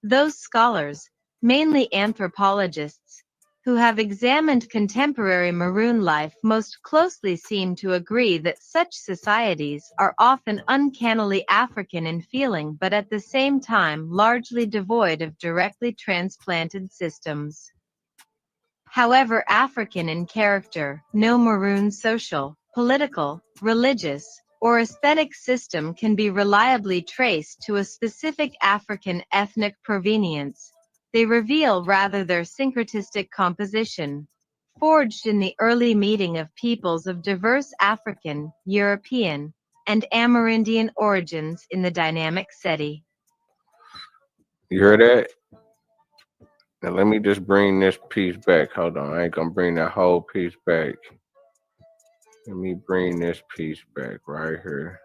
Those scholars, mainly anthropologists, who have examined contemporary Maroon life most closely seem to agree that such societies are often uncannily African in feeling but at the same time largely devoid of directly transplanted systems. However African in character, no Maroon social, political, religious, or aesthetic system can be reliably traced to a specific African ethnic provenience. They reveal rather their syncretistic composition, forged in the early meeting of peoples of diverse African, European, and Amerindian origins in the dynamic SETI. You heard that? Now let me just bring this piece back. Hold on, I ain't gonna bring that whole piece back. Let me bring this piece back right here.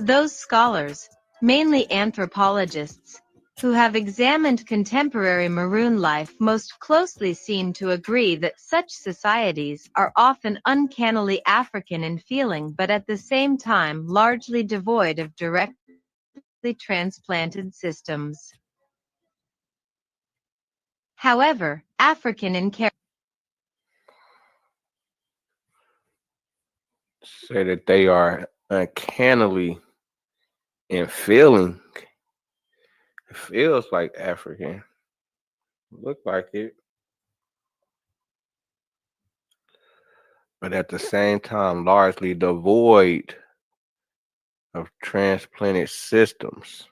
Those scholars, mainly anthropologists, who have examined contemporary Maroon life most closely seem to agree that such societies are often uncannily African in feeling but at the same time largely devoid of directly transplanted systems. However, African in character Say that they are uncannily in feeling. It feels like African. Look like it. But at the same time, largely devoid of transplanted systems.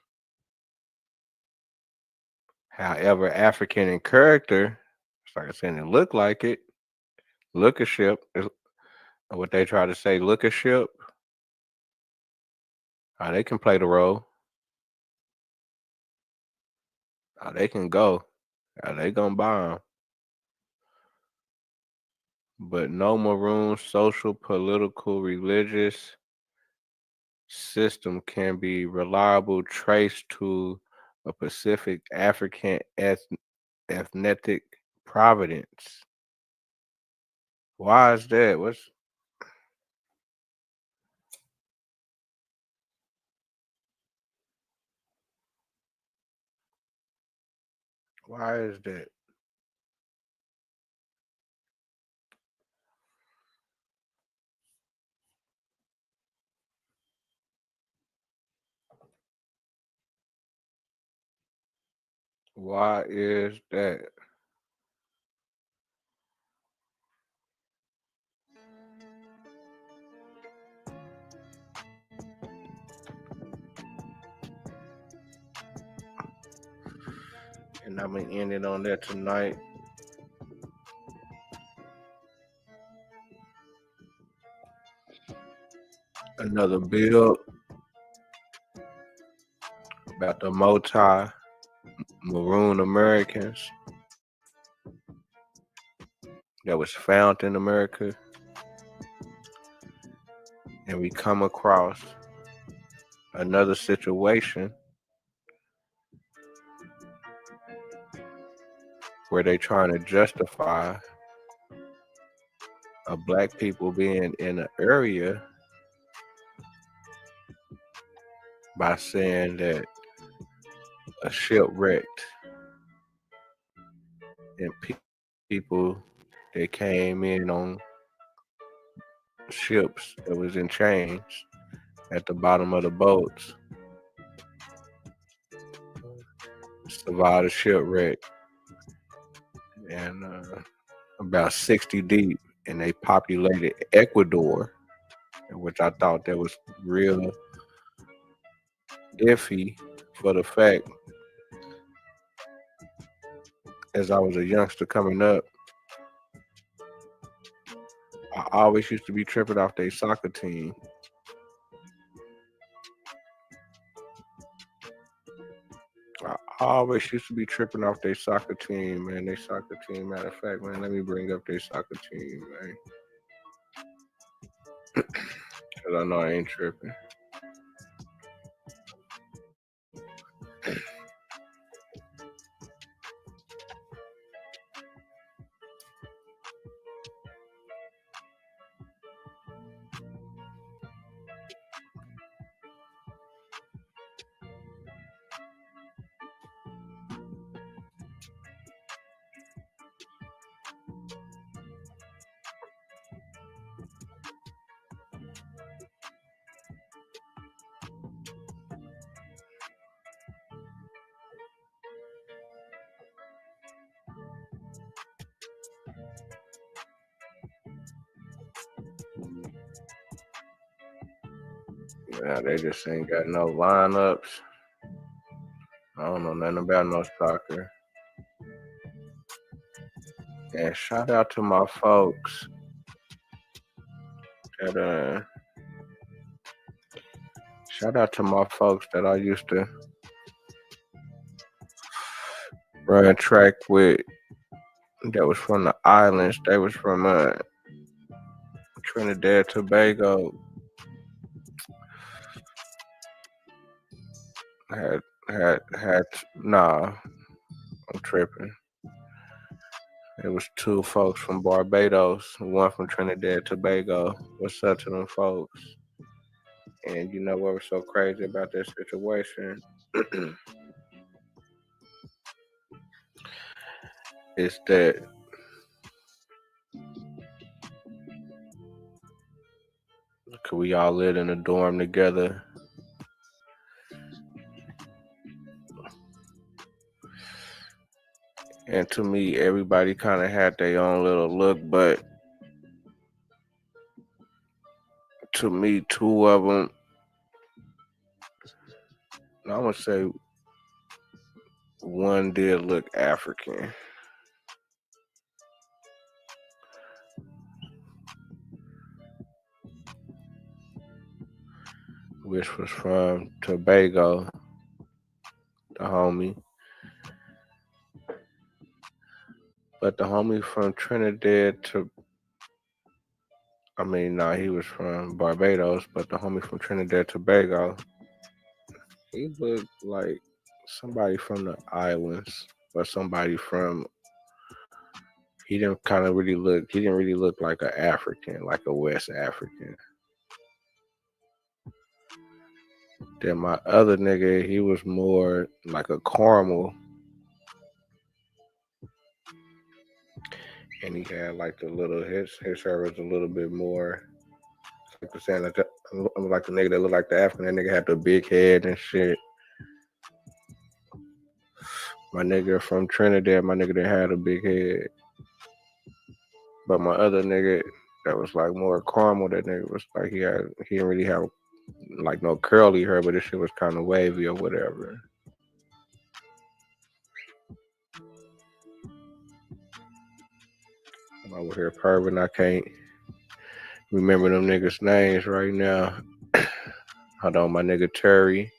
However, African in character, it's like I said, it look like it. Lookership is what they try to say. Lookership, how they can play the role. How they can go. How they gonna bomb. But no Maroon social, political, religious system can be reliable traced to a Pacific African ethnic providence. Why is that? Why is that? Why is that? And I'm gonna end it on that tonight. Another bill about the multi-maroon Americans that was found in America. And we come across another situation where they trying to justify black people being in an area by saying that a ship wrecked and people that came in on ships that was in chains at the bottom of the boats survived a shipwreck, and about 60 deep, and they populated Ecuador, which I thought that was real iffy for the fact, as I was a youngster coming up, I always used to be tripping off their soccer team. I always used to be tripping off their soccer team, man. Their soccer team, matter of fact, man, let me bring up their soccer team, man. Because I know I ain't tripping. Yeah, they just ain't got no lineups. I don't know nothing about no soccer. And shout out to my folks that I used to run track with, that was from the islands. They was from Trinidad, Tobago. Nah, I'm tripping. It was two folks from Barbados, one from Trinidad, Tobago. What's up to them folks? And you know what was so crazy about that situation? Is that we all lived in a dorm together. And to me, everybody kind of had their own little look, but to me, two of them, I would say one did look African. Which was from Tobago, the homie. But the homie from Trinidad he was from Barbados, but the homie from Trinidad, Tobago, he looked like somebody from the islands, or somebody from, he didn't really look like an African, like a West African. Then my other nigga, he was more like a caramel. And he had like the little, his hair was a little bit more, like the saying, like the nigga that looked like the African. That nigga had the big head and shit. My nigga from Trinidad, my nigga that had a big head. But my other nigga that was like more caramel, that nigga was like, he didn't really have like no curly hair, but this shit was kind of wavy or whatever. I'm over here perving. I can't remember them niggas' names right now. Hold on, my nigga Terry,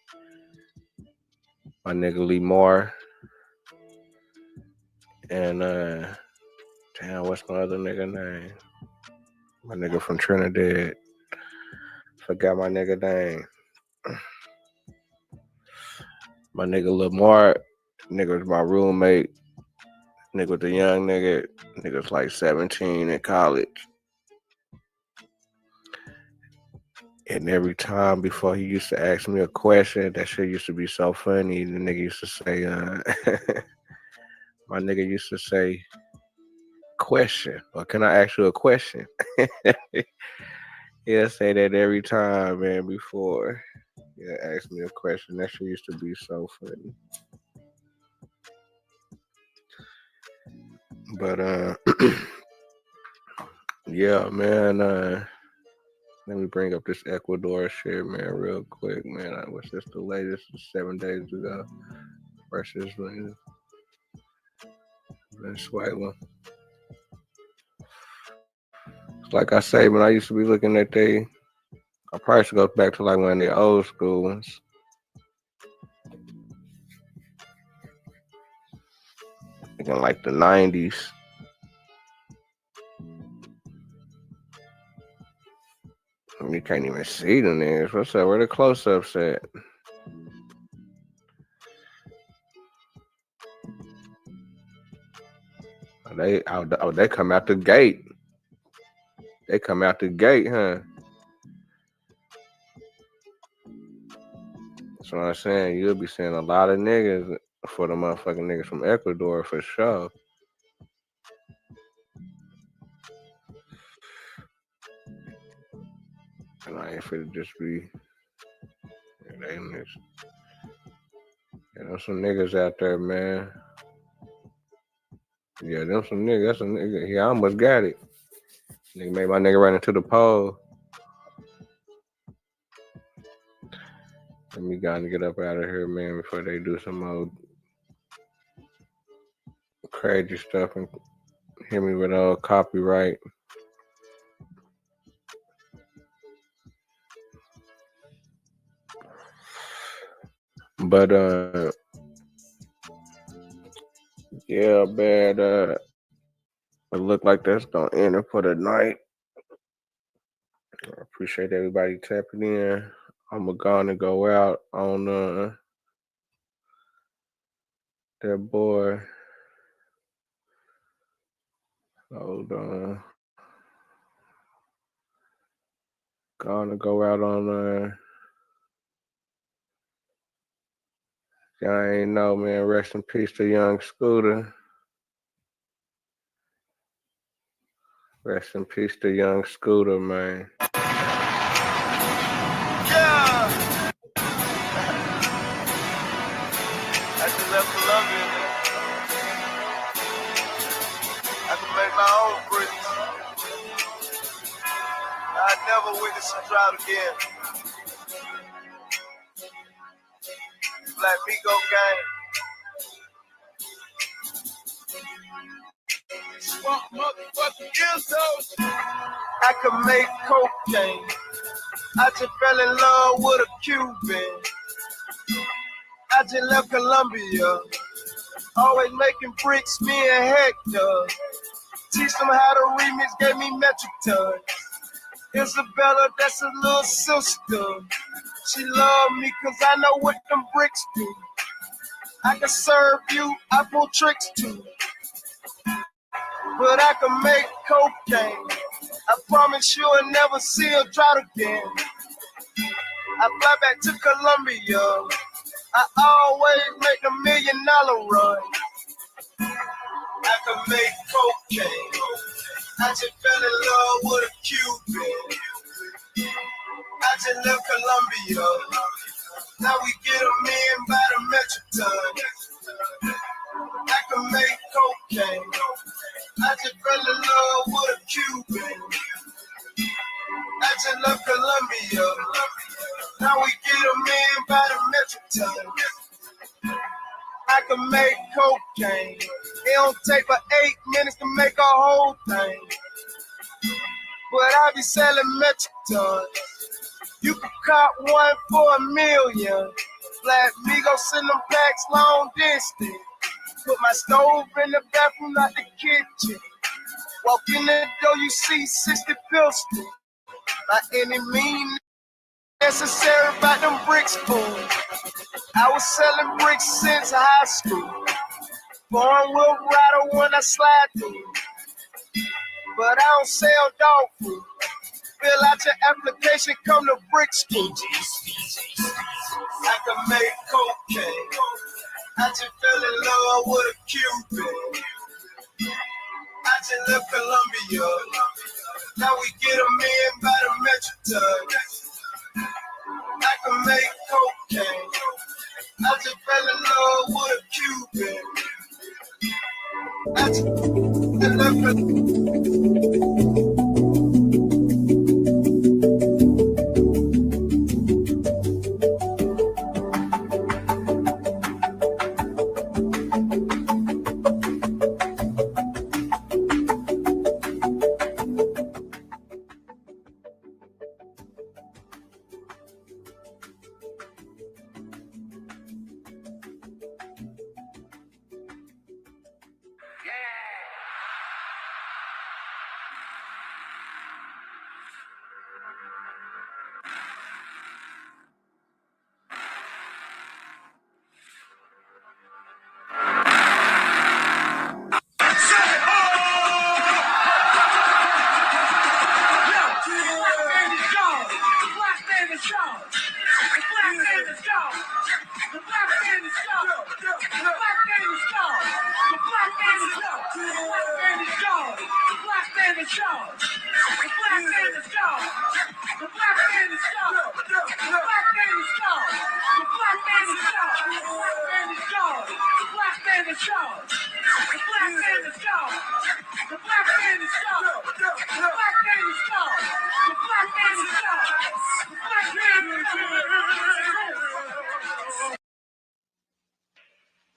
my nigga Lee Moore, and damn, what's my other nigga name? My nigga from Trinidad. Forgot my nigga name. My nigga Lamar, nigga was my roommate. Nigga was a young nigga. Nigga was like 17 in college. And every time before he used to ask me a question, that shit used to be so funny. The nigga used to say, my nigga used to say, question, or can I ask you a question? He'll say that every time, man, before. Yeah, ask me a question. That shit used to be so funny. But yeah, man, let me bring up this Ecuador shit, man, real quick, man. What's this the latest 7 days ago versus Venezuela. Like I say, man, I used to be looking at I probably should go back to like one of the old school ones. In like the 90s. You can't even see the niggas. What's up? Where the close-ups at? They come out the gate. They come out the gate, huh? That's what I'm saying. You'll be seeing a lot of niggas for the motherfucking niggas from Ecuador for sure. And I ain't finna just be. There's some niggas out there, man. Yeah, them some niggas. That's a nigga. He almost got it. Nigga made my nigga run into the pole. Let me go and get up out of here, man, before they do some old crazy stuff and hit me with all copyright. But yeah, man, it look like that's gonna end it for the night. I appreciate everybody tapping in. I'm gonna go out on that boy. Hold on. Gonna go out on y'all ain't know, man. Rest in peace to Young Scooter. Rest in peace to Young Scooter, man. Yeah. I just left Colombia. I can make my own bricks. I never witnessed a drought again. Black Migo gang. Swamp motherfucking Gildos. I can make cocaine. I just fell in love with a Cuban. I just left Colombia. Always making bricks, me and Hector. Teach them how to remix, gave me metric tons. Isabella, that's a little sister. She love me cause I know what them bricks do. I can serve you, I pull tricks too. But I can make cocaine. I promise you'll never see a drought again. I fly back to Colombia. I always make $1 million run. I can make cocaine. I just fell in love with a Cuban. I just left Colombia. Now we get $1 million by the metric ton. I can make cocaine. I just fell in love with a Cuban. I just left Colombia. Now we get $1 million by the metric ton. I can make cocaine. It don't take but 8 minutes to make a whole thing. But I be selling metric tons. You can cop one for $1 million. Black Migos send them packs long distance. Put my stove in the bathroom, not the kitchen. Walk in the door, you see 60 pistols. By any means necessary, about them bricks, boom. I was selling bricks since high school. Born with rider when I slide through. But I don't sell dog food. Fill out your application, come to Brick School. I can make cocaine. I just fell in love with a Cuban. I just left Colombia. Now we get them in by the metric ton. I can make cocaine. I just fell in love with a Cuban. I just left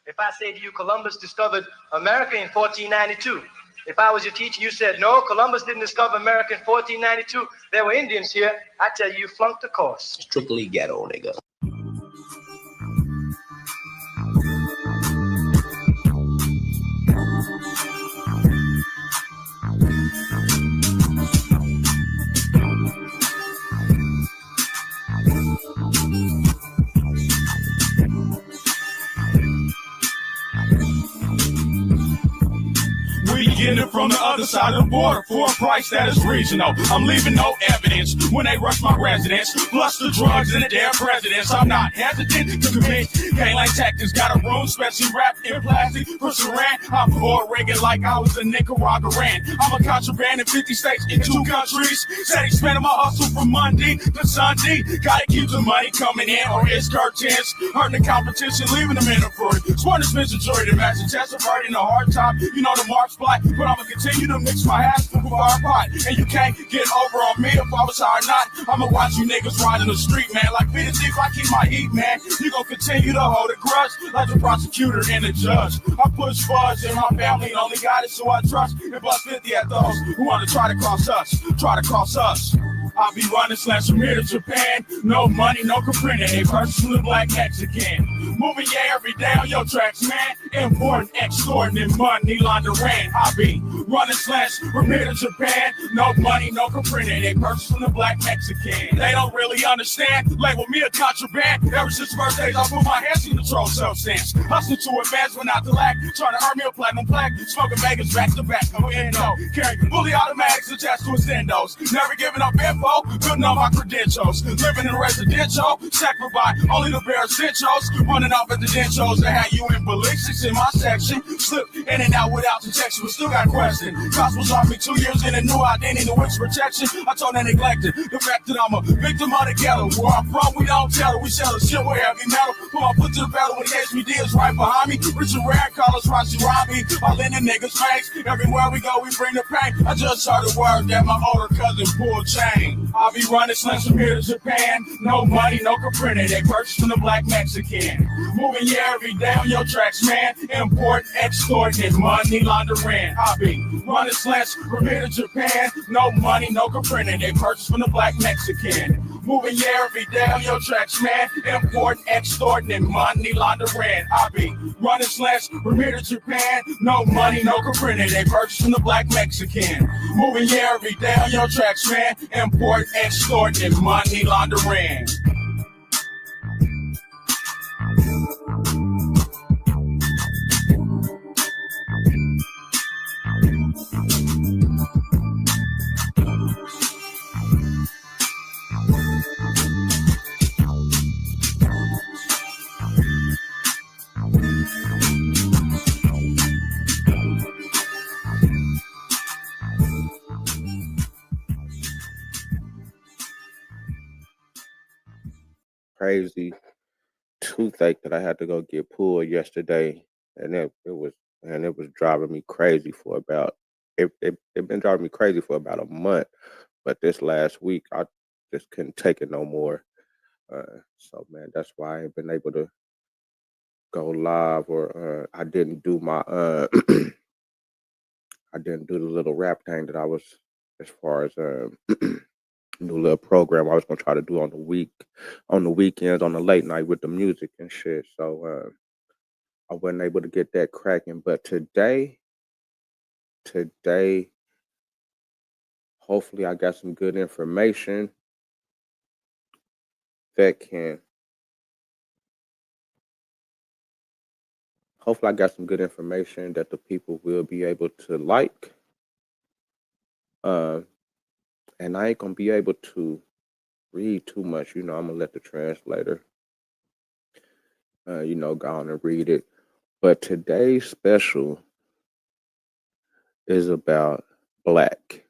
If I say to you, Columbus discovered America in 1492, if I was your teacher, you said, no, Columbus didn't discover America in 1492. There were Indians here. I tell you, you flunked the course. Strictly ghetto, nigga. Getting it from the other side of the border for a price that is reasonable. I'm leaving no evidence when they rush my residence. Plus the drugs and the damn presidents. I'm not hesitant to commit gang-like tactics. Got a room specially wrapped in plastic for saran. I'm Puerto Rican like I was a Nicaraguan. I'm a contraband in 50 states in 2 countries. Steady spending my hustle from Monday to Sunday. Gotta keep the money coming in or it's curtains. Hurting the competition, leaving them in a furry. Sworn to Spencer Joy to match the test of in the hard top. You know the marks black. But I'ma continue to mix my ass with our pot. And you can't get over on me if I was hard not. I'ma watch you niggas ride in the street, man. Like me to see if I keep my heat, man. You gon' continue to hold a grudge like the prosecutor and the judge. I push fudge and my family only got it, so I trust and bust 50 at those who wanna try to cross us. I'll be running slash from here to Japan. No money, no Capri, a person with black Mexican. Moving yeah every day on your tracks, man. Important, extorting money laundering. I'll be running slash from here to Japan. No money, no Capri, a person with black Mexican. They don't really understand. Label me a contraband. Ever since birthdays, I put my hands in control substance. Hustling to advance when not to lack. Trying to earn me a platinum plaque. Smoking Vegas back to back. No endo. Carrying fully automatics attached to extendos. Never giving up info. Building on my credentials. Living in residential. Sacrifice only the bare essentials. Running off at the dentals. They had you in ballistics in my section. Slipped in and out without detection. But still got questioned. Gospels off me 2 years in a new identity. The witch protection. I told they neglected. The fact that I'm a victim of the ghetto. Where I'm from, we don't tell it. We sell the shit with heavy metal. Put my foot to the pedal when the HBD is right behind me. Richard Rare, Carlos Rashi Robbie. All in the niggas' face. Everywhere we go, we bring the pain. I just heard the word that my older cousin pulled chain. I'll be running slams from here to Japan. No money, no caprinted. They purchased from the black Mexican. Moving you every day on your tracks, man. Import, extorting, money laundering. I'll be running slams from here to Japan. No money, no caprinted. They purchased from the black Mexican. Moving you every day on your tracks, man. Importing, extorting, money laundering. I'll be running slams from here to Japan. No money, no caprinted. They purchased from the black Mexican. Moving you every day on your tracks, man. Import, extorting, money laundering. Crazy toothache that I had to go get pulled yesterday, and it was driving me crazy for about it been driving me crazy for about a month. But this last week I just couldn't take it no more. So man, that's why I ain't been able to go live, or I didn't do my I didn't do the little rap thing that I was, as far as new little program I was gonna try to do on the weekends, on the late night with the music and shit. So I wasn't able to get that cracking. But today, hopefully I got some good information that can hopefully I got some good information that the people will be able to like. And I ain't gonna be able to read too much. I'm gonna let the translator go on and read it. But today's special is about black.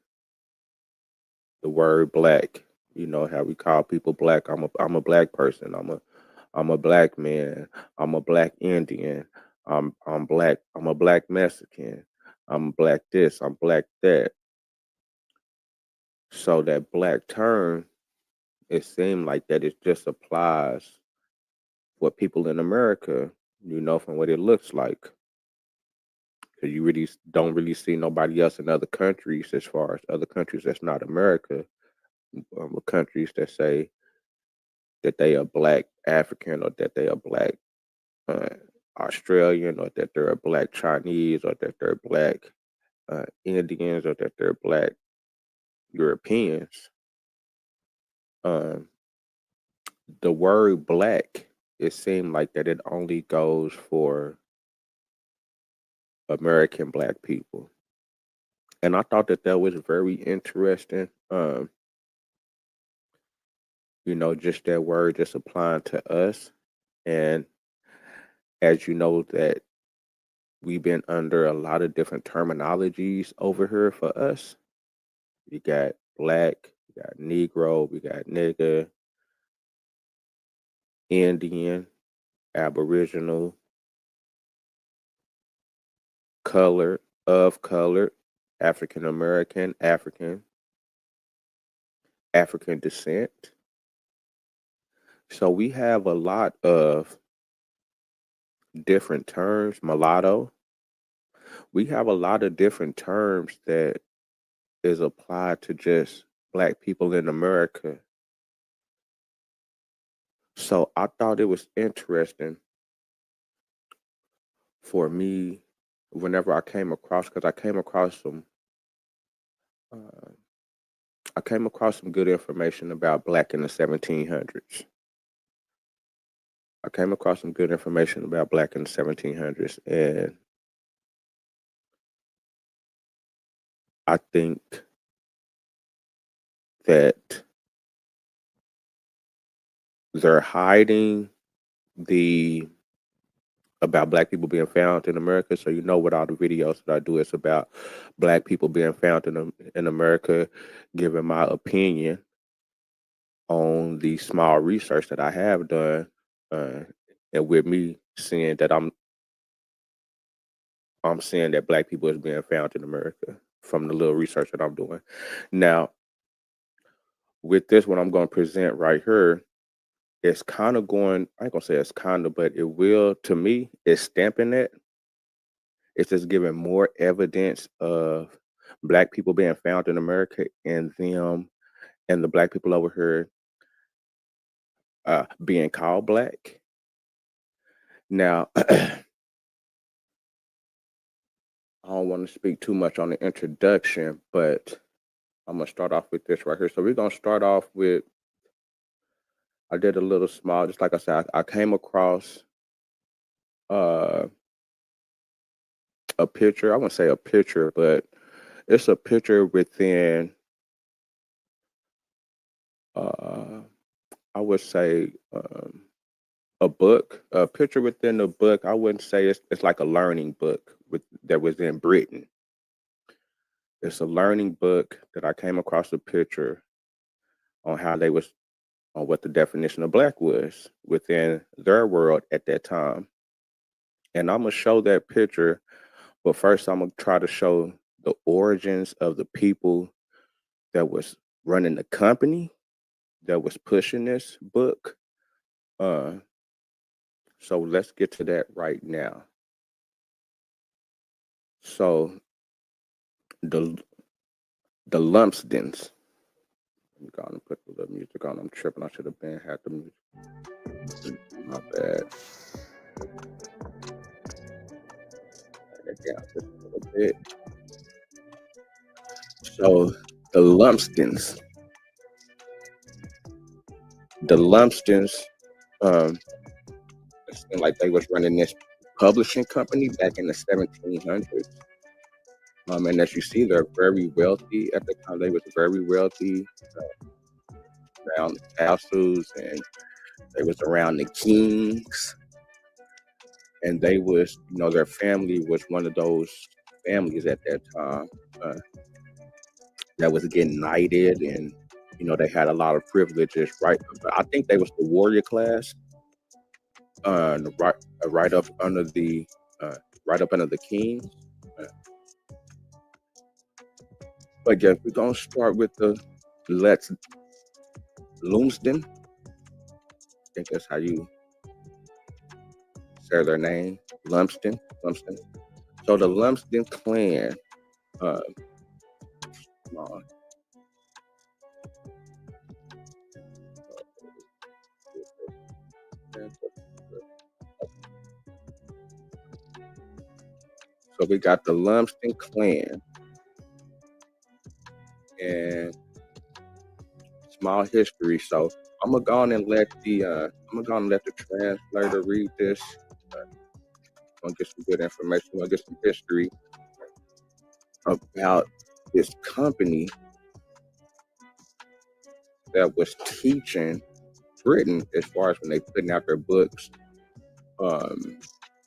The word black. You know how we call people black. I'm a black person. I'm a black man. I'm a black Indian. I'm black. I'm a black Mexican. I'm black this. I'm black that. So that black term, it seemed like that it just applies for people in America, from what it looks like. Because you really don't really see nobody else in other countries, as far as other countries that's not America, countries that say that they are black African, or that they are black Australian, or that they're a black Chinese, or that they're black Indians, or that they're black Europeans. The word black, it seemed like that it only goes for American black people. And I thought that was very interesting. Just that word just applying to us. And as you know, that we've been under a lot of different terminologies over here for us. We got black, we got Negro, we got nigga, Indian, Aboriginal, colored, African American, African descent. So we have a lot of different terms, mulatto. We have a lot of different terms that is applied to just black people in America. So I thought it was interesting for me whenever I came across, because I came across some good information about black in the 1700s. I came across some good information about black in the 1700s, and I think that they're hiding about black people being found in America. So with all the videos that I do, it's about black people being found in America, giving my opinion on the small research that I have done, and with me seeing that I'm seeing that black people is being found in America from the little research that I'm doing. Now, with this, what I'm going to present right here, it's kind of going, I ain't going to say it's kind of, but it will, to me, it's stamping it. It's just giving more evidence of Black people being found in America and them and the Black people over here being called Black. Now, I don't want to speak too much on the introduction, but I'm going to start off with this right here. So we're going to start off with, I did a little small, just like I said, I came across a picture. I wouldn't say a picture, but it's a picture within, I would say, a book, a picture within the book. I wouldn't say it's like a learning book that was in Britain. It's a learning book that I came across a picture on how they was, on what the definition of Black was within their world at that time. And I'm going to show that picture, but first I'm going to try to show the origins of the people that was running the company, that was pushing this book. So let's get to that right now. So the Lumsdens. Let me go on and put the little music on. I'm tripping. I should have had the music. My bad. Turn it down just a little bit. So the Lumsdens. The Lumsdens, it seemed like they was running this publishing company back in the 1700s. And as you see, they're very wealthy. At the time, they was very wealthy, around the castles, and they was around the kings. And they was, their family was one of those families at that time that was getting knighted, and they had a lot of privileges. Right, I think they was the warrior class, right up under the kings. But yeah, we're gonna start with the Lumsden. I think that's how you say their name, Lumsden. So the Lumsden clan, come on. So we got the Lumsden clan, and small history. So I'm gonna go on and let the translator read this. Gonna get some good information. Gonna get some history about this company that was teaching Britain as far as when they putting out their books,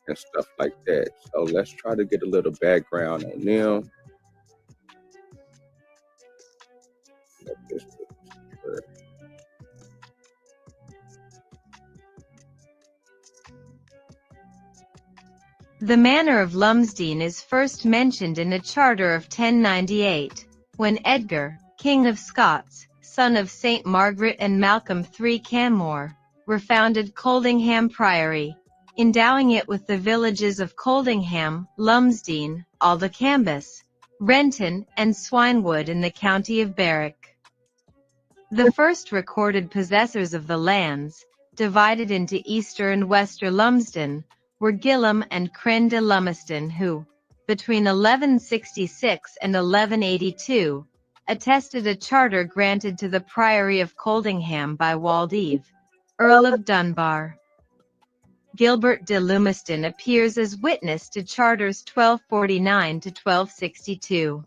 and stuff like that. So let's try to get a little background on them. The manor of Lumsden is first mentioned in a charter of 1098, when Edgar, King of Scots, son of St. Margaret and Malcolm III Canmore, refounded Coldingham Priory, endowing it with the villages of Coldingham, Lumsden, Aldecambus, Renton, and Swinewood in the county of Berwick. The first recorded possessors of the lands, divided into Easter and Wester Lumsden, were Gillam and Cren de Lumsden, who, between 1166 and 1182, attested a charter granted to the Priory of Coldingham by Waldeave, Earl of Dunbar. Gilbert de Lumsden appears as witness to charters 1249 to 1262.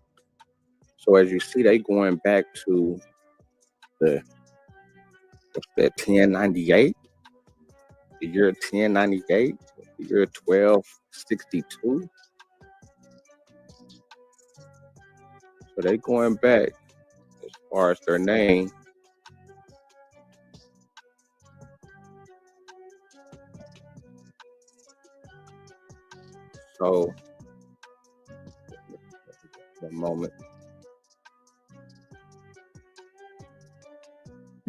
So as you see, they going back to the 1098, the year 1098, the year 1262. So they going back as far as their name. So, one moment.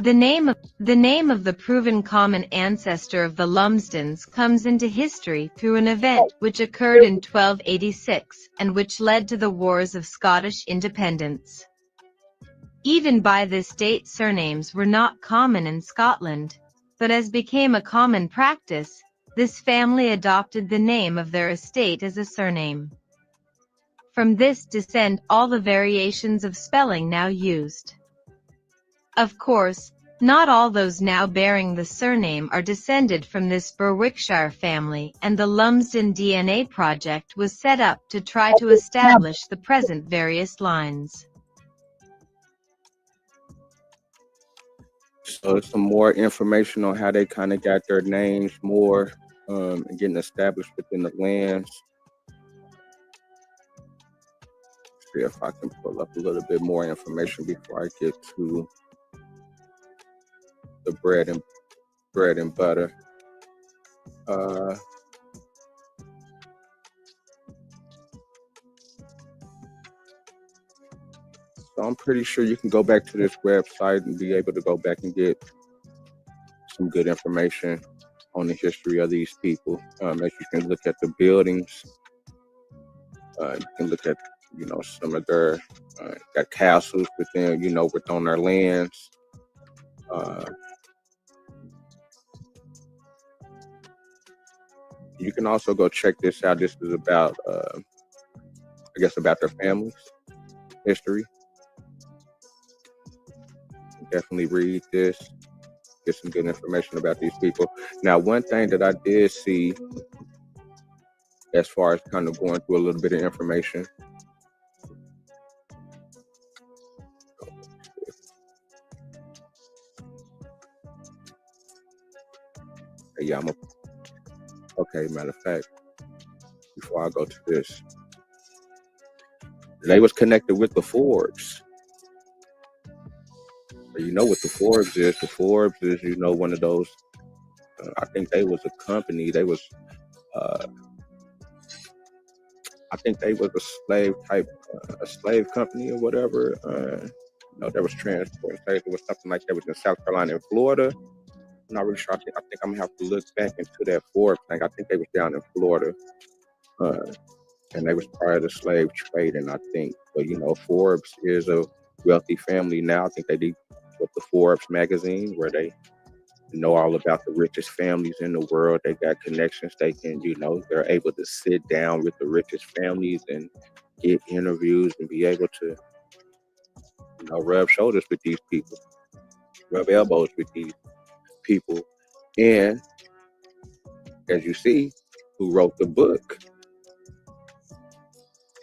The name of the proven common ancestor of the Lumsdens comes into history through an event which occurred in 1286 and which led to the Wars of Scottish Independence. Even by this date, surnames were not common in Scotland, but as became a common practice, this family adopted the name of their estate as a surname. From this descend all the variations of spelling now used. Of course, not all those now bearing the surname are descended from this Berwickshire family, and the Lumsden DNA Project was set up to try to establish the present various lines. So it's some more information on how they kind of got their names more and getting established within the lands. See if I can pull up a little bit more information before I get to the bread and butter. So I'm pretty sure you can go back to this website and be able to go back and get some good information on the history of these people. As you can look at the buildings, you can look at, you know, some of their got castles within, you know, within their lands. You can also go check this out. This is about, I guess, about their families' history. Definitely read this, get some good information about these people. Now, one thing that I did see, as far as kind of going through a little bit of information, yeah, okay, matter of fact, before I go to this, they was connected with the Forbes. You know what the Forbes is? The Forbes is, you know, one of those, I think they was a company, they was, I think they was a slave type, a slave company or whatever. You know, there was transport. There was something like that was in South Carolina and Florida. I'm not really sure. I think I'm gonna have to look back into that Forbes thing. I think they was down in Florida. And they was part of the slave trade, and I think, but you know, Forbes is a wealthy family now. I think they did with the Forbes magazine, where they know all about the richest families in the world. They got connections. They can, you know, they're able to sit down with the richest families and get interviews and be able to, you know, rub shoulders with these people, rub elbows with these people. And as you see, who wrote the book?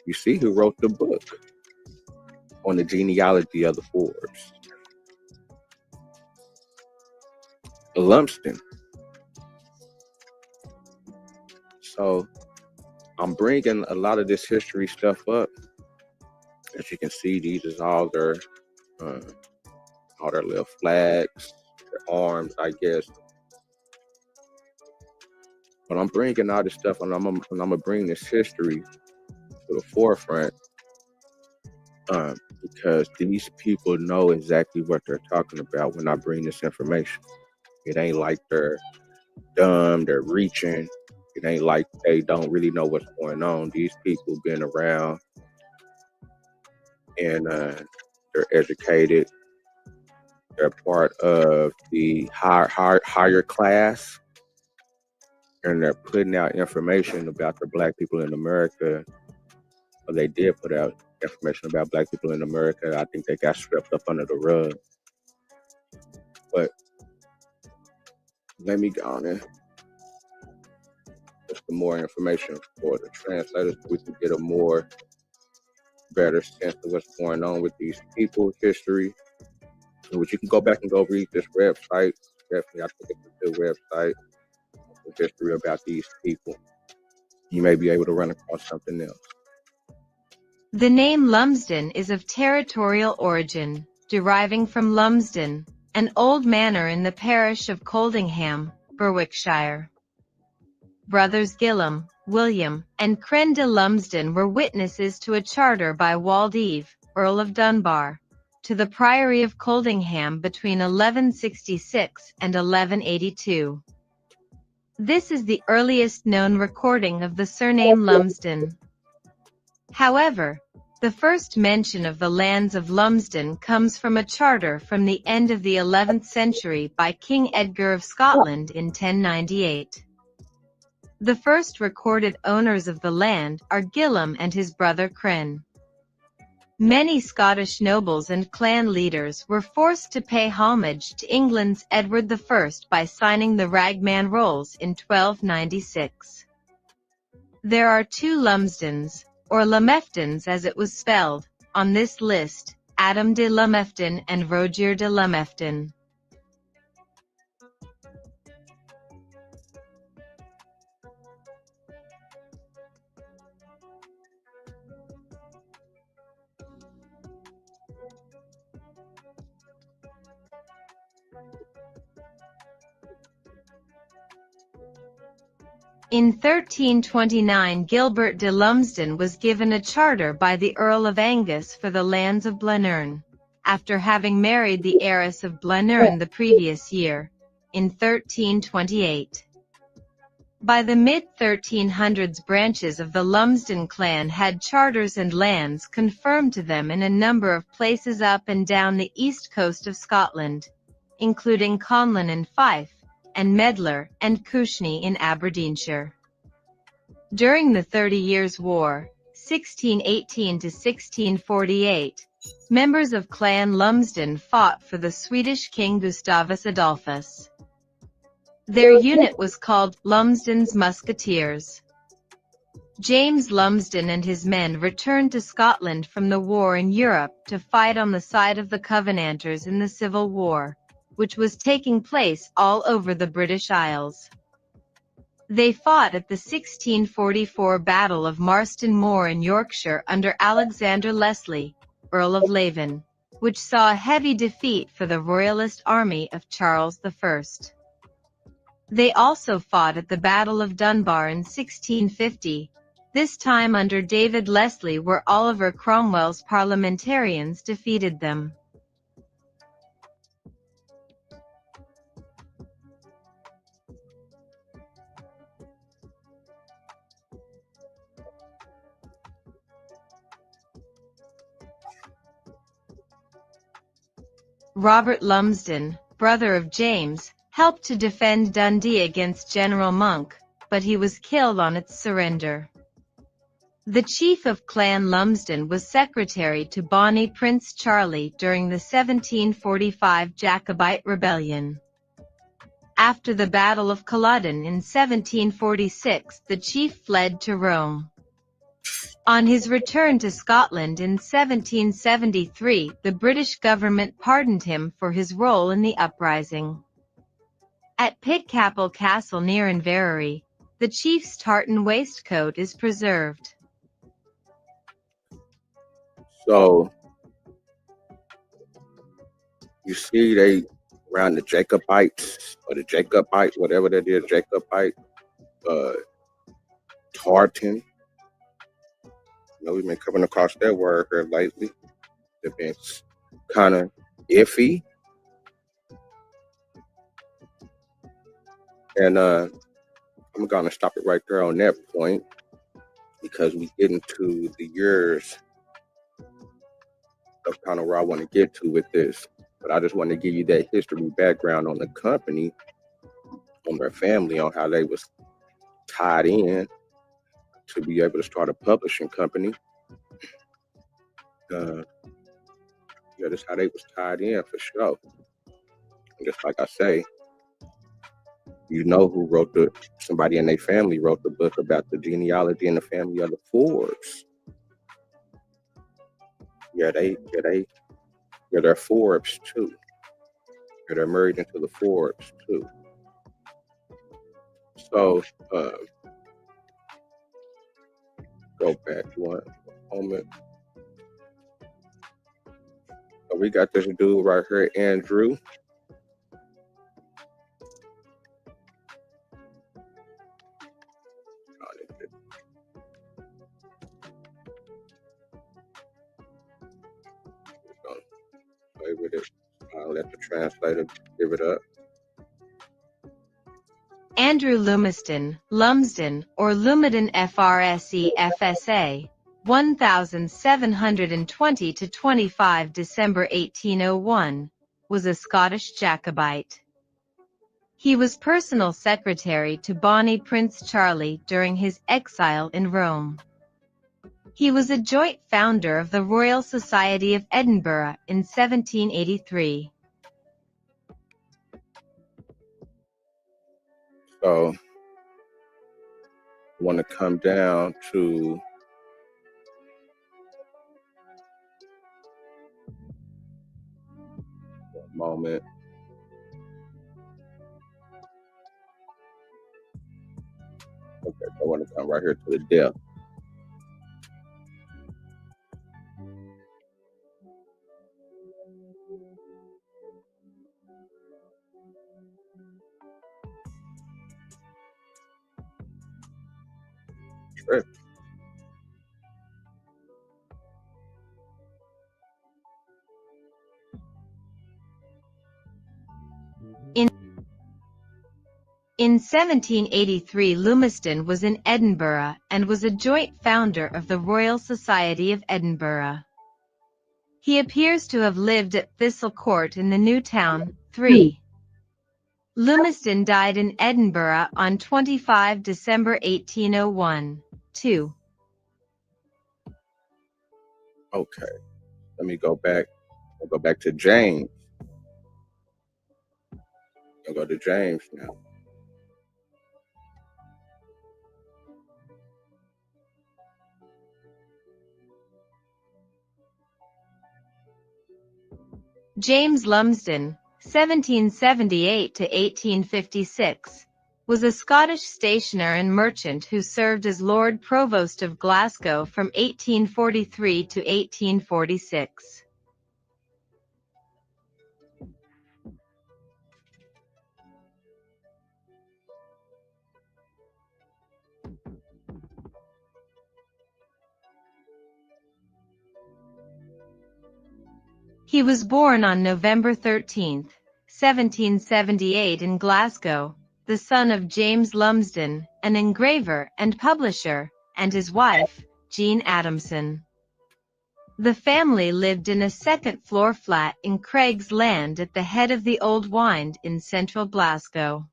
You see who wrote the book on the genealogy of the Forbes. Lumsden. So I'm bringing a lot of this history stuff up. As you can see, these is all their little flags, their arms, I guess. But I'm bringing all this stuff, and I'm gonna bring this history to the forefront, because these people know exactly what they're talking about when I bring this information. It ain't like they're dumb, they're reaching. It ain't like they don't really know what's going on. These people been around, and they're educated. They're part of the higher class, and they're putting out information about the Black people in America. Well, they did put out information about Black people in America. I think they got swept up under the rug. But let me go on in. Just some more information for the translators so we can get a more better sense of what's going on with these people, history. And which you can go back and go read this website. Definitely, I think it's a good website with history about these people. You may be able to run across something else. The name Lumsden is of territorial origin, deriving from Lumsden, an old manor in the parish of Coldingham, Berwickshire. Brothers Gillam, William, and Crenda Lumsden were witnesses to a charter by Waldeave, Earl of Dunbar, to the Priory of Coldingham between 1166 and 1182. This is the earliest known recording of the surname Lumsden. However, the first mention of the lands of Lumsden comes from a charter from the end of the 11th century by King Edgar of Scotland in 1098. The first recorded owners of the land are Gillam and his brother Crenn. Many Scottish nobles and clan leaders were forced to pay homage to England's Edward I by signing the Ragman Rolls in 1296. There are two Lumsdens, or Lumeftons as it was spelled, on this list, Adam de Lumefton and Roger de Lumefton. In 1329 Gilbert de Lumsden was given a charter by the Earl of Angus for the lands of Blenheim, after having married the heiress of Blenheim the previous year, in 1328. By the mid-1300s branches of the Lumsden clan had charters and lands confirmed to them in a number of places up and down the east coast of Scotland, including Conlon in Fife, and Medlar and Cushney in Aberdeenshire. During the 30 Years' War, 1618 to 1648, members of Clan Lumsden fought for the Swedish king Gustavus Adolphus. Their unit was called Lumsden's Musketeers. James Lumsden and his men returned to Scotland from the war in Europe to fight on the side of the Covenanters in the Civil War, which was taking place all over the British Isles. They fought at the 1644 Battle of Marston Moor in Yorkshire under Alexander Leslie, Earl of Leven, which saw a heavy defeat for the Royalist army of Charles I. They also fought at the Battle of Dunbar in 1650, this time under David Leslie, where Oliver Cromwell's parliamentarians defeated them. Robert Lumsden, brother of James, helped to defend Dundee against General Monk, but he was killed on its surrender. The chief of Clan Lumsden was secretary to Bonnie Prince Charlie during the 1745 Jacobite Rebellion. After the Battle of Culloden in 1746, the chief fled to Rome. On his return to Scotland in 1773, the British government pardoned him for his role in the uprising. At Pitcappel Castle near Inverary, the chief's tartan waistcoat is preserved. So, you see they around the Jacobites, or the Jacobite, whatever that is, Jacobite, tartan. You know, we've been coming across that word here lately. It's been kind of iffy. And I'm going to stop it right there on that point, because we get into the years of kind of where I want to get to with this. But I just want to give you that history background on the company, on their family, on how they was tied in to be able to start a publishing company. Yeah, that's how they was tied in for sure. And just like I say, you know who wrote somebody in their family wrote the book about the genealogy and the family of the Forbes. They're Forbes too. They're married into the Forbes too. So, go back one moment. So we got this dude right here, Andrew. with it. I'll let the translator give it up. Andrew Lumsden, or Lumsden FRSE FSA, 1720 to 25 December 1801, was a Scottish Jacobite. He was personal secretary to Bonnie Prince Charlie during his exile in Rome. He was a joint founder of the Royal Society of Edinburgh in 1783. So I want to come down to a moment. Okay, so I want to come right here to the death. Sure. In 1783, Lumsden was in Edinburgh and was a joint founder of the Royal Society of Edinburgh. He appears to have lived at Thistle Court in the New Town, 3. Lumsden died in Edinburgh on 25 December 1801, 2. Okay, let me go back. I'll go back to James. I'll go to James now. James Lumsden, 1778 to 1856, was a Scottish stationer and merchant who served as Lord Provost of Glasgow from 1843 to 1846. He was born on November 13, 1778 in Glasgow, the son of James Lumsden, an engraver and publisher, and his wife, Jean Adamson. The family lived in a second-floor flat in Craig's Land at the head of the Old Wynd in central Glasgow.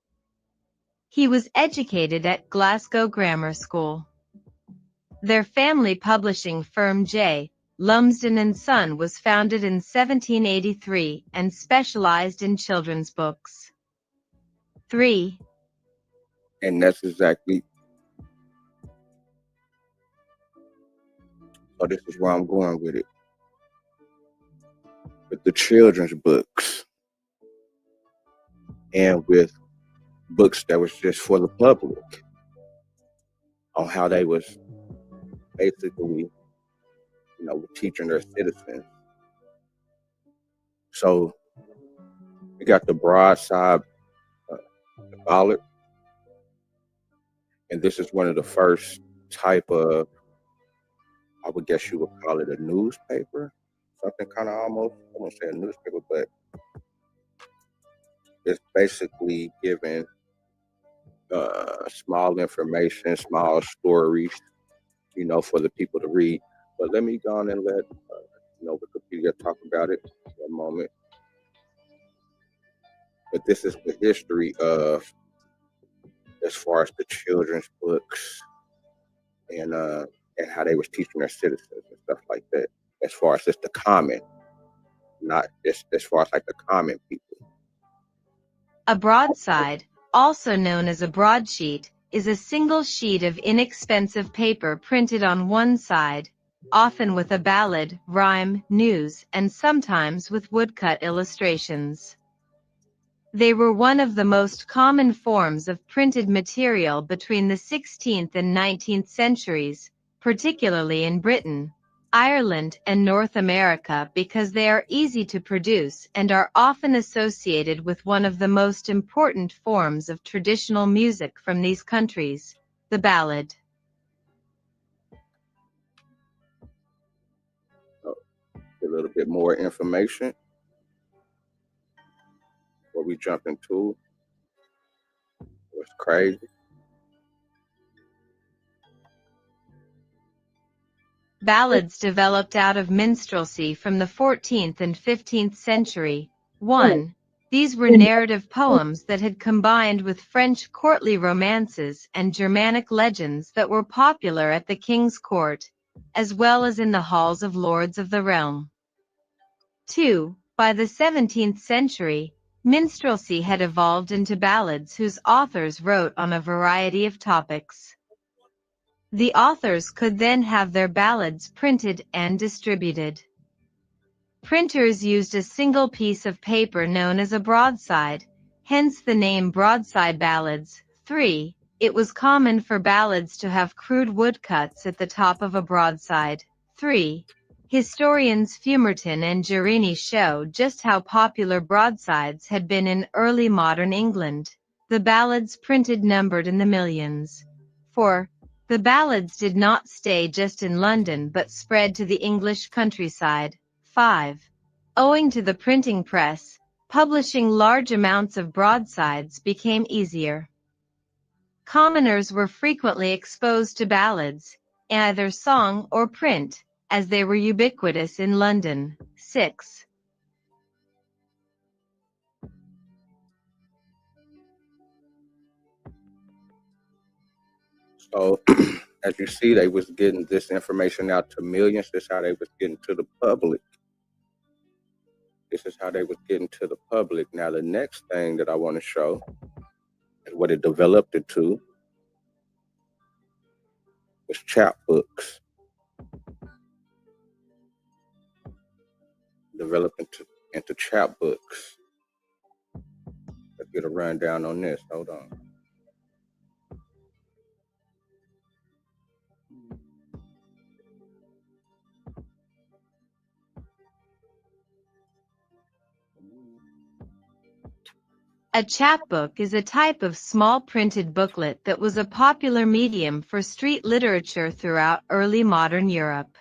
He was educated at Glasgow Grammar School. Their family publishing firm J. Lumsden and Son was founded in 1783 and specialized in children's books. 3. And that's exactly. So this is where I'm going with it. With the children's books. And with books that was just for the public. On how they was basically, teaching their citizens. So we got the broadside ballad, and this is one of the first type of, I would guess you would call it a newspaper, something kind of almost, I won't say a newspaper, but it's basically giving small information, small stories, for the people to read. But let me go on and let Wikipedia talk about it for a moment. But this is the history of, as far as the children's books and how they was teaching their citizens and stuff like that. As far as just the common, not just as far as like the common people. A broadside, also known as a broadsheet, is a single sheet of inexpensive paper printed on one side, often with a ballad, rhyme, news, and sometimes with woodcut illustrations. They were one of the most common forms of printed material between the 16th and 19th centuries, particularly in Britain, Ireland, and North America because they are easy to produce and are often associated with one of the most important forms of traditional music from these countries, the ballad. A little bit more information. what we jumped into was crazy. Ballads developed out of minstrelsy from the 14th and 15th century. 1. These were narrative poems that had combined with French courtly romances and Germanic legends that were popular at the king's court, as well as in the halls of lords of the realm. 2. By the 17th century, minstrelsy had evolved into ballads whose authors wrote on a variety of topics. The authors could then have their ballads printed and distributed. Printers used a single piece of paper known as a broadside, hence the name broadside ballads. 3. It was common for ballads to have crude woodcuts at the top of a broadside. 3. Historians Fumerton and Gerini show just how popular broadsides had been in early modern England. The ballads printed numbered in the millions. 4. The ballads did not stay just in London but spread to the English countryside. 5. Owing to the printing press, publishing large amounts of broadsides became easier. Commoners were frequently exposed to ballads, either song or print, as they were ubiquitous in London. 6. So as you see, they was getting this information out to millions. This is how they was getting to the public. This is how they was getting to the public. Now, the next thing that I want to show is what it developed into was chapbooks. Developed into chapbooks. Let's get a rundown on this. Hold on. A chapbook is a type of small printed booklet that was a popular medium for street literature throughout early modern Europe.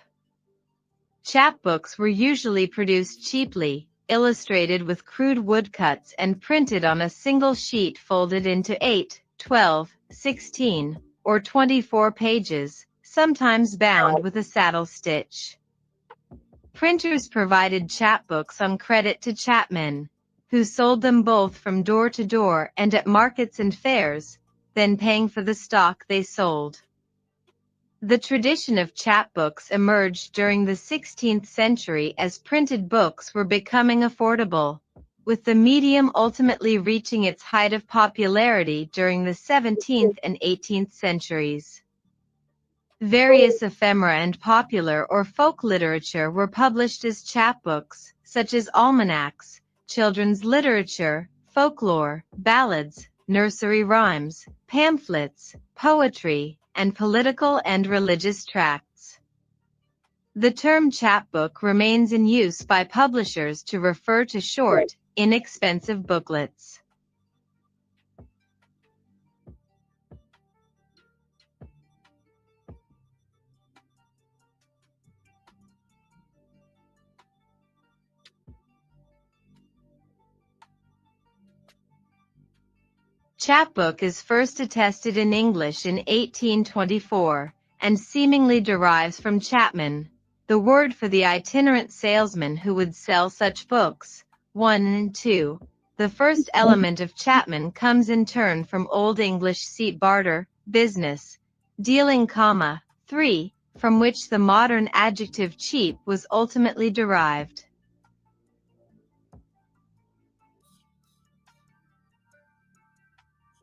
Chapbooks were usually produced cheaply, illustrated with crude woodcuts and printed on a single sheet folded into 8, 12, 16, or 24 pages, sometimes bound with a saddle stitch. Printers provided chapbooks on credit to chapmen, who sold them both from door to door and at markets and fairs, then paying for the stock they sold. The tradition of chapbooks emerged during the 16th century as printed books were becoming affordable, with the medium ultimately reaching its height of popularity during the 17th and 18th centuries. Various ephemera and popular or folk literature were published as chapbooks, such as almanacs, children's literature, folklore, ballads, nursery rhymes, pamphlets, poetry, and political and religious tracts. The term chapbook remains in use by publishers to refer to short, inexpensive booklets. Chapbook is first attested in English in 1824, and seemingly derives from chapman, the word for the itinerant salesman who would sell such books. 1 and 2. The first element of chapman comes in turn from Old English seat barter, business, dealing, 3, from which the modern adjective cheap was ultimately derived.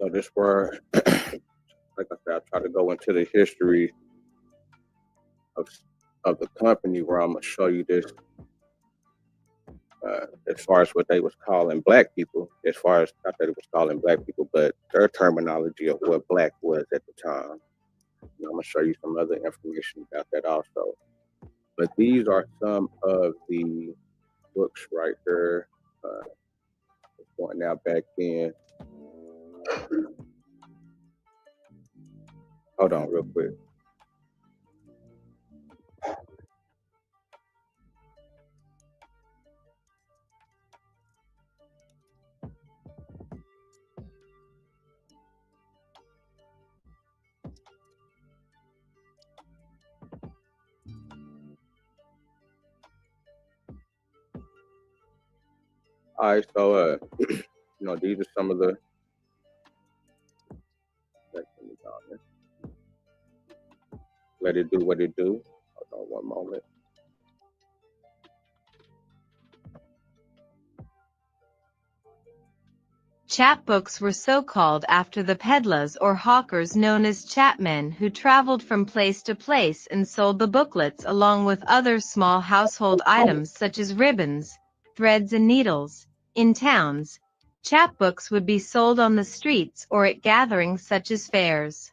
So this where, like I said, I try to go into the history of the company, where I'm gonna show you this as far as what they was calling black people, as far as not that it was calling black people, but their terminology of what black was at the time. And I'm gonna show you some other information about that also. But these are some of the books right there. Pointing out back then. Hold on real quick. All right, so these are some of the. Let it do what it do. Hold on one moment. Chapbooks were so called after the peddlers or hawkers known as chapmen who traveled from place to place and sold the booklets along with other small household items such as ribbons, threads and needles. In towns, chapbooks would be sold on the streets or at gatherings such as fairs.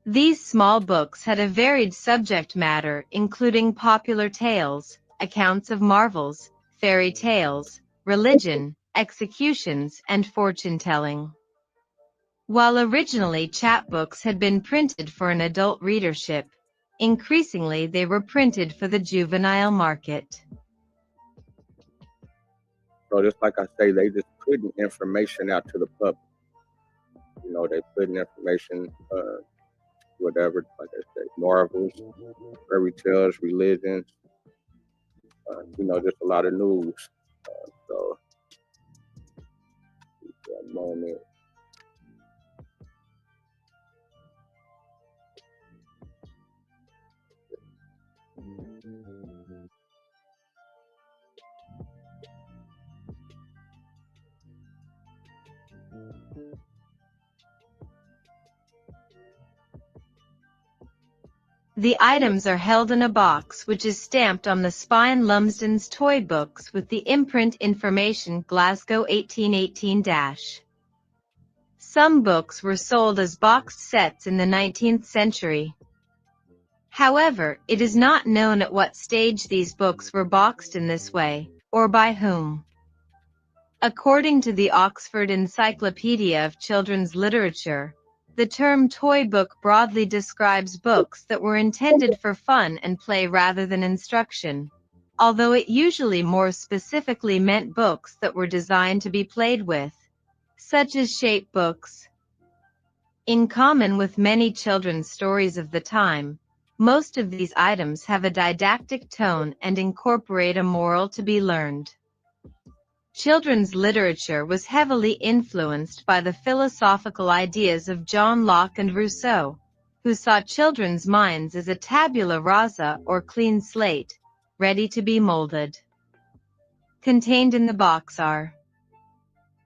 These small books had a varied subject matter including popular tales, accounts of marvels, fairy tales, religion, executions, and fortune-telling. While originally chapbooks had been printed for an adult readership, increasingly they were printed for the juvenile market. So just like I say, they just putting information out to the public. They putting information, whatever, like I say, marvels, fairy tales, religions, just a lot of news. So, one moment. The items are held in a box which is stamped on the spine. Lumsden's toy books with the imprint information Glasgow 1818-. Some books were sold as boxed sets in the 19th century. However, it is not known at what stage these books were boxed in this way, or by whom. According to the Oxford Encyclopedia of Children's Literature, the term toy book broadly describes books that were intended for fun and play rather than instruction, although it usually more specifically meant books that were designed to be played with, such as shape books. In common with many children's stories of the time, most of these items have a didactic tone and incorporate a moral to be learned. Children's literature was heavily influenced by the philosophical ideas of John Locke and Rousseau, who saw children's minds as a tabula rasa or clean slate, ready to be molded. Contained in the box are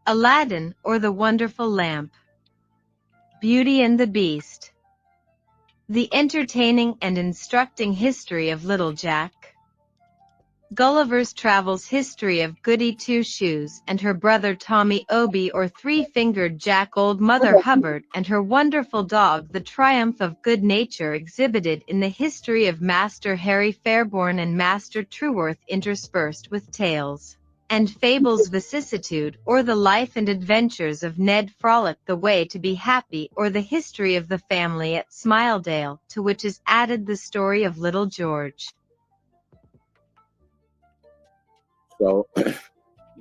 Aladdin or the Wonderful Lamp, Beauty and the Beast, The Entertaining and Instructing History of Little Jack, Gulliver's Travels History of Goody Two-Shoes and her brother Tommy Obie or Three-Fingered Jack, Old Mother Hubbard and her wonderful dog, The Triumph of Good Nature exhibited in the history of Master Harry Fairborn and Master Trueworth, interspersed with tales and fables, Vicissitude or the life and adventures of Ned Frolic, The Way to be Happy or the history of the family at Smiledale, to which is added the story of Little George. So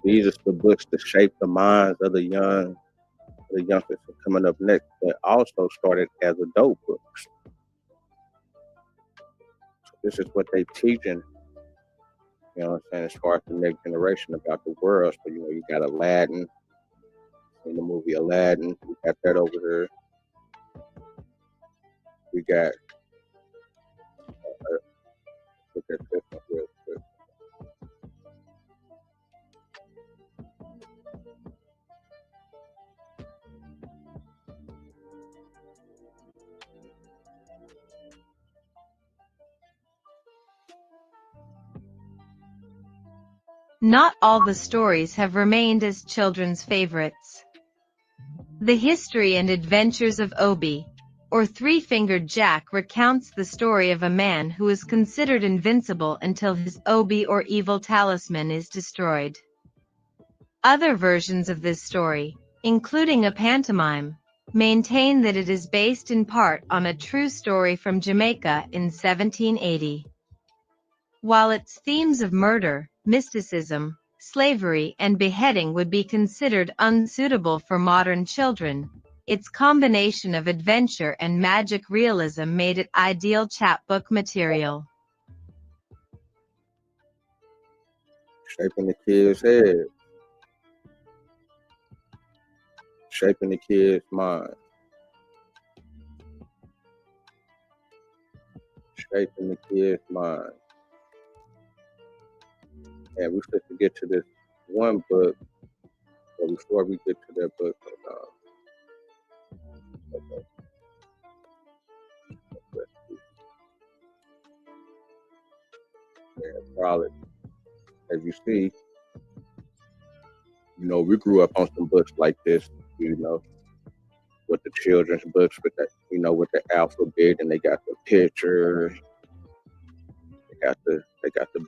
these are the books to shape the minds of the youngsters coming up next, that also started as adult books. So this is what they teaching, as far as the next generation about the world. So, you got Aladdin, in the movie Aladdin, we got that over here. We got, look at this one real quick. Not all the stories have remained as children's favorites. The History and Adventures of Obie, or Three-Fingered Jack, recounts the story of a man who is considered invincible until his Obie or evil talisman is destroyed. Other versions of this story, including a pantomime, maintain that it is based in part on a true story from Jamaica in 1780. While its themes of murder, mysticism, slavery, and beheading would be considered unsuitable for modern children, its combination of adventure and magic realism made it ideal chapbook material. Shaping the kids' head. Shaping the kids' mind. Shaping the kids' mind. And we supposed to get to this one book, but before we get to that book, okay. Yeah, probably. As you see, you know, we grew up on some books like this, you know, with the children's books, with the, you know, with the alphabet, and they got the picture, they got the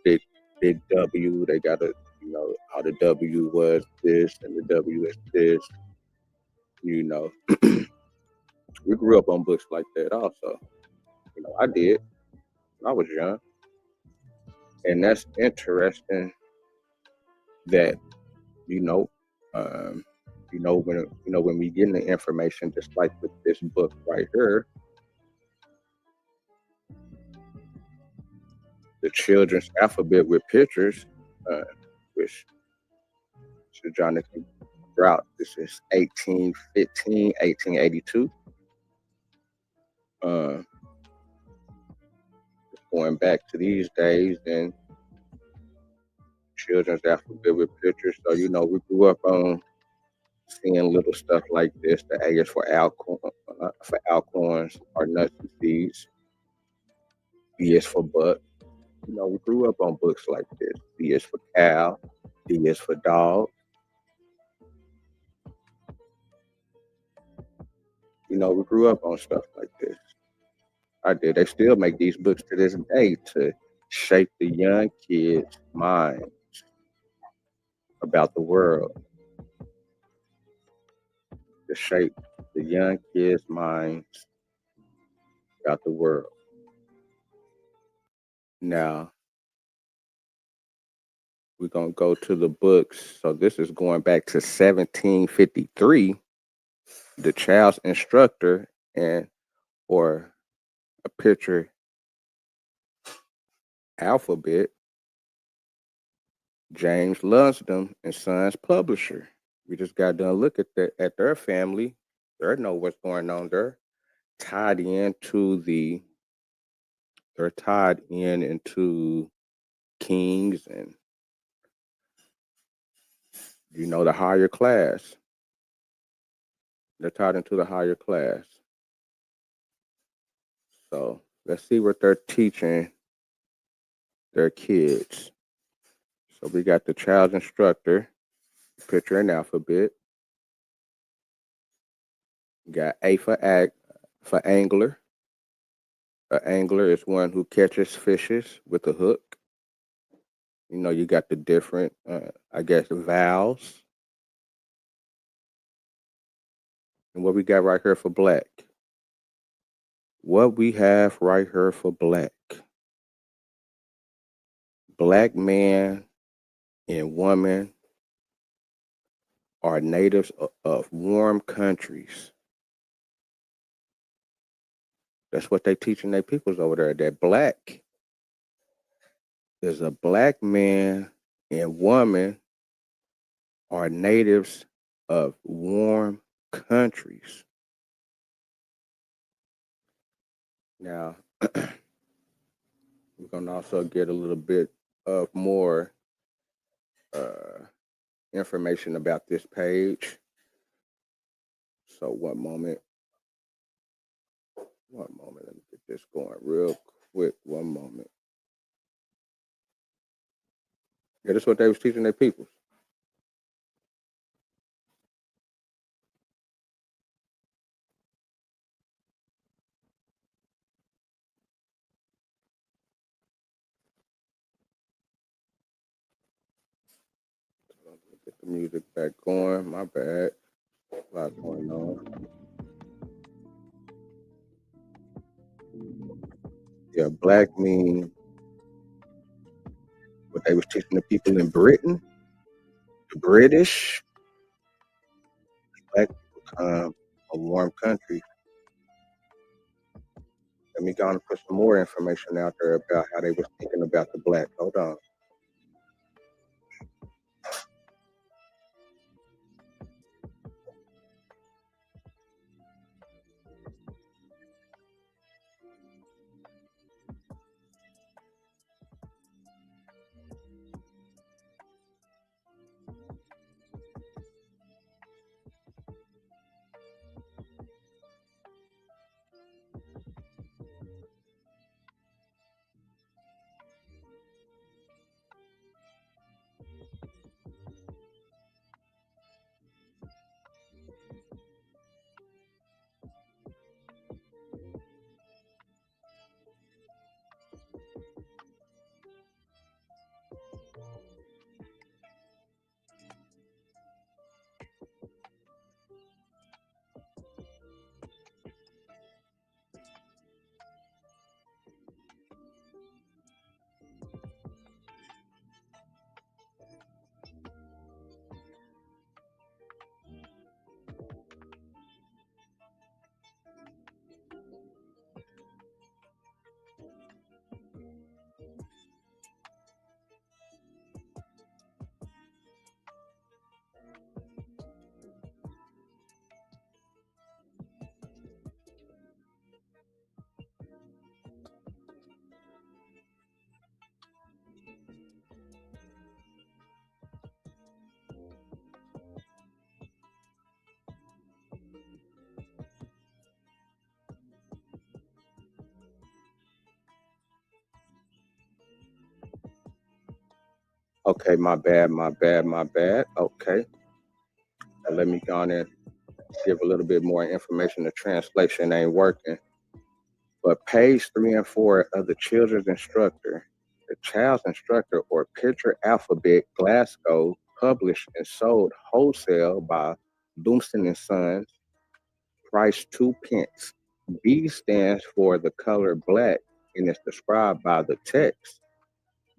big W, they got a, you know, how the W was this and the W is this, you know. We grew up on books like that also. You know, I did. I was young. And that's interesting that, when we get the information, just like with this book right here, the children's alphabet with pictures, which Jonathan Grout, this is 1815, 1882. Going back to these days, and children's alphabet with pictures. So, you know, we grew up on seeing little stuff like this. The A is for Alcorns or nuts and seeds. B is for buck. You know, we grew up on books like this. B is for cow. D is for dog. You know, we grew up on stuff like this. I did. They still make these books to this day to shape the young kids' minds about the world. To shape the young kids' minds about the world. Now, we're going to go to the books. So this is going back to 1753. The child's instructor or a picture alphabet, James Lunsdom and Sons Publisher. We just got done looking at their family. They know what's going on there. They're tied into kings and, you know, the higher class. They're tied into the higher class. So let's see what they're teaching their kids. So we got the child's instructor, picture and alphabet. We got A for angler. An angler is one who catches fishes with a hook. You know, you got the different, vowels. And what we got right here for black? What we have right here for black? Black man and woman are natives of warm countries. That's what they teaching their peoples over there. That black is a black man and woman are natives of warm countries. Now, we're going to also get a little bit of more information about this page. So one moment. Let me get this going real quick. One moment. Yeah, that's what they was teaching their people. Get the music back going. My bad. A lot going on. Yeah, black mean what they was teaching the people in Britain, the British. Black become a warm country. Let me go and put some more information out there about how they was thinking about the black. Hold on. Okay, my bad. Okay. Now let me go on and give a little bit more information. The translation ain't working. But page 3 and 4 of the children's instructor, the child's instructor, or Picture Alphabet, Glasgow, published and sold wholesale by Lumsden and Sons, price 2 pence. B stands for the color black and is described by the text.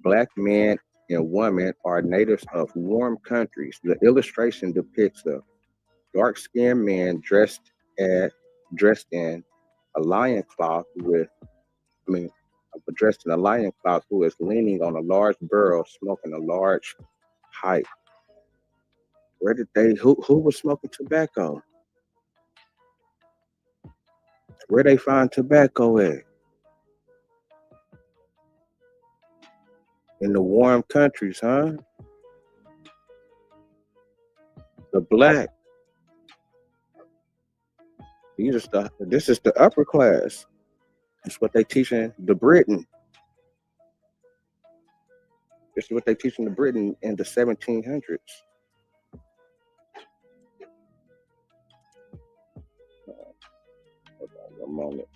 Black men and women are natives of warm countries. The illustration depicts a dark-skinned man dressed in a lion cloth dressed in a lion cloth who is leaning on a large barrel, smoking a large pipe. Who was smoking tobacco? Where they find tobacco at? In the warm countries, huh? The black. This is the upper class. That's what they teaching the Britain. This is what they teaching the Britain in the 1700s. Hold on one moment.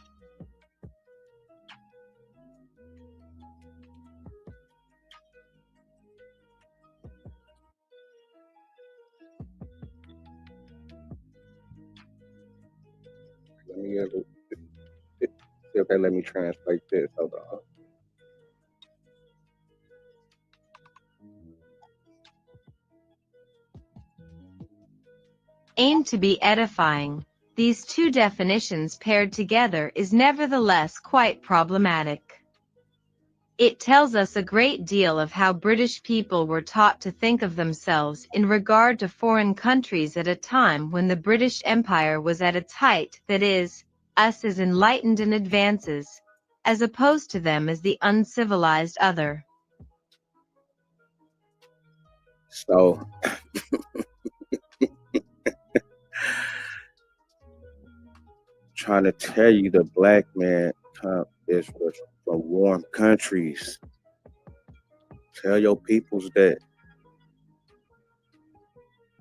Let me translate this. Hold on. Aimed to be edifying, these two definitions paired together is nevertheless quite problematic. It tells us a great deal of how British people were taught to think of themselves in regard to foreign countries at a time when the British Empire was at its height, that is, us as enlightened and advances, as opposed to them as the uncivilized other. So, trying to tell you the black man is from warm countries. Tell your peoples that.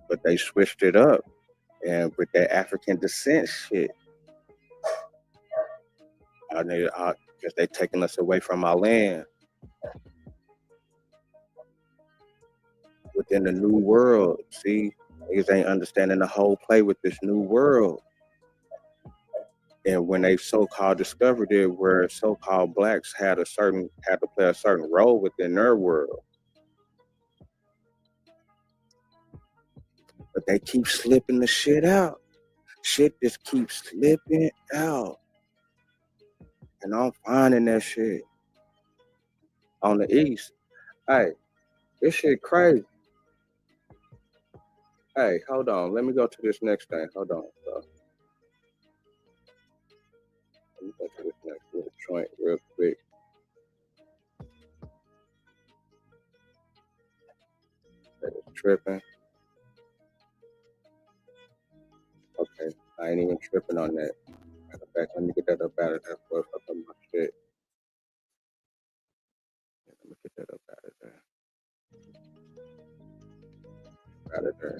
But they switched it up. And with that African descent shit, because they taking us away from our land. Within the new world, see, niggas ain't understanding the whole play with this new world. And when they so-called discovered it, where so-called blacks had to play a certain role within their world. But they keep slipping the shit out. Shit just keeps slipping out. And I'm finding that shit on the east. Hey, this shit crazy. Hey, hold on. Let me go to this next thing. Hold on. Let me go to this next little joint real quick. That is tripping. Okay, I ain't even tripping on that. Matter of fact, let me get that up out of there for my shit. Let me get that up out of there. Out of there.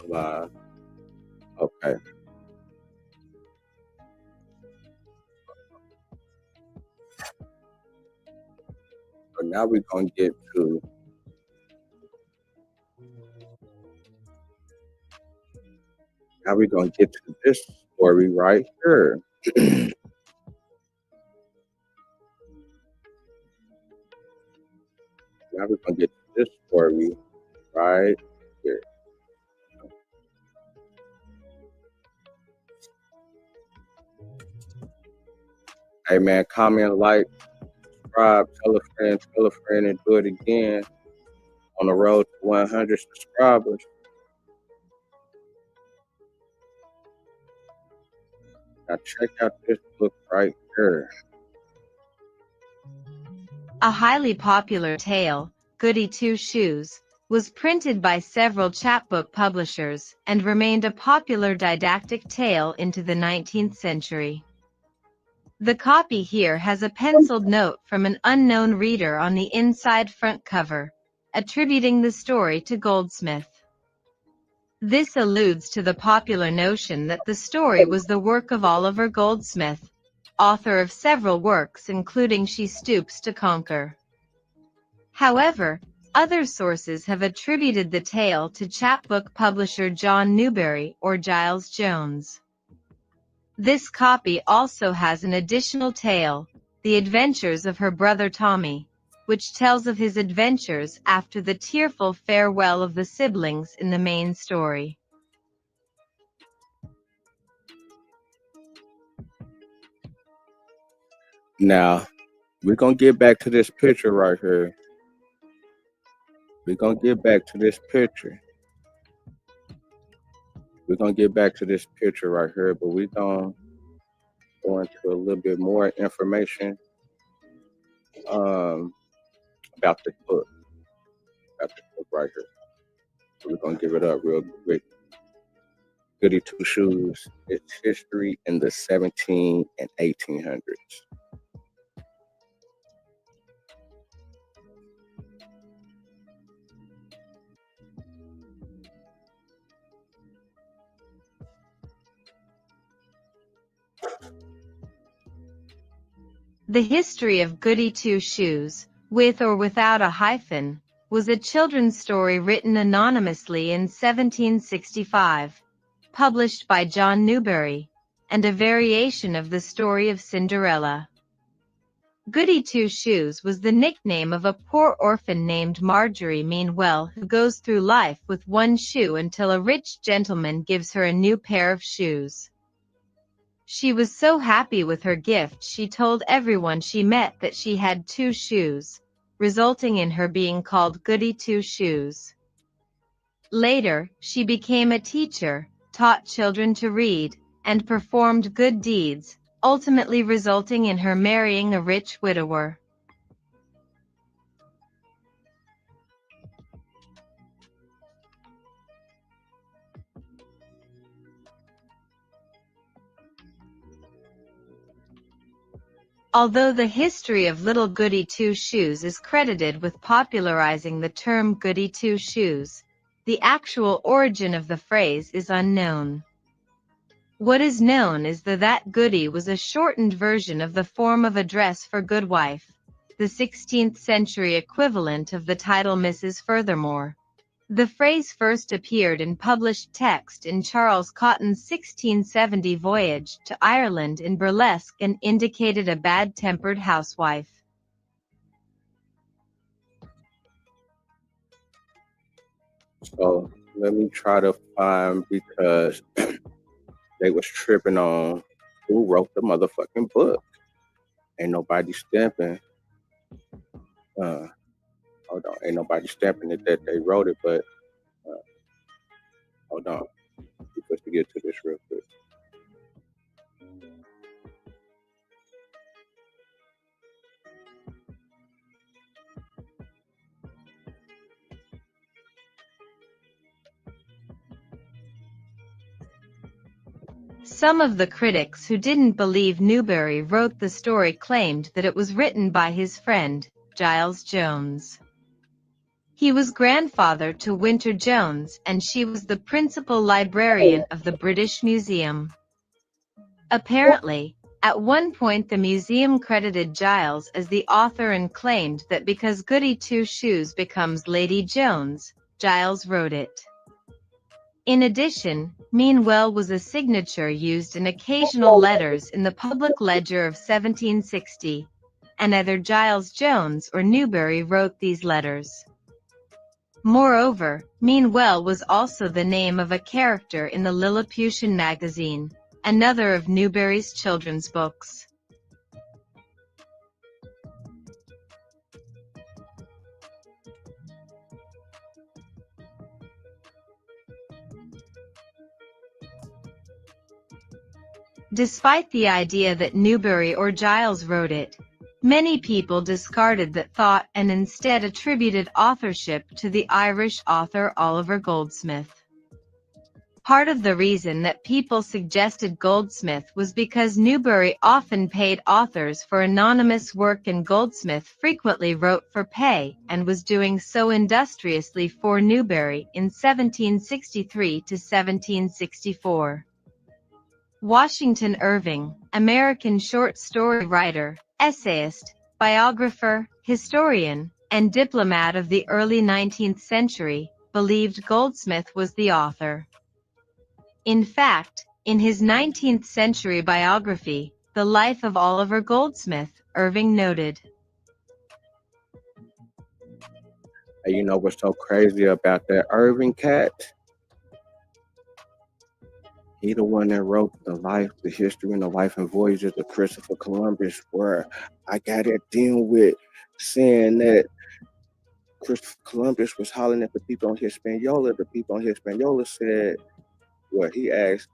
Live. Okay. So now we're gonna get to this story right here. Now we're gonna get to this story right here. Hey man, comment, like, subscribe, tell a friend, and do it again on the road to 100 subscribers. Now check out this book right here. A highly popular tale, Goody Two Shoes, was printed by several chapbook publishers and remained a popular didactic tale into the 19th century. The copy here has a penciled note from an unknown reader on the inside front cover, attributing the story to Goldsmith. This alludes to the popular notion that the story was the work of Oliver Goldsmith, author of several works including She Stoops to Conquer. However, other sources have attributed the tale to chapbook publisher John Newbery or Giles Jones. This copy also has an additional tale, The Adventures of Her Brother Tommy, which tells of his adventures after the tearful farewell of the siblings in the main story. Now, we're going to get back to this picture right here. We're going to get back to this picture. We're going to get back to this picture right here, but we're going to go into a little bit more information about the book. About the book right here. So we're going to give it up real quick. Goody Two Shoes, its history in the 17 and 1800s. The History of Goody Two Shoes, with or without a hyphen, was a children's story written anonymously in 1765, published by John Newbery, and a variation of the story of Cinderella. Goody Two Shoes was the nickname of a poor orphan named Marjorie Meanwell who goes through life with one shoe until a rich gentleman gives her a new pair of shoes. She was so happy with her gift she told everyone she met that she had two shoes, resulting in her being called Goody Two Shoes. Later, she became a teacher, taught children to read, and performed good deeds, ultimately resulting in her marrying a rich widower. Although the history of Little Goody Two Shoes is credited with popularizing the term Goody Two Shoes, the actual origin of the phrase is unknown. What is known is that Goody was a shortened version of the form of address for goodwife, the 16th century equivalent of the title Mrs. Furthermore. The phrase first appeared in published text in Charles Cotton's 1670 voyage to Ireland in burlesque and indicated a bad-tempered housewife. So let me try to find, because they was tripping on who wrote the motherfucking book. Ain't nobody stamping. Hold on, ain't nobody stamping it that they wrote it, but hold on. We're supposed to get to this real quick. Some of the critics who didn't believe Newbery wrote the story claimed that it was written by his friend, Giles Jones. He was grandfather to Winter Jones, and she was the principal librarian of the British Museum. Apparently, at one point the museum credited Giles as the author and claimed that because Goody Two Shoes becomes Lady Jones, Giles wrote it. In addition, Meanwell was a signature used in occasional letters in the Public Ledger of 1760, and either Giles Jones or Newbery wrote these letters. Moreover, Meanwell was also the name of a character in the Lilliputian magazine, another of Newbery's children's books. Despite the idea that Newbery or Giles wrote it, many people discarded that thought and instead attributed authorship to the Irish author Oliver Goldsmith. Part of the reason that people suggested Goldsmith was because Newbery often paid authors for anonymous work, and Goldsmith frequently wrote for pay and was doing so industriously for Newbery in 1763 to 1764. Washington Irving, American short story writer, essayist, biographer, historian, and diplomat of the early 19th century, believed Goldsmith was the author. In fact, in his 19th century biography, The Life of Oliver Goldsmith, Irving noted, And you know what's so crazy about that Irving cat? He the one that wrote the history, and the life and voyages of Christopher Columbus, where I got it dealing with saying that Christopher Columbus was hollering at the people on Hispaniola. The people on Hispaniola said, well, he asked,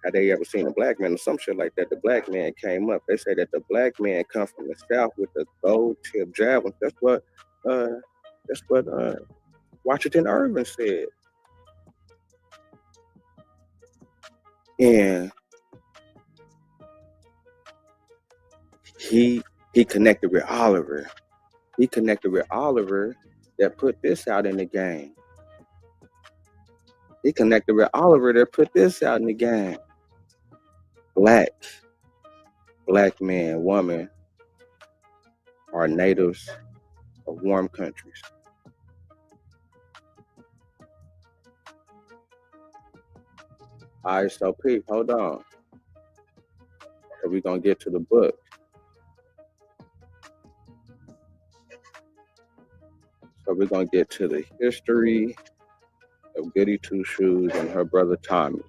had they ever seen a black man or some shit like that? The black man came up. They say that the black man come from the south with the gold tip javelin. That's what Washington Irving said. And he connected with Oliver. He connected with Oliver that put this out in the game. He connected with Oliver that put this out in the game. Black man, woman are natives of warm countries. All right, so Pete, hold on. So we're going to get to the book. So we're going to get to the history of Goody Two Shoes and her brother Tommy.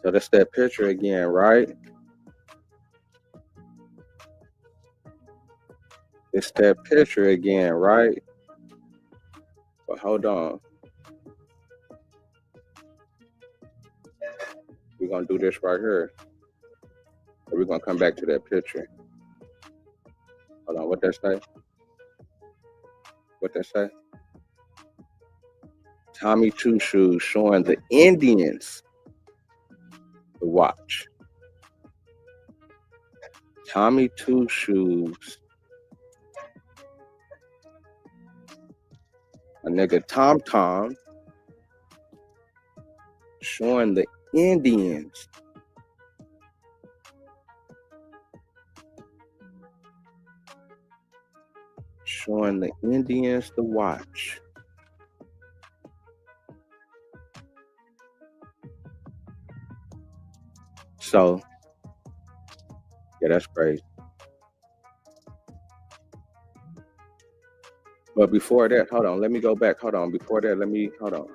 So that's that picture again, right? It's that picture again, right? But hold on. We're going to do this right here. So we're going to come back to that picture. Hold on, what that say? What that say? Tommy Two Shoes showing the Indians the watch. Tommy Two Shoes. A nigga Tom Tom showing the Indians the watch. So, yeah, that's crazy. But before that, hold on, let me go back. Hold on, before that, hold on.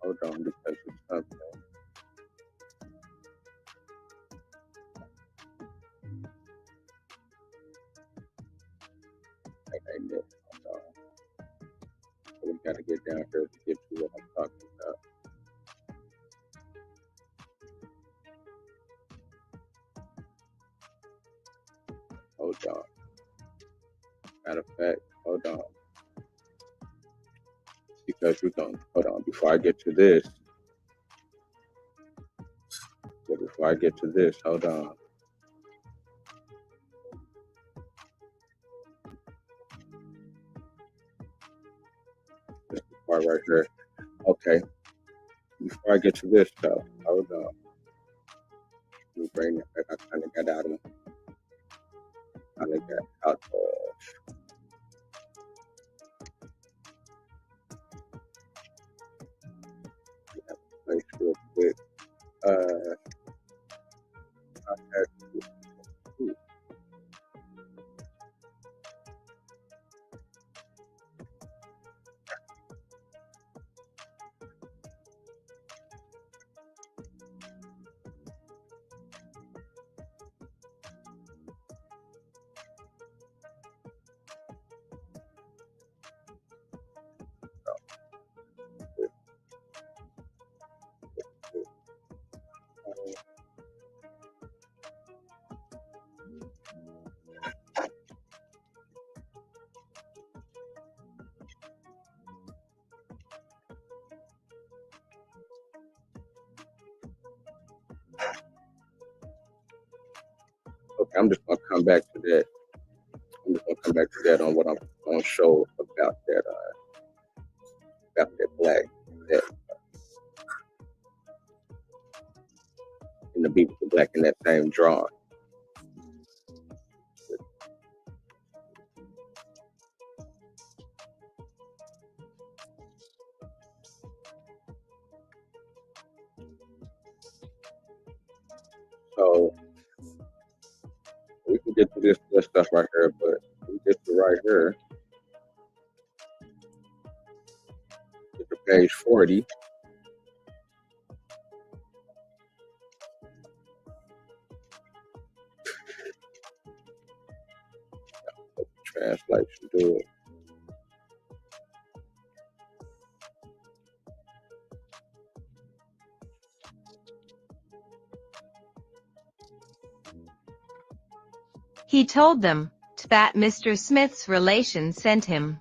Hold on, because it's something. Hold on. We gotta get down here to get to what I'm talking about. Hold on. Matter of fact, hold on. Because we're going to, hold on, before I get to this, hold on. This part right here. Okay. Before I get to this, though, hold on. Let me bring it back. I kind of got out of place real quick. Okay, I'm just gonna come back to that. I'm just gonna come back to that on what I'm gonna show about that black that and the people black in that same drawing. So we can get to this stuff right here, but we get to right here. Get to page 40. Translation, do it. He told them that Mr. Smith's relation sent him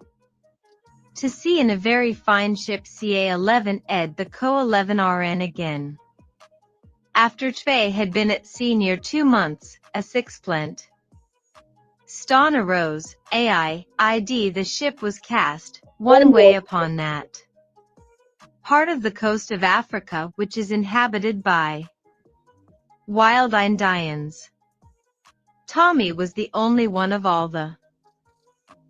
to sea in a very fine ship CA-11 Ed the Co-11 RN again. After Tve had been at sea near 2 months, a sixplant Stone arose, ID the ship was cast, one way upon that part of the coast of Africa which is inhabited by wild Indians. Tommy was the only one of all the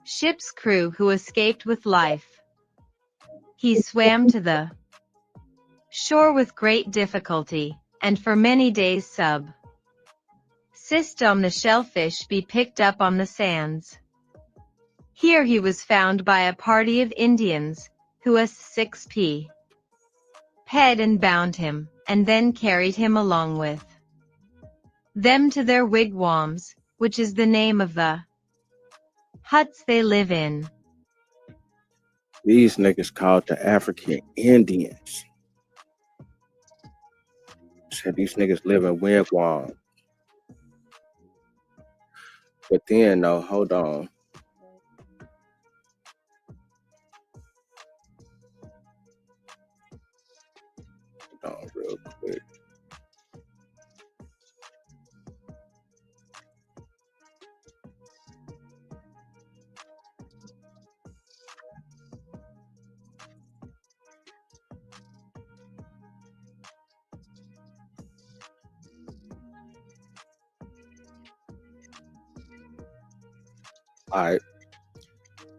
ship's crew who escaped with life. He swam to the shore with great difficulty, and for many days subsisted the shellfish be picked up on the sands. Here he was found by a party of Indians, who us 6p ped and bound him, and then carried him along with them to their wigwams, which is the name of the huts they live in. These niggas called the African Indians. Said these niggas live in wigwams. But then, no, hold on. Hold on real quick. All right.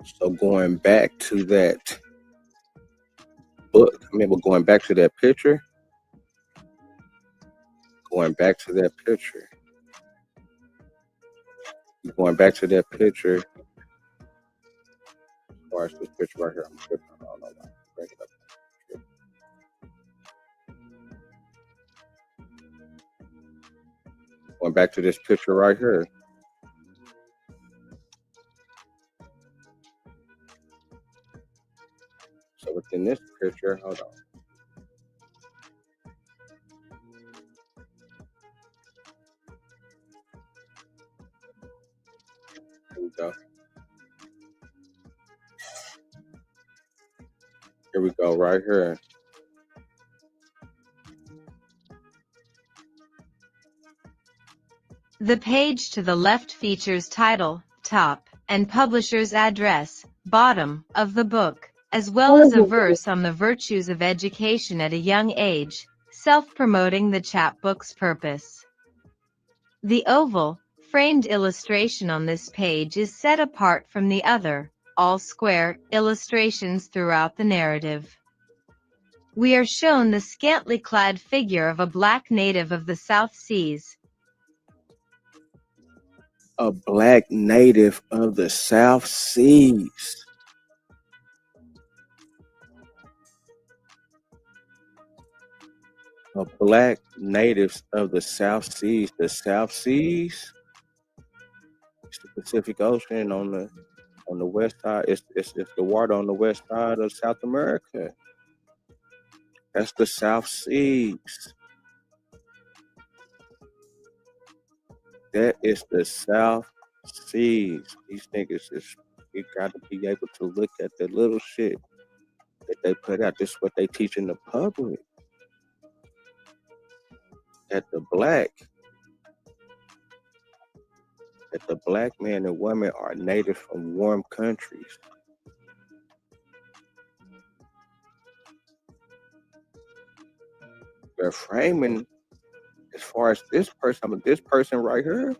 So going back to that book, we're going back to that picture. Going back to that picture. Going back to that picture. As far as this picture right here, I'm tripping. I don't know why. Break it up. Going back to this picture right here. So within this picture, hold on. Here we go. Here we go, right here. The page to the left features title, top, and publisher's address, bottom, of the book, as well as a verse on the virtues of education at a young age, self-promoting the chapbook's purpose. The oval, framed illustration on this page is set apart from the other, all square, illustrations throughout the narrative. We are shown the scantily clad figure of a black native of the South Seas. A black native of the South Seas. A black natives of the South Seas. The South Seas, it's the Pacific Ocean on the west side. It's the water on the west side of South America. That's the South Seas. That is the South Seas. These niggas you got to be able to look at the little shit that they put out. This is what they teach in the public. that the black men and women are native from warm countries. They're framing as far as this person right here,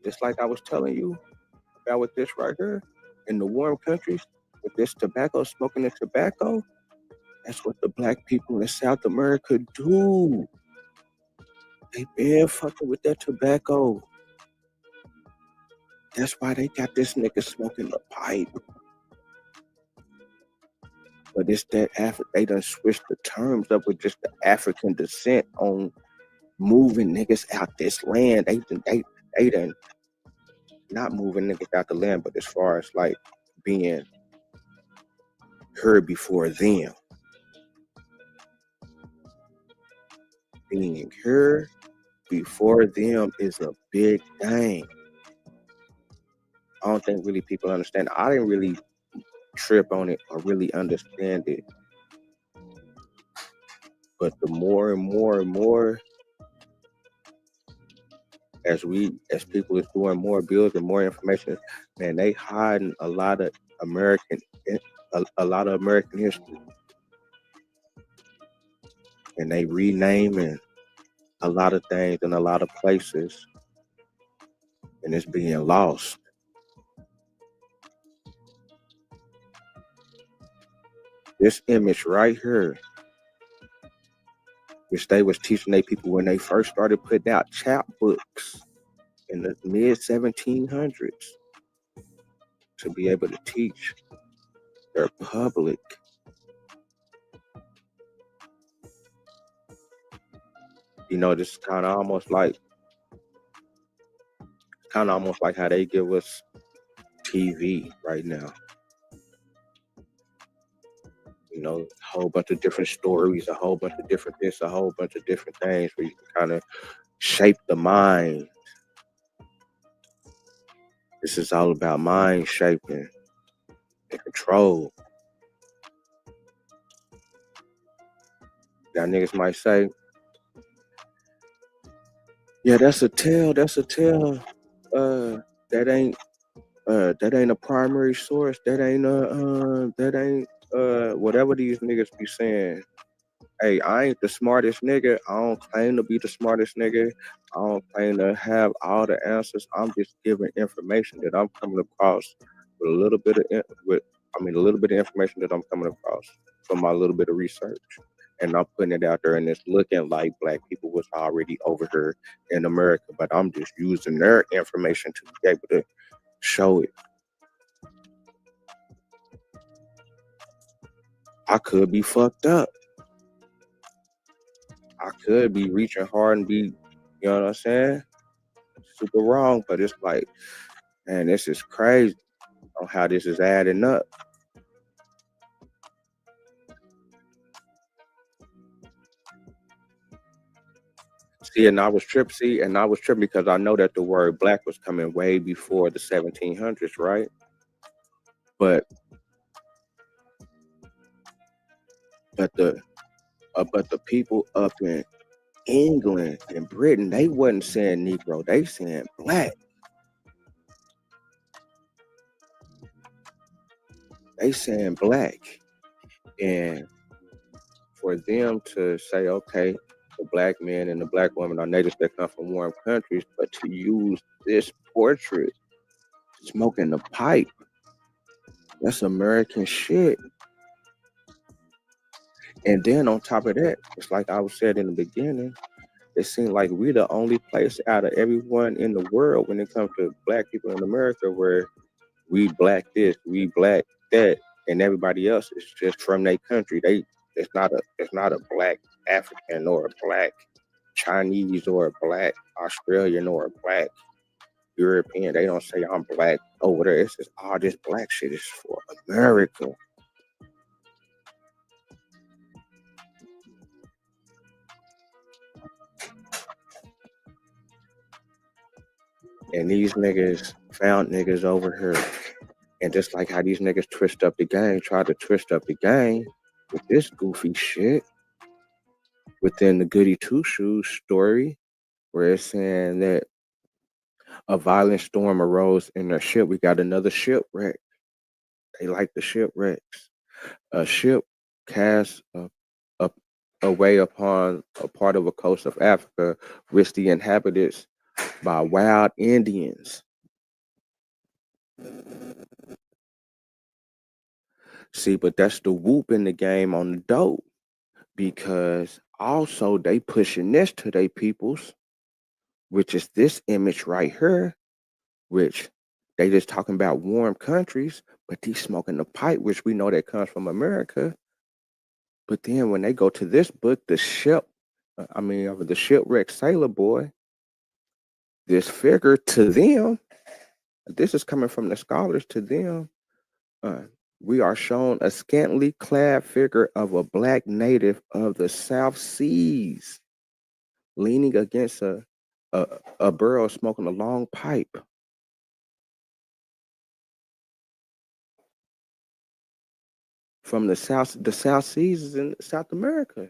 just like I was telling you about with this right here, in the warm countries, with this tobacco, smoking the tobacco, that's what the black people in South America do. They been fucking with that tobacco. That's why they got this nigga smoking the pipe. But it's that they done switched the terms up with just the African descent on moving niggas out this land. They done not moving niggas out the land, but as far as like being heard before them. Being heard before them is a big thing. I don't think really people understand. I didn't really trip on it or really understand it. But the more and more as people is doing more bills and more information, man, they hiding a lot of American history. And they renaming a lot of things in a lot of places. And it's being lost. This image right here, which they was teaching their people when they first started putting out chapbooks in the mid 1700s to be able to teach their public. You know, this is kind of almost like how they give us TV right now. You know, a whole bunch of different stories, a whole bunch of different this, a whole bunch of different things where you can kind of shape the mind. This is all about mind shaping and control. Now niggas might say, yeah, that's a tell. That ain't a primary source. That ain't whatever these niggas be saying. Hey, I ain't the smartest nigga. I don't claim to be the smartest nigga. I don't claim to have all the answers. I'm just giving information that I'm coming across with a little bit of information that I'm coming across from my little bit of research. And I'm putting it out there, and it's looking like black people was already over here in America, but I'm just using their information to be able to show it. I could be fucked up. I could be reaching hard and be, you know what I'm saying, super wrong, but it's like, man, this is crazy on how this is adding up. And I was tripping because I know that the word black was coming way before the 1700s, right? But the people up in England and Britain, they wasn't saying Negro, they saying black. They saying black. And for them to say, okay, the black men and the black women are natives that come from warm countries, but to use this portrait, smoking the pipe, that's American shit. And then on top of that, it's like I was said in the beginning, it seemed like we're the only place out of everyone in the world when it comes to black people in America where we black this, we black that, and everybody else is just from their country. It's not a black African or a black Chinese or a black Australian or a black European. They don't say I'm black over there. It's just all this black shit is for America. And these niggas found niggas over here. And just like how these niggas tried to twist up the game with this goofy shit, within the Goody Two Shoes story, where it's saying that a violent storm arose in their ship. We got another shipwreck. They like the shipwrecks. A ship cast a, away upon a part of a coast of Africa, which the inhabitants by wild Indians. See, but that's the whoop in the game on the dope, because also they pushing this to their peoples, which is this image right here, which they just talking about warm countries, but they smoking the pipe, which we know that comes from America. But then when they go to this book, the shipwrecked sailor boy, this figure to them, this is coming from the scholars to them. We are shown a scantily clad figure of a black native of the South Seas, leaning against a burrow, smoking a long pipe. From the South Seas is in South America.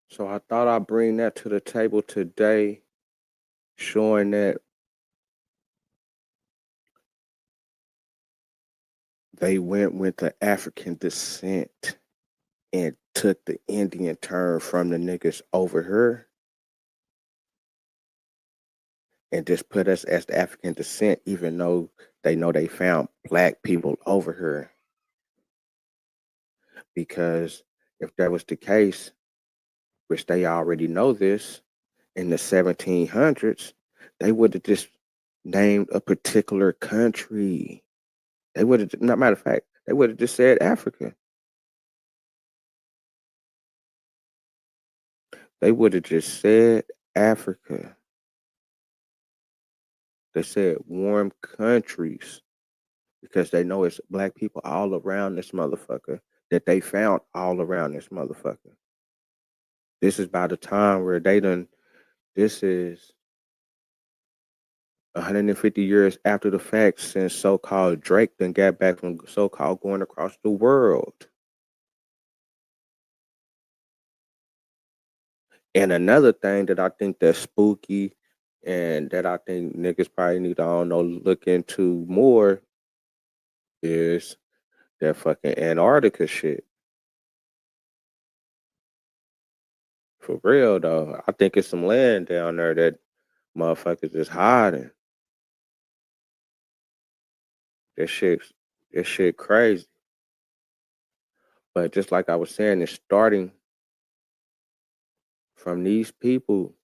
So I thought I'd bring that to the table today, showing that they went with the African descent and took the Indian term from the niggas over here and just put us as the African descent, even though they know they found black people over here. Because if that was the case, which they already know this, in the 1700s, they would have just named a particular country. They would have, not matter of fact, they would have just said Africa. They would have just said Africa. They said warm countries because they know it's black people all around this motherfucker that they found all around this motherfucker. This is by the time where this is 150 years after the fact since so-called Drake then got back from so-called going across the world. And another thing that I think that's spooky and that I think niggas probably need to, look into more is that fucking Antarctica shit. For real though, I think it's some land down there that motherfuckers is hiding. That shit crazy. But just like I was saying, it's starting from these people.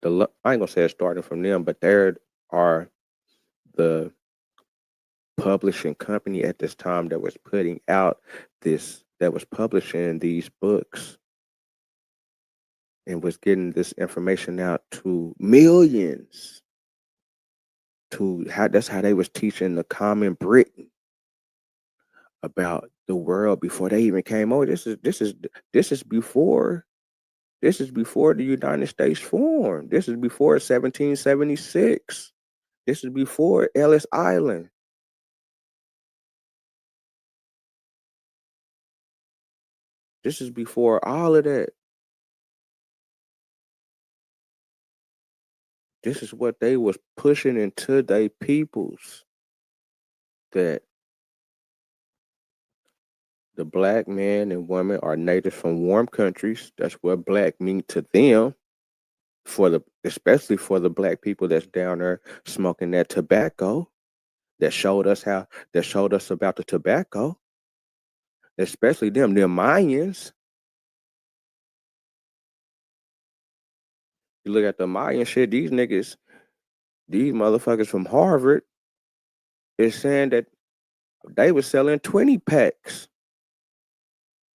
I ain't gonna say it's starting from them, but there are the publishing company at this time that was putting out that was publishing these books and was getting this information out to millions. That's how they was teaching the common Britain about the world before they even came over. This is before the United States formed. This is before 1776. This is before Ellis Island. This is before all of that. This is what they was pushing into their peoples, that the black man and woman are natives from warm countries. That's what black mean to them. Especially for the black people that's down there smoking that tobacco, that showed us about the tobacco. Especially them Mayans. You look at the Mayan shit, these motherfuckers from Harvard is saying that they were selling 20 packs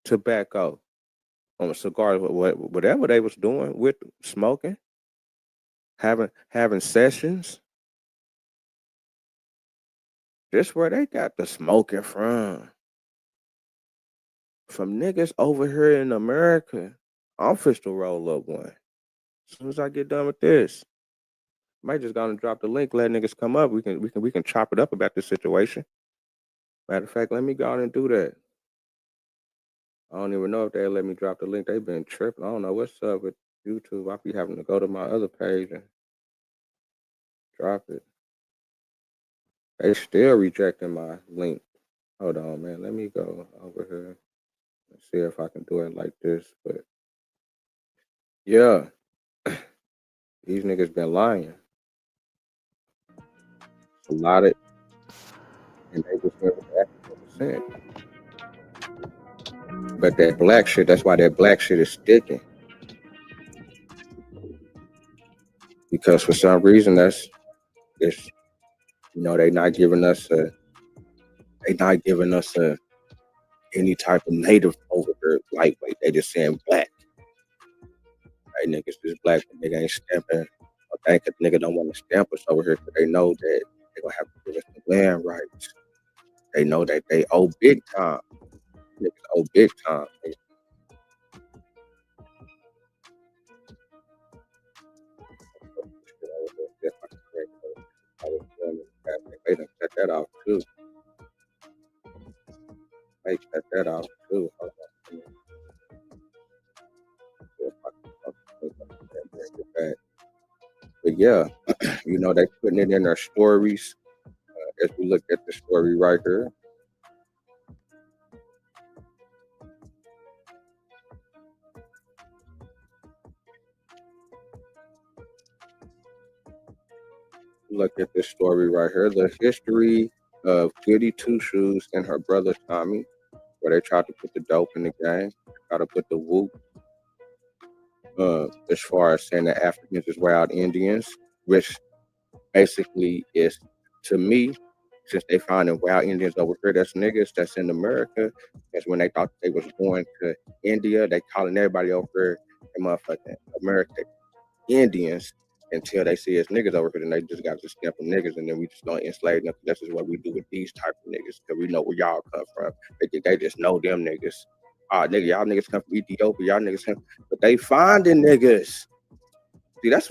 tobacco on cigars, whatever they was doing with smoking, having sessions. This where they got the smoking from niggas over here in America. I'm fit to roll up one as soon as I get done with this. Might just gonna drop the link, let niggas come up. We can chop it up about this situation. Matter of fact, let me go on and do that. I don't even know if they'll let me drop the link. They've been tripping. I don't know what's up with YouTube. I be having to go to my other page and drop it. They still rejecting my link. Hold on, man. Let me go over here and see if I can do it like this. But yeah, these niggas been lying. A lot of, and they just never African descent. But that black shit, that's why that black shit is sticking. Because for some reason it's they not giving us any type of native over there lightweight. They just saying black. Right, niggas just black, but nigga ain't stamping. I think a nigga don't want to stamp us over here because they know that they gonna have to give us the land rights. They know that they owe big time. Niggas owe big time. They done cut that off too. They cut that off too. But yeah, they putting it in their stories. As we look at the story right here. Look at this story right here. The history of Goody Two Shoes and her brother Tommy, where they tried to put the dope in the game, try to put the whoop. As far as saying that Africans is wild Indians, which basically is, to me, since they finding wild Indians over here, that's niggas that's in America. That's when they thought they was going to India. They calling everybody over here, they motherfucking American Indians, until they see us niggas over here, and they just got to stamp them niggas, and then we just gonna enslave them. That's just what we do with these type of niggas, because we know where y'all come from. They just know them niggas. Nigga, y'all niggas come from Ethiopia, y'all niggas come, but they finding niggas.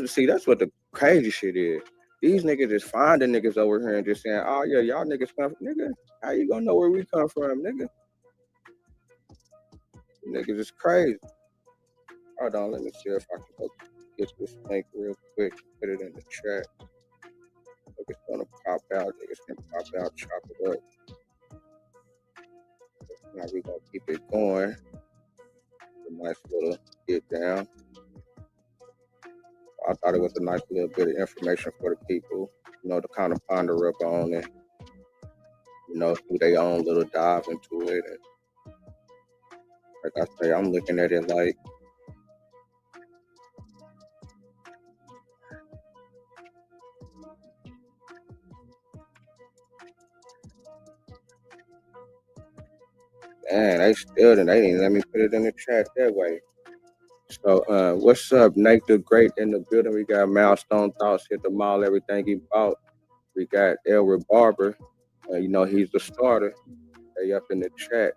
See, that's what the crazy shit is. These niggas is finding niggas over here and just saying, oh yeah, y'all niggas come from, nigga. How you gonna know where we come from, nigga? Niggas is crazy. Hold on, let me see if I can go get this link real quick, put it in the chat. If it's gonna pop out, niggas can pop out, chop it up. Now we gonna keep it going. A nice little get down. I thought it was a nice little bit of information for the people, to kind of ponder up on it, do their own little dive into it. And like I say, I'm looking at it like, man, they didn't let me put it in the chat that way. So, what's up, Nate the Great in the building? We got Milestone Thoughts, hit the mall, everything he bought. We got Elwood Barber, he's the starter. They up in the chat.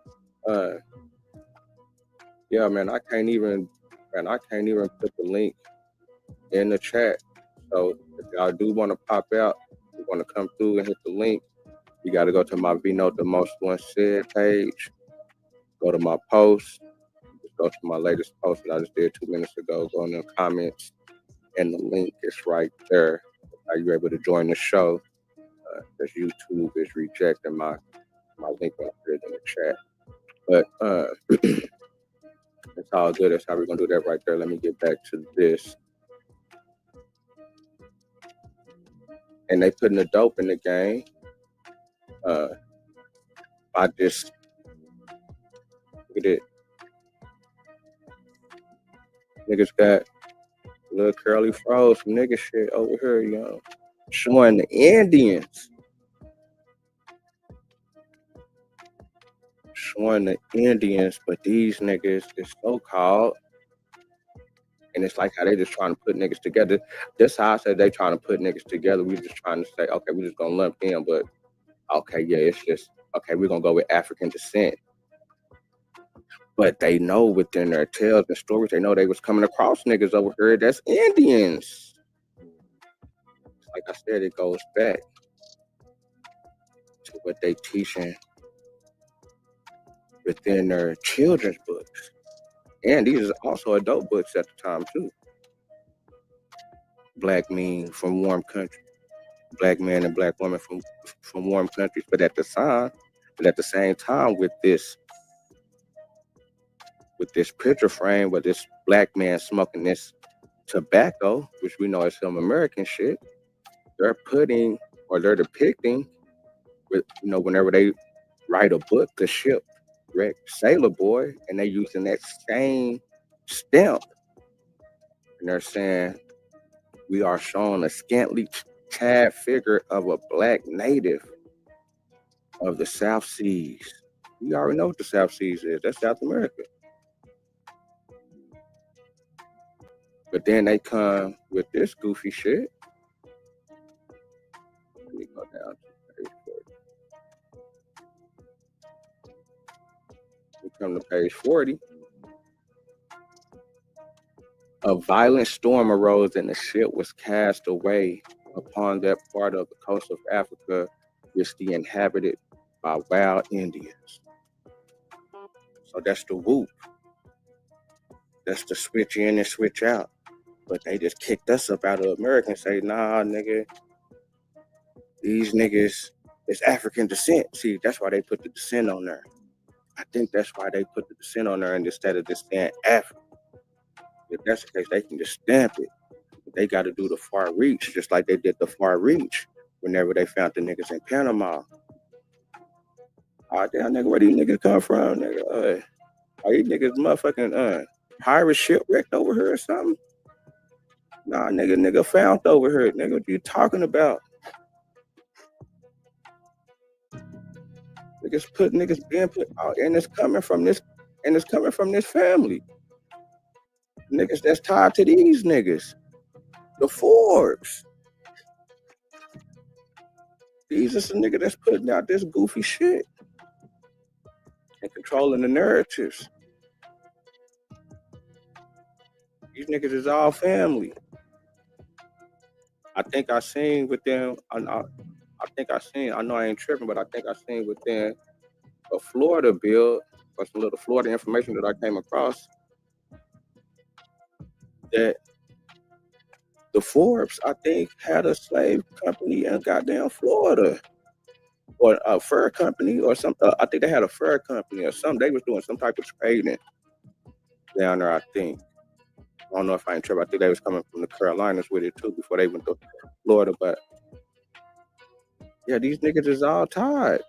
Yeah, man, I can't even put the link in the chat. So if y'all do want to pop out, you want to come through and hit the link, you got to go to my V-Note the Most Once Said page. Go to my post. Just go to my latest post that I just did 2 minutes ago. Go in the comments, and the link is right there. Are you able to join the show? Because YouTube is rejecting my link up here in the chat. But it's all good. That's how we're gonna do that right there. Let me get back to this. And they putting the dope in the game. I just look at it. Niggas got little curly froze, some nigga shit over here, showing the Indians. Showing the Indians, but these niggas is so-called. And it's like how they just trying to put niggas together. That's how I said they trying to put niggas together. We just trying to say, okay, we just gonna lump in, but okay, yeah, it's just, okay, we're gonna go with African descent. But they know within their tales and stories, they know they was coming across niggas over here that's Indians. like I said, it goes back to what they teaching within their children's books. And these are also adult books at the time too. Black men from warm countries, black man and black woman from warm countries. But at the same time, with this picture frame, with this black man smoking this tobacco, which we know is some American shit, they're depicting, with, whenever they write a book, the shipwrecked sailor boy, and they using that same stamp, and they're saying we are showing a scantily clad figure of a black native of the South Seas. We already know what the South Seas is. That's South America. But then they come with this goofy shit. Let me go down to page 40. We come to page 40. A violent storm arose and the ship was cast away upon that part of the coast of Africa which is inhabited by wild Indians. So that's the whoop. That's the switch in and switch out. But they just kicked us up out of America and say, nah, nigga, these niggas is African descent. See, that's why they put the descent on there. I think that's why they put the descent on there instead of just saying African. If that's the case, they can just stamp it. But they got to do the far reach, just like they did the far reach whenever they found the niggas in Panama. Oh, damn, nigga, where these niggas come from, nigga? Are these niggas motherfucking pirate shipwrecked over here or something? Nah, nigga found over here. Nigga, what you talking about? Niggas being put out, and it's coming from this family. Niggas that's tied to these niggas. The Forbes. These are some niggas that's putting out this goofy shit and controlling the narratives. These niggas is all family. I think I seen with them, I know I ain't tripping, but I think I seen within a Florida bill, or some little Florida information that I came across, that the Forbes, I think, had a slave company in goddamn Florida, or a fur company, or something. I think they had a fur company or something. They was doing some type of trading down there, I think. I don't know if I ain't tripping. I think they was coming from the Carolinas with it too before they went to Florida. But yeah, these niggas is all tied.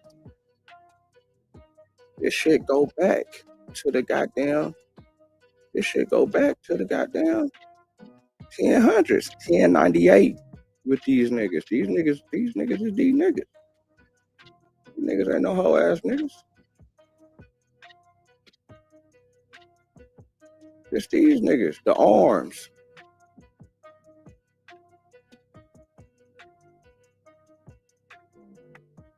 This shit go back to the goddamn 1000s, 1098 with these niggas. These niggas is these niggas. These niggas ain't no hoe ass niggas. It's these niggas, the arms.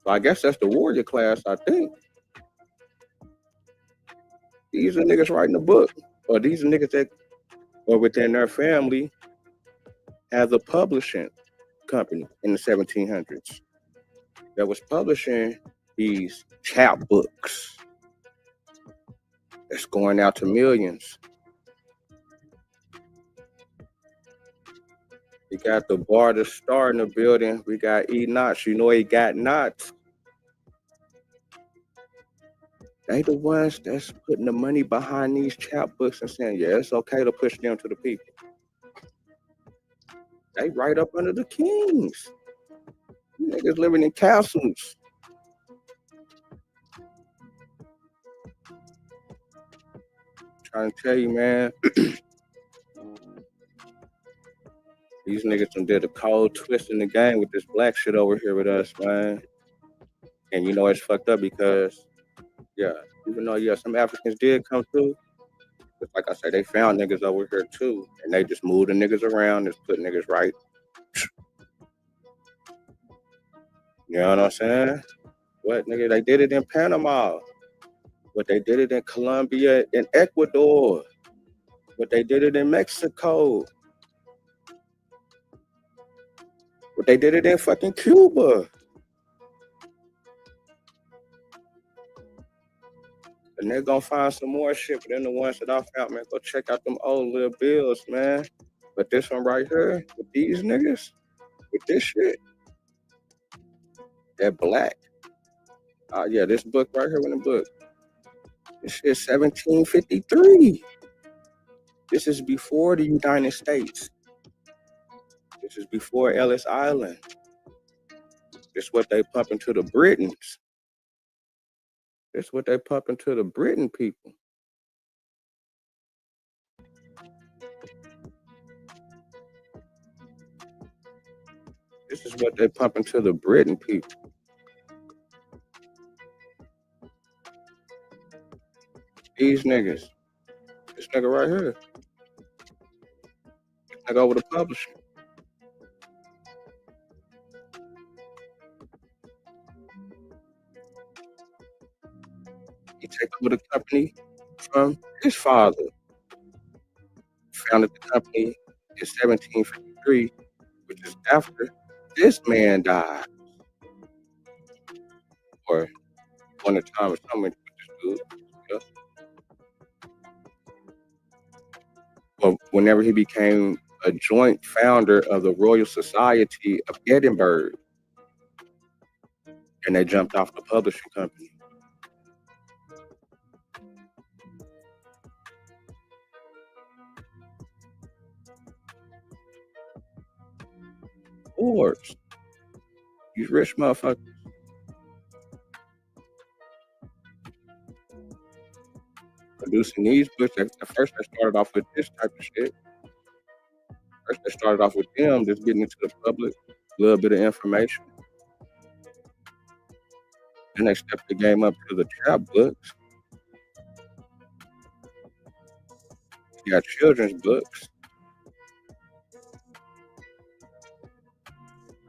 So I guess that's the warrior class, I think. These are niggas writing a book, or these are niggas that or within their family has a publishing company in the 1700s that was publishing these chapbooks that's going out to millions. We got the Barter Star in the building. We got E. Knots. You know he got Knots. They the ones that's putting the money behind these chapbooks and saying, yeah, it's okay to push them to the people. They right up under the kings. You niggas living in castles. Trying to tell you, man. These niggas done did a cold twist in the game with this black shit over here with us, man. And you know it's fucked up because, yeah, even though, some Africans did come through, but like I said, they found niggas over here too. And they just moved the niggas around, just put niggas right. You know what I'm saying? What, nigga, they did it in Panama. What, they did it in Colombia and Ecuador. What, they did it in Mexico. What But they did it in fucking Cuba. And they're gonna find some more shit, but then the ones that I found, man, go check out them old little bills, man. But this one right here, with these niggas, with this shit, they're black. Yeah, this book right here, in the book. This shit 1753. This is before the United States. This is before Ellis Island. This is what they pump into the Britons. This is what they pump into the Britain people. This is what they pump into the Britain people. These niggas. This nigga right here. This nigga over the publisher. He took over the company from his father. Founded the company in 1753, which is after this man died. Or one at a time or something with this dude. Yeah. Well, whenever he became a joint founder of the Royal Society of Edinburgh, and they jumped off the publishing company. Wars. These rich motherfuckers. Producing these books, at first they started off with this type of shit. First they started off with them, just getting into the public, a little bit of information. Then they stepped the game up to the trap books. You got children's books.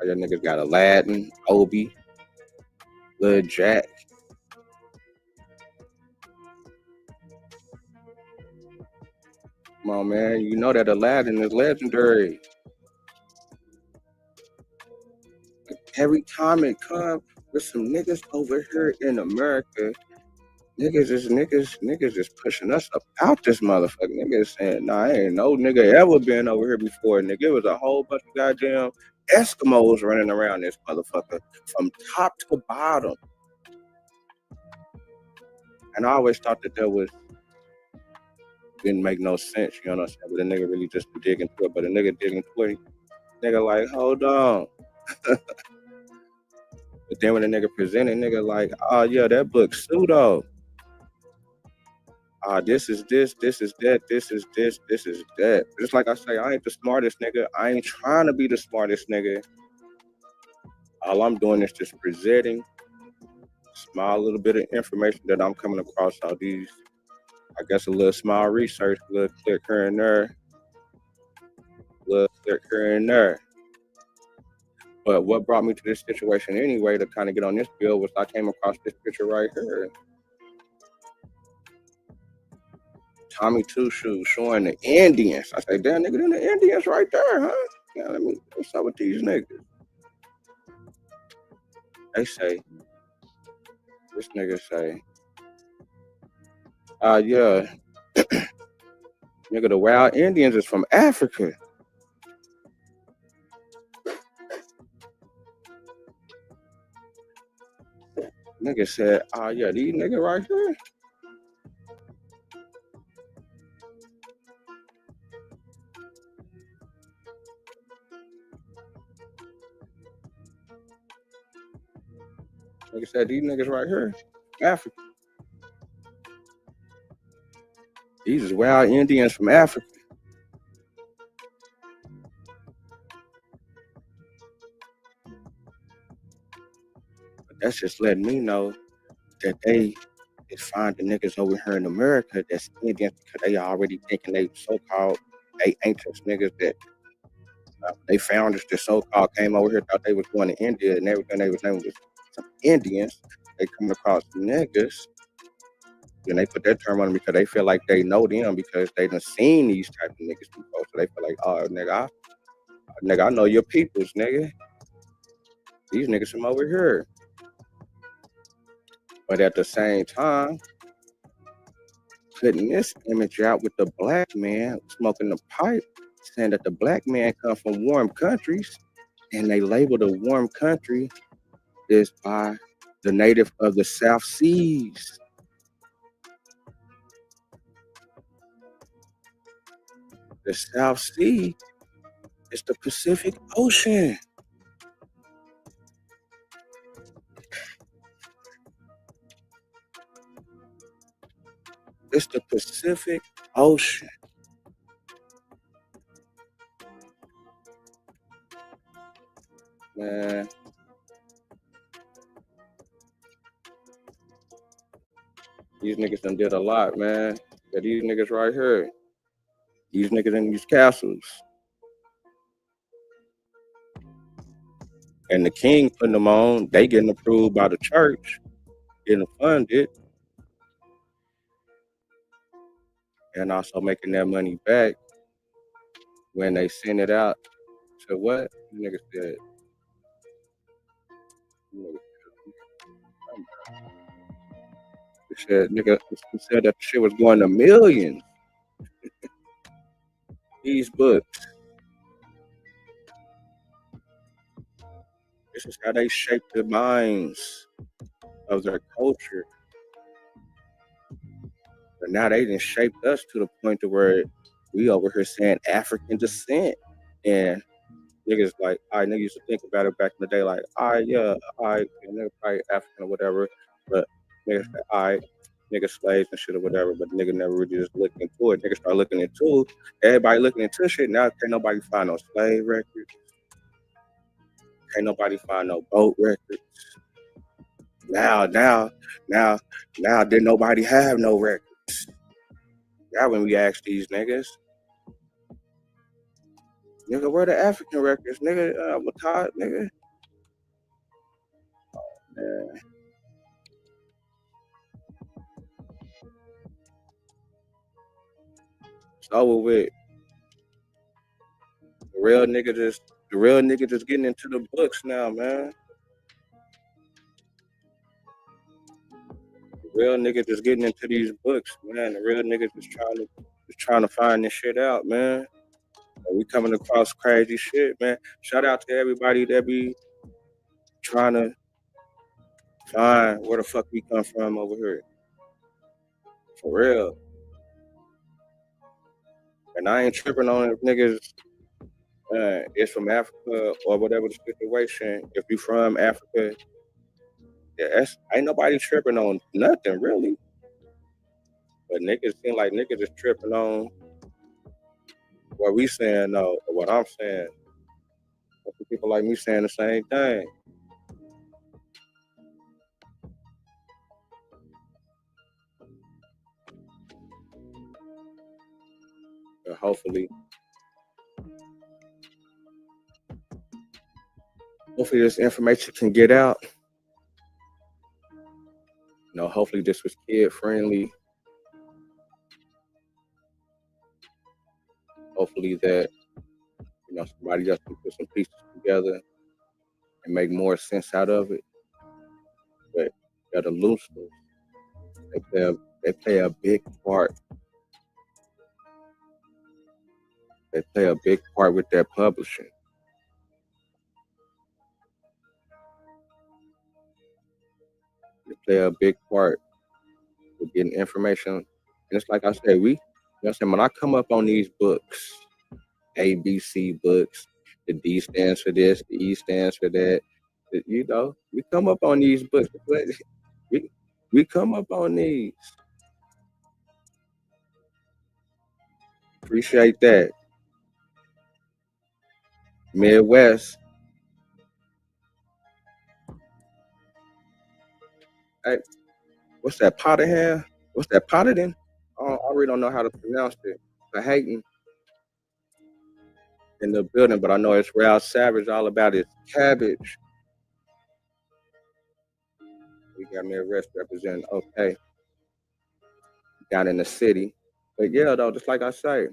Y'all niggas got Aladdin, Obi, Lil Jack. Come on, man. You know that Aladdin is legendary. Every time it comes with some niggas over here in America, niggas is pushing us up out this motherfucker. Niggas saying, nah, ain't no nigga ever been over here before. Nigga, it was a whole bunch of goddamn Eskimos running around this motherfucker from top to bottom. And I always thought that didn't make no sense, you know what I'm saying? But the nigga really just dig into it. But the nigga dig into it, nigga like, hold on. But then when the nigga presented, nigga like, oh yeah, that book's pseudo. This is this is that, this is this is that. Just like I say, I ain't the smartest nigga. I ain't trying to be the smartest nigga. All I'm doing is just presenting small little bit of information that I'm coming across all these, I guess a little small research, a little click here and there. But what brought me to this situation anyway to kind of get on this bill was I came across this picture right here. Tommy Two Shoes showing the Indians. I say, damn, nigga, them the Indians right there, huh? Yeah, what's up with these niggas? They say, this nigga say, yeah, nigga, the wild Indians is from Africa. Nigga said, yeah, these niggas right here. Nigga said, these niggas right here, Africa. These is wild Indians from Africa. But that's just letting me know that they is finding niggas over here in America that's Indians because they already thinking they so-called ancient niggas that they founders that so-called came over here, thought they was going to India and everything they was doing was some Indians. They come across niggas. And they put that term on them because they feel like they know them because they done seen these type of niggas before. So they feel like, oh, nigga, I know your peoples, nigga. These niggas from over here. But at the same time, putting this image out with the black man smoking the pipe, saying that the black man come from warm countries, and they label the warm country is by the native of the South Seas. The South Sea is the Pacific Ocean. It's the Pacific Ocean. Man. These niggas done did a lot, man. Yeah, these niggas right here. These niggas in these castles. And the king putting them on, they getting approved by the church, getting funded, and also making that money back when they send it out to what? Niggas said. Nigga said that shit was going to millions. These books. This is how they shape the minds of their culture. But now they done shaped us to the point to where we over here saying African descent. And niggas like, I niggas used to think about it back in the day, like, nigga probably African or whatever. But niggas say, niggas slaves and shit or whatever, but nigga never really just looked into it. Niggas start looking into it. Everybody looking into shit. Now can't nobody find no slave records. Can't nobody find no boat records. Now, didn't nobody have no records. Now when we ask these niggas, nigga, where the African records? Nigga, Matad, nigga. Oh, man. It's over with. The real nigga just getting into the books now, man. The real nigga just getting into these books, man. The real nigga just trying to find this shit out, man. And we coming across crazy shit, man. Shout out to everybody that be trying to find where the fuck we come from over here. For real. And I ain't tripping on if niggas is from Africa or whatever the situation. If you from Africa, yeah, ain't nobody tripping on nothing really. But niggas seem like niggas is tripping on what we saying though, or what I'm saying. But people like me saying the same thing. But hopefully this information can get out. You know, hopefully this was kid friendly. Hopefully that, you know, somebody else can put some pieces together and make more sense out of it. But the Loosers, they play a big part. They play a big part with their publishing. They play a big part with getting information. And it's like I said, you know what I'm saying, when I come up on these books, ABC books, the D stands for this, the E stands for that, you know, we come up on these books. We come up on these. Appreciate that. Midwest. Hey, what's that, Potterham? What's that, Potterden? I really don't know how to pronounce it. Hayton in the building, but I know it's Ralph Savage, all about his cabbage. We got Midwest representing, okay, down in the city. But yeah, though, just like I say,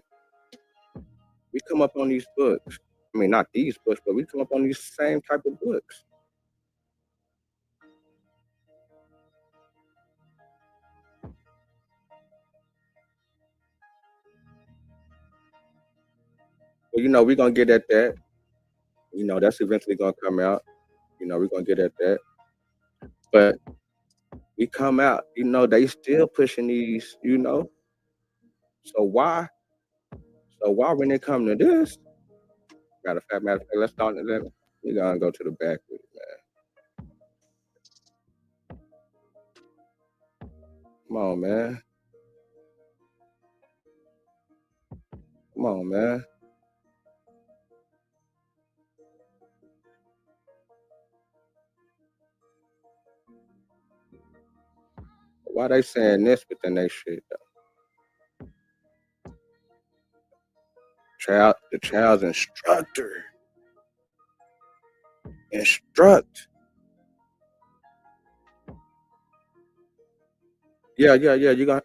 we come up on these books. I mean, not these books, but we come up on these same type of books. Well, you know, we're gonna get at that. You know, that's eventually gonna come out. You know, we're gonna get at that. But we come out, you know, they still pushing these, you know. So why when it come to this, matter of fact, let's start it. We're gonna go to the back with it, man. Come on, man. Come on, man. Why they saying this within they shit though? The child's instructor. Instruct. Yeah. You got.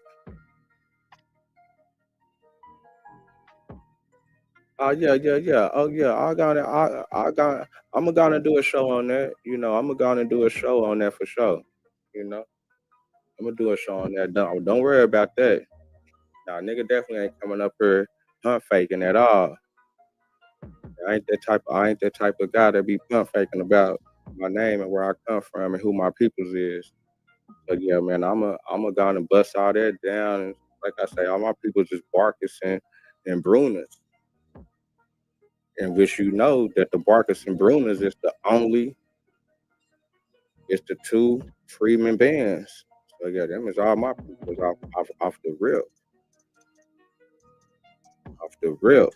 Oh yeah. Oh yeah. I'm gonna do a show on that. You know, I'm gonna do a show on that for sure. You know, I'm gonna do a show on that. Don't worry about that. Nah, nigga definitely ain't coming up here pump faking at all. I ain't that type of guy that be pump faking about my name and where I come from and who my peoples is. But yeah, man, I'm a gonna bust all that down. And like I say, all my peoples is Barkus and Brunas. In which you know that the Barkus and Brunas is it's the two Freeman bands. So yeah, them is all my peoples off the rip. Off the rip.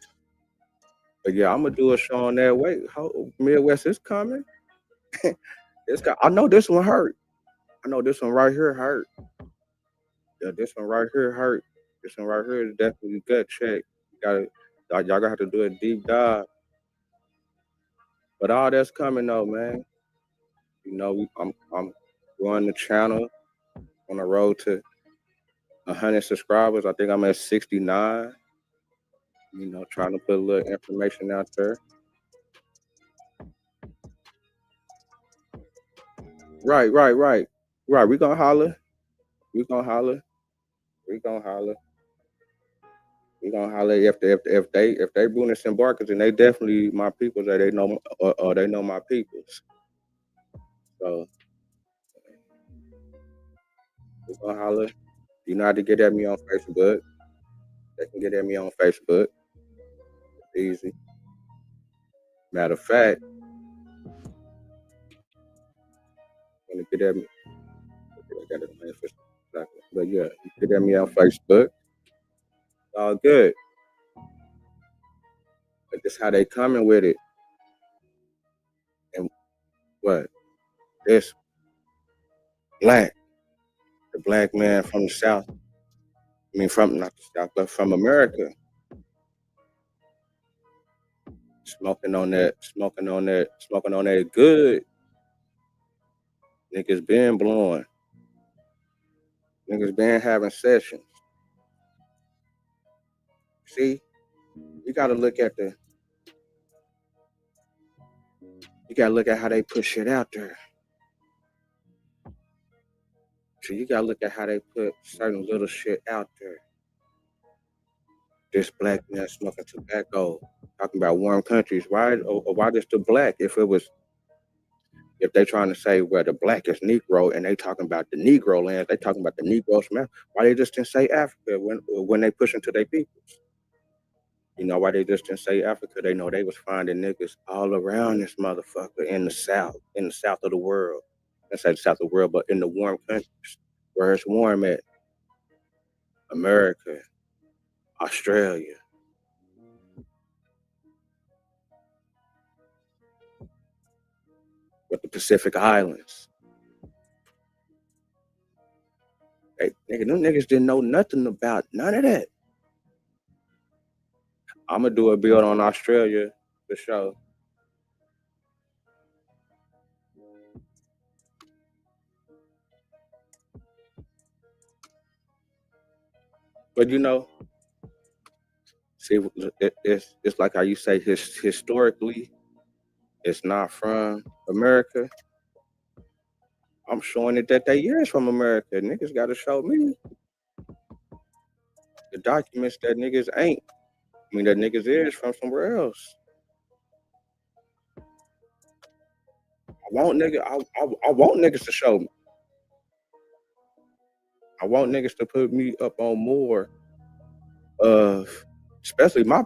But yeah, I'm gonna do a show on that. Wait, how Midwest is coming? I know this one hurt. I know this one right here hurt. Yeah, this one right here hurt. This one right here is definitely gut check. Y'all gonna have to do a deep dive. But all that's coming though, man. You know, I'm growing the channel on the road to 100 subscribers. I think I'm at 69. You know, trying to put a little information out there. Right. We gonna holler. We gonna holler if they Brunas and Barkers, and they definitely my peoples that they know my peoples. So we gonna holler. You know how to get at me on Facebook. They can get at me on Facebook. It's easy. Matter of fact, when you get at me, I got it on my Facebook. But yeah, you get at me on Facebook. All good. But this how they coming with it. And what? This black. The black man from the South. I mean, from not the South, but from America. Smoking on that good. Niggas been blowing. Niggas been having sessions. See, you gotta look at how they put shit out there. So you gotta look at how they put certain little shit out there. This black man smoking tobacco, talking about warm countries. Why just the black? If they trying to say where the black is Negro and they talking about the Negro lands, they talking about the Negroes, man. Why they just didn't say Africa when they pushing to their peoples? You know why they just didn't say Africa? They know they was finding niggas all around this motherfucker in the south of the world. Let's say the south of the world, but in the warm countries where it's warm at. America, Australia. With the Pacific Islands. Hey, nigga, them niggas didn't know nothing about none of that. I'm gonna do a build on Australia for sure. But you know, see, it's like how you say historically, it's not from America. I'm showing it that they is from America. Niggas gotta show me the documents that niggas ain't. I mean, that niggas is from somewhere else. I want niggas to show me. I want niggas to put me up on more of, especially my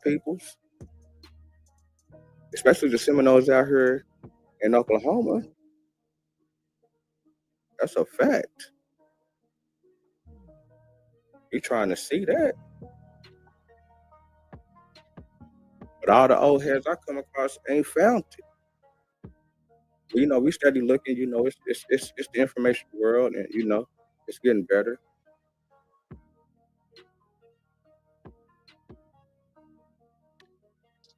peoples, especially the Seminoles out here in Oklahoma. That's a fact. You trying to see that? But all the old heads I come across ain't found it. You know, we steady looking. You know, it's the information world, and you know, it's getting better.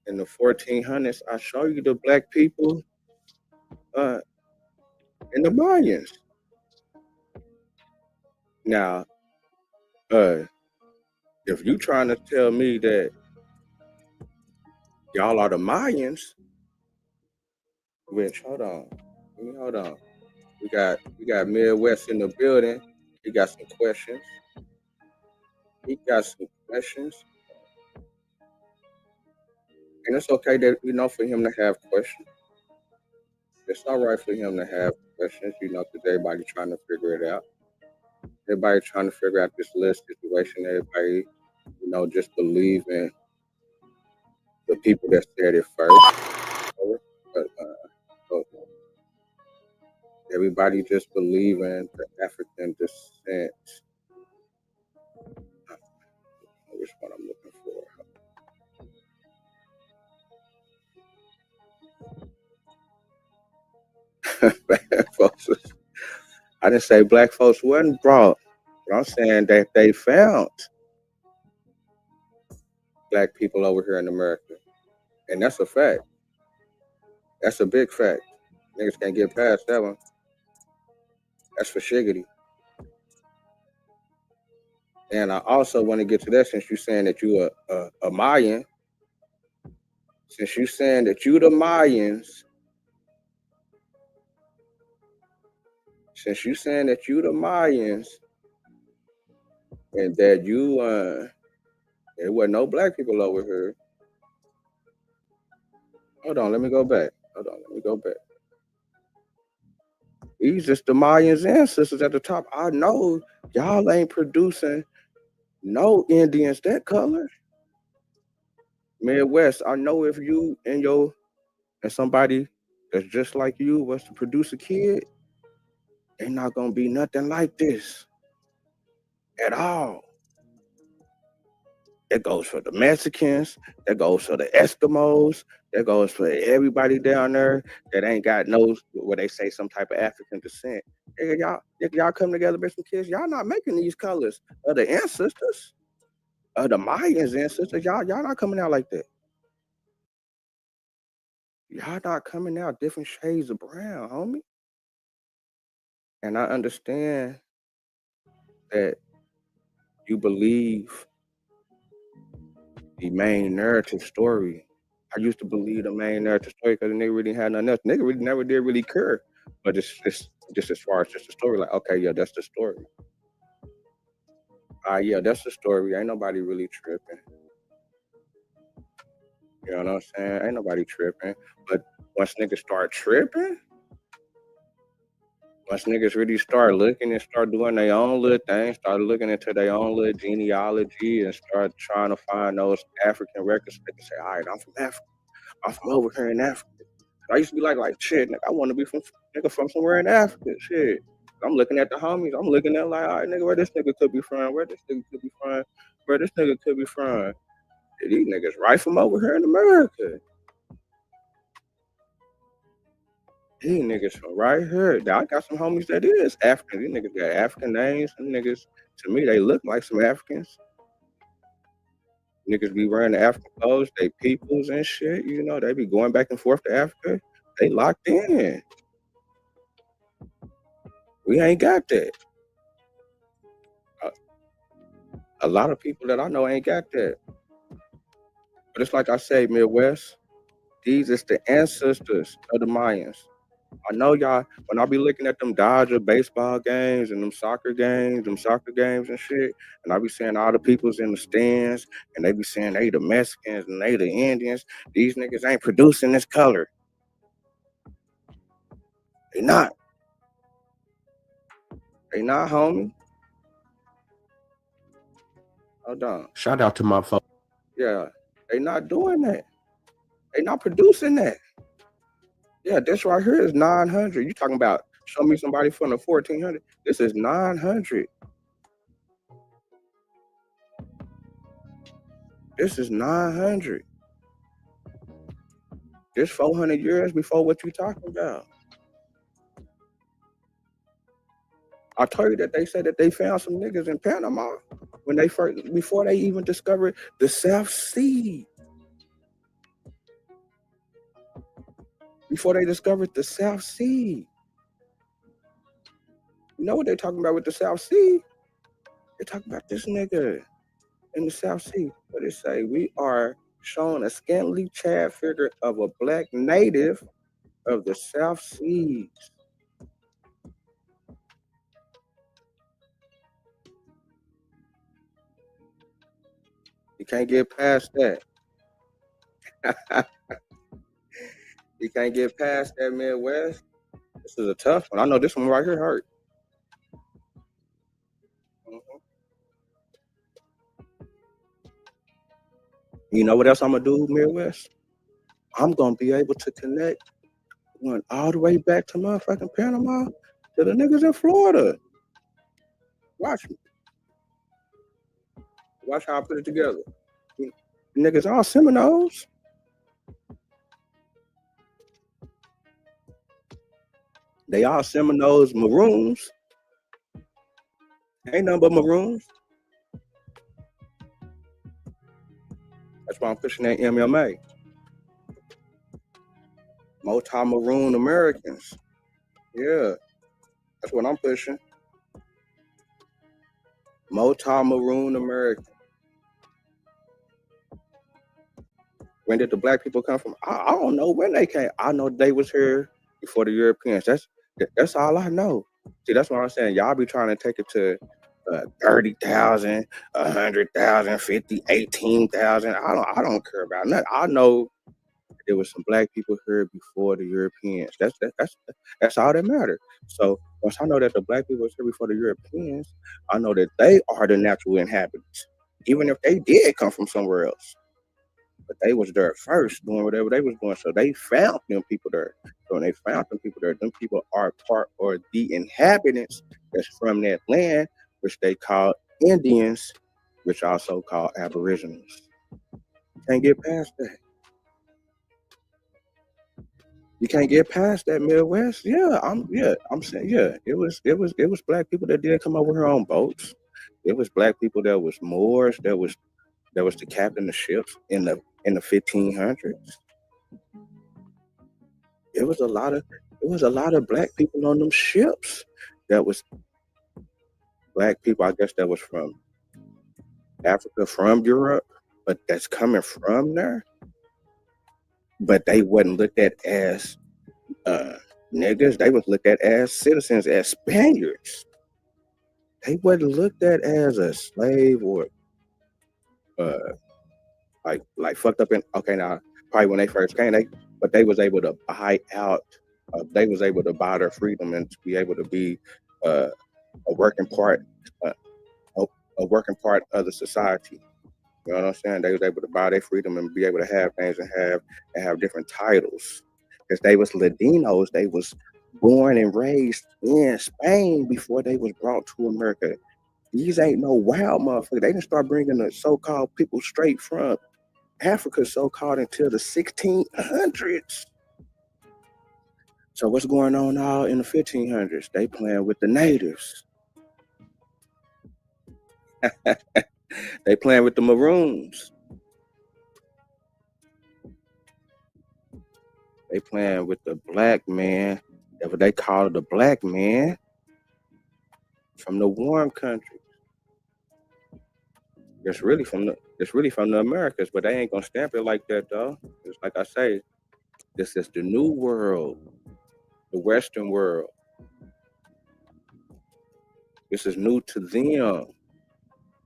In the 1400s, I show you the black people and the Mayans. Now, if you trying to tell me that y'all are the Mayans, which hold on. We got Midwest in the building. He got some questions. And it's okay that, you know, for him to have questions. It's all right for him to have questions, you know, because everybody trying to figure it out. Everybody trying to figure out this little situation. Everybody, you know, just believe in the people that said it first. But everybody just believe in the African descent. Which one I'm looking for? Black folks. I didn't say black folks wasn't brought, but I'm saying that they found black people over here in America. And that's a fact. That's a big fact. Niggas can't get past that one. That's for shiggity. And I also want to get to that, since you're saying that you a Mayan. Since you're saying that you the Mayans. Since you saying that you the Mayans, and that you there wasn't no black people over here. Hold on, let me go back. These just the Mayans ancestors at the top. I know y'all ain't producing no Indians that color. Midwest, I know if you and somebody that's just like you was to produce a kid, they're not gonna be nothing like this at all. That goes for the Mexicans, that goes for the Eskimos, that goes for everybody down there that ain't got no, what they say, some type of African descent. Y'all come together, make some kids. Y'all not making these colors of the ancestors, of the Mayans ancestors. Y'all not coming out like that. Y'all not coming out different shades of brown, homie. And I understand that you believe the main narrative story. I used to believe the main narrative story because the nigga really had nothing else. Nigga really never did really care. But it's just as far as just the story, like, okay, yeah, that's the story. Yeah, that's the story. Ain't nobody really tripping. You know what I'm saying? Ain't nobody tripping. But once niggas start tripping, once niggas really start looking and start doing their own little thing, start looking into their own little genealogy and start trying to find those African records, they can say, all right, I'm from Africa. I'm from over here in Africa. I used to be like shit, nigga, I want to be from somewhere in Africa, shit. I'm looking at the homies. I'm looking at like, all right, nigga, where this nigga could be from? Where this nigga could be from? These niggas right from over here in America. These niggas from right here. Now, I got some homies that is African. These niggas got African names. Some niggas, to me, they look like some Africans. Niggas be wearing the African clothes, they peoples and shit, you know, they be going back and forth to Africa. They locked in. We ain't got that. A lot of people that I know ain't got that. But it's like I say, Midwest, these is the ancestors of the Mayans. I know y'all, when I be looking at them Dodger baseball games and them soccer games and shit, and I be seeing all the peoples in the stands, and they be saying they the Mexicans and they the Indians. These niggas ain't producing this color. They not. They not, homie. Hold on. Shout out to my folks. Yeah, they not doing that. They not producing that. Yeah, this right here is 900. You talking about show me somebody from the 1400? This is 900. This is 900. This 400 years before what you talking about. I told you that they said that they found some niggas in Panama when they first, before they even discovered the South Sea. Before they discovered the South Sea. You know what they're talking about with the South Sea? They're talking about this nigga in the South Sea. What they say? We are shown a scantily clad figure of a black native of the South Seas. You can't get past that. You can't get past that, Midwest. This is a tough one. I know this one right here hurt. You know what else I'm gonna do, Midwest? I'm gonna be able to connect going all the way back to motherfucking Panama to the niggas in Florida. Watch me. Watch how I put it together. The niggas all Seminoles. They all Seminoles, Maroons. Ain't nothing but Maroons. That's why I'm pushing that MMA. Multi-Maroon Americans. Yeah. That's what I'm pushing. Multi-Maroon American. When did the black people come from? I don't know when they came. I know they was here before the Europeans. That's all I know. See, that's what I'm saying. Y'all be trying to take it to 30,000, 100,000, 50, 18,000. I don't care about nothing. I know there was some black people here before the Europeans. That's all that matters. So once I know that the black people was here before the Europeans, I know that they are the natural inhabitants, even if they did come from somewhere else. But they was there first doing whatever they was doing. So they found them people there. So when they found them people there, them people are part or the inhabitants that's from that land, which they call Indians, which also call Aboriginals. Can't get past that. You can't get past that, Midwest. I'm saying, it was black people that did come over here on boats. It was black people that was Moors, that was the captain of ships in the 1500s. It was a lot of black people on them ships. That was black people, I guess, that was from Africa, from Europe, but that's coming from there. But they wasn't looked at as niggas. They was looked at as citizens, as Spaniards. They wasn't looked at as a slave or like fucked up in. Okay, now probably when they first came, they was able to buy out. They was able to buy their freedom and to be able to be a working part of the society. You know what I'm saying? They was able to buy their freedom and be able to have things and have different titles. Because they was Latinos, they was born and raised in Spain before they was brought to America. These ain't no wild motherfuckers. They didn't start bringing the so-called people straight from Africa, so-called, until the 1600s. So what's going on now in the 1500s? They playing with the natives. They playing with the Maroons. They playing with the black man. That's what they call the black man from the warm countries. It's really from the Americas, but they ain't gonna stamp it like that though. It's like I say, this is the new world. the Western world. This is new to them.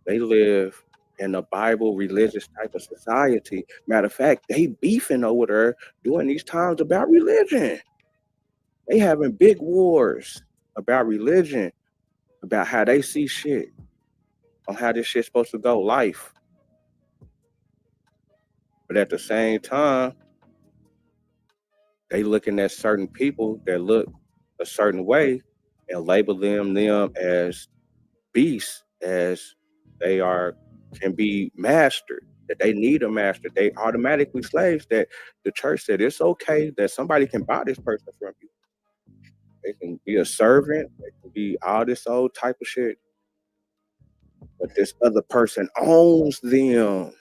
They live in a Bible religious type of society. Matter of fact, they beefing over there during these times about religion. They having big wars about religion, about how they see shit, on how this shit's supposed to go, life. But at the same time, they looking at certain people that look a certain way and label them as beasts, as they can be mastered, that they need a master. They automatically slaves, that the church said it's okay that somebody can buy this person from you. They can be a servant, they can be all this old type of shit. But this other person owns them.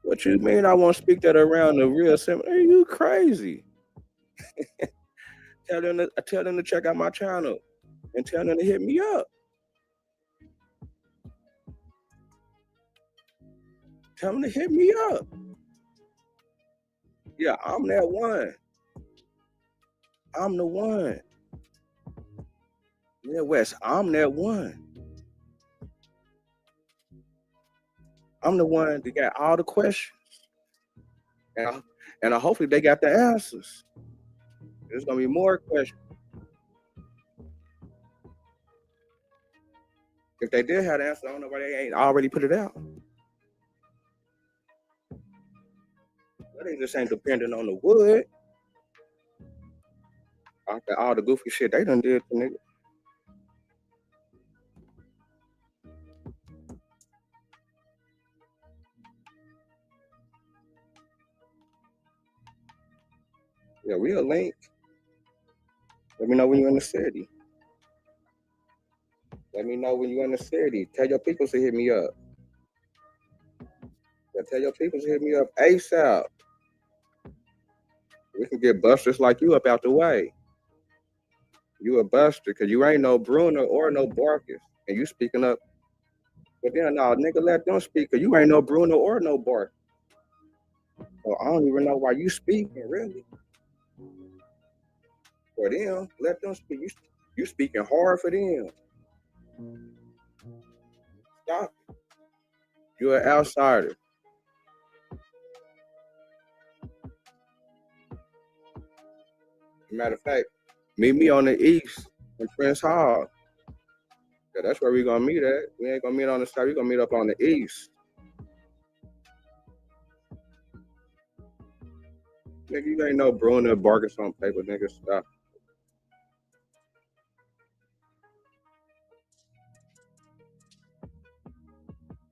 What you mean I won't speak that around the real seminary? You crazy. Tell them to check out my channel and tell them to hit me up. Tell them to hit me up. Yeah, I'm that one. I'm the one. Yeah, West, I'm that one. I'm the one that got all the questions. And hopefully they got the answers. There's going to be more questions. If they did have the answer, I don't know why they ain't already put it out. But they just ain't depending on the wood. After all the goofy shit they done did to niggas. Yeah, we'll link. Let me know when you're in the city. Let me know when you're in the city. Tell your people to hit me up. Yeah, tell your people to hit me up ASAP. We can get busters like you up out the way. You a buster, because you ain't no Bruno or no Barkus. And you speaking up. But then, no, nigga, let them speak, because you ain't no Bruno or no Barkus. So I don't even know why you speaking, really. For them, let them speak. You speaking hard for them. Stop it. You're an outsider. Matter of fact, meet me on the east in Prince Hall. Yeah, that's where we're gonna meet at. We ain't gonna meet on the side, we're gonna meet up on the east. Nigga, you ain't no Bruno Barkus on paper, nigga. Stop.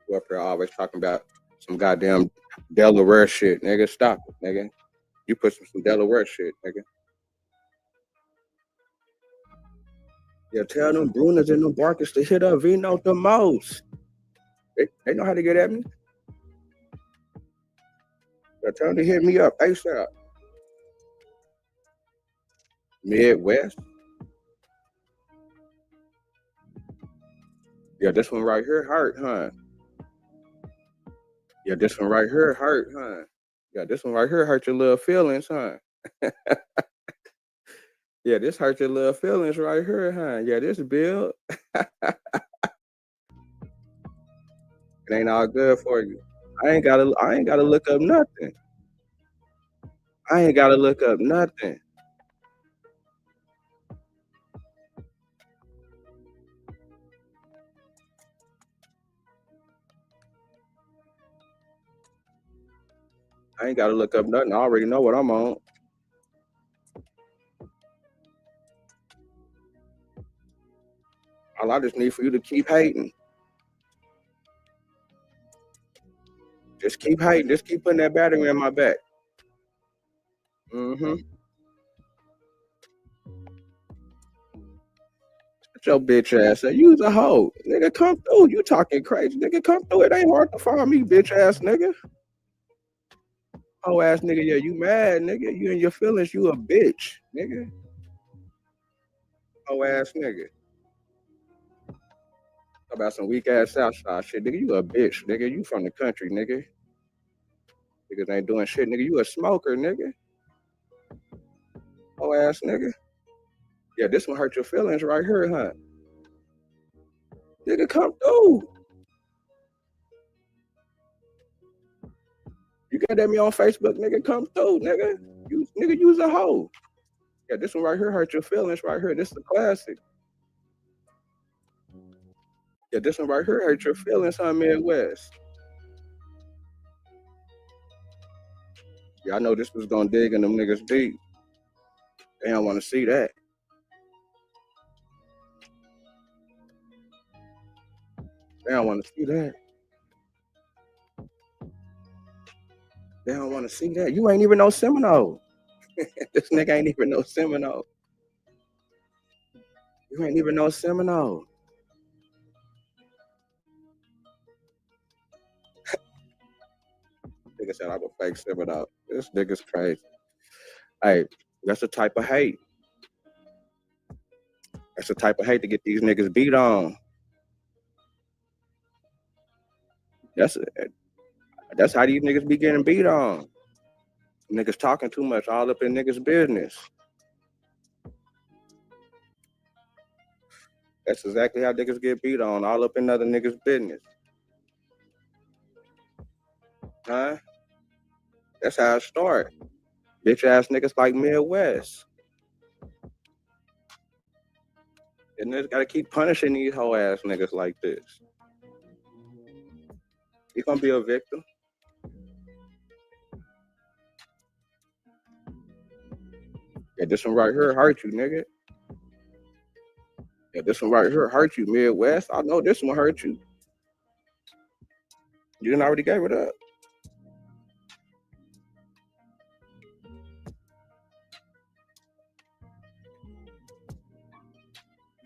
You up here always talking about some goddamn Delaware shit, nigga. Stop it, nigga. You put some Delaware shit, nigga. Yeah, tell them Brunos and them Barkus to hit up Vino the most. They know how to get at me. Yeah, tell them to hit me up ASAP. Midwest. Yeah, this one right here hurt, huh? Yeah, this one right here hurt, huh? Yeah, this one right here hurt your little feelings, huh? Yeah, this hurt your little feelings right here, huh? Yeah, this build. It ain't all good for you. I ain't gotta look up nothing. I ain't gotta look up nothing. I ain't gotta look up nothing. I already know what I'm on. All I just need for you to keep hating. Just keep hating. Just keep putting that battery in my back. Mm-hmm. Shut your bitch ass up. You's a hoe. Nigga, come through. You talking crazy. Nigga, come through. It ain't hard to find me, bitch ass nigga. Hoe ass nigga. Yeah, you mad, nigga. You in your feelings. You a bitch, nigga. Hoe ass nigga. About some weak ass Southside shit, nigga. You a bitch, nigga. You from the country, nigga. Niggas ain't doing shit, nigga. You a smoker, nigga. Oh ass nigga. Yeah, this one hurt your feelings right here, huh? Nigga, come through. You got at me on Facebook, nigga. Come through, nigga. Nigga, use a hoe. Yeah, this one right here hurt your feelings right here. This is a classic. Yeah, this one right here hurt your feelings, huh, Midwest? Yeah, I know this was gonna dig in them niggas deep. They don't want to see that. They don't want to see that. They don't want to see that. You ain't even no Seminole. This nigga ain't even no Seminole. You ain't even no Seminole. Nigga said I'm a fake Seminole. This nigga's crazy. Hey, that's the type of hate. That's the type of hate to get these niggas beat on. That's how these niggas be getting beat on. Niggas talking too much, all up in niggas' business. That's exactly how niggas get beat on, all up in other niggas' business. Huh? That's how it start. Bitch ass niggas like Midwest. And niggas gotta keep punishing these hoe ass niggas like this. You gonna be a victim. Yeah, this one right here hurt you, nigga. Yeah, this one right here hurt you, Midwest. I know this one hurt you. You didn't already gave it up.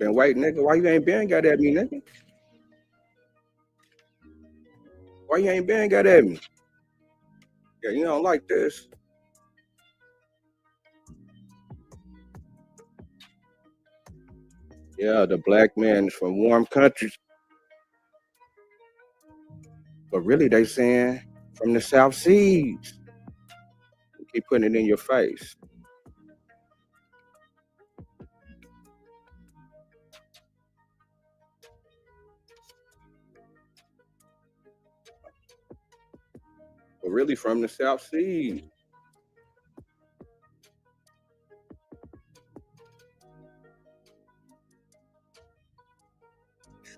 Been waiting, nigga. Why you ain't been got at me, nigga? Why you ain't been got at me? Yeah, you don't like this. Yeah, the black man is from warm countries. But really they saying from the South Seas. You keep putting it in your face. But really from the South Seas.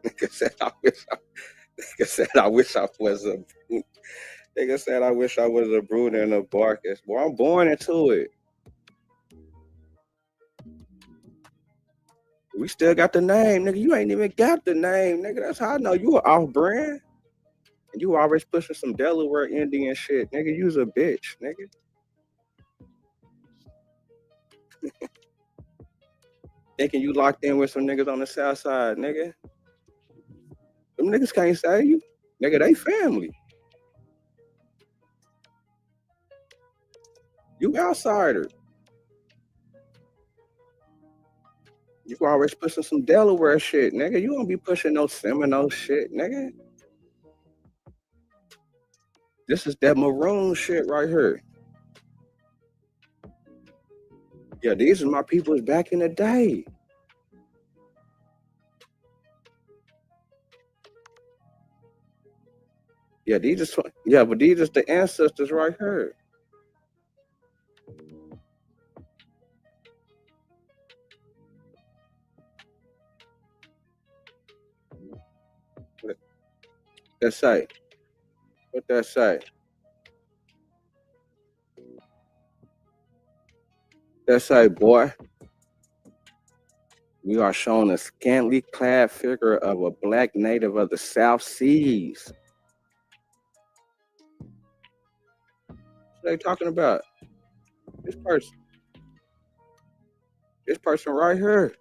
Nigga said I wish I was a nigga said I wish I was a brood and a Barkus. Boy, I'm born into it. We still got the name, nigga. You ain't even got the name, nigga. That's how I know you were off brand. And you always pushing some Delaware Indian shit, nigga. You's a bitch, nigga. Thinking you locked in with some niggas on the South Side, nigga. Them niggas can't save you. Nigga, they family. You outsider. You always pushing some Delaware shit, nigga. You don't be pushing no Seminole shit, nigga. This is that maroon shit right here. Yeah, these are my peoples back in the day. Yeah, but these are the ancestors right here. That say? What that say? That say, boy, we are shown a scantily clad figure of a black native of the South Seas. What are they talking about? This person right here.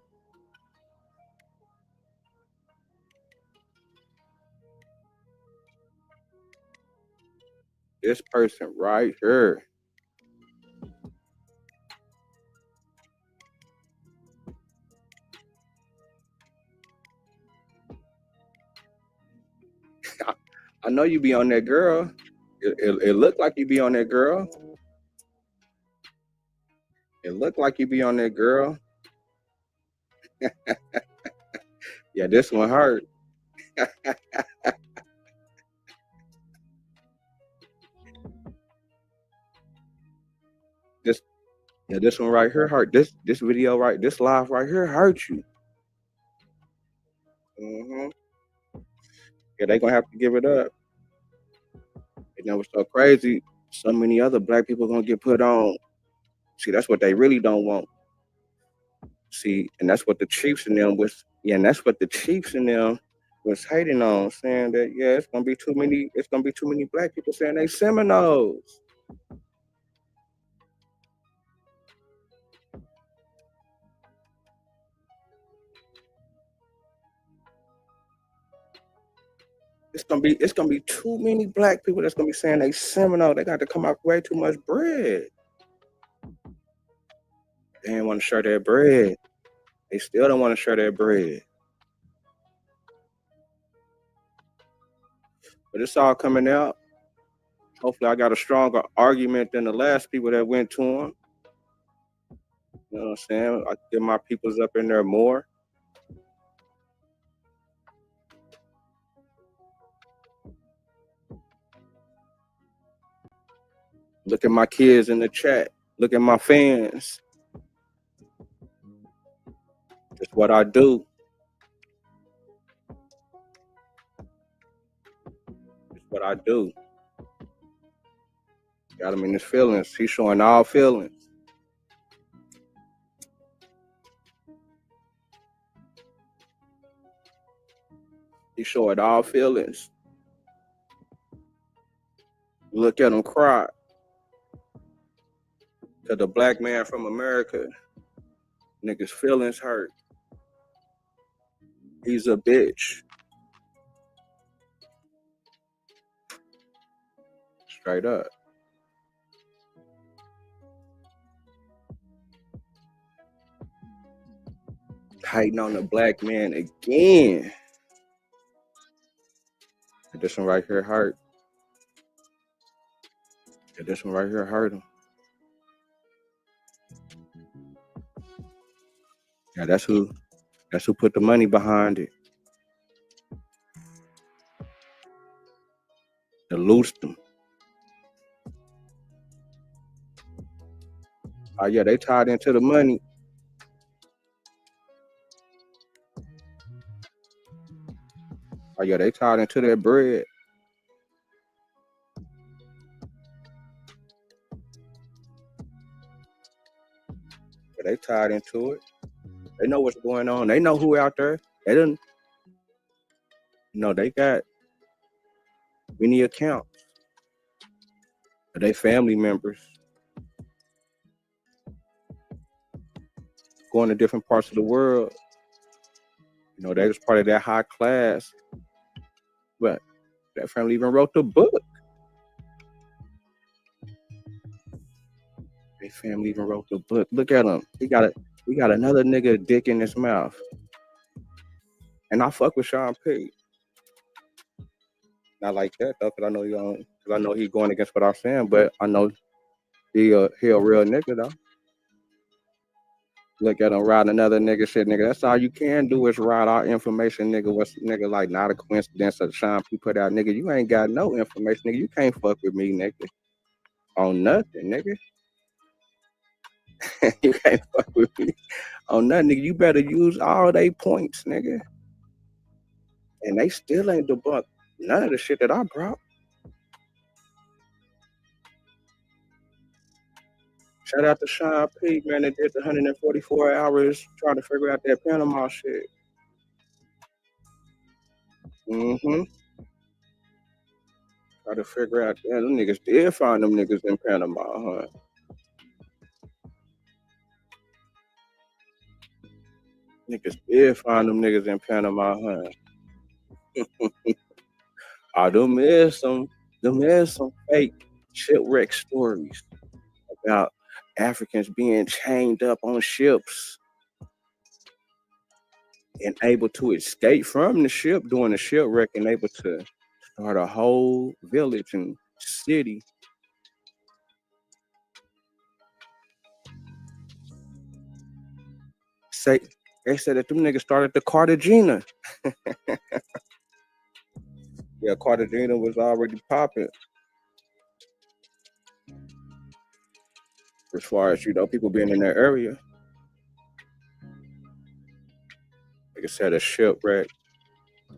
This person right here. I know you be on that girl. It looked like you be on that, girl. It looked like you be on that, girl. Yeah, this one hurt. This one right here hurt. This video right, this live right here hurt you. Yeah, they gonna have to give it up. You know what's so crazy? So many other black people gonna get put on. See, that's what they really don't want. See, and that's what the Chiefs and them was. Yeah, and that's what the Chiefs and them was hating on, saying that it's gonna be too many. It's gonna be too many black people saying they Seminoles. It's gonna be too many black people that's gonna be saying they Seminole. They got to come out with way too much bread. They didn't want to share their bread. They still don't want to share their bread. But it's all coming out. Hopefully I got a stronger argument than the last people that went to them. You know what I'm saying? I get my peoples up in there more. Look at my kids in the chat. Look at my fans. That's what I do. That's what I do. Got him in his feelings. He's showing all feelings. He's showing all feelings. Look at him cry. To the black man from America, niggas' feelings hurt. He's a bitch. Straight up. Hating on the black man again. This one right here hurt. This one right here hurt him. Yeah, that's who put the money behind it. They loosed them. Oh yeah, they tied into the money. Oh yeah, they tied into their bread. Yeah, they tied into it. They know what's going on. They know who out there. They didn't. No, they got many accounts. They family members going to different parts of the world. You know, they was part of that high class. But that family even wrote the book. Their family even wrote the book. Look at him. He got another nigga dick in his mouth. And I fuck with Sean P. Not like that though, because I know he going against what I'm saying, but I know he a real nigga though. Look at him ride another nigga shit, nigga. That's all you can do is ride our information, nigga. What's nigga like not a coincidence that Sean P put out, nigga. You ain't got no information, nigga. You can't fuck with me, nigga. On nothing, nigga. You can't fuck with me on nothing, nigga. You better use all they points, nigga. And they still ain't debunked none of the shit that I brought. Shout out to Sean P, man, that did the 144 hours trying to figure out that Panama shit. Try to figure out, damn, them niggas did find them niggas in Panama, huh? Niggas did find them niggas in Panama, huh? Oh, them is some fake shipwreck stories about Africans being chained up on ships and able to escape from the ship during the shipwreck and able to start a whole village and City. They said that them niggas started the Cartagena. Yeah, Cartagena was already popping. As far as, people being in that area. Like I said, a shipwreck.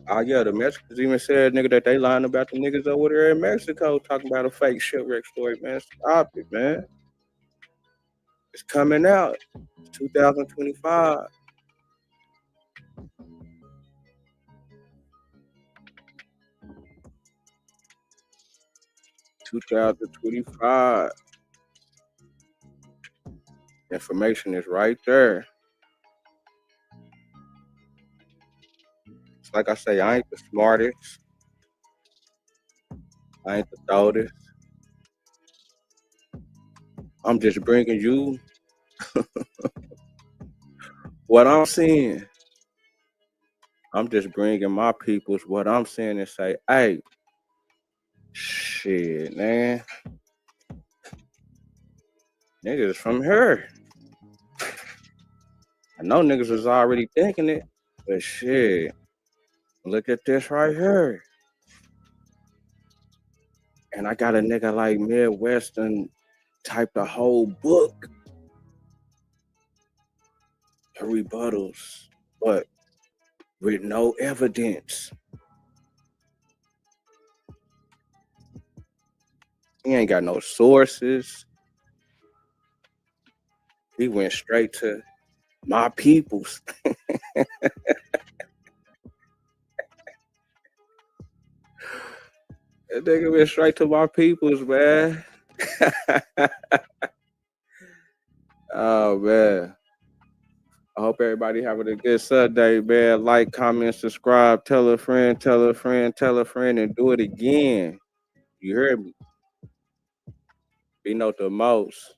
Oh yeah, the Mexicans even said, nigga, that they lying about the niggas over there in Mexico talking about a fake shipwreck story, man. Stop it, man. It's coming out. It's 2025. Information is right there. It's like I say, I ain't the smartest. I ain't the doldest. I'm just bringing you what I'm seeing. I'm just bringing my peoples what I'm seeing and say, hey, shit, man. Niggas from here. I know niggas was already thinking it, but shit, look at this right here. And I got a nigga like Midwestern type the whole book of rebuttals, but with no evidence. He ain't got no sources. He went straight to my peoples. That nigga went straight to my peoples, man. Oh, man. I hope everybody having a good Sunday, man. Like, comment, subscribe, tell a friend, tell a friend, tell a friend, and do it again. You heard me? Be note the most.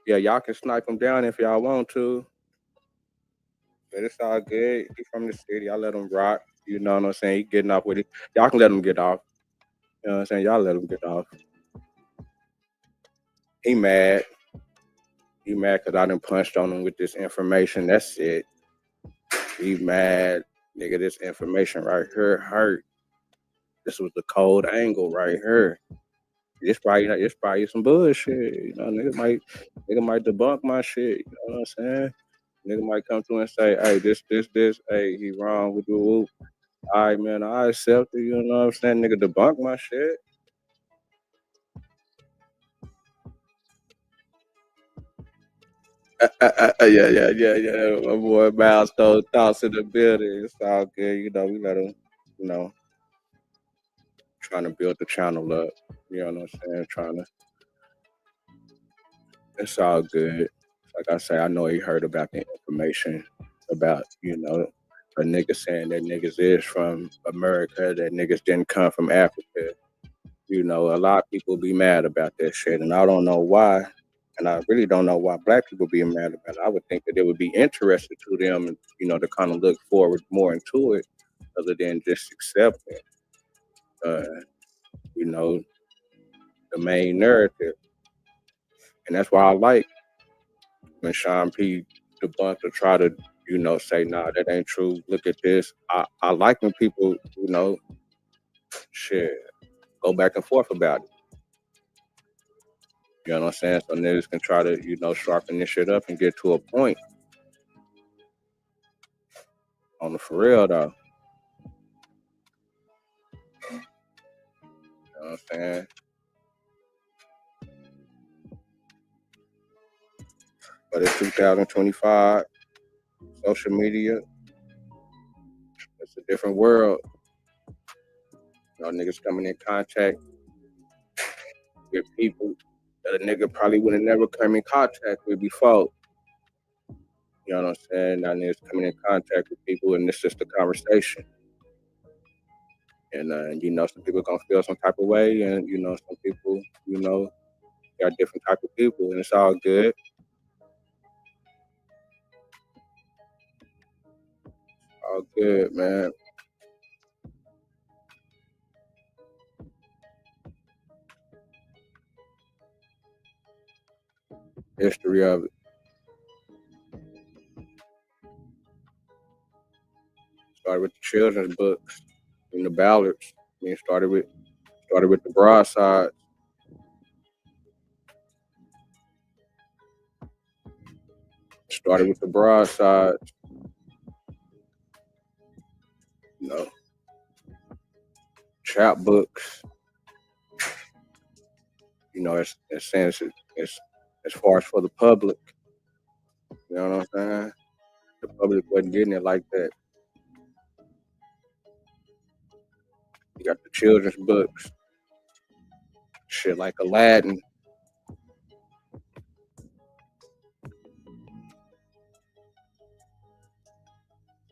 Yeah, y'all can snipe him down if y'all want to. But it's all good. He from the city. I let him rock. You know what I'm saying? He getting off with it. Y'all can let him get off. You know what I'm saying? Y'all let him get off. He mad. He mad because I done punched on him with this information. That's it. He mad. Nigga, this information right here hurt. This was the cold angle right here. It's probably some bullshit. You know, nigga might debunk my shit. You know what I'm saying? Nigga might come through and say, hey, this, hey, he wrong with the whoop. All right, man, I accept it. You know what I'm saying? Nigga debunk my shit. Yeah. My boy Milestone Thoughts in the building. It's all good. You know, we let him, trying to build the channel up. You know what I'm saying? It's all good. Like I say, I know he heard about the information about, a nigga saying that niggas is from America, that niggas didn't come from Africa. You know, a lot of people be mad about that shit, and I don't know why. And I really don't know why black people be mad about it. I would think that it would be interesting to them, to kind of look forward more into it, other than just accepting, the main narrative. And that's why I like when Sean P. debunked or try to, say, nah, that ain't true. Look at this. I like when people, shit, go back and forth about it. You know what I'm saying? So niggas can try to, sharpen this shit up and get to a point. On the for real, though. You know what I'm saying? But it's 2025. Social media. It's a different world. Niggas coming in contact with people that a nigga probably would have never come in contact with before. You know what I'm saying? Now niggas coming in contact with people, and it's just a conversation. And some people gonna feel some type of way, and some people, got different type of people, and it's all good. All good, man. history of it. Started with the children's books and the ballads. I mean, started with the broadsides. Started with the broadsides. You know, chapbooks. You know, it's as far as for the public. You know what I'm saying? The public wasn't getting it like that. You got the children's books, shit like Aladdin.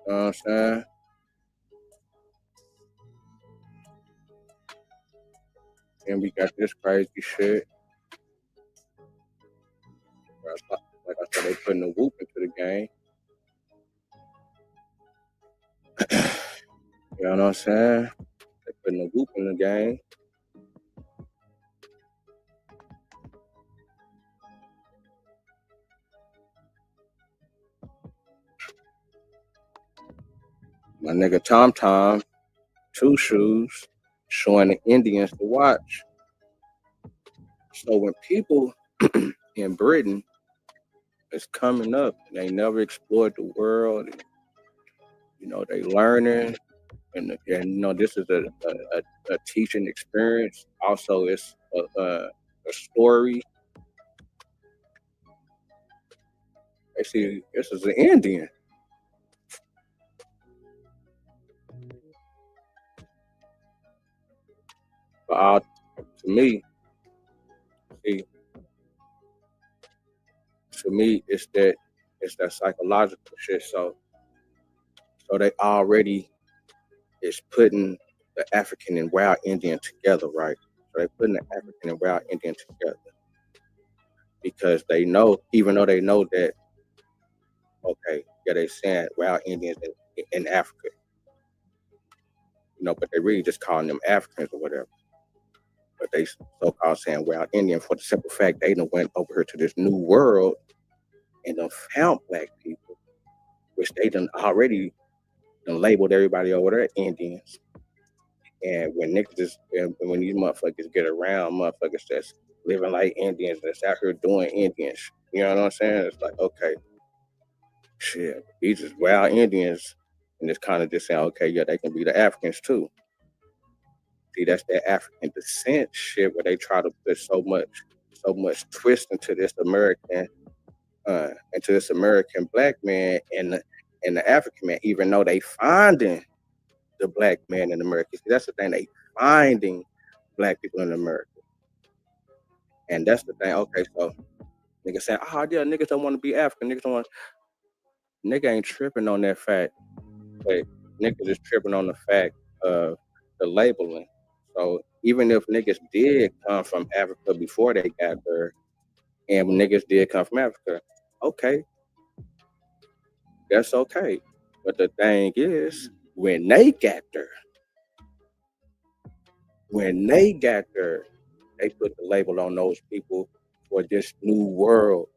You know what I'm saying? And we got this crazy shit. Like I said, they putting the whoop into the game. You know what I'm saying? They putting the whoop in the game. My nigga Tom Tom, Two Shoes, showing the Indians to watch. So when people in Britain is coming up and they never explored the world, and, you know, they learning, and you know, this is a teaching experience. Also, it's a story. They see this is an Indian. But to me, it's that psychological shit. So they already is putting the African and wild Indian together, right? So they putting the African and wild Indian together because they know, even though they know that, okay, yeah, they saying wild Indians in Africa, you know, but they really just calling them Africans or whatever. But they so-called saying wild Indian for the simple fact they done went over here to this new world and done found black people, which they done already done labeled everybody over there Indians. And when when these motherfuckers get around motherfuckers that's living like Indians, that's out here doing Indians, you know what I'm saying? It's like, okay, shit, these is wild Indians, and it's kind of just saying, okay, yeah, they can be the Africans too. See, that's that African descent shit where they try to put so much twist into this American black man and the African man, even though they finding the black man in America. See, that's the thing, they finding black people in America. And that's the thing, okay, so niggas saying, oh yeah, niggas don't want to be African, nigga ain't tripping on that fact. But niggas is tripping on the fact of the labeling. So even if niggas did come from Africa before they got there, and niggas did come from Africa, okay, that's okay. But the thing is, when they got there, they put the label on those people for this new world.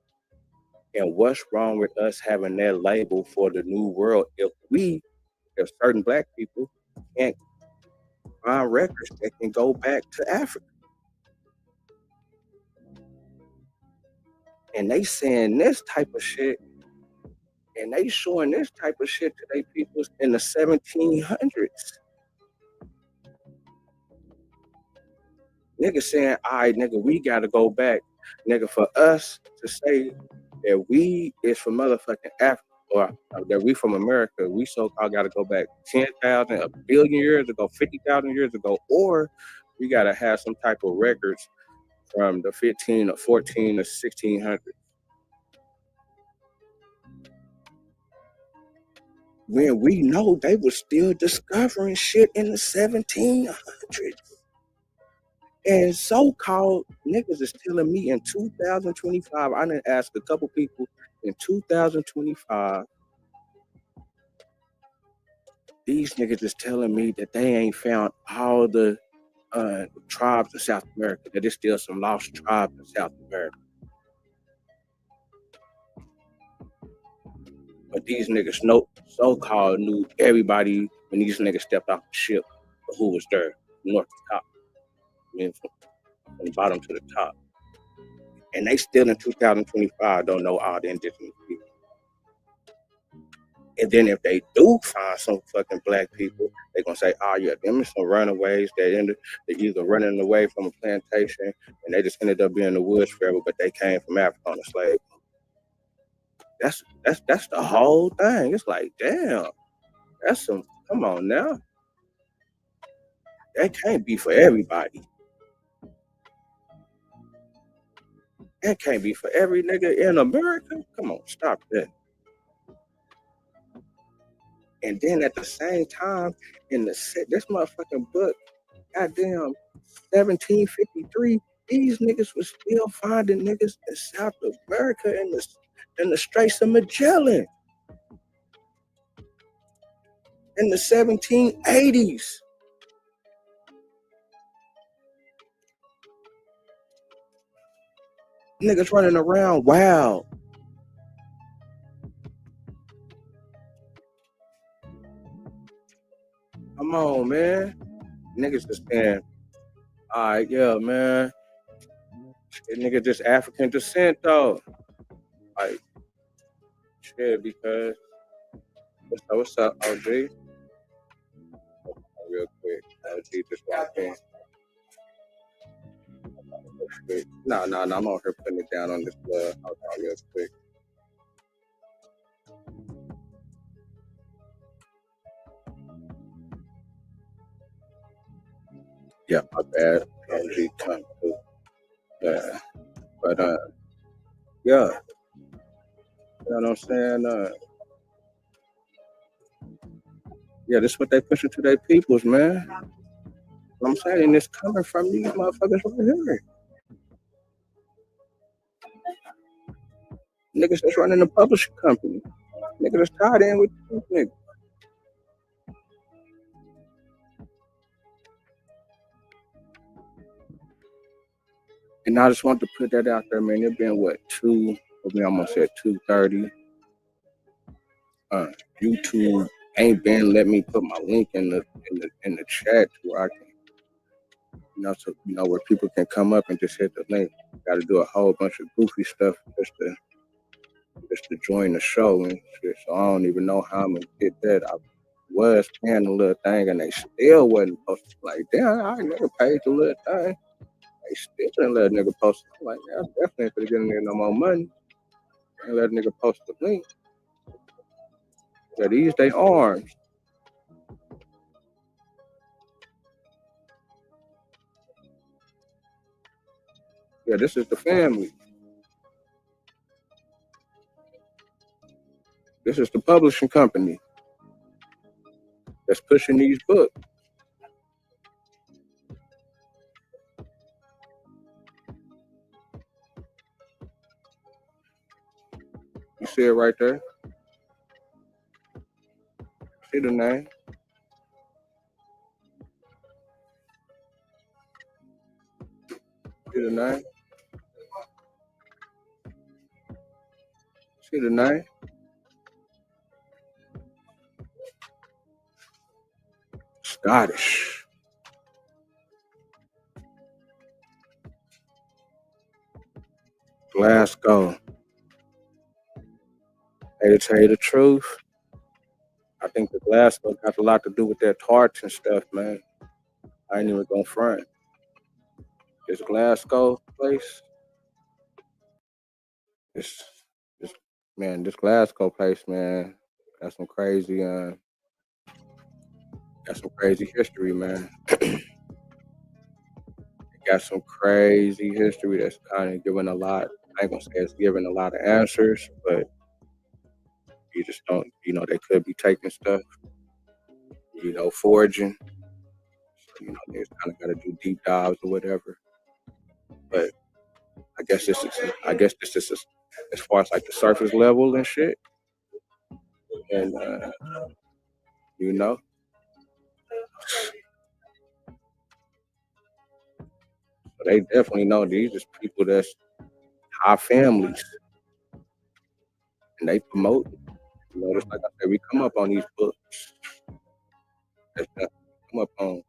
And what's wrong with us having that label for the new world if certain black people can't find records that can go back to Africa? And they saying this type of shit, and they showing this type of shit to their people in the 1700s. Nigga saying, all right, nigga, we gotta go back. Nigga, for us to say that we is from motherfucking Africa, or that we from America, we so-called gotta go back 10,000, a billion years ago, 50,000 years ago, or we gotta have some type of records from the 15 or 14 or 1600s. When we know they were still discovering shit in the 1700s. And so-called niggas is telling me in 2025, I done asked a couple people in 2025, these niggas is telling me that they ain't found all the tribes in South America, that there's still some lost tribes in South America. But these niggas so-called knew everybody when these niggas stepped off the ship, who was there, north to top, I mean, from the bottom to the top. And they still in 2025 don't know all the indigenous people. And then if they do find some fucking black people, they're gonna say, oh yeah, them is some runaways that they're either running away from a plantation and they just ended up being in the woods forever, but they came from Africa on a slave. That's the whole thing. It's like, damn, that's some, come on now. That can't be for everybody. That can't be for every nigga in America. Come on, stop that. And then at the same time, in this motherfucking book, goddamn 1753, these niggas was still finding niggas in South America in the Straits of Magellan. In the 1780s. Niggas running around wild. Come on, man. Niggas just saying, all right, yeah, man. That nigga just African descent, though. Like, shit, because... What's up, OG? Real quick. OG just walked in. No, I'm on here putting it down on this hold on real quick. Yeah, my bad. OG come through. Yeah. But yeah. You know what I'm saying? Yeah, this is what they pushing to their peoples, man. What I'm saying, it's coming from these motherfuckers right here. Niggas that's running a publishing company. Niggas that's tied in with these niggas. And I just want to put that out there, man. It been what, I almost said 2:30. YouTube ain't been let me put my link in the chat where I can, so where people can come up and just hit the link. Got to do a whole bunch of goofy stuff just to join the show and shit. So I don't even know how I'm gonna get that. I was paying the little thing and they still wasn't posted. Like, damn, I never paid the little thing. They still didn't let a nigga post it. I'm like, yeah, I definitely ain't gonna get in there no more money. Ain't let a nigga post the link. Yeah, these they arms. Yeah, this is the family. This is the publishing company that's pushing these books. You see it right there? See the name? See the name? See the name? Scottish. Glasgow. Hey, to tell you the truth, I think the Glasgow got a lot to do with their tarts and stuff, man. I ain't even gonna front. This Glasgow place, this Glasgow place, man, got some crazy history, man. Got some crazy history that's kind of giving a lot. I ain't gonna say it's giving a lot of answers, but you just don't, they could be taking stuff, foraging. So, they just kind of got to do deep dives or whatever. But I guess this is as far as like the surface level and shit. And so they definitely know these is people that's high families, and they promote. You know, just like I said, we come up on these books. That's not come up on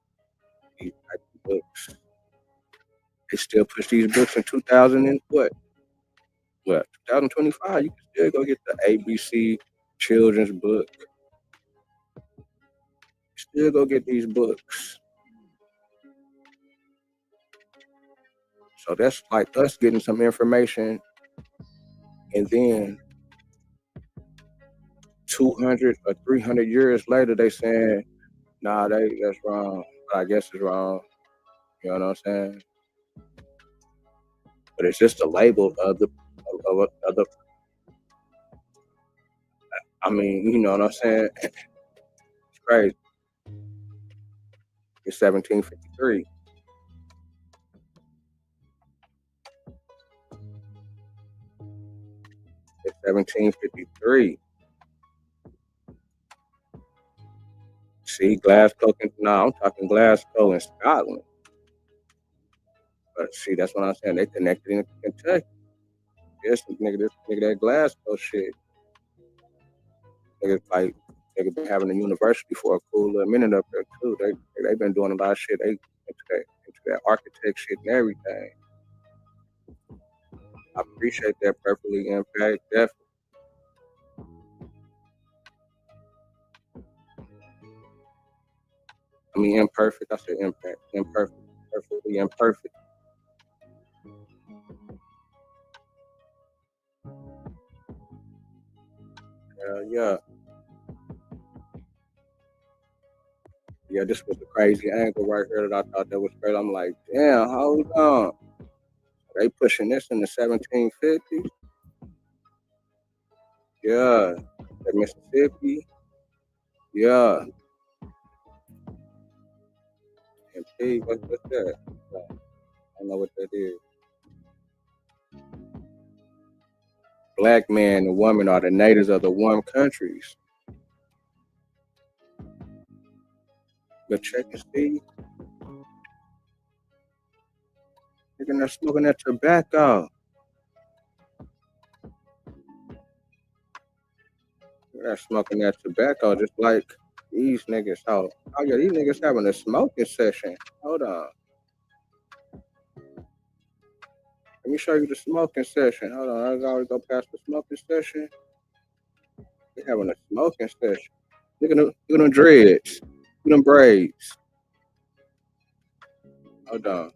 these type of books. They still push these books in 2000 and what? 2025. You can still go get the ABC children's book. Still go get these books. So that's like us getting some information, and then 200 or 300 years later, they saying, nah, that's wrong. I guess it's wrong. You know what I'm saying? But it's just a label of the. I mean, you know what I'm saying? It's crazy. It's 1753. It's 1753. See, Glasgow. No, I'm talking Glasgow in Scotland. But see, that's what I'm saying. They connected in Kentucky. This nigga, that Glasgow shit. Nigga been having a university for a cool little minute up there too. They been doing a lot of shit. They into that architect shit and everything. I appreciate that perfectly impact, definitely. I mean imperfect. I said impact. Imperfect. Perfectly imperfect. Yeah. Yeah, this was a crazy angle right here that I thought that was great. I'm like, damn, hold on. They pushing this in the 1750s? Yeah. That Mississippi? Yeah. MP, what's that? I don't know what that is. Black man and woman are the natives of the warm countries. But check and see. They're smoking that tobacco. They're smoking that tobacco just like these niggas. Oh yeah, these niggas having a smoking session. Hold on. Let me show you the smoking session. Hold on, I always go past the smoking session. They're having a smoking session. Look at them dreads. Look at them braids. Hold on.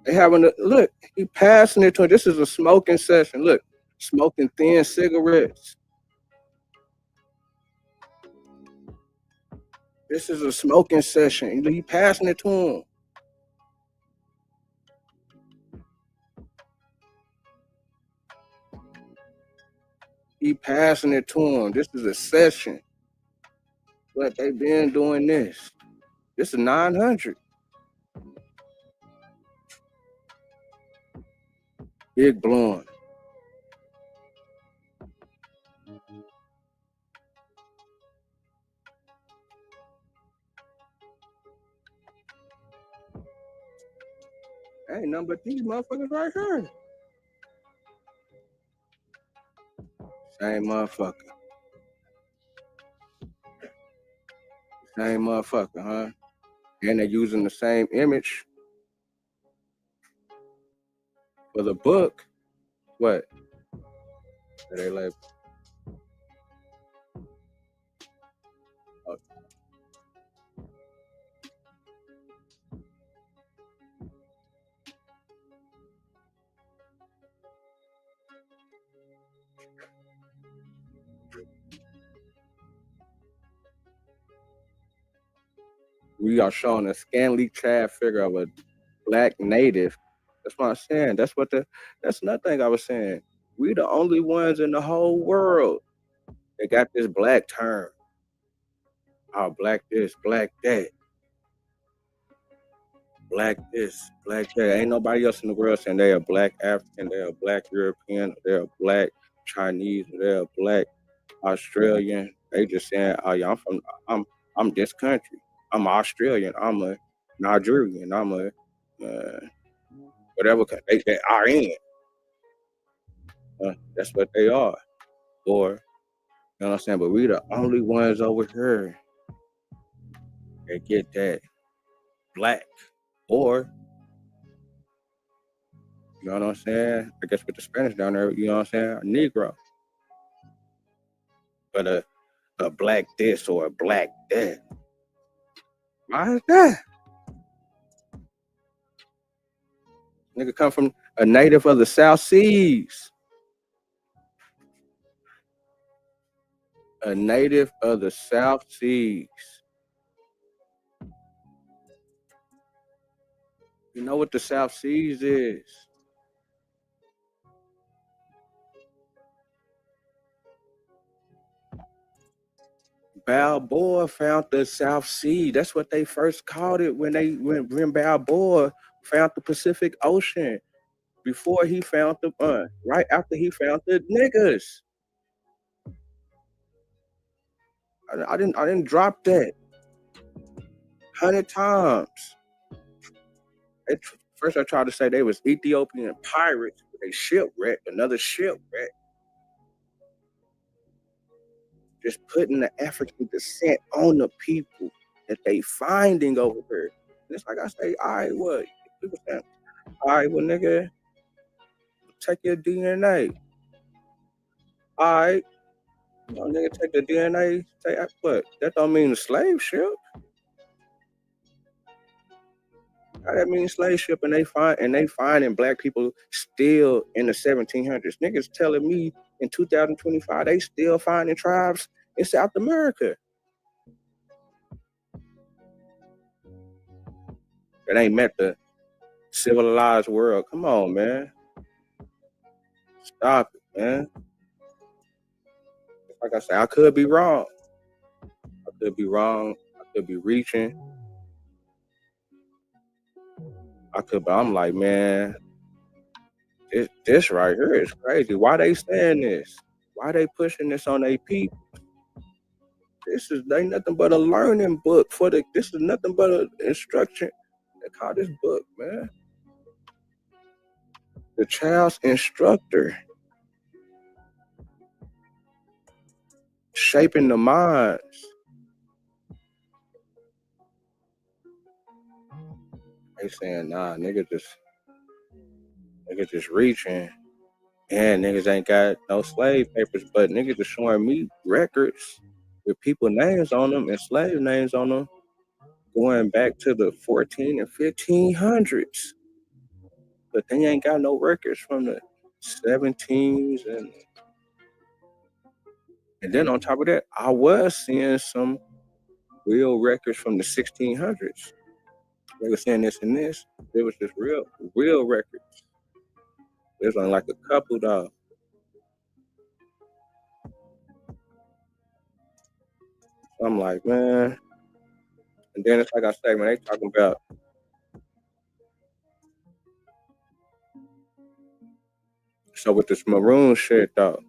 They having a look. He passing it to him. This is a smoking session. Look, smoking thin cigarettes. This is a smoking session. He passing it to him. He passing it to him. This is a session. But they been doing this. This is 900. Big blowing. Ain't nothing but these motherfuckers right here. Same motherfucker. Same motherfucker, huh? And they're using the same image for the book. What? They like. Okay. We are showing a scantily clad figure of a black native. That's what I'm saying. That's another thing I was saying. We the only ones in the whole world that got this black term. Oh, black this, black that. Black this, black that. Ain't nobody else in the world saying they're a black African, they're a black European, they're a black Chinese, they're a black Australian. They just saying, oh yeah, I'm this country. I'm Australian. I'm a Nigerian. I'm a whatever they are in. That's what they are. Or You know what I'm saying? But we the only ones over here that get that black or, you know what I'm saying? I guess with the Spanish down there, you know what I'm saying? A Negro. But a black this or a black that. Why is that? Nigga come from a native of the South Seas. A native of the South Seas. You know what the South Seas is? Balboa found the South Sea. That's what they first called it when Balboa found the Pacific Ocean. Before he found the right after he found the niggas. I didn't drop that 100 times. First I tried to say they was Ethiopian pirates. They shipwrecked, another shipwreck. Just putting the African descent on the people that they finding over here. And it's like I say, all right, what? People saying, all right, well, nigga, take your DNA. All right. You know, nigga, take the DNA. Say what? That don't mean a slave ship. How that mean slave ship? And they finding black people still in the 1700s. Niggas telling me in 2025 they still finding tribes in South America. That ain't met the civilized world. Come on, man. Stop it, man. Like I said, I could be wrong. I could be wrong. I could be reaching. But I'm like, man, this right here is crazy. Why they saying this? Why they pushing this on their people? They nothing but a learning book this is nothing but an instruction. They call this book, man. The child's instructor. Shaping the minds. They saying, nah, niggas just reaching. And niggas ain't got no slave papers, but niggas just showing me records with people names on them and slave names on them going back to the 14 and 1500s. But they ain't got no records from the 17s and then on top of that, I was seeing some real records from the 1600s. They were saying this and this. There was just real records. There's only like a couple though. So I'm like, man. And then it's like I say, when they talking about so with this maroon shit though,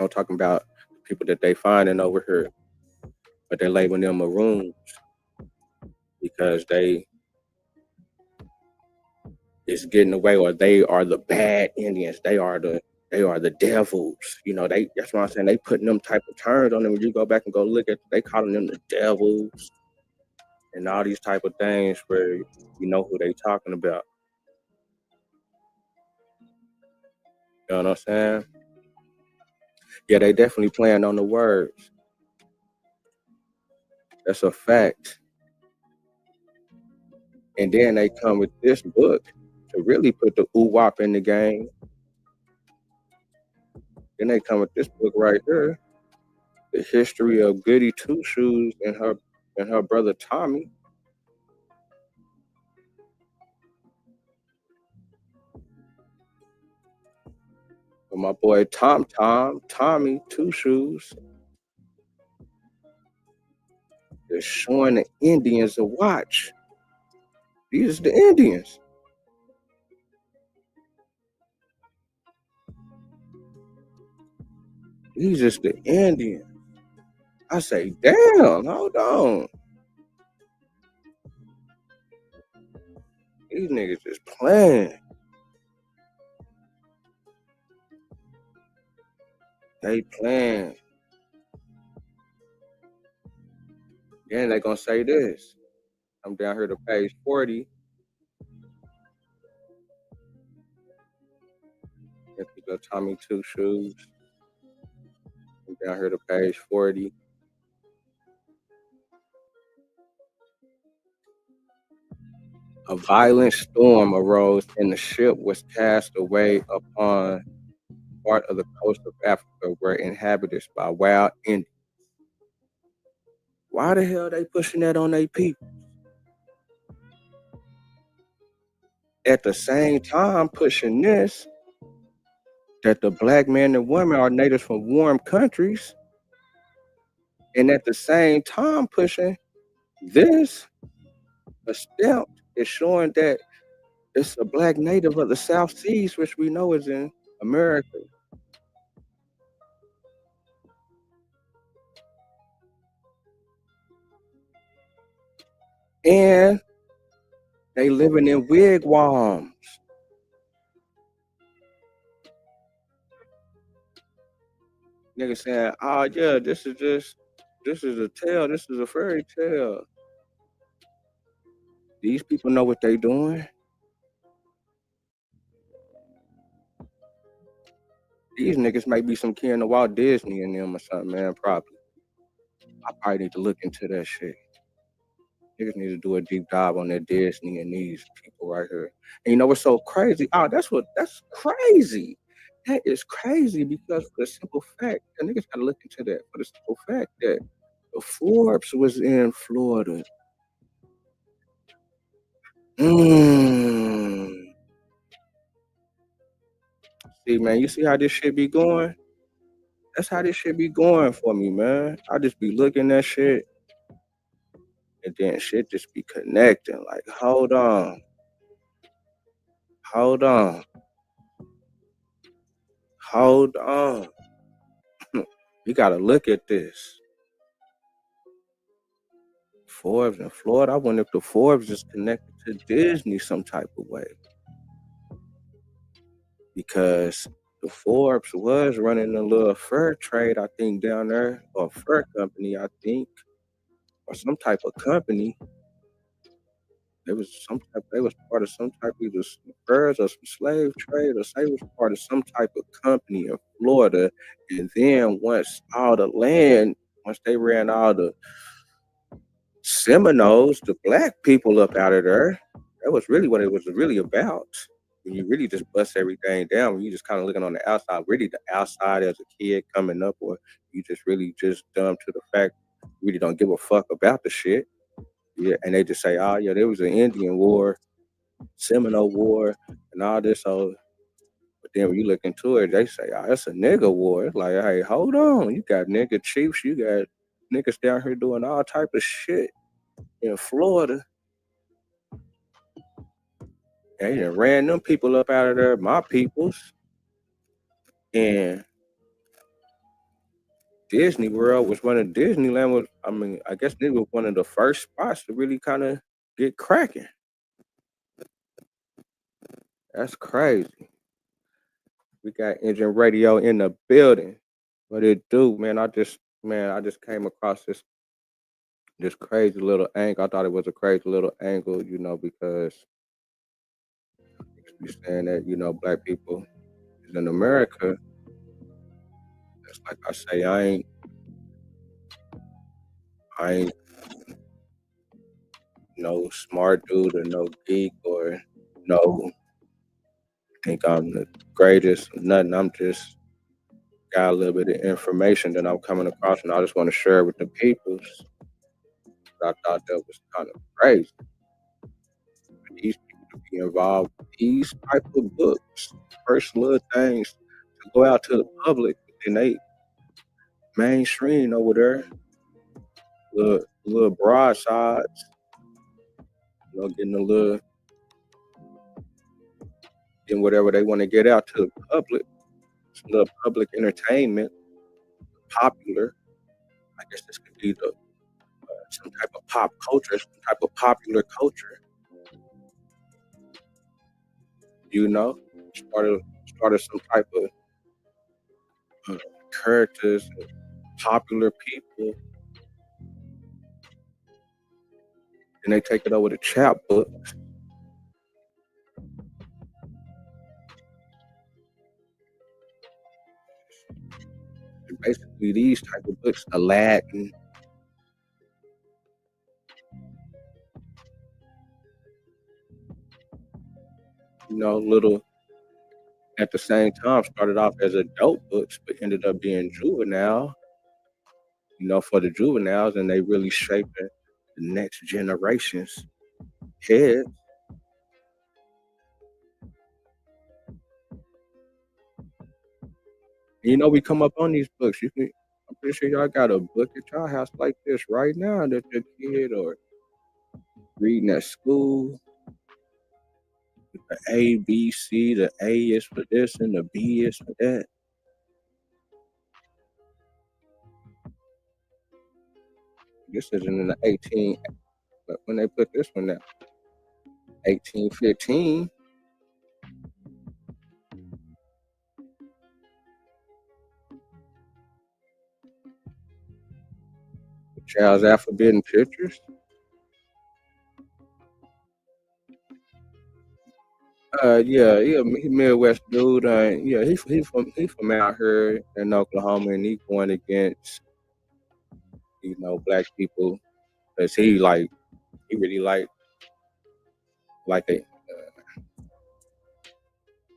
I'm talking about people that they finding over here, but they labeling them maroons because they is getting away, or they are the bad Indians. They are the devils. You know, that's what I'm saying. They putting them type of terms on them. When you go back and go look at, they calling them the devils and all these type of things where you know who they talking about. You know what I'm saying? Yeah, they definitely playing on the words. That's a fact. And then they come with this book to really put the oo-wop in the game. Then they come with this book right here, The History of Goody Two Shoes and her brother Tommy. But my boy Tommy Two Shoes, is showing the Indians a watch. These are the Indians. These is the Indians. I say, damn, hold on. These niggas is playing. They playing. Then they gonna say this. I'm down here to page 40. Get the little Tommy Two Shoes. I'm down here to page 40. A violent storm arose and the ship was cast away upon part of the coast of Africa were inhabited by wild Indians. Why the hell they pushing that on their people? At the same time pushing this, that the black men and women are natives from warm countries, and at the same time pushing this, a stamp is showing that it's a black native of the South Seas, which we know is in America. And they living in wigwams. Niggas saying, oh yeah, this is a tale, this is a fairy tale. These people know what they doing. These niggas might be some kin to Walt Disney and them or something, man, probably. I probably need to look into that shit. Niggas need to do a deep dive on that Disney and these people right here. And you know what's so crazy? Oh, that's crazy. That is crazy because for the simple fact, and niggas gotta look into that, for the simple fact that the Forbes was in Florida. See, man, you see how this shit be going? That's how this shit be going for me, man. I just be looking at shit, and then shit just be connecting. Like, hold on. You gotta look at this. Forbes in Florida. I wonder if the Forbes is connected to Disney some type of way. Because the Forbes was running a little fur trade, I think, down there, or fur company, I think, or some type of company. They was part of some type of either some furs or some slave trade, or say it was part of some type of company in Florida. And then once they ran all the Seminoles, the black people up out of there, that was really what it was really about. When you really just bust everything down, when you just kind of looking on the outside, really the outside as a kid coming up, or you just really just dumb to the fact you really don't give a fuck about the shit. Yeah, and they just say, oh yeah, there was an Indian war, Seminole war, and all this. So, but then when you look into it, they say, oh, that's a nigga war. It's like, hey, hold on, you got nigga chiefs, you got niggas down here doing all type of shit in Florida. And they ran them people up out of there, my peoples. And Disney World was Disneyland was, I guess it was one of the first spots to really kind of get cracking. That's crazy. We got Engine Radio in the building. What it do, man? I just came across this crazy little angle. I thought it was a crazy little angle, because you're saying that, black people is in America. It's like I say, I ain't no smart dude or no geek or no think I'm the greatest or nothing. I'm just got a little bit of information that I'm coming across, and I just want to share it with the peoples. I thought that was kind of crazy. For these people to be involved with these type of books, first little things to go out to the public, and they mainstream over there, little broadsides, getting a little, getting whatever they want to get out to the public. It's a little public entertainment, popular. I guess this could be some type of pop culture, some type of popular culture. Started some type of characters, popular people and they take it over to chapbooks. And basically, these type of books, Aladdin, little, at the same time, started off as adult books, but ended up being juvenile, for the juveniles, and they really shaping the next generation's heads. We come up on these books. I'm pretty sure y'all got a book at y'all house like this right now that your kid or reading at school. The A, B, C, the A is for this and the B is for that. This isn't in the 18, but when they put this one down, 1815. The child's alphabet and pictures. Yeah, he Midwest dude. Yeah, he from out here in Oklahoma, and he going against, black people, cause he really like a.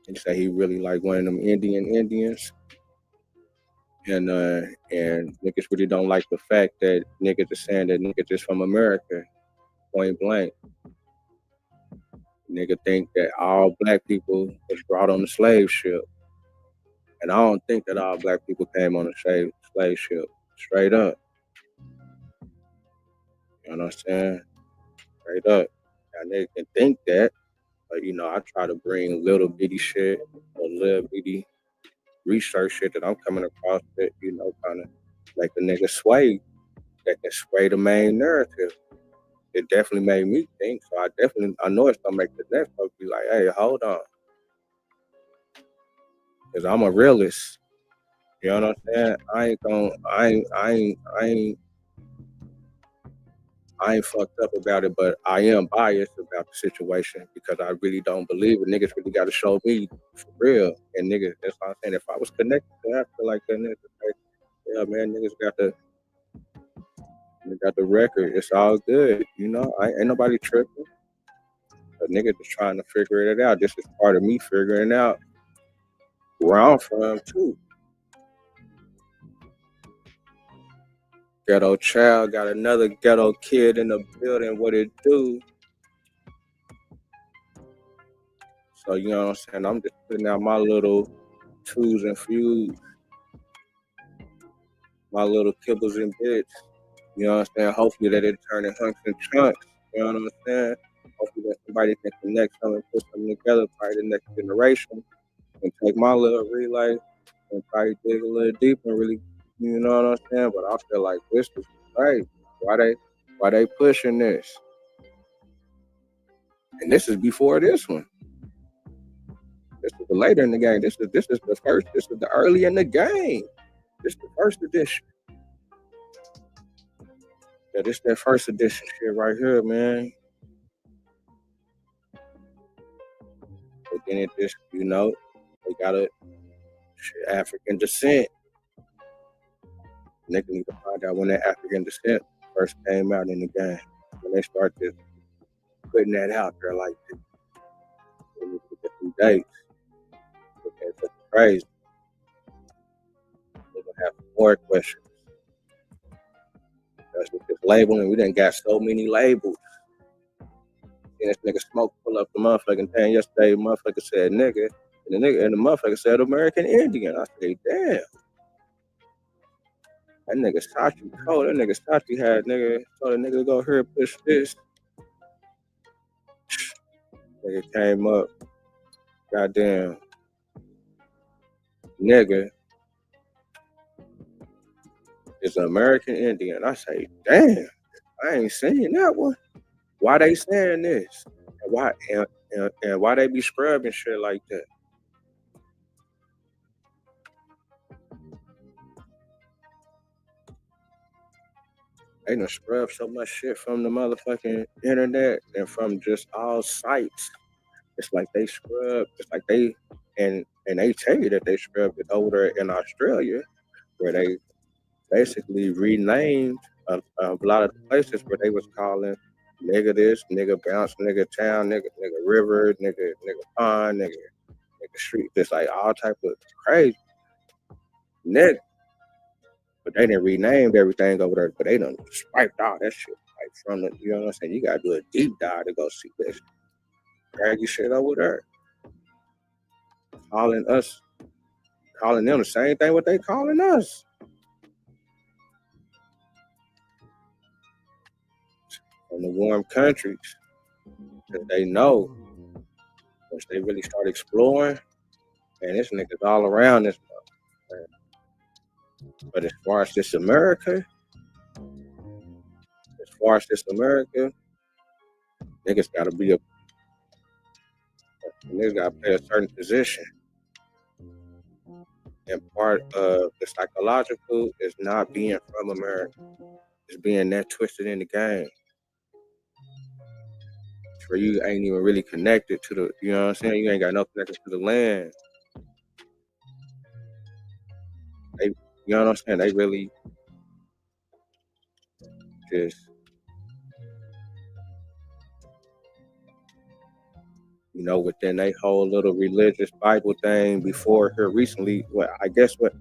He say he really like one of them Indians, and niggas really don't like the fact that niggas are saying that niggas is from America, point blank. Nigga think that all black people was brought on the slave ship. And I don't think that all black people came on a slave ship. Straight up. You know what I'm saying? Straight up. Now niggas can think that, but I try to bring little bitty shit or little bitty research shit that I'm coming across that, kind of make a nigga sway, that can sway the main narrative. It definitely made me think. So I know it's gonna make the next folks be like, hey, hold on. Cause I'm a realist. You know what I'm saying? I ain't fucked up about it, but I am biased about the situation because I really don't believe it. Niggas really gotta show me for real. And niggas, that's what I'm saying. If I was connected to that, like that, niggas like, yeah, man, niggas got the record. It's all good. Ain't nobody tripping. But niggas is trying to figure it out. This is part of me figuring out where I'm from too. Ghetto child got another ghetto kid in the building. What it do? So you know what I'm saying? I'm just putting out my little twos and fews, my little kibbles and bits. You know what I'm saying? Hopefully that it turn in hunks and chunks. You know what I'm saying? Hopefully that somebody can connect something, put something together, probably the next generation, and take my little relay and probably dig a little deeper and really, you know what I'm saying? But I feel like this is great. Why they pushing this? And this is before this one. This is the later in the game. This is the first. This is the early in the game. This is the first edition. Yeah, this that first edition shit right here, man. But then it just, they got a African descent. Nigga need to find out when that African descent first came out in the game. When they start just putting that out there like this. They need to get some dates. That's crazy. We're gonna have more questions. That's with this labeling. We done got so many labels. And this nigga Smoke pull up the motherfucking thing yesterday. The motherfucker said nigga. And the motherfucker said American Indian. I said, damn. That nigga Sachi told that nigga Sachi told the nigga to go here and push this. Nigga came up. Goddamn. Nigga is an American Indian. I say, damn, I ain't seen that one. Why they saying this? And why they be scrubbing shit like that? They done scrubbed so much shit from the motherfucking internet and from just all sites. It's like they scrub. It's like they and they tell you that they scrubbed it over there in Australia, where they basically renamed a lot of the places where they was calling nigga this, nigga bounce, nigga town, nigga river, nigga pond, nigga street, just like all type of crazy nigga. But they didn't rename everything over there, but they done swiped all that shit. Like from the, you know what I'm saying? You gotta do a deep dive to go see this crazy shit over there. Calling them the same thing what they calling us. From the warm countries, that they know, once they really start exploring, man, this nigga's all around this motherfucker. But as far as this America, niggas gotta be niggas gotta play a certain position. And part of the psychological is not being from America. It's being that twisted in the game. Where you ain't even really connected to the, you know what I'm saying? You ain't got no connection to the land. They, you know what I'm saying? They really just, you know, within they whole little religious Bible thing before here recently, what's this, the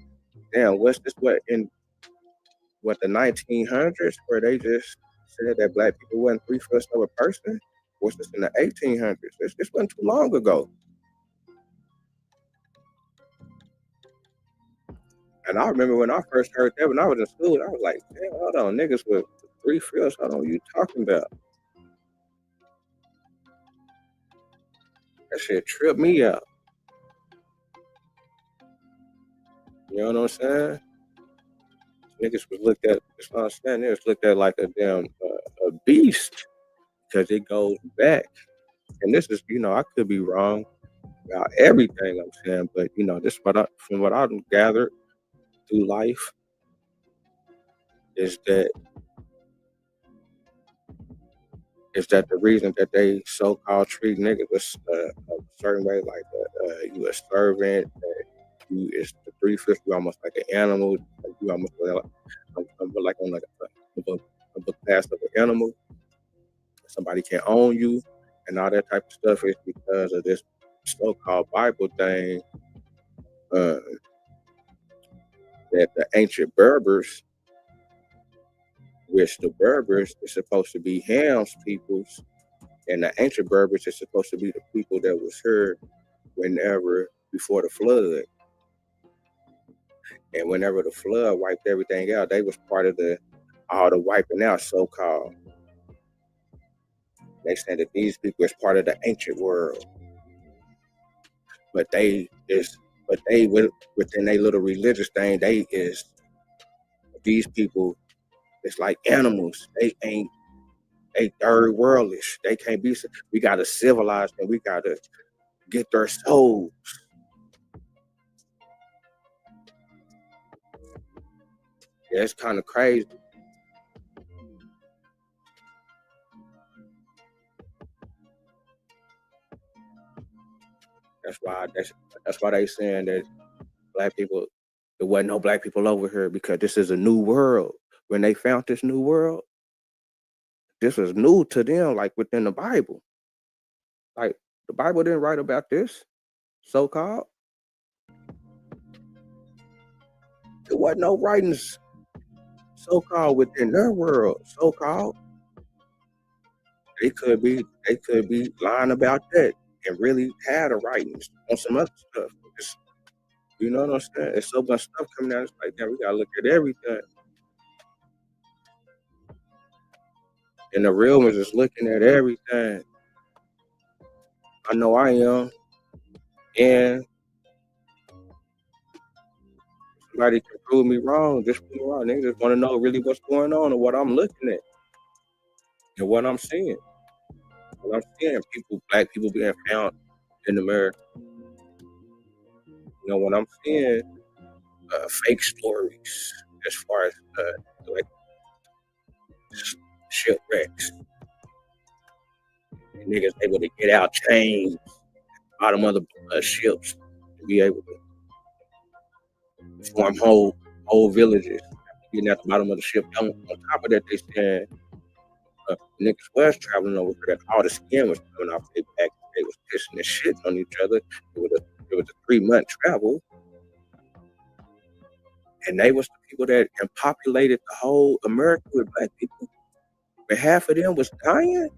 1900s, where they just said that black people wasn't 3/5 of a person? What's this in the 1800s? This wasn't too long ago. And I remember when I first heard that when I was in school, I was like, damn, hold on, niggas with 3/5, hold on, what you talking about? That shit tripped me out. You know what I'm saying? Niggas was looked at, that's what I'm saying, they was looked at like a damn a beast, because it goes back. And this is, you know, I could be wrong about everything I'm saying, but you know, this from what I've gathered through life is that the reason that they so-called treat niggas a certain way, like you a servant, that you is the 3/5, you almost like an animal, like you almost like on like a class of an animal. Somebody can own you and all that type of stuff is because of this so-called Bible thing that the ancient Berbers, which the Berbers is supposed to be Ham's peoples, and the ancient Berbers is supposed to be the people that was here whenever before the flood. And whenever the flood wiped everything out, they was part of all the wiping out so-called. They said that these people is part of the ancient world. But within their little religious thing, these people, it's like animals. They third worldish. They can't be, we gotta civilize them. We gotta get their souls. Yeah, it's kind of crazy. That's why they saying that black people, there wasn't no black people over here because this is a new world. When they found this new world, this was new to them, like within the Bible. Like the Bible didn't write about this, so-called. There wasn't no writings, so-called, within their world, so-called. They could be lying about that and really had the writings on some other stuff. You know what I'm saying? There's so much stuff coming out. It's like, damn, we gotta look at everything. And the real ones is looking at everything. I know I am. And somebody can prove me wrong, just prove me wrong. They just want to know really what's going on and what I'm looking at. And what I'm seeing. What I'm seeing, black people being found in America. You know, when I'm seeing fake stories as far as like shipwrecks. And niggas able to get out chains, bottom of the ships to be able to form whole villages. Getting at the bottom of the ship. On top of that, they said niggas was traveling over here. That all the skin was coming off their back. They was pissing and shit on each other. It was a 3-month travel. And they was the people that populated the whole America with black people. But half of them was dying.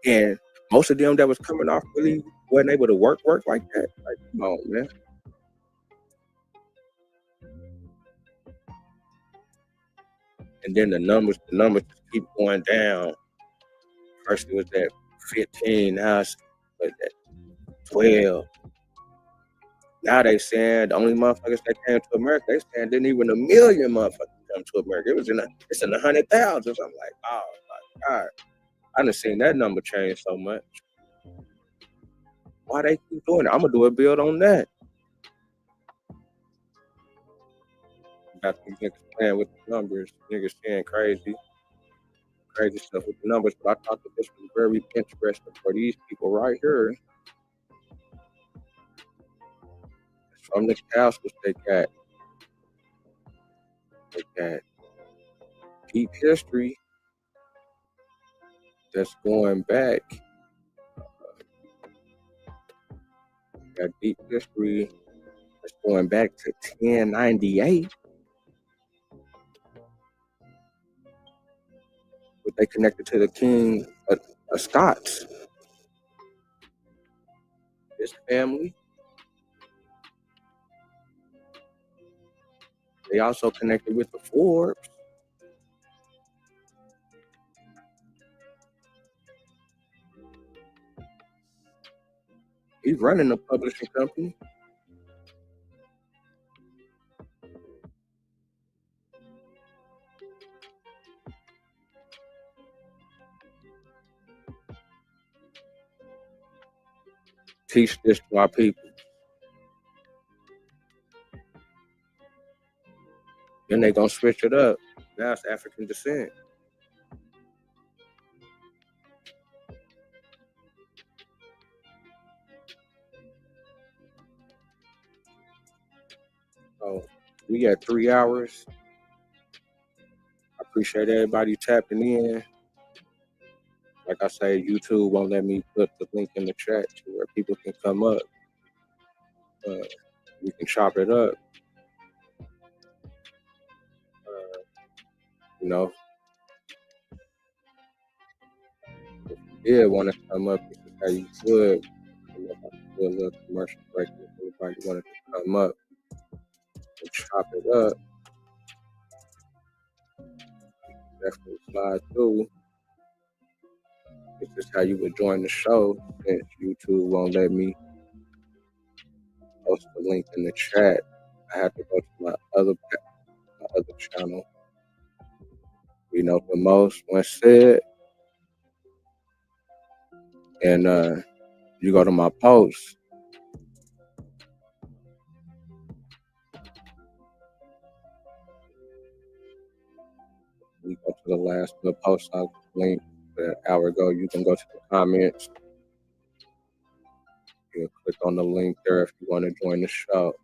And most of them that was coming off really wasn't able to work like that. Like, come on, man. And then the numbers just keep going down. First it was that 15, now it's that 12. Now they saying the only motherfuckers that came to America, they saying didn't even 1 million motherfuckers come to America. It's in the 100,000s. I'm like, oh my God. I done seen that number change so much. Why they keep doing it? I'm gonna do a build on that. Got these niggas playing with the numbers, niggas saying crazy stuff with the numbers, but I thought that this was very interesting for these people right here. From the castles, they got deep history that's going back. Got deep history that's going back to 1098. But they connected to the king of Scots. His family. They also connected with the Forbes. He's running a publishing company. Teach this to our people. Then they gonna switch it up. Now it's African descent. So we got 3 hours. I appreciate everybody tapping in. Like I say, YouTube won't let me put the link in the chat to where people can come up. We can chop it up. You know, if you did want to come up, this is how you would. Do a little commercial break if anybody wanted to come up and chop it up. Definitely slide through. This is how you would join the show, since YouTube won't let me post the link in the chat. I have to go to my other channel. You know, the most once said, and you go to my post. You go to the last post I linked an hour ago. You can go to the comments. You can click on the link there if you want to join the show.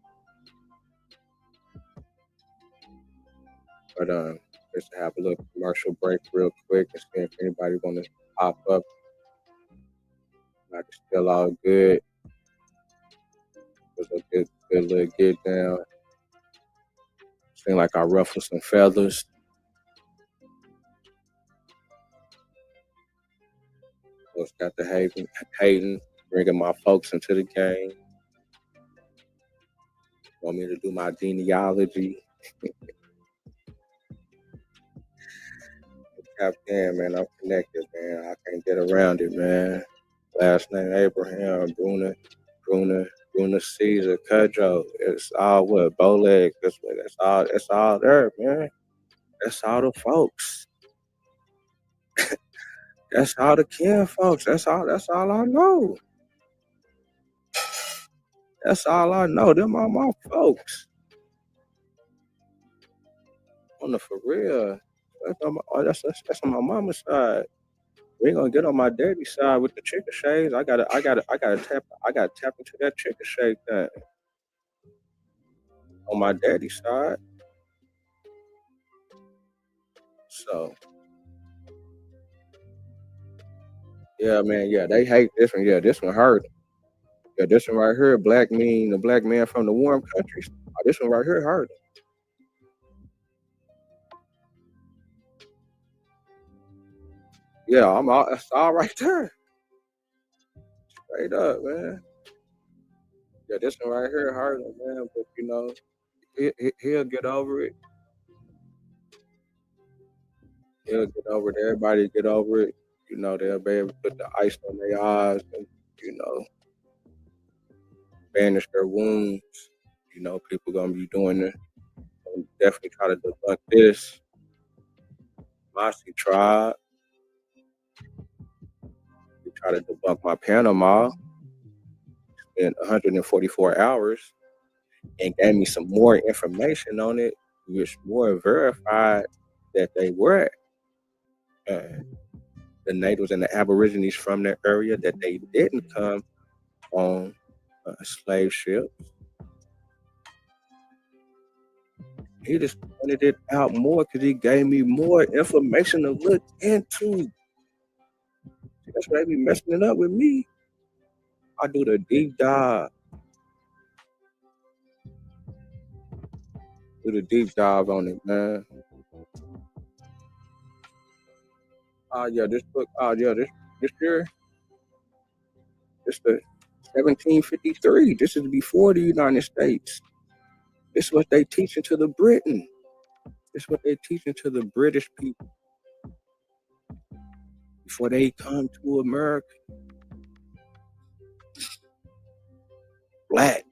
But just to have a little commercial break real quick and see if anybody want to pop up. Like, it's still all good. It was a good little get down. Seemed like I ruffled some feathers. Just got the hating, bringing my folks into the game. Want me to do my genealogy. Captain, man, I'm connected, man. I can't get around it, man. Last name Abraham, Bruna Caesar, Cudjoe. It's all what Bowleg. That's all there, man. That's all the folks. That's all the kin folks. That's all I know. That's all I know. Them are my folks. On the for real. That's on my mama's side. We ain't gonna get on my daddy's side with the chicken shades. I gotta tap into that chicken shade thing on my daddy's side. So yeah, man, yeah, they hate this one. Yeah, this one hurt. Yeah, this one right here, the black man from the warm countries. Oh, this one right here hurt. Yeah, it's all right there. Straight up, man. Yeah, this one right here hurt him, man. But you know, he'll get over it. He'll get over it. Everybody get over it. You know, they'll be able to put the ice on their eyes and, you know, banish their wounds. You know, people gonna be doing it. Definitely try to debunk this. Mossy tried. He tried to debunk my Panama. Spent 144 hours and gave me some more information on it, which more verified that they were the natives and the aborigines from that area, that they didn't come on slave ships. He just pointed it out more because he gave me more information to look into. That's why they be messing it up with me. I do the deep dive. Do the deep dive on it, man. This book. This year. This the 1753. This is before the United States. This is what they teaching to the Britain. This is what they teaching to the British people before they come to America. Black.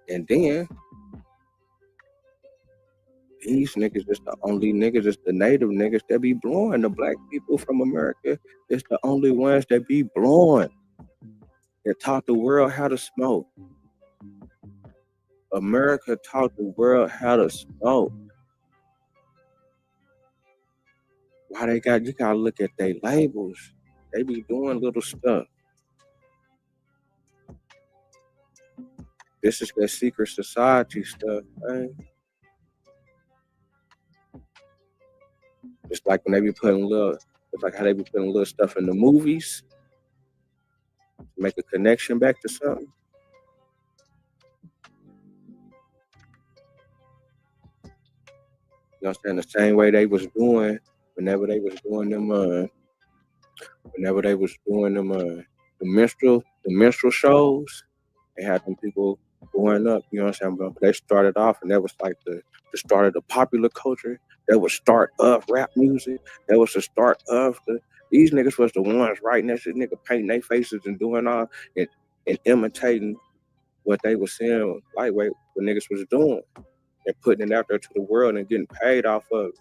And then these niggas is the only niggas, it's the native niggas that be blowing. The black people from America is the only ones that be blowing. That taught the world how to smoke. America taught the world how to smoke. Why you gotta look at their labels. They be doing little stuff. This is that secret society stuff, man. It's like when they be putting it's like how they be putting little stuff in the movies to make a connection back to something. You know what I'm saying? The same way they was doing whenever they was doing them the minstrel shows. They had them people going up, you know what I'm saying? But they started off and that was like the start of the popular culture. That was start of rap music. That was the start of these niggas was the ones writing that shit, nigga painting their faces and doing all and imitating what they was seeing lightweight what niggas was doing and putting it out there to the world and getting paid off of it.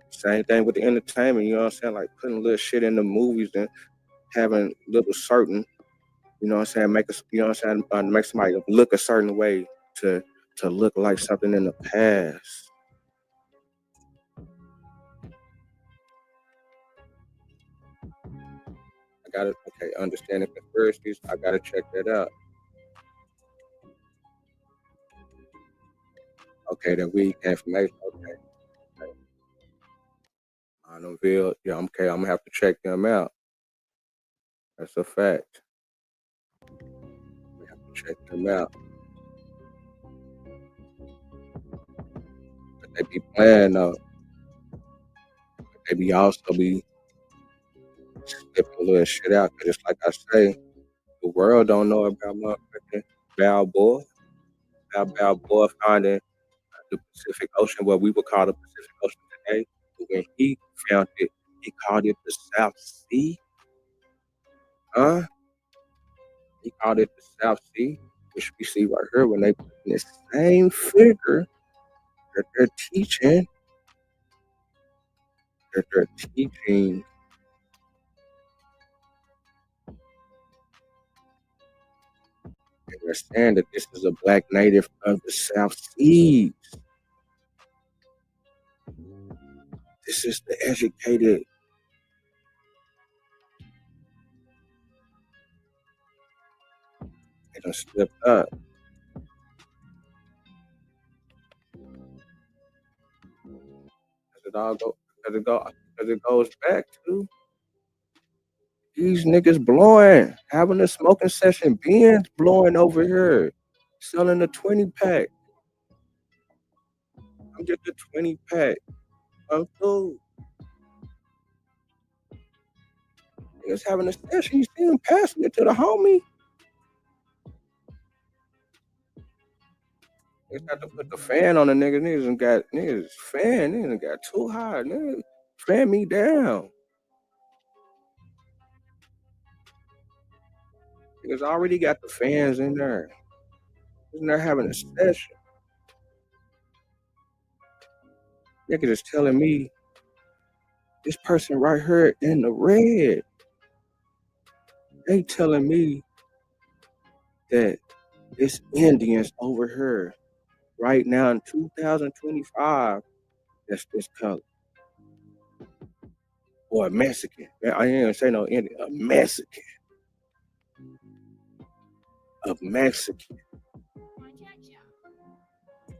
Same thing with the entertainment, you know what I'm saying? Like putting little shit in the movies and having little certain, you know what I'm saying, make somebody look a certain way to look like something in the past. Understanding conspiracies, I gotta check that out. Okay, the weak information, okay. Arnoldville, yeah, okay, I'm gonna have to check them out. That's a fact. We have to check them out. But they be playing though. They be also be slipping a little shit out. Cause just like I say, the world don't know about motherfucking Balboa. Balboa finding the Pacific Ocean, what we would call the Pacific Ocean today. But when he found it, he called it the South Sea. He called it the South Sea, which we see right here when they put in the same figure that they're teaching. understand that this is a black native of the South Seas. This is the educated. They done slipped up. Because it goes back to these niggas blowing, having a smoking session, being blowing over here, selling a 20 pack. I'm just a 20 pack. I'm through. Niggas having a session, you see them passing it to the homie. Niggas got to put the fan on the niggas. Niggas got too high. Niggas fan me down. Niggas already got the fans in there. In there having a session. Niggas is telling me this person right here in the red. They telling me that it's Indians over here right now in 2025 that's this color. Or a Mexican. I ain't gonna say no Indian. A Mexican. A Mexican.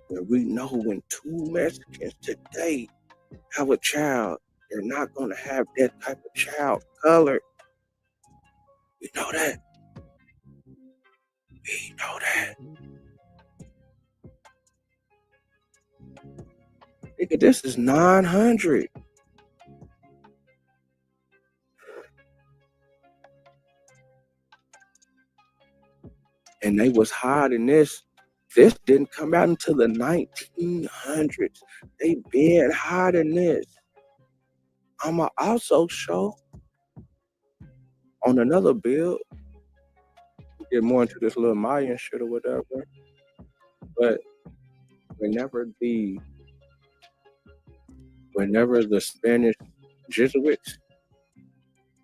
And we know when two Mexicans today have a child, they're not gonna have that type of child color. We know that. We know that. Nigga, this is 900. And they was hiding this. This didn't come out until the 1900s. They been hiding this. I'ma also show on another build. We get more into this little Mayan shit or whatever. But whenever the Spanish Jesuits,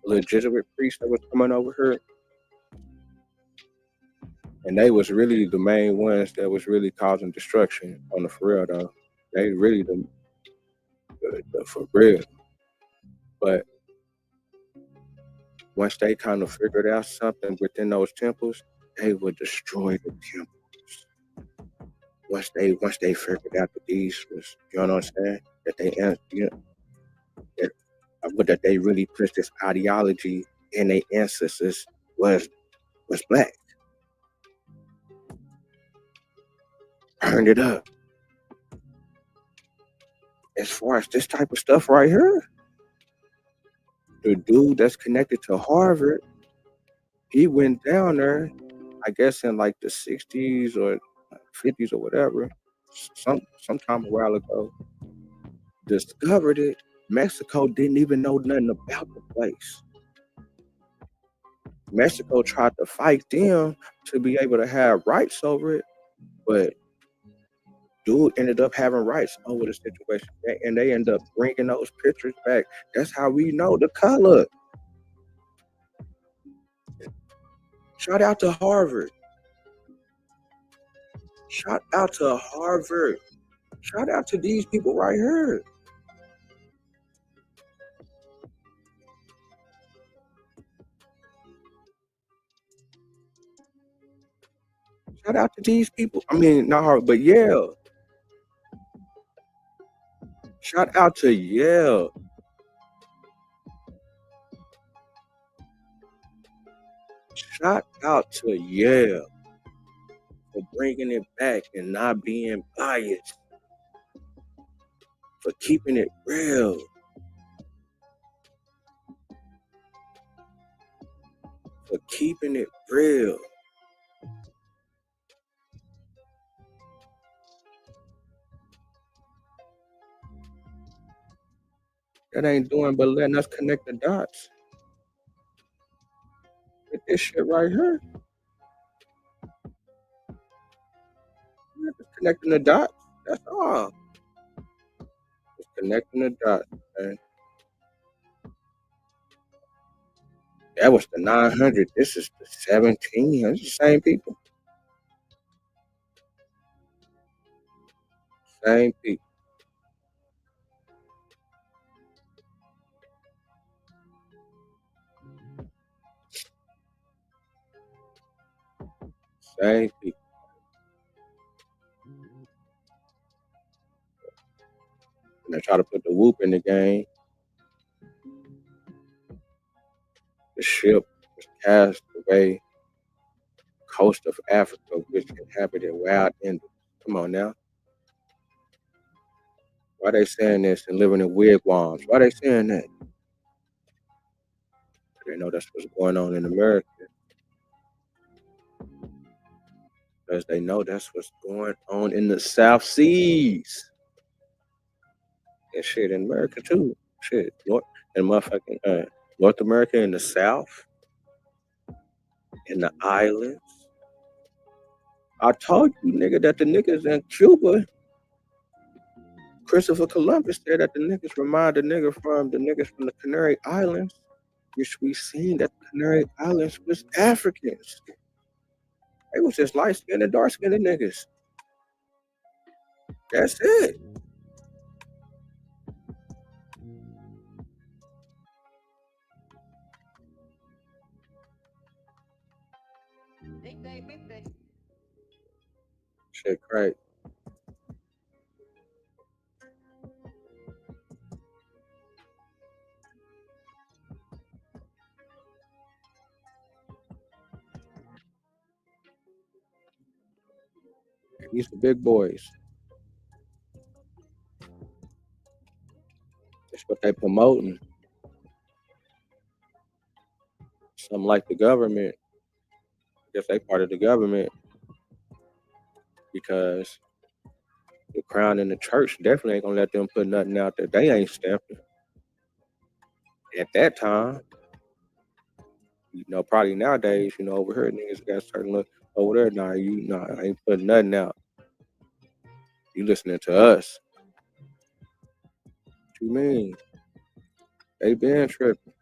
the Jesuit priests that was coming over here, and they was really the main ones that was really causing destruction on the for real though. They really the for real. But once they kind of figured out something within those temples, they would destroy the temples. Once they figured out that these was, you know what I'm saying? That they really pushed this ideology and their ancestors was black. Turned it up. As far as this type of stuff right here, the dude that's connected to Harvard, he went down there, I guess in like the 60s or 50s or whatever, sometime a while ago, discovered it. Mexico didn't even know nothing about the place. Mexico tried to fight them to be able to have rights over it, but dude ended up having rights over the situation, and they ended up bringing those pictures back. That's how we know the color. Shout out to Harvard. Shout out to Harvard. Shout out to these people right here. Shout out to these people. I mean, not Harvard, but Yale. Shout out to Yale. Shout out to Yale for bringing it back and not being biased, for keeping it real. For keeping it real. That ain't doing but letting us connect the dots. With this shit right here. Just connecting the dots. That's all. Just connecting the dots, man. That was the 900. This is the 1700. It's the same people. Same people. Same people. And they try to put the whoop in the game. The ship was cast away coast of Africa, which inhabited wild Indians. Come on now. Why they saying this and living in wigwams? Why they saying that? They know that's what's going on in America. Because they know that's what's going on in the South Seas. And shit in America too. Shit. North America in the South. In the islands. I told you, nigga, that the niggas in Cuba, Christopher Columbus said that the niggas remind the niggas from the Canary Islands, which we seen that the Canary Islands was Africans. They was just light-skinned and dark-skinned niggas. That's it. Shit crazy. These the big boys. That's what they promoting. Something like the government. I guess they part of the government because the Crown and the church definitely ain't gonna let them put nothing out that they ain't stamping. At that time, probably nowadays, over here niggas got certain look over there. Nah, I ain't putting nothing out. You listening to us. What you mean? They been tripping.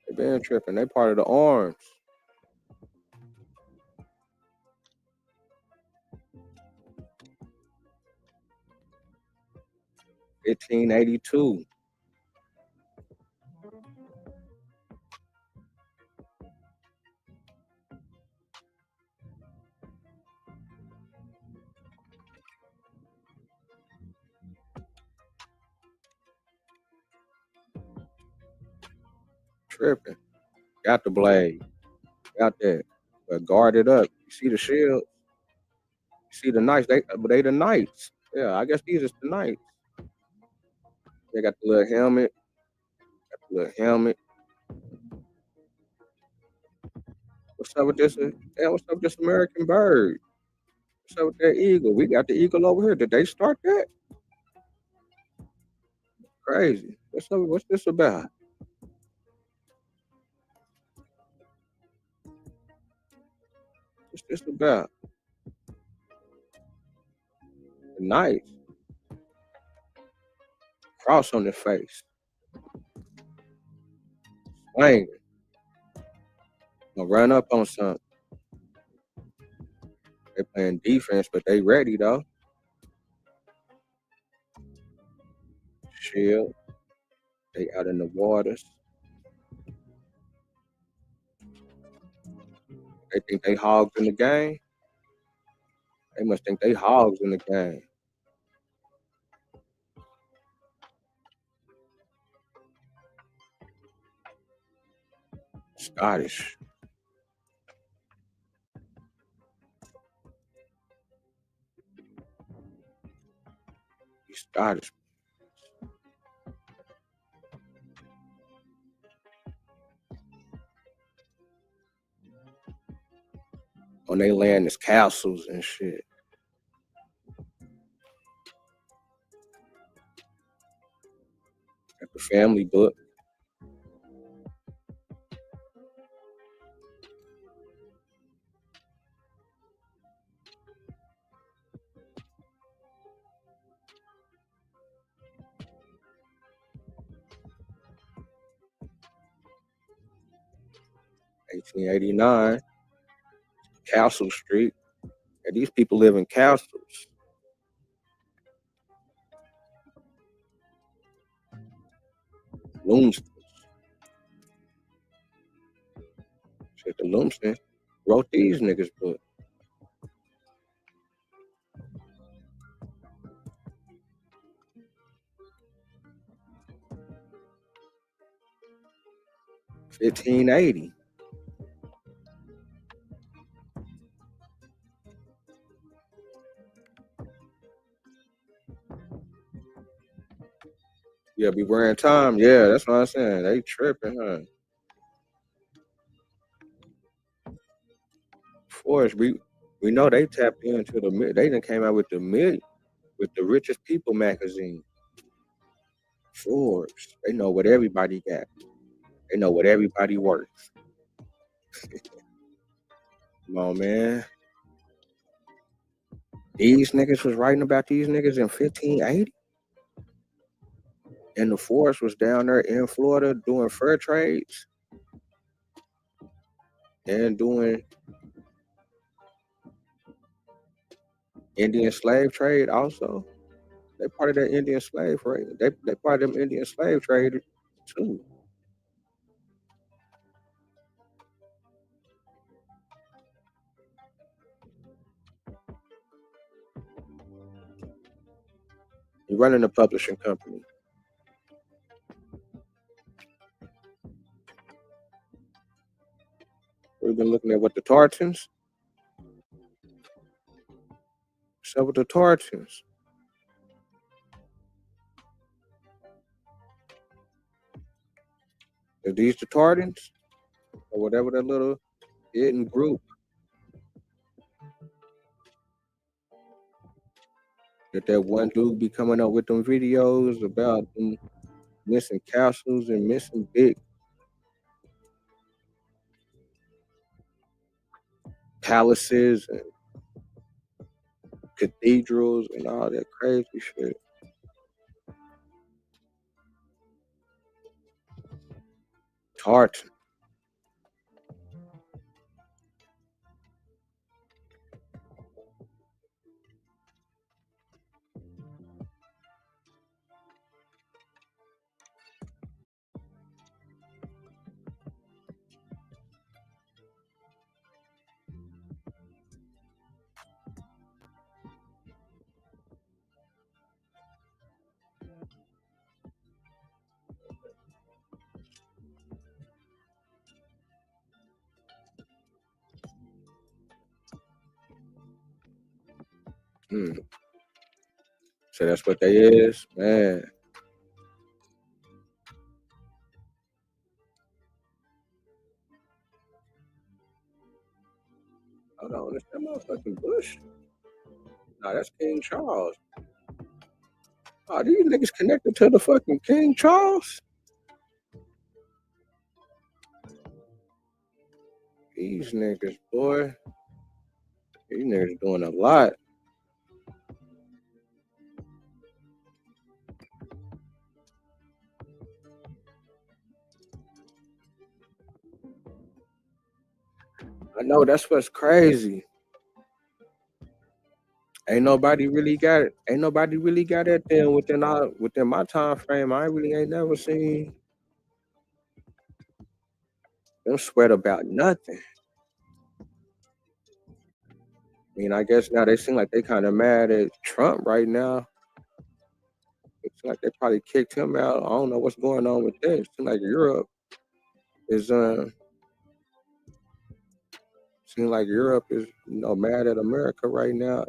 They been tripping. They part of the arms. $15.82. Tripping. Got the blade. Got that. But guard it up. You see the shield? You see the knights? They the knights. Yeah, I guess these is the knights. They got the little helmet. What's up with this? What's up with this American bird? What's up with that eagle? We got the eagle over here. Did they start that? Crazy. What's up? What's this about? What's this about? The knights. Cross on their face. Swinging. Gonna run up on something. They playing defense, but they ready though. Shield. They out in the waters. They think they hogs in the game. They must think they hogs in the game. Scottish. He's Scottish. On they land is castles and shit. Got the family book. $18.89. Castle Street. And these people live in castles. Lumsden. Shit, the Lumsden wrote these niggas' book. $15.80. Yeah, be wearing time. Yeah, that's what I'm saying. They tripping, huh? Forrest, we know they tapped into they done came out with the Richest People magazine. Forbes, they know what everybody got. They know what everybody worth. Come on, man. These niggas was writing about these niggas in 1580. And the Forrest was down there in Florida doing fur trades and doing Indian slave trade also. They part of that Indian slave trade. They part of them Indian slave trade too. You're running a publishing company. We've been looking at what the Tartans. So with the Tartans. Are these the Tartans? Or whatever that little hidden group that one dude be coming up with them videos about them missing castles and missing big palaces and cathedrals and all that crazy shit. Tartan. So that's what they is, man. Hold on, that's that motherfucking Bush. Nah, that's King Charles. Oh, these niggas connected to the fucking King Charles? These niggas, boy. These niggas doing a lot. I know, that's what's crazy. Ain't nobody really got it then within my time frame. I really ain't never seen them sweat about nothing. I mean, I guess now they seem like they kind of mad at Trump right now. It's like they probably kicked him out. I don't know what's going on with this. Seems like Europe is mad at America right now.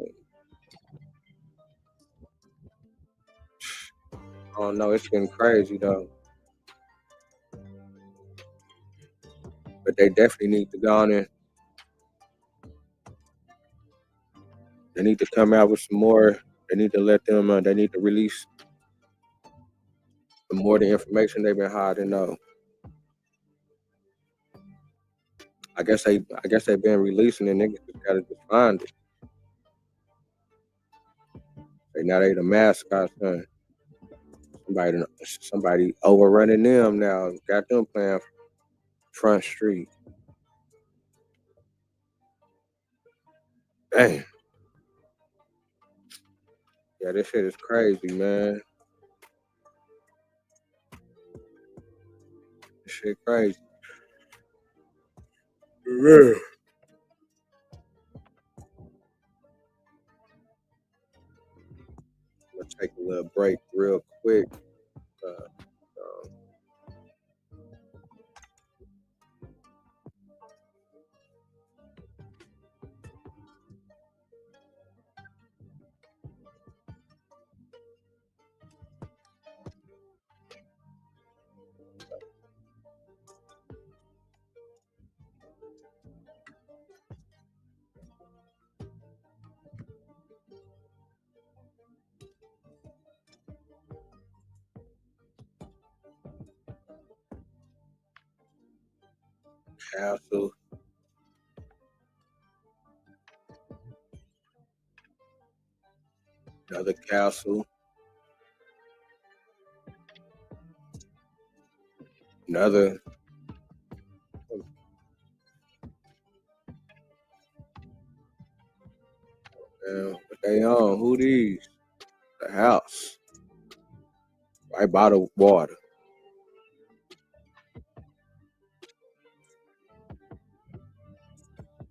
I don't know, it's getting crazy though. But they definitely need to go on in. They need to come out with some more. They need to let them. They need to release some more of the information they've been hiding. I guess they've been releasing it. Niggas just gotta just find it. Now they the mascots, son. Somebody overrunning them now. Got them playing Front Street. Damn. Yeah, this shit is crazy, man. This shit crazy. Yeah. I'm gonna take a little break real quick. Castle. Another castle. Another. What they on? Who these? The house. Right by the water.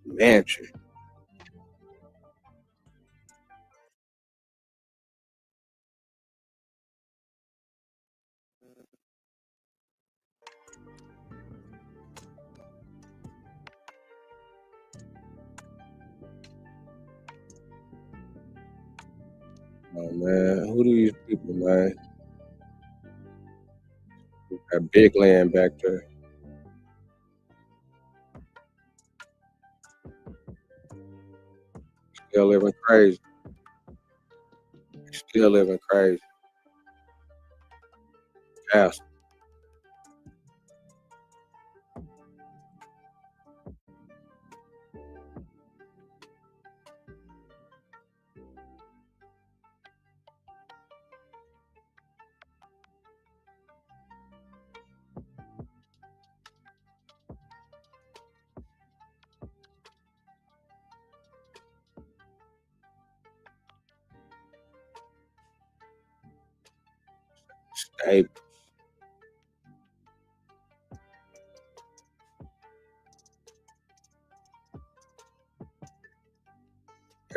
Mansion. Oh man, who these people, man? That big land back there. Still living crazy. Still living crazy. Castle. Stable.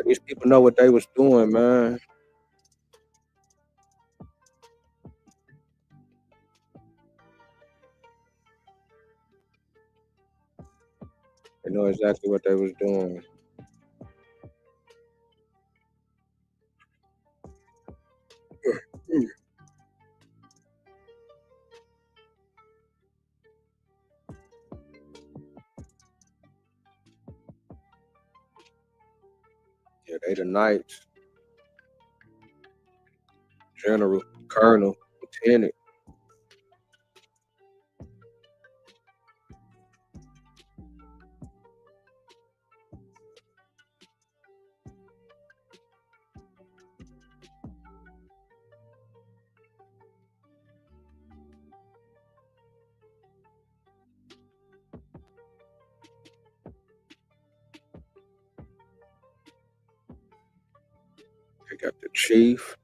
These people know what they was doing, man. They know exactly what they was doing. Yeah, they the knights. General, colonel, lieutenant. They got the chief.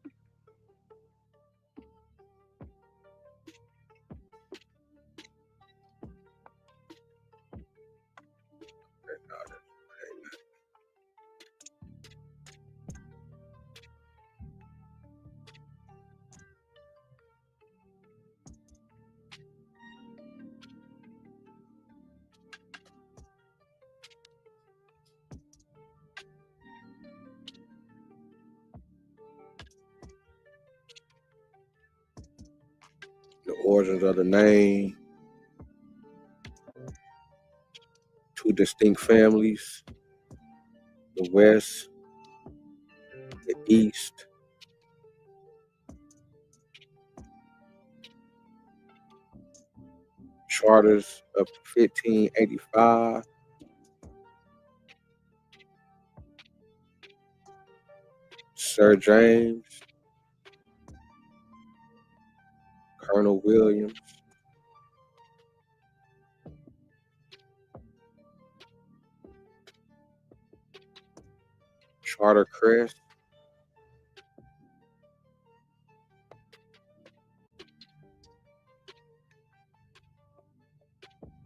The origins of the name. Two distinct families. The West, the East. Charters up to 1585. Sir James. Colonel Williams. Charter Crest.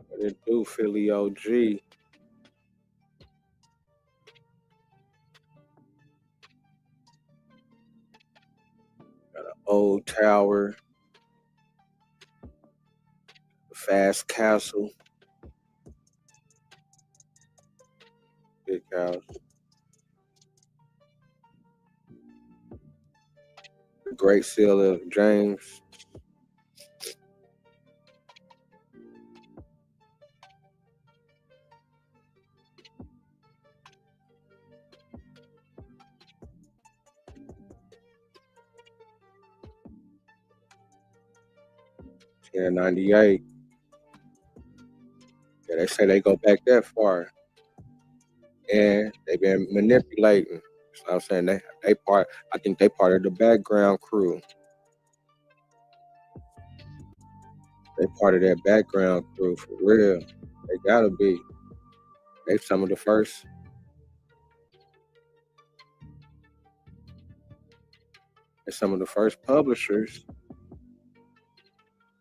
What it do, Philly OG? Got an old tower, a fast castle, big house. The Great Seal of James. Yeah, 98. Yeah, they say they go back that far. And they've been manipulating. So I'm saying they part, I think they part of the background crew. They part of that background crew for real. They gotta be. They some of the first. They're some of the first publishers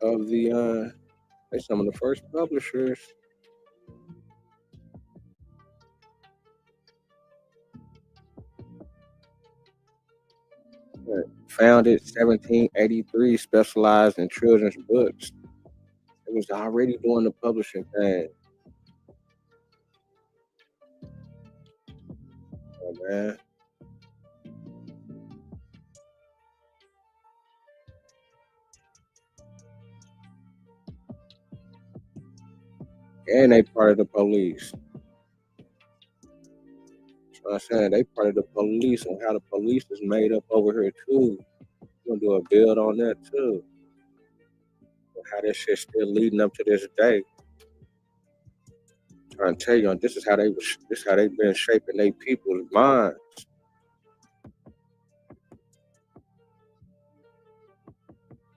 of the they some of the first publishers. Founded 1783, specialized in children's books. It was already doing the publishing thing. Oh man. And they part of the police. So I'm saying they part of the police and how the police is made up over here too. We're gonna do a build on that too. How that shit's still leading up to this day. I'm trying to tell you, this is how they've been shaping their people's minds.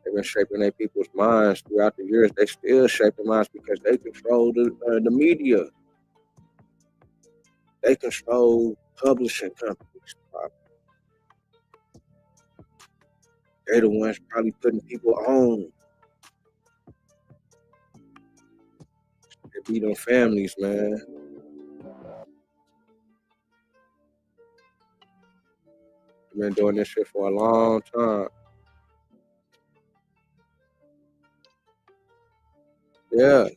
They've been shaping their people's minds throughout the years. They still shaping minds because they control the media. They control publishing companies. Probably. They're the ones probably putting people on. They beat them families, man. They've been doing this shit for a long time. Yeah.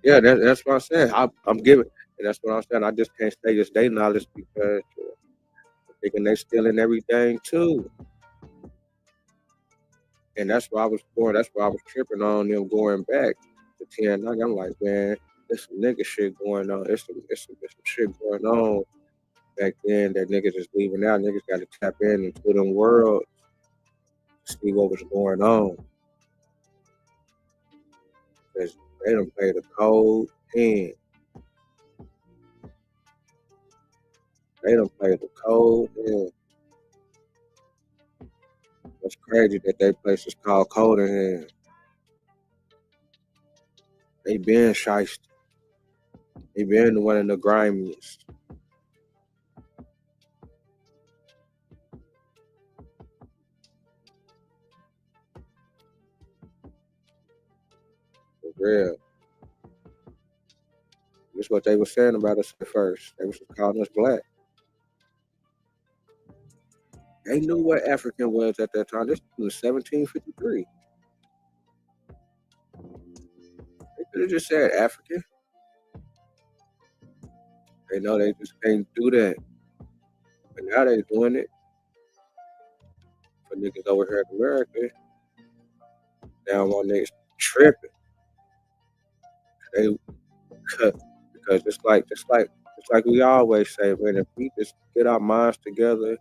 Yeah, that's what I'm saying. I'm giving, and that's what I'm saying. I just can't say it's their knowledge because I'm thinking they stealing everything too. And that's why I was going. That's why I was tripping on them going back to 10. I'm like, man, there's some nigga shit going on. There's some shit going on back then that niggas is leaving out. Niggas got to tap in into them worlds to see what was going on. Because they done played the cold hand. They done played the cold hand. It's crazy that they place is called Cold Hand. They been shiced. They been one of the grimiest. For real. That's what they were saying about us at first. They was calling us black. They knew what African was at that time. This was 1753. They could have just said African. They know they just can't do that. But now they doing it. For niggas over here in America. Now my niggas tripping. They cut because it's like we always say, man, if we just get our minds together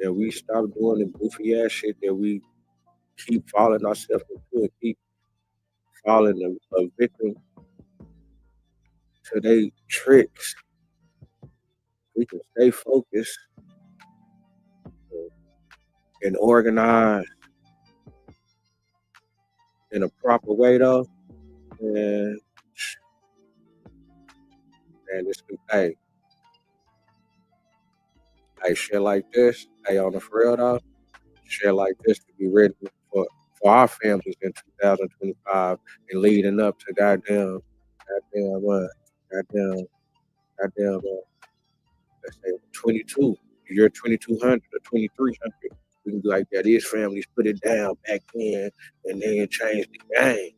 and we stop doing the goofy ass shit that we keep falling ourselves into and keep falling a victim to their tricks, we can stay focused and organized in a proper way though. And this can, hey, Hey, shit like this, hey, on the for real though, shit like this to be written for our families in 2025 and leading up to goddamn, goddamn, let's say 22, year 2200 or 2300. We can be like, yeah, these families put it down back then and then change the game.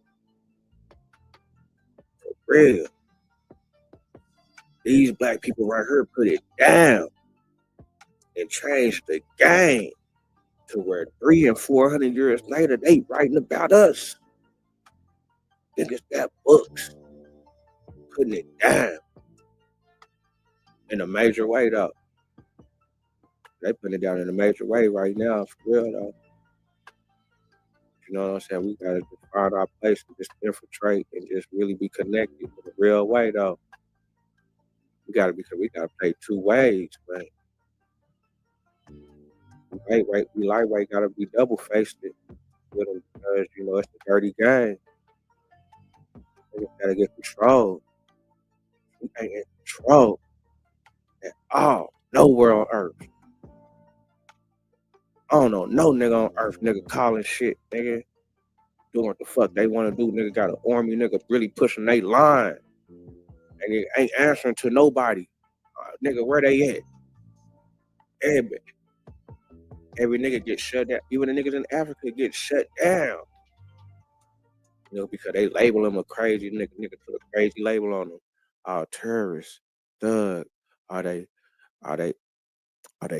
For real. These black people right here put it down and changed the game to where 300 and 400 years later, they writing about us. Niggas got books putting it down in a major way, though. They putting it down in a major way right now, for real, though. You know what I'm saying? We gotta just find our place and just infiltrate and just really be connected in a real way, though. We gotta play two ways, man. We lightweight gotta be double faced it with them because you know it's a dirty game. We gotta get control. We ain't in control at all. Nowhere on earth. I don't know no nigga on earth, nigga calling shit, nigga. Doing what the fuck they want to do. Nigga got an army, nigga really pushing they line. And it ain't answering to nobody. Nigga, where they at? Every nigga get shut down. Even the niggas in Africa get shut down. You know, because they label them a crazy nigga. Nigga put a crazy label on them. Terrorists, thug. Are they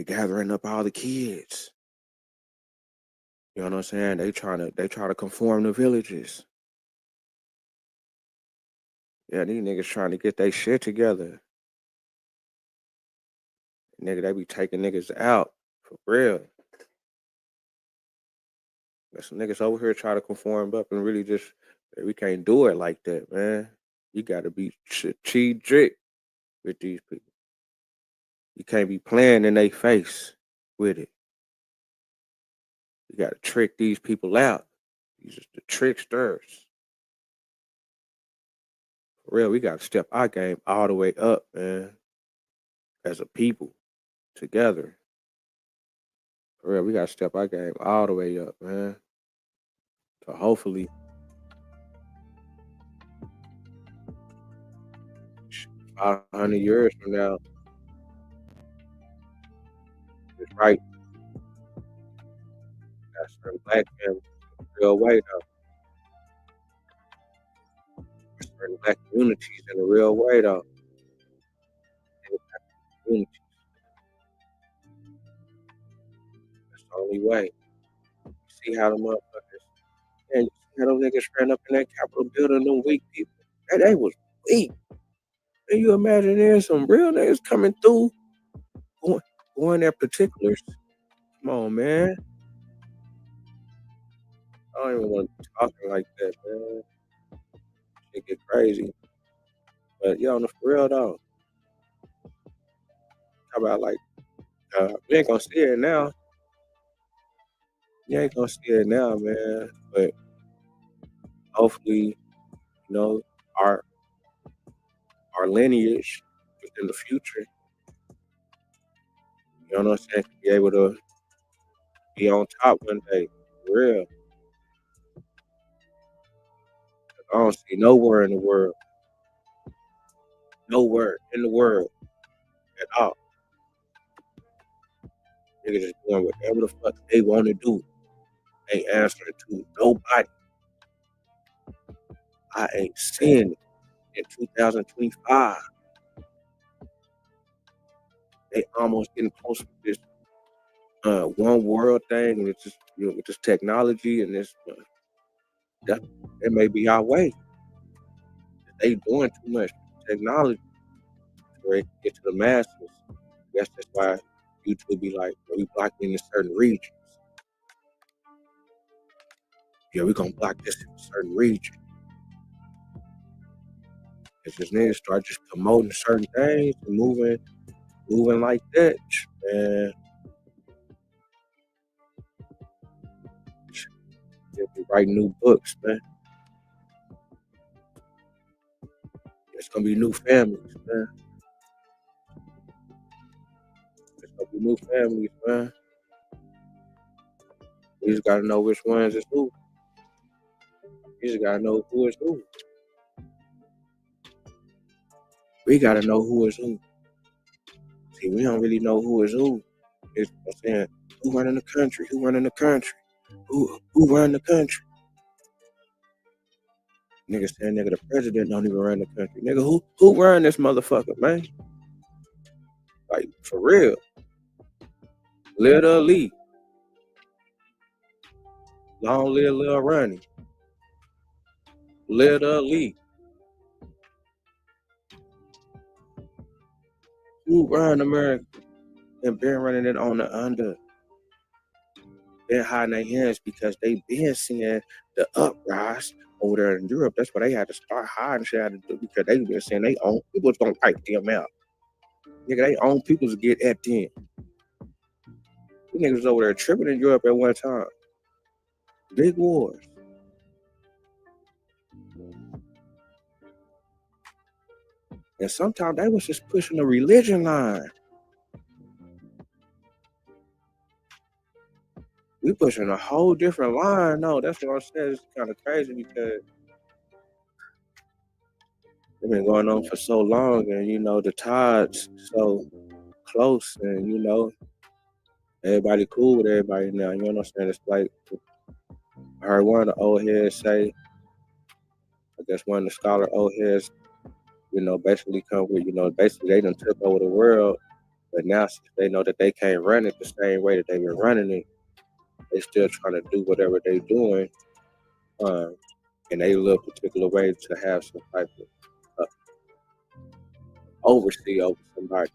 gathering up all the kids? You know what I'm saying? They try to conform the villages. Yeah, these niggas trying to get their shit together. Nigga, they be taking niggas out for real. There's some niggas over here try to conform up and really just we can't do it like that, man. You gotta be strategic with these people. You can't be playing in their face with it. You gotta trick these people out. These are the tricksters. For real, we gotta step our game all the way up, man. As a people, together. For real, we gotta step our game all the way up, man. So hopefully 500 years from now, it's right. That's certain black families in a real way, though. Certain black communities in a real way, though. Communities. That's the only way. You see how the motherfuckers, man, you see how those niggas ran up in that Capitol building, them weak people. They was weak. Can you imagine there's some real niggas coming through, going their particulars? Come on, man. I don't even want to be talking like that, man. Shit get crazy. But yo, on the for real though, how about like, we ain't gonna see it now. You ain't gonna see it now, man. But hopefully, you know, our lineage within the future, you know what I'm saying, to be able to be on top one day, for real. I don't see nowhere in the world at all. Niggas just doing whatever the fuck they want to do. Ain't answering to nobody. I ain't seeing it in 2025. They almost getting close to this one world thing, and it's just with this technology and this that may be our way. They doing too much technology where it can get to the masses. That's why YouTube be like, we blocking in certain regions. Yeah, we're gonna block this in a certain region. Because this niggas start just promoting certain things and moving like that, man. They'll be writing new books, man. It's gonna be new families, man. It's gonna new families, man. We just gotta know which ones is who. We just gotta know who is who. We gotta know who is who. See, we don't really know who is who. It's saying who running the country, who running the country, who run the country. Niggas saying nigga the president don't even run the country. Nigga, who run this motherfucker, man? Like for real. Live the elite. Long live Lil Ronnie. Live the elite. Who run America and been running it on the under? Been hiding their hands because they been seeing the uprise over there in Europe. That's why they had to start hiding shit out of do because they been saying they own people gonna pipe them out. Nigga, they own people to get at them. These niggas was over there tripping in Europe at one time. Big wars. And sometimes they was just pushing the religion line. We pushing a whole different line. No, that's what I'm saying. It's kind of crazy because it's been going on for so long, and you know the tides so close, and you know everybody cool with everybody now. You know what I'm saying? It's like I heard one of the old heads say, I guess one of the scholar old heads, you know, basically come with, you know, basically they done took over the world, but now since they know that they can't run it the same way that they've been running it, they still trying to do whatever they doing, in a little particular way to have some type of oversee over somebody.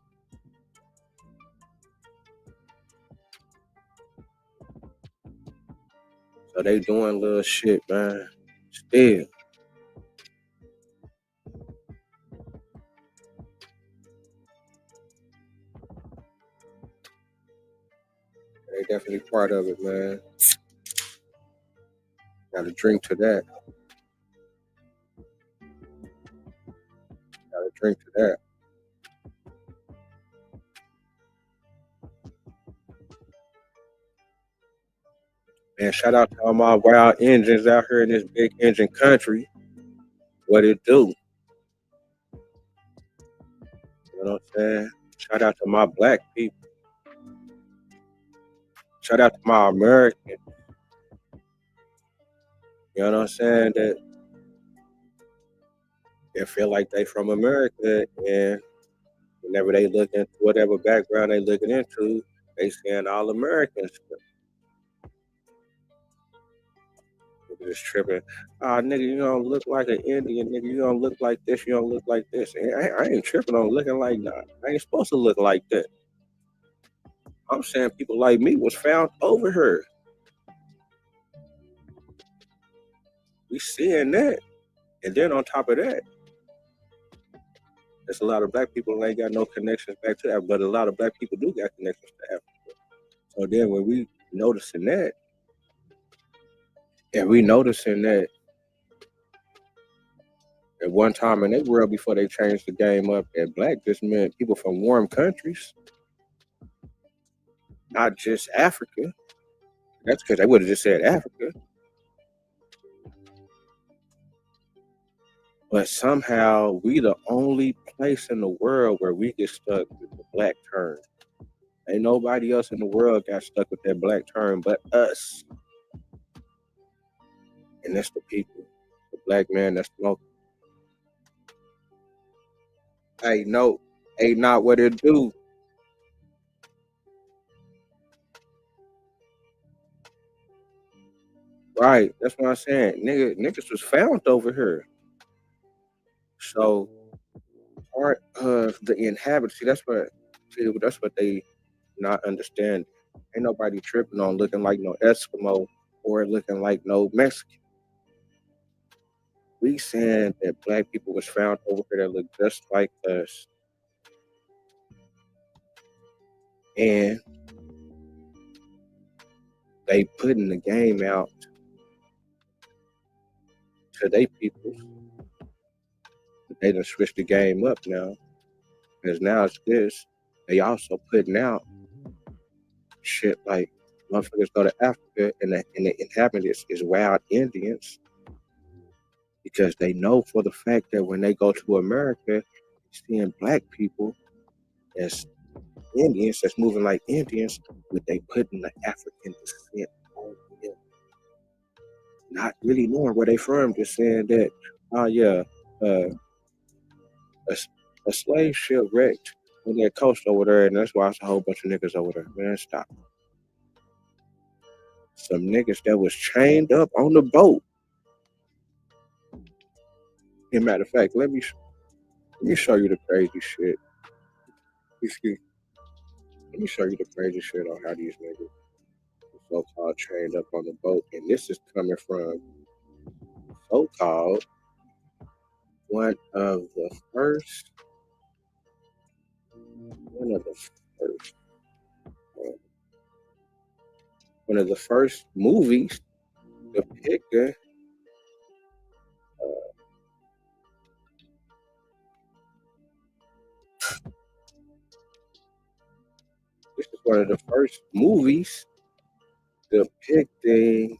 So they doing little shit, man. Still. They definitely part of it, man. Gotta drink to that. Gotta drink to that. And shout out to all my wild engines out here in this big engine country. What it do? You know what I'm saying? Shout out to my black people. Shout out to my Americans. You know what I'm saying? That they feel like they from America, and whenever they look into whatever background they looking into, they saying all American stuff. Just tripping. Nigga, you don't look like an Indian. Nigga, you don't look like this. You don't look like this. And I ain't tripping on looking like that. I ain't supposed to look like that. I'm saying people like me was found over here. We seeing that. And then on top of that, there's a lot of black people who ain't got no connections back to that, but a lot of black people do got connections to Africa. So then when we noticing that, and we noticing that at one time in their world before they changed the game up, that black just meant people from warm countries, not just Africa. That's because they would have just said Africa. But somehow we the only place in the world where we get stuck with the black term. Ain't nobody else in the world got stuck with that black term but us. And that's the people, the black man that's smoking. Hey, no, ain't not what it do. Right, that's what I'm saying. Niggas was found over here. So part of the inhabitants, that's what they not understand. Ain't nobody tripping on looking like no Eskimo or looking like no Mexican. We saying that black people was found over here that look just like us. And they putting the game out to their people. But they done switched the game up now. Because now it's this. They also putting out shit like motherfuckers go to Africa and the inhabitants is wild Indians because they know for the fact that when they go to America, seeing black people as Indians that's moving like Indians, but they putting the African descent on them. Not really knowing where they from, just saying that, oh yeah, a slave ship wrecked on that coast over there, and that's why it's a whole bunch of niggas over there. Man, stop. Some niggas that was chained up on the boat. As a matter of fact, let me show you the crazy shit. Let me show you the crazy shit on how these niggas so-called trained up on the boat. And this is coming from so-called one of the first movies depicting this is one of the first movies depicting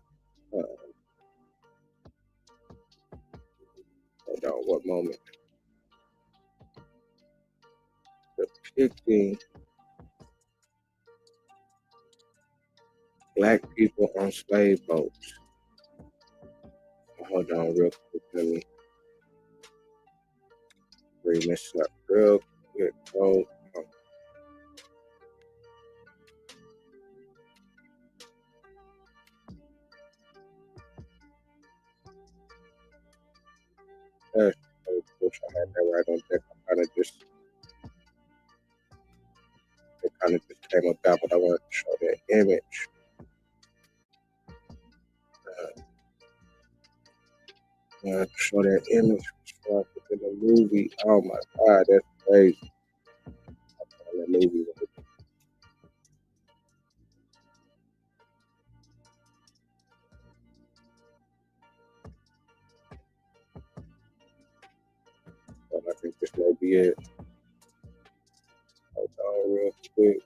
hold on one moment. Depicting black people on slave boats. Hold on real quick. Let me bring this up real quick. Hold on. I wish I had that right on deck. It kind of just came about, but I wanted to show that image. To show that image in the movie. Oh my God, that's crazy. That movie. But I think this may be it. Hold on real quick.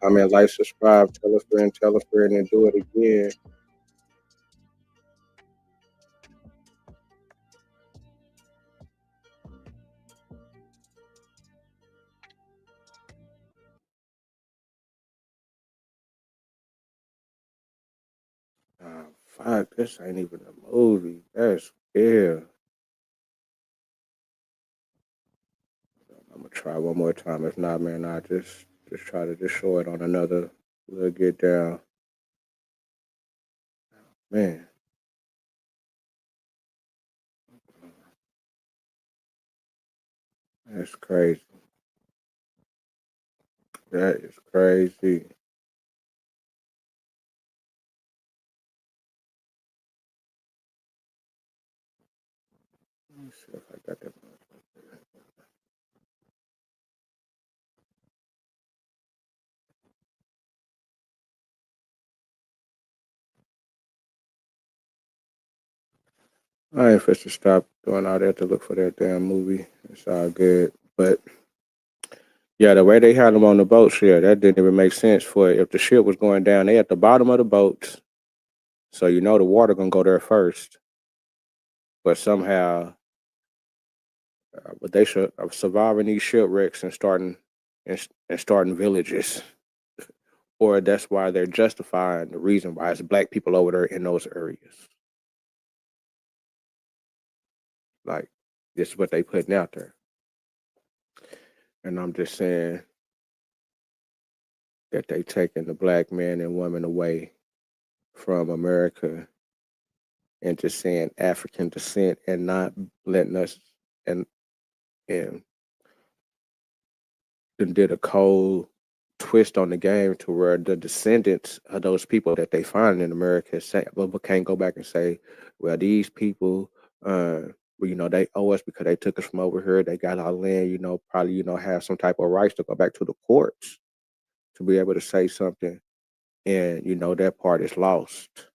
Comment, like, subscribe, tell a friend, and do it again. Fuck, this ain't even a movie. That's weird. I'm gonna try one more time. If not, man, I just try to just show it on another little get down. Man. That's crazy. That is crazy. Let me see if I got that. I ain't supposed to stop doing all that to look for that damn movie. It's all good. But yeah, the way they had them on the boats here, that didn't even make sense for it. If the ship was going down, they at the bottom of the boats. So you know the water gonna go there first. But somehow but they should surviving these shipwrecks and starting villages. Or that's why they're justifying the reason why it's black people over there in those areas. Like, this is what they putting out there. And I'm just saying that they taking the black men and women away from America and just saying African descent and not letting us and did a cold twist on the game to where the descendants of those people that they find in America say, but can't go back and say, well, these people, well, you know, they owe us because they took us from over here. They got our land, you know, probably, you know, have some type of rights to go back to the courts to be able to say something. And, you know, that part is lost.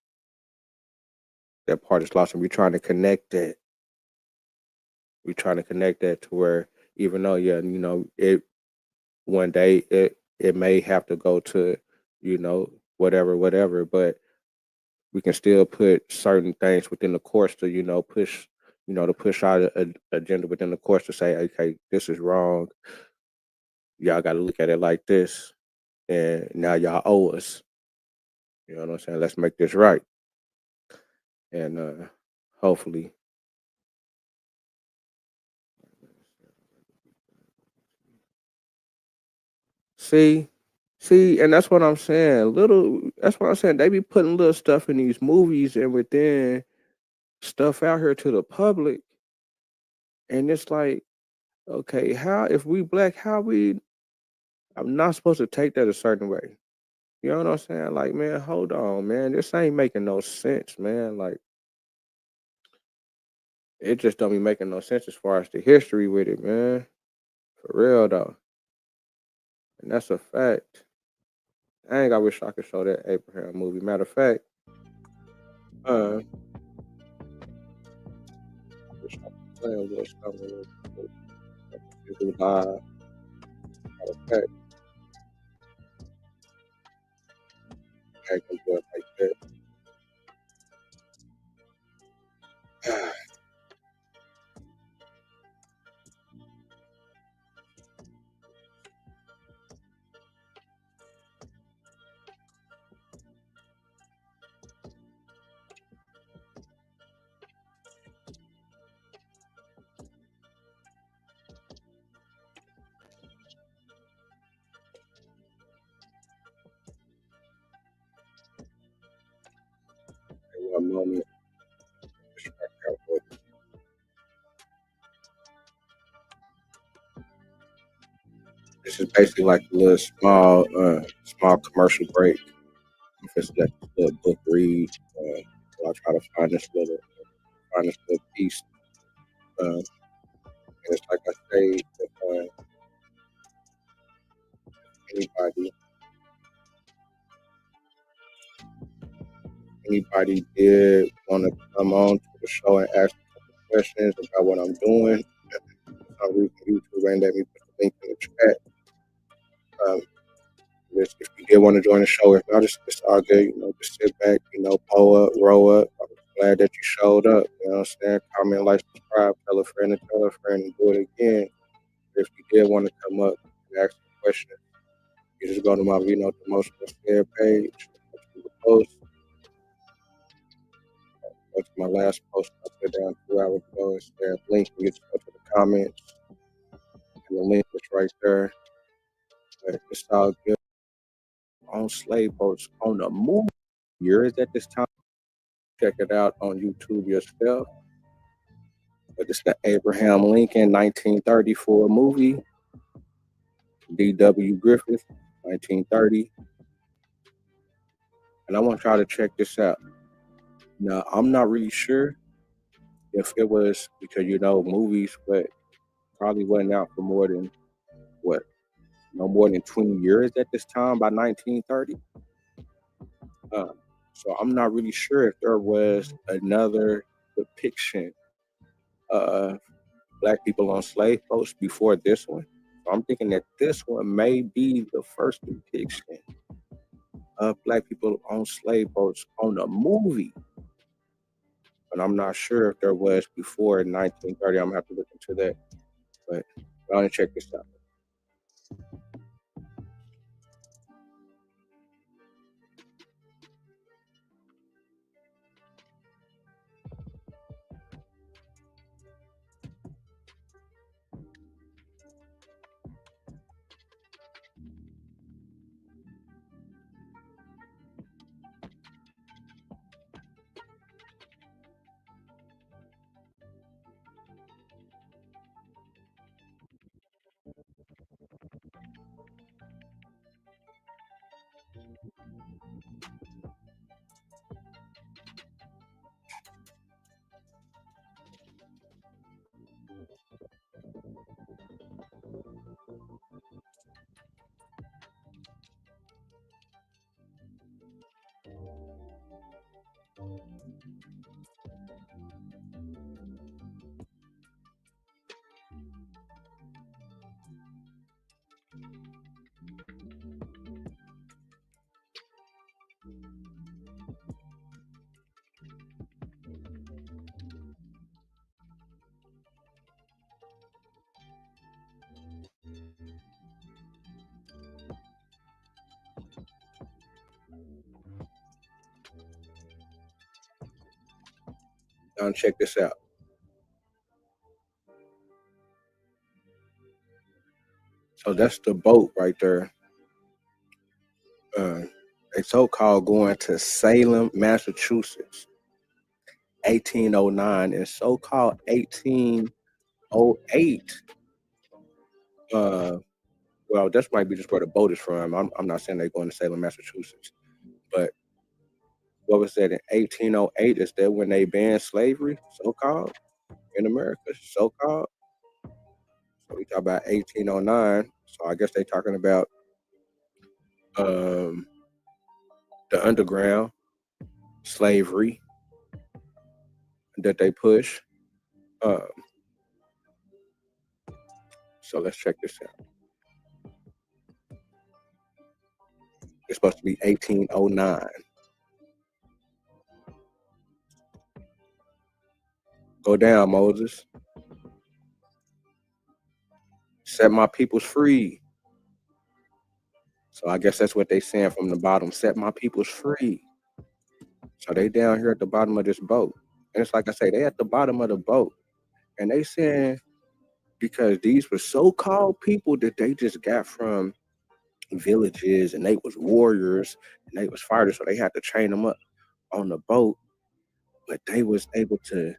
That part is lost. And we're trying to connect that. We're trying to connect that to where, even though, yeah, you know, one day it may have to go to whatever. But we can still put certain things within the course to, push our agenda within the course to say, okay, this is wrong. Y'all got to look at it like this, and now y'all owe us. You know what I'm saying? Let's make this right, and hopefully. See, and that's what I'm saying. That's what I'm saying. They be putting little stuff in these movies and within stuff out here to the public, and it's like, okay, how if we black, I'm not supposed to take that a certain way. You know what I'm saying? Like, man, hold on, man. This ain't making no sense, man. Like, it just don't be making no sense as far as the history with it, man. For real though. And that's a fact. I wish I could show that Abraham movie. Matter of fact, I wish I could play a little something real quick. This is live. Matter of fact, I ain't gonna do it like that. One moment. This is basically like a little small commercial break. I'm just let this little book read. While I try to find this little piece. And it's like I say, if anybody did want to come on to the show and ask a couple questions about what I'm doing, for some reason YouTube ain't let me put the link in the chat. If you did want to join the show, if not, it's all good. Just sit back, pull up, roll up. I'm glad that you showed up. You know what I'm saying? Comment, like, subscribe, tell a friend, and do it again. If you did want to come up and ask a question, you just go to my Vino Promotional Share page, go to the post. Go to my last post I put down 2 hours ago. It's that link. You just go to the comments, and the link is right there. But it's all good. On slave boats on the movie years at this time. Check it out on YouTube yourself. But it's the Abraham Lincoln 1934 movie. D.W. Griffith, 1930. And I want y'all to check this out. Now, I'm not really sure if it was because, movies, but probably wasn't out for more than, no more than 20 years at this time by 1930. So I'm not really sure if there was another depiction of black people on slave boats before this one. So I'm thinking that this one may be the first depiction of black people on slave boats on a movie. But I'm not sure if there was before 1930. I'm gonna have to look into that. But I'm gonna check this out. Now check this out. So that's the boat right there. They so-called going to Salem, Massachusetts, 1809, and so-called 1808. Well, this might be just where the boat is from. I'm not saying they're going to Salem, Massachusetts, but what was that in 1808? Is that when they banned slavery, so-called, in America, so-called? So we talk about 1809. So I guess they're talking about the underground slavery that they push. So let's check this out. It's supposed to be 1809. Go down, Moses. Set my peoples free. So I guess that's what they saying from the bottom. Set my peoples free. So they down here at the bottom of this boat. And it's like I say, they at the bottom of the boat. And they saying because these were so-called people that they just got from villages and they was warriors and they was fighters. So they had to train them up on the boat. But they was able to,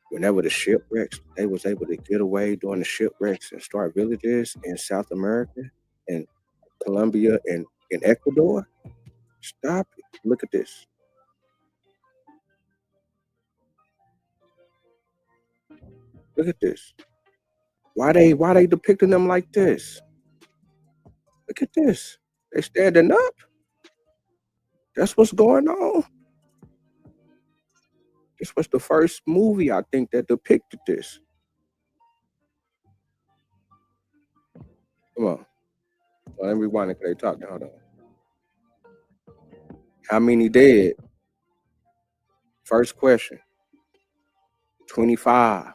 whenever the shipwrecks, they was able to get away during the shipwrecks and start villages in South America and Colombia and in Ecuador. Stop it. Look at this. Look at this. Why they depicting them like this? Look at this. They standing up. That's what's going on. This was the first movie, I think, that depicted this. Come on. Well, let me rewind it because they talking. Hold on. How many dead? First question. 25.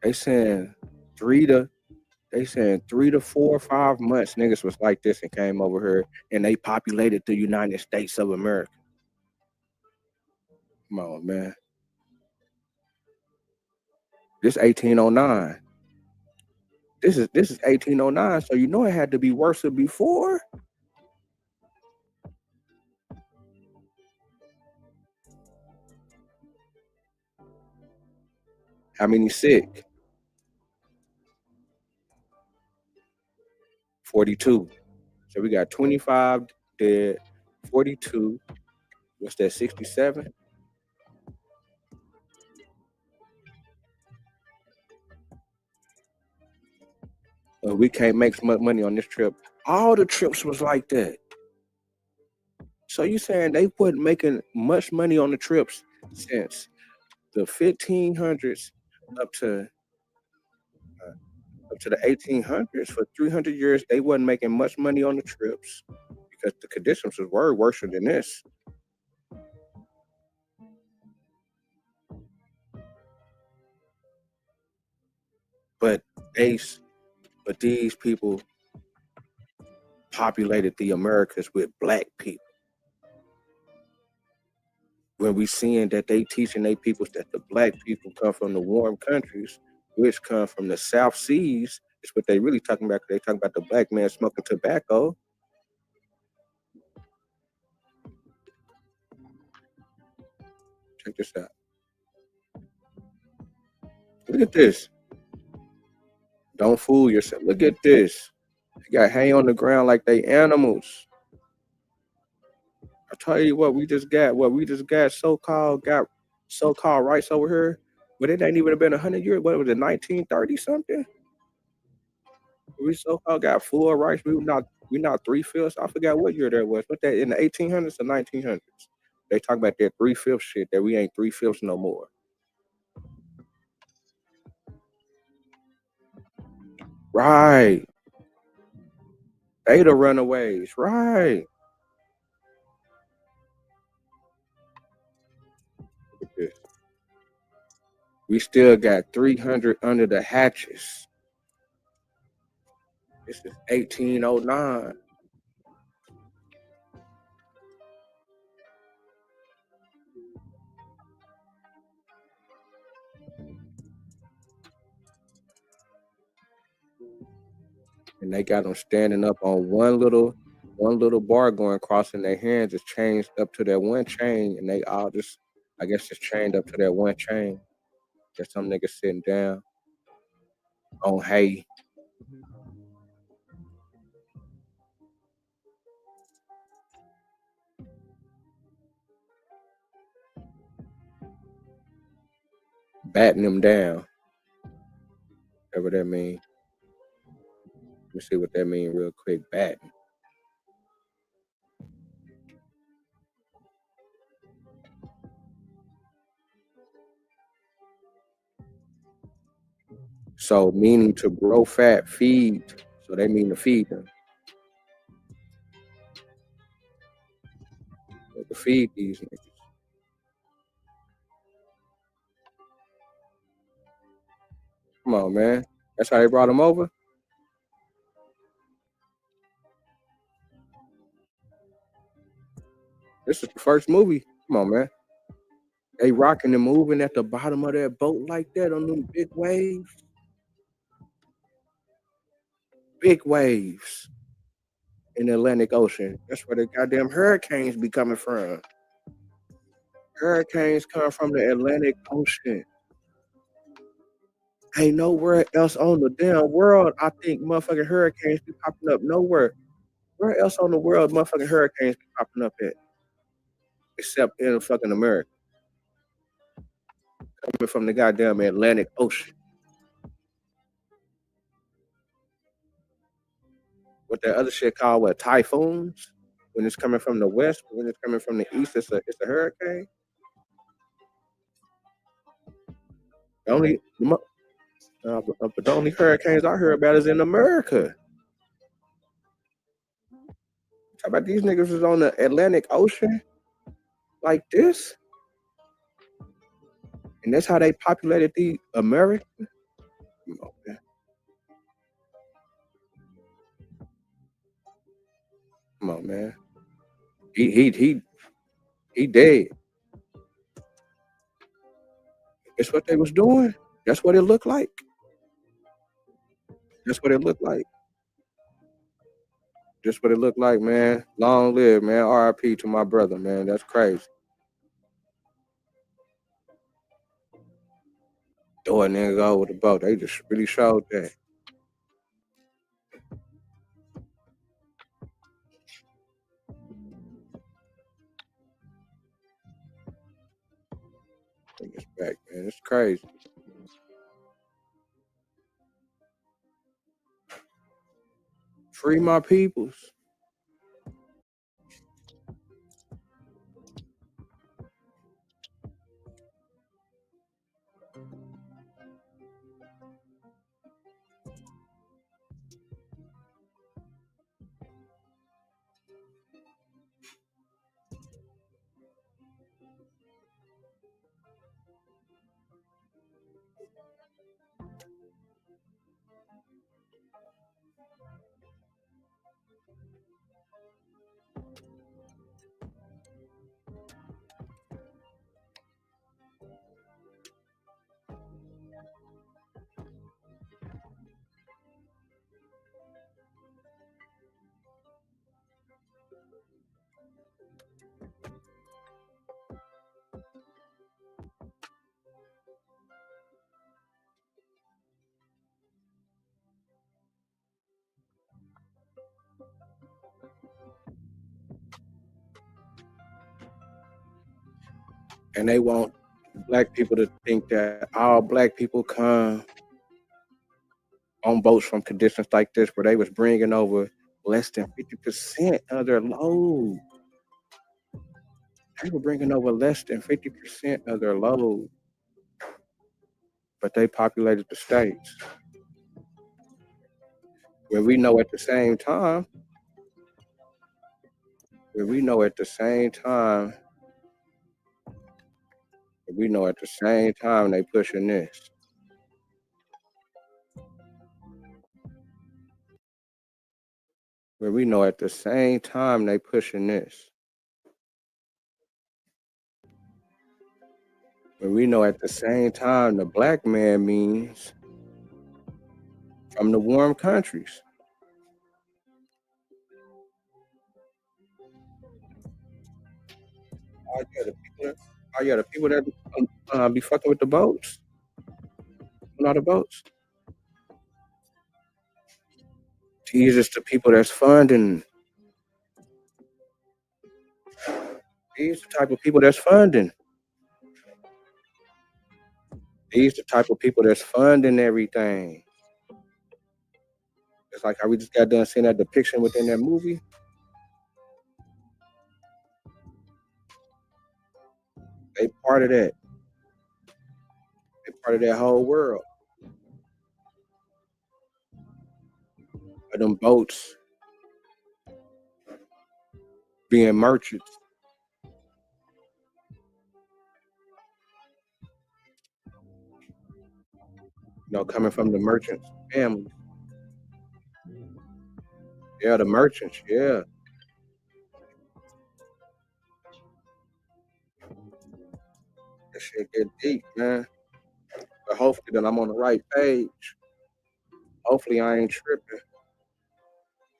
They saying 3 to 4 or 5 months niggas was like this and came over here and they populated the United States of America. Come on, man. This 1809. This is 1809, so you know it had to be worse than before. How many sick? 42. So we got 25 dead, 42. What's that, 67? We can't make so much money on this trip. All the trips was like that. So you saying they wasn't making much money on the trips since the 1500s up to the 1800s. For 300 years, they wasn't making much money on the trips because the conditions were worse than this. But these people populated the Americas with black people. When we seeing that they teaching their peoples that the black people come from the warm countries, which come from the South Seas, is what they really talking about. They talking about the black man smoking tobacco. Check this out. Look at this. Don't fool yourself. Look at this. They got hay on the ground like they animals. I tell you what, we just got so-called rights over here, but it ain't even been 100 years. What was it, 1930 something? We so-called got full rights. We not 3/5. I forgot what year that was. What that in the 1800s or 1900s? They talk about that 3/5 shit, that we ain't 3/5 no more. Right. They the runaways. Right. Look at this. We still got 300 under the hatches. This is 1809. and they got them standing up on one little bar going across, and their hands is changed up to that one chain, and they all just, I guess, just chained up to that one chain. There's some niggas sitting down on hay. Batting them down. Whatever that mean. Let me see what that mean real quick. Batting. So meaning to grow fat, feed. So they mean to feed them. To feed these niggas. Come on, man. That's how they brought them over? This is the first movie. Come on, man. They rocking and moving at the bottom of that boat like that on them big waves. Big waves in the Atlantic Ocean. That's where the goddamn hurricanes be coming from. Hurricanes come from the Atlantic Ocean. Ain't nowhere else on the damn world, I think, motherfucking hurricanes be popping up. Nowhere. Where else on the world motherfucking hurricanes be popping up at? Except in fucking America. Coming from the goddamn Atlantic Ocean. What that other shit called, what, typhoons? When it's coming from the west, when it's coming from the east, it's a hurricane. But the only hurricanes I heard about is in America. Talk about these niggas is on the Atlantic Ocean like this, and that's how they populated the America. Come on, man. Come on, man. He dead. That's what they was doing. That's what it looked like. That's what it looked like. Just what it looked like, man. Long live, man. RIP to my brother, man. That's crazy. Throw a nigga over the boat. They just really showed that. Niggas back, man. It's crazy. Free my peoples. And they want black people to think that all black people come on boats from conditions like this where they was bringing over less than 50% of their load. They were bringing over less than 50% of their load, but they populated the states. Where we know at the same time, they pushing this. Where we know at the same time they pushing this. Where we know at the same time the black man means from the warm countries. The people that be fucking with the boats. You know the boats. These is the people that's funding. These the type of people that's funding. These the type of people that's funding everything. It's like how we just got done seeing that depiction within that movie. They part of that. They part of that whole world. Of them boats being merchants. You know, coming from the merchants' family. Yeah, the merchants, yeah. That shit get deep, man. But hopefully then I'm on the right page. Hopefully I ain't tripping.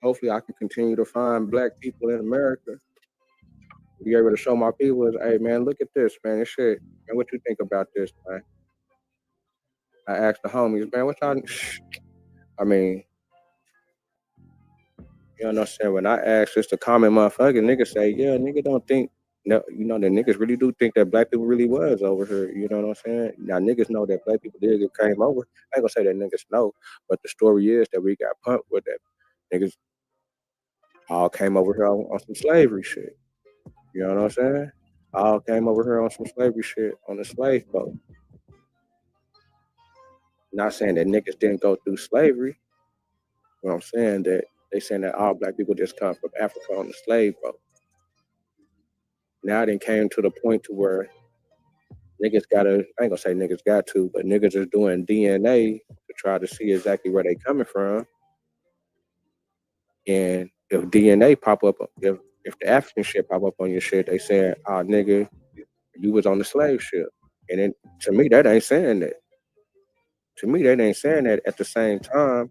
Hopefully I can continue to find black people in America. Be able to show my people is, hey man, look at this, man. This shit. Man, what you think about this, man? I asked the homies, man, what y'all I mean, you know what I'm saying? When I ask just a common motherfucker, niggas say, yeah, nigga don't think no, you know, the niggas really do think that black people really was over here. You know what I'm saying? Now niggas know that black people did get came over. I ain't gonna say that niggas know, but the story is that we got pumped with that niggas all came over here on some slavery shit. You know what I'm saying? All came over here on some slavery shit on the slave boat. Not saying that niggas didn't go through slavery. But I'm saying that they saying that all black people just come from Africa on the slave boat. Now it came to the point to where niggas gotta, I ain't gonna say niggas got to, but niggas is doing DNA to try to see exactly where they coming from. And if DNA pop up, if the African shit pop up on your shit, they saying, oh nigga, you was on the slave ship. And then to me, that ain't saying that. To me, that ain't saying that at the same time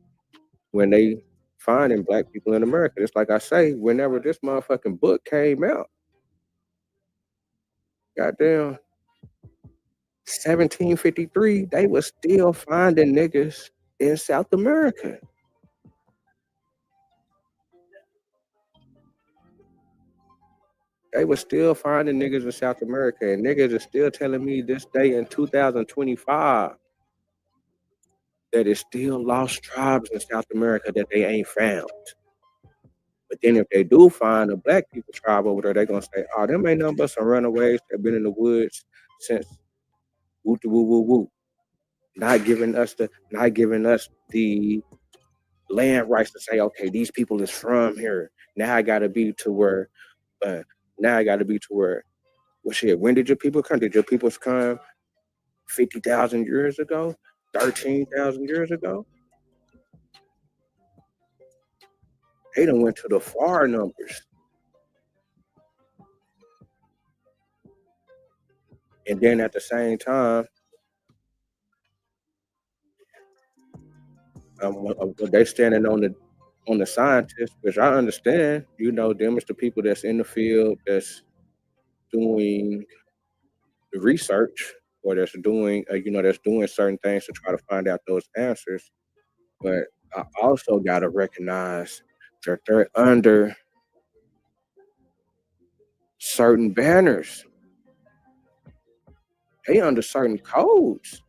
when they finding black people in America. It's like I say, whenever this motherfucking book came out, goddamn, 1753, they was still finding niggas in South America. They was still finding niggas in South America, and niggas are still telling me this day in 2025 that it's still lost tribes in South America that they ain't found. But then if they do find a black people tribe over there, they're gonna say, oh, them ain't nothing but some runaways that been in the woods since woo woo woo woo. Not giving us the land rights to say, okay, these people is from here. Now I gotta be to where well shit, when did your people come? Did your peoples come 50,000 years ago? 13,000 years ago? They done went to the far numbers. And then at the same time, they standing on the scientists, which I understand, you know, them is the people that's in the field, that's doing the research, or that's doing, that's doing certain things to try to find out those answers. But I also got to recognize that they're under certain banners. They under certain codes.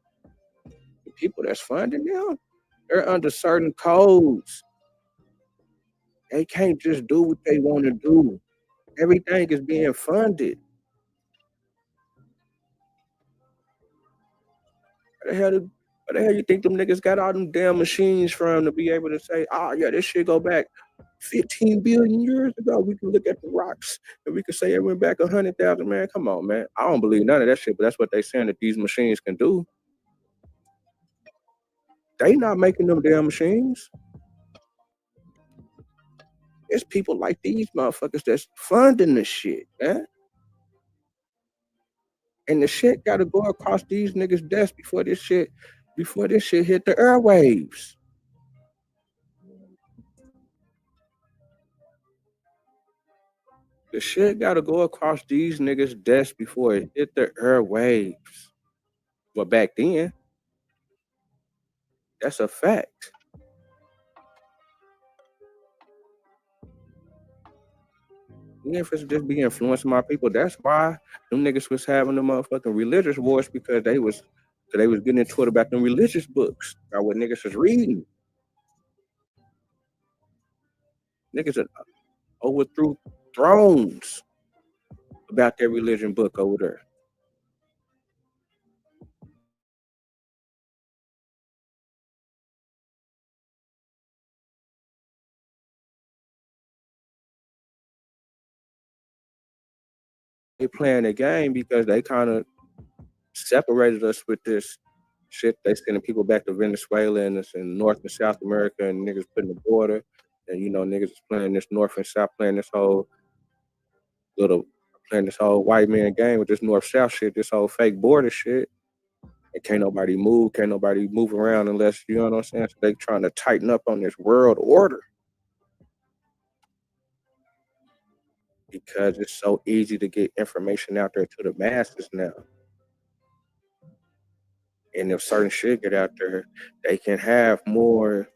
The people that's funding them, they're under certain codes. They can't just do what they want to do. Everything is being funded. Where the hell you think them niggas got all them damn machines from to be able to say, oh yeah, this shit go back 15 billion years ago? We can look at the rocks and we can say it went back 100,000. Man, come on, man. I don't believe none of that shit, but that's what they saying that these machines can do. They not making them damn machines. It's people like these motherfuckers that's funding the shit, man. And the shit gotta go across these niggas' desks before this shit hit the airwaves. The shit gotta go across these niggas' desks before it hit the airwaves. But back then, that's a fact. Even if it's just be influencing my people, that's why them niggas was having the motherfucking religious wars because they was getting into it about them religious books, about what niggas was reading. Niggas that overthrew thrones about their religion book over there. They playing the game because they kind of separated us with this shit. They sending people back to Venezuela and North and South America and niggas putting the border. And you know, niggas is playing this North and South, playing this whole white man game with this North-South shit, this whole fake border shit. And can't nobody move around unless, you know what I'm saying? So they trying to tighten up on this world order. Because it's so easy to get information out there to the masses now. And if certain shit get out there, they can have more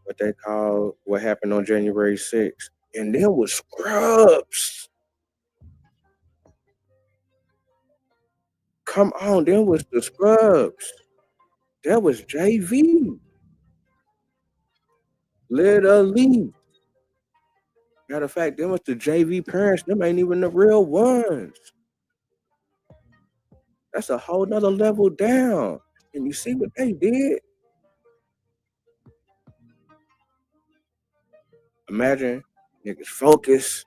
what they call what happened on January 6th. And there was scrubs. Come on, there was the scrubs. There was JV. Literally. Matter of fact, them was the JV parents. Them ain't even the real ones. That's a whole nother level down. And you see what they did? Imagine niggas focus,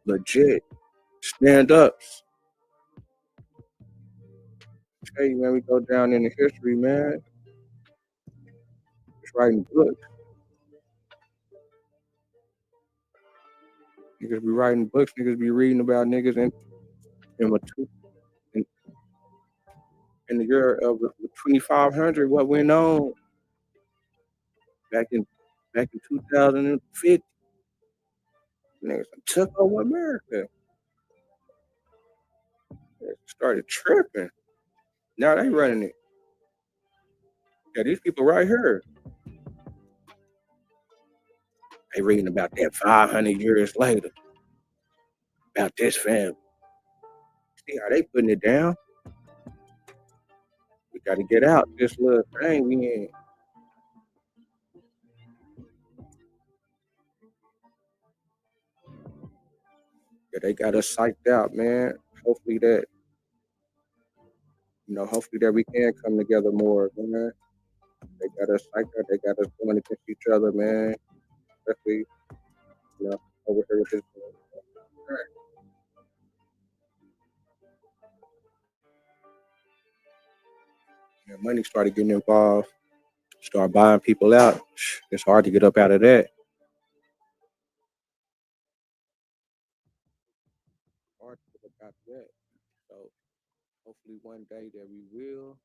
legit, stand ups. Tell you, man, we go down in the history, man. Just writing books. Niggas be writing books. Niggas be reading about niggas in the year of 2500. What went on back in 2050? Niggas took over America. They started tripping. Now they running it. Yeah, these people right here. They reading about that 500 years later. About this family. See how they putting it down? We got to get out this little thing we in. Yeah, they got us psyched out, man. Hopefully that we can come together more, man. They got us psyched out. They got us going against each other, man. Especially, over here with this. Yeah, money started getting involved. Start buying people out. It's hard to get up out of that. Hard to get up out of that. So hopefully one day that we will.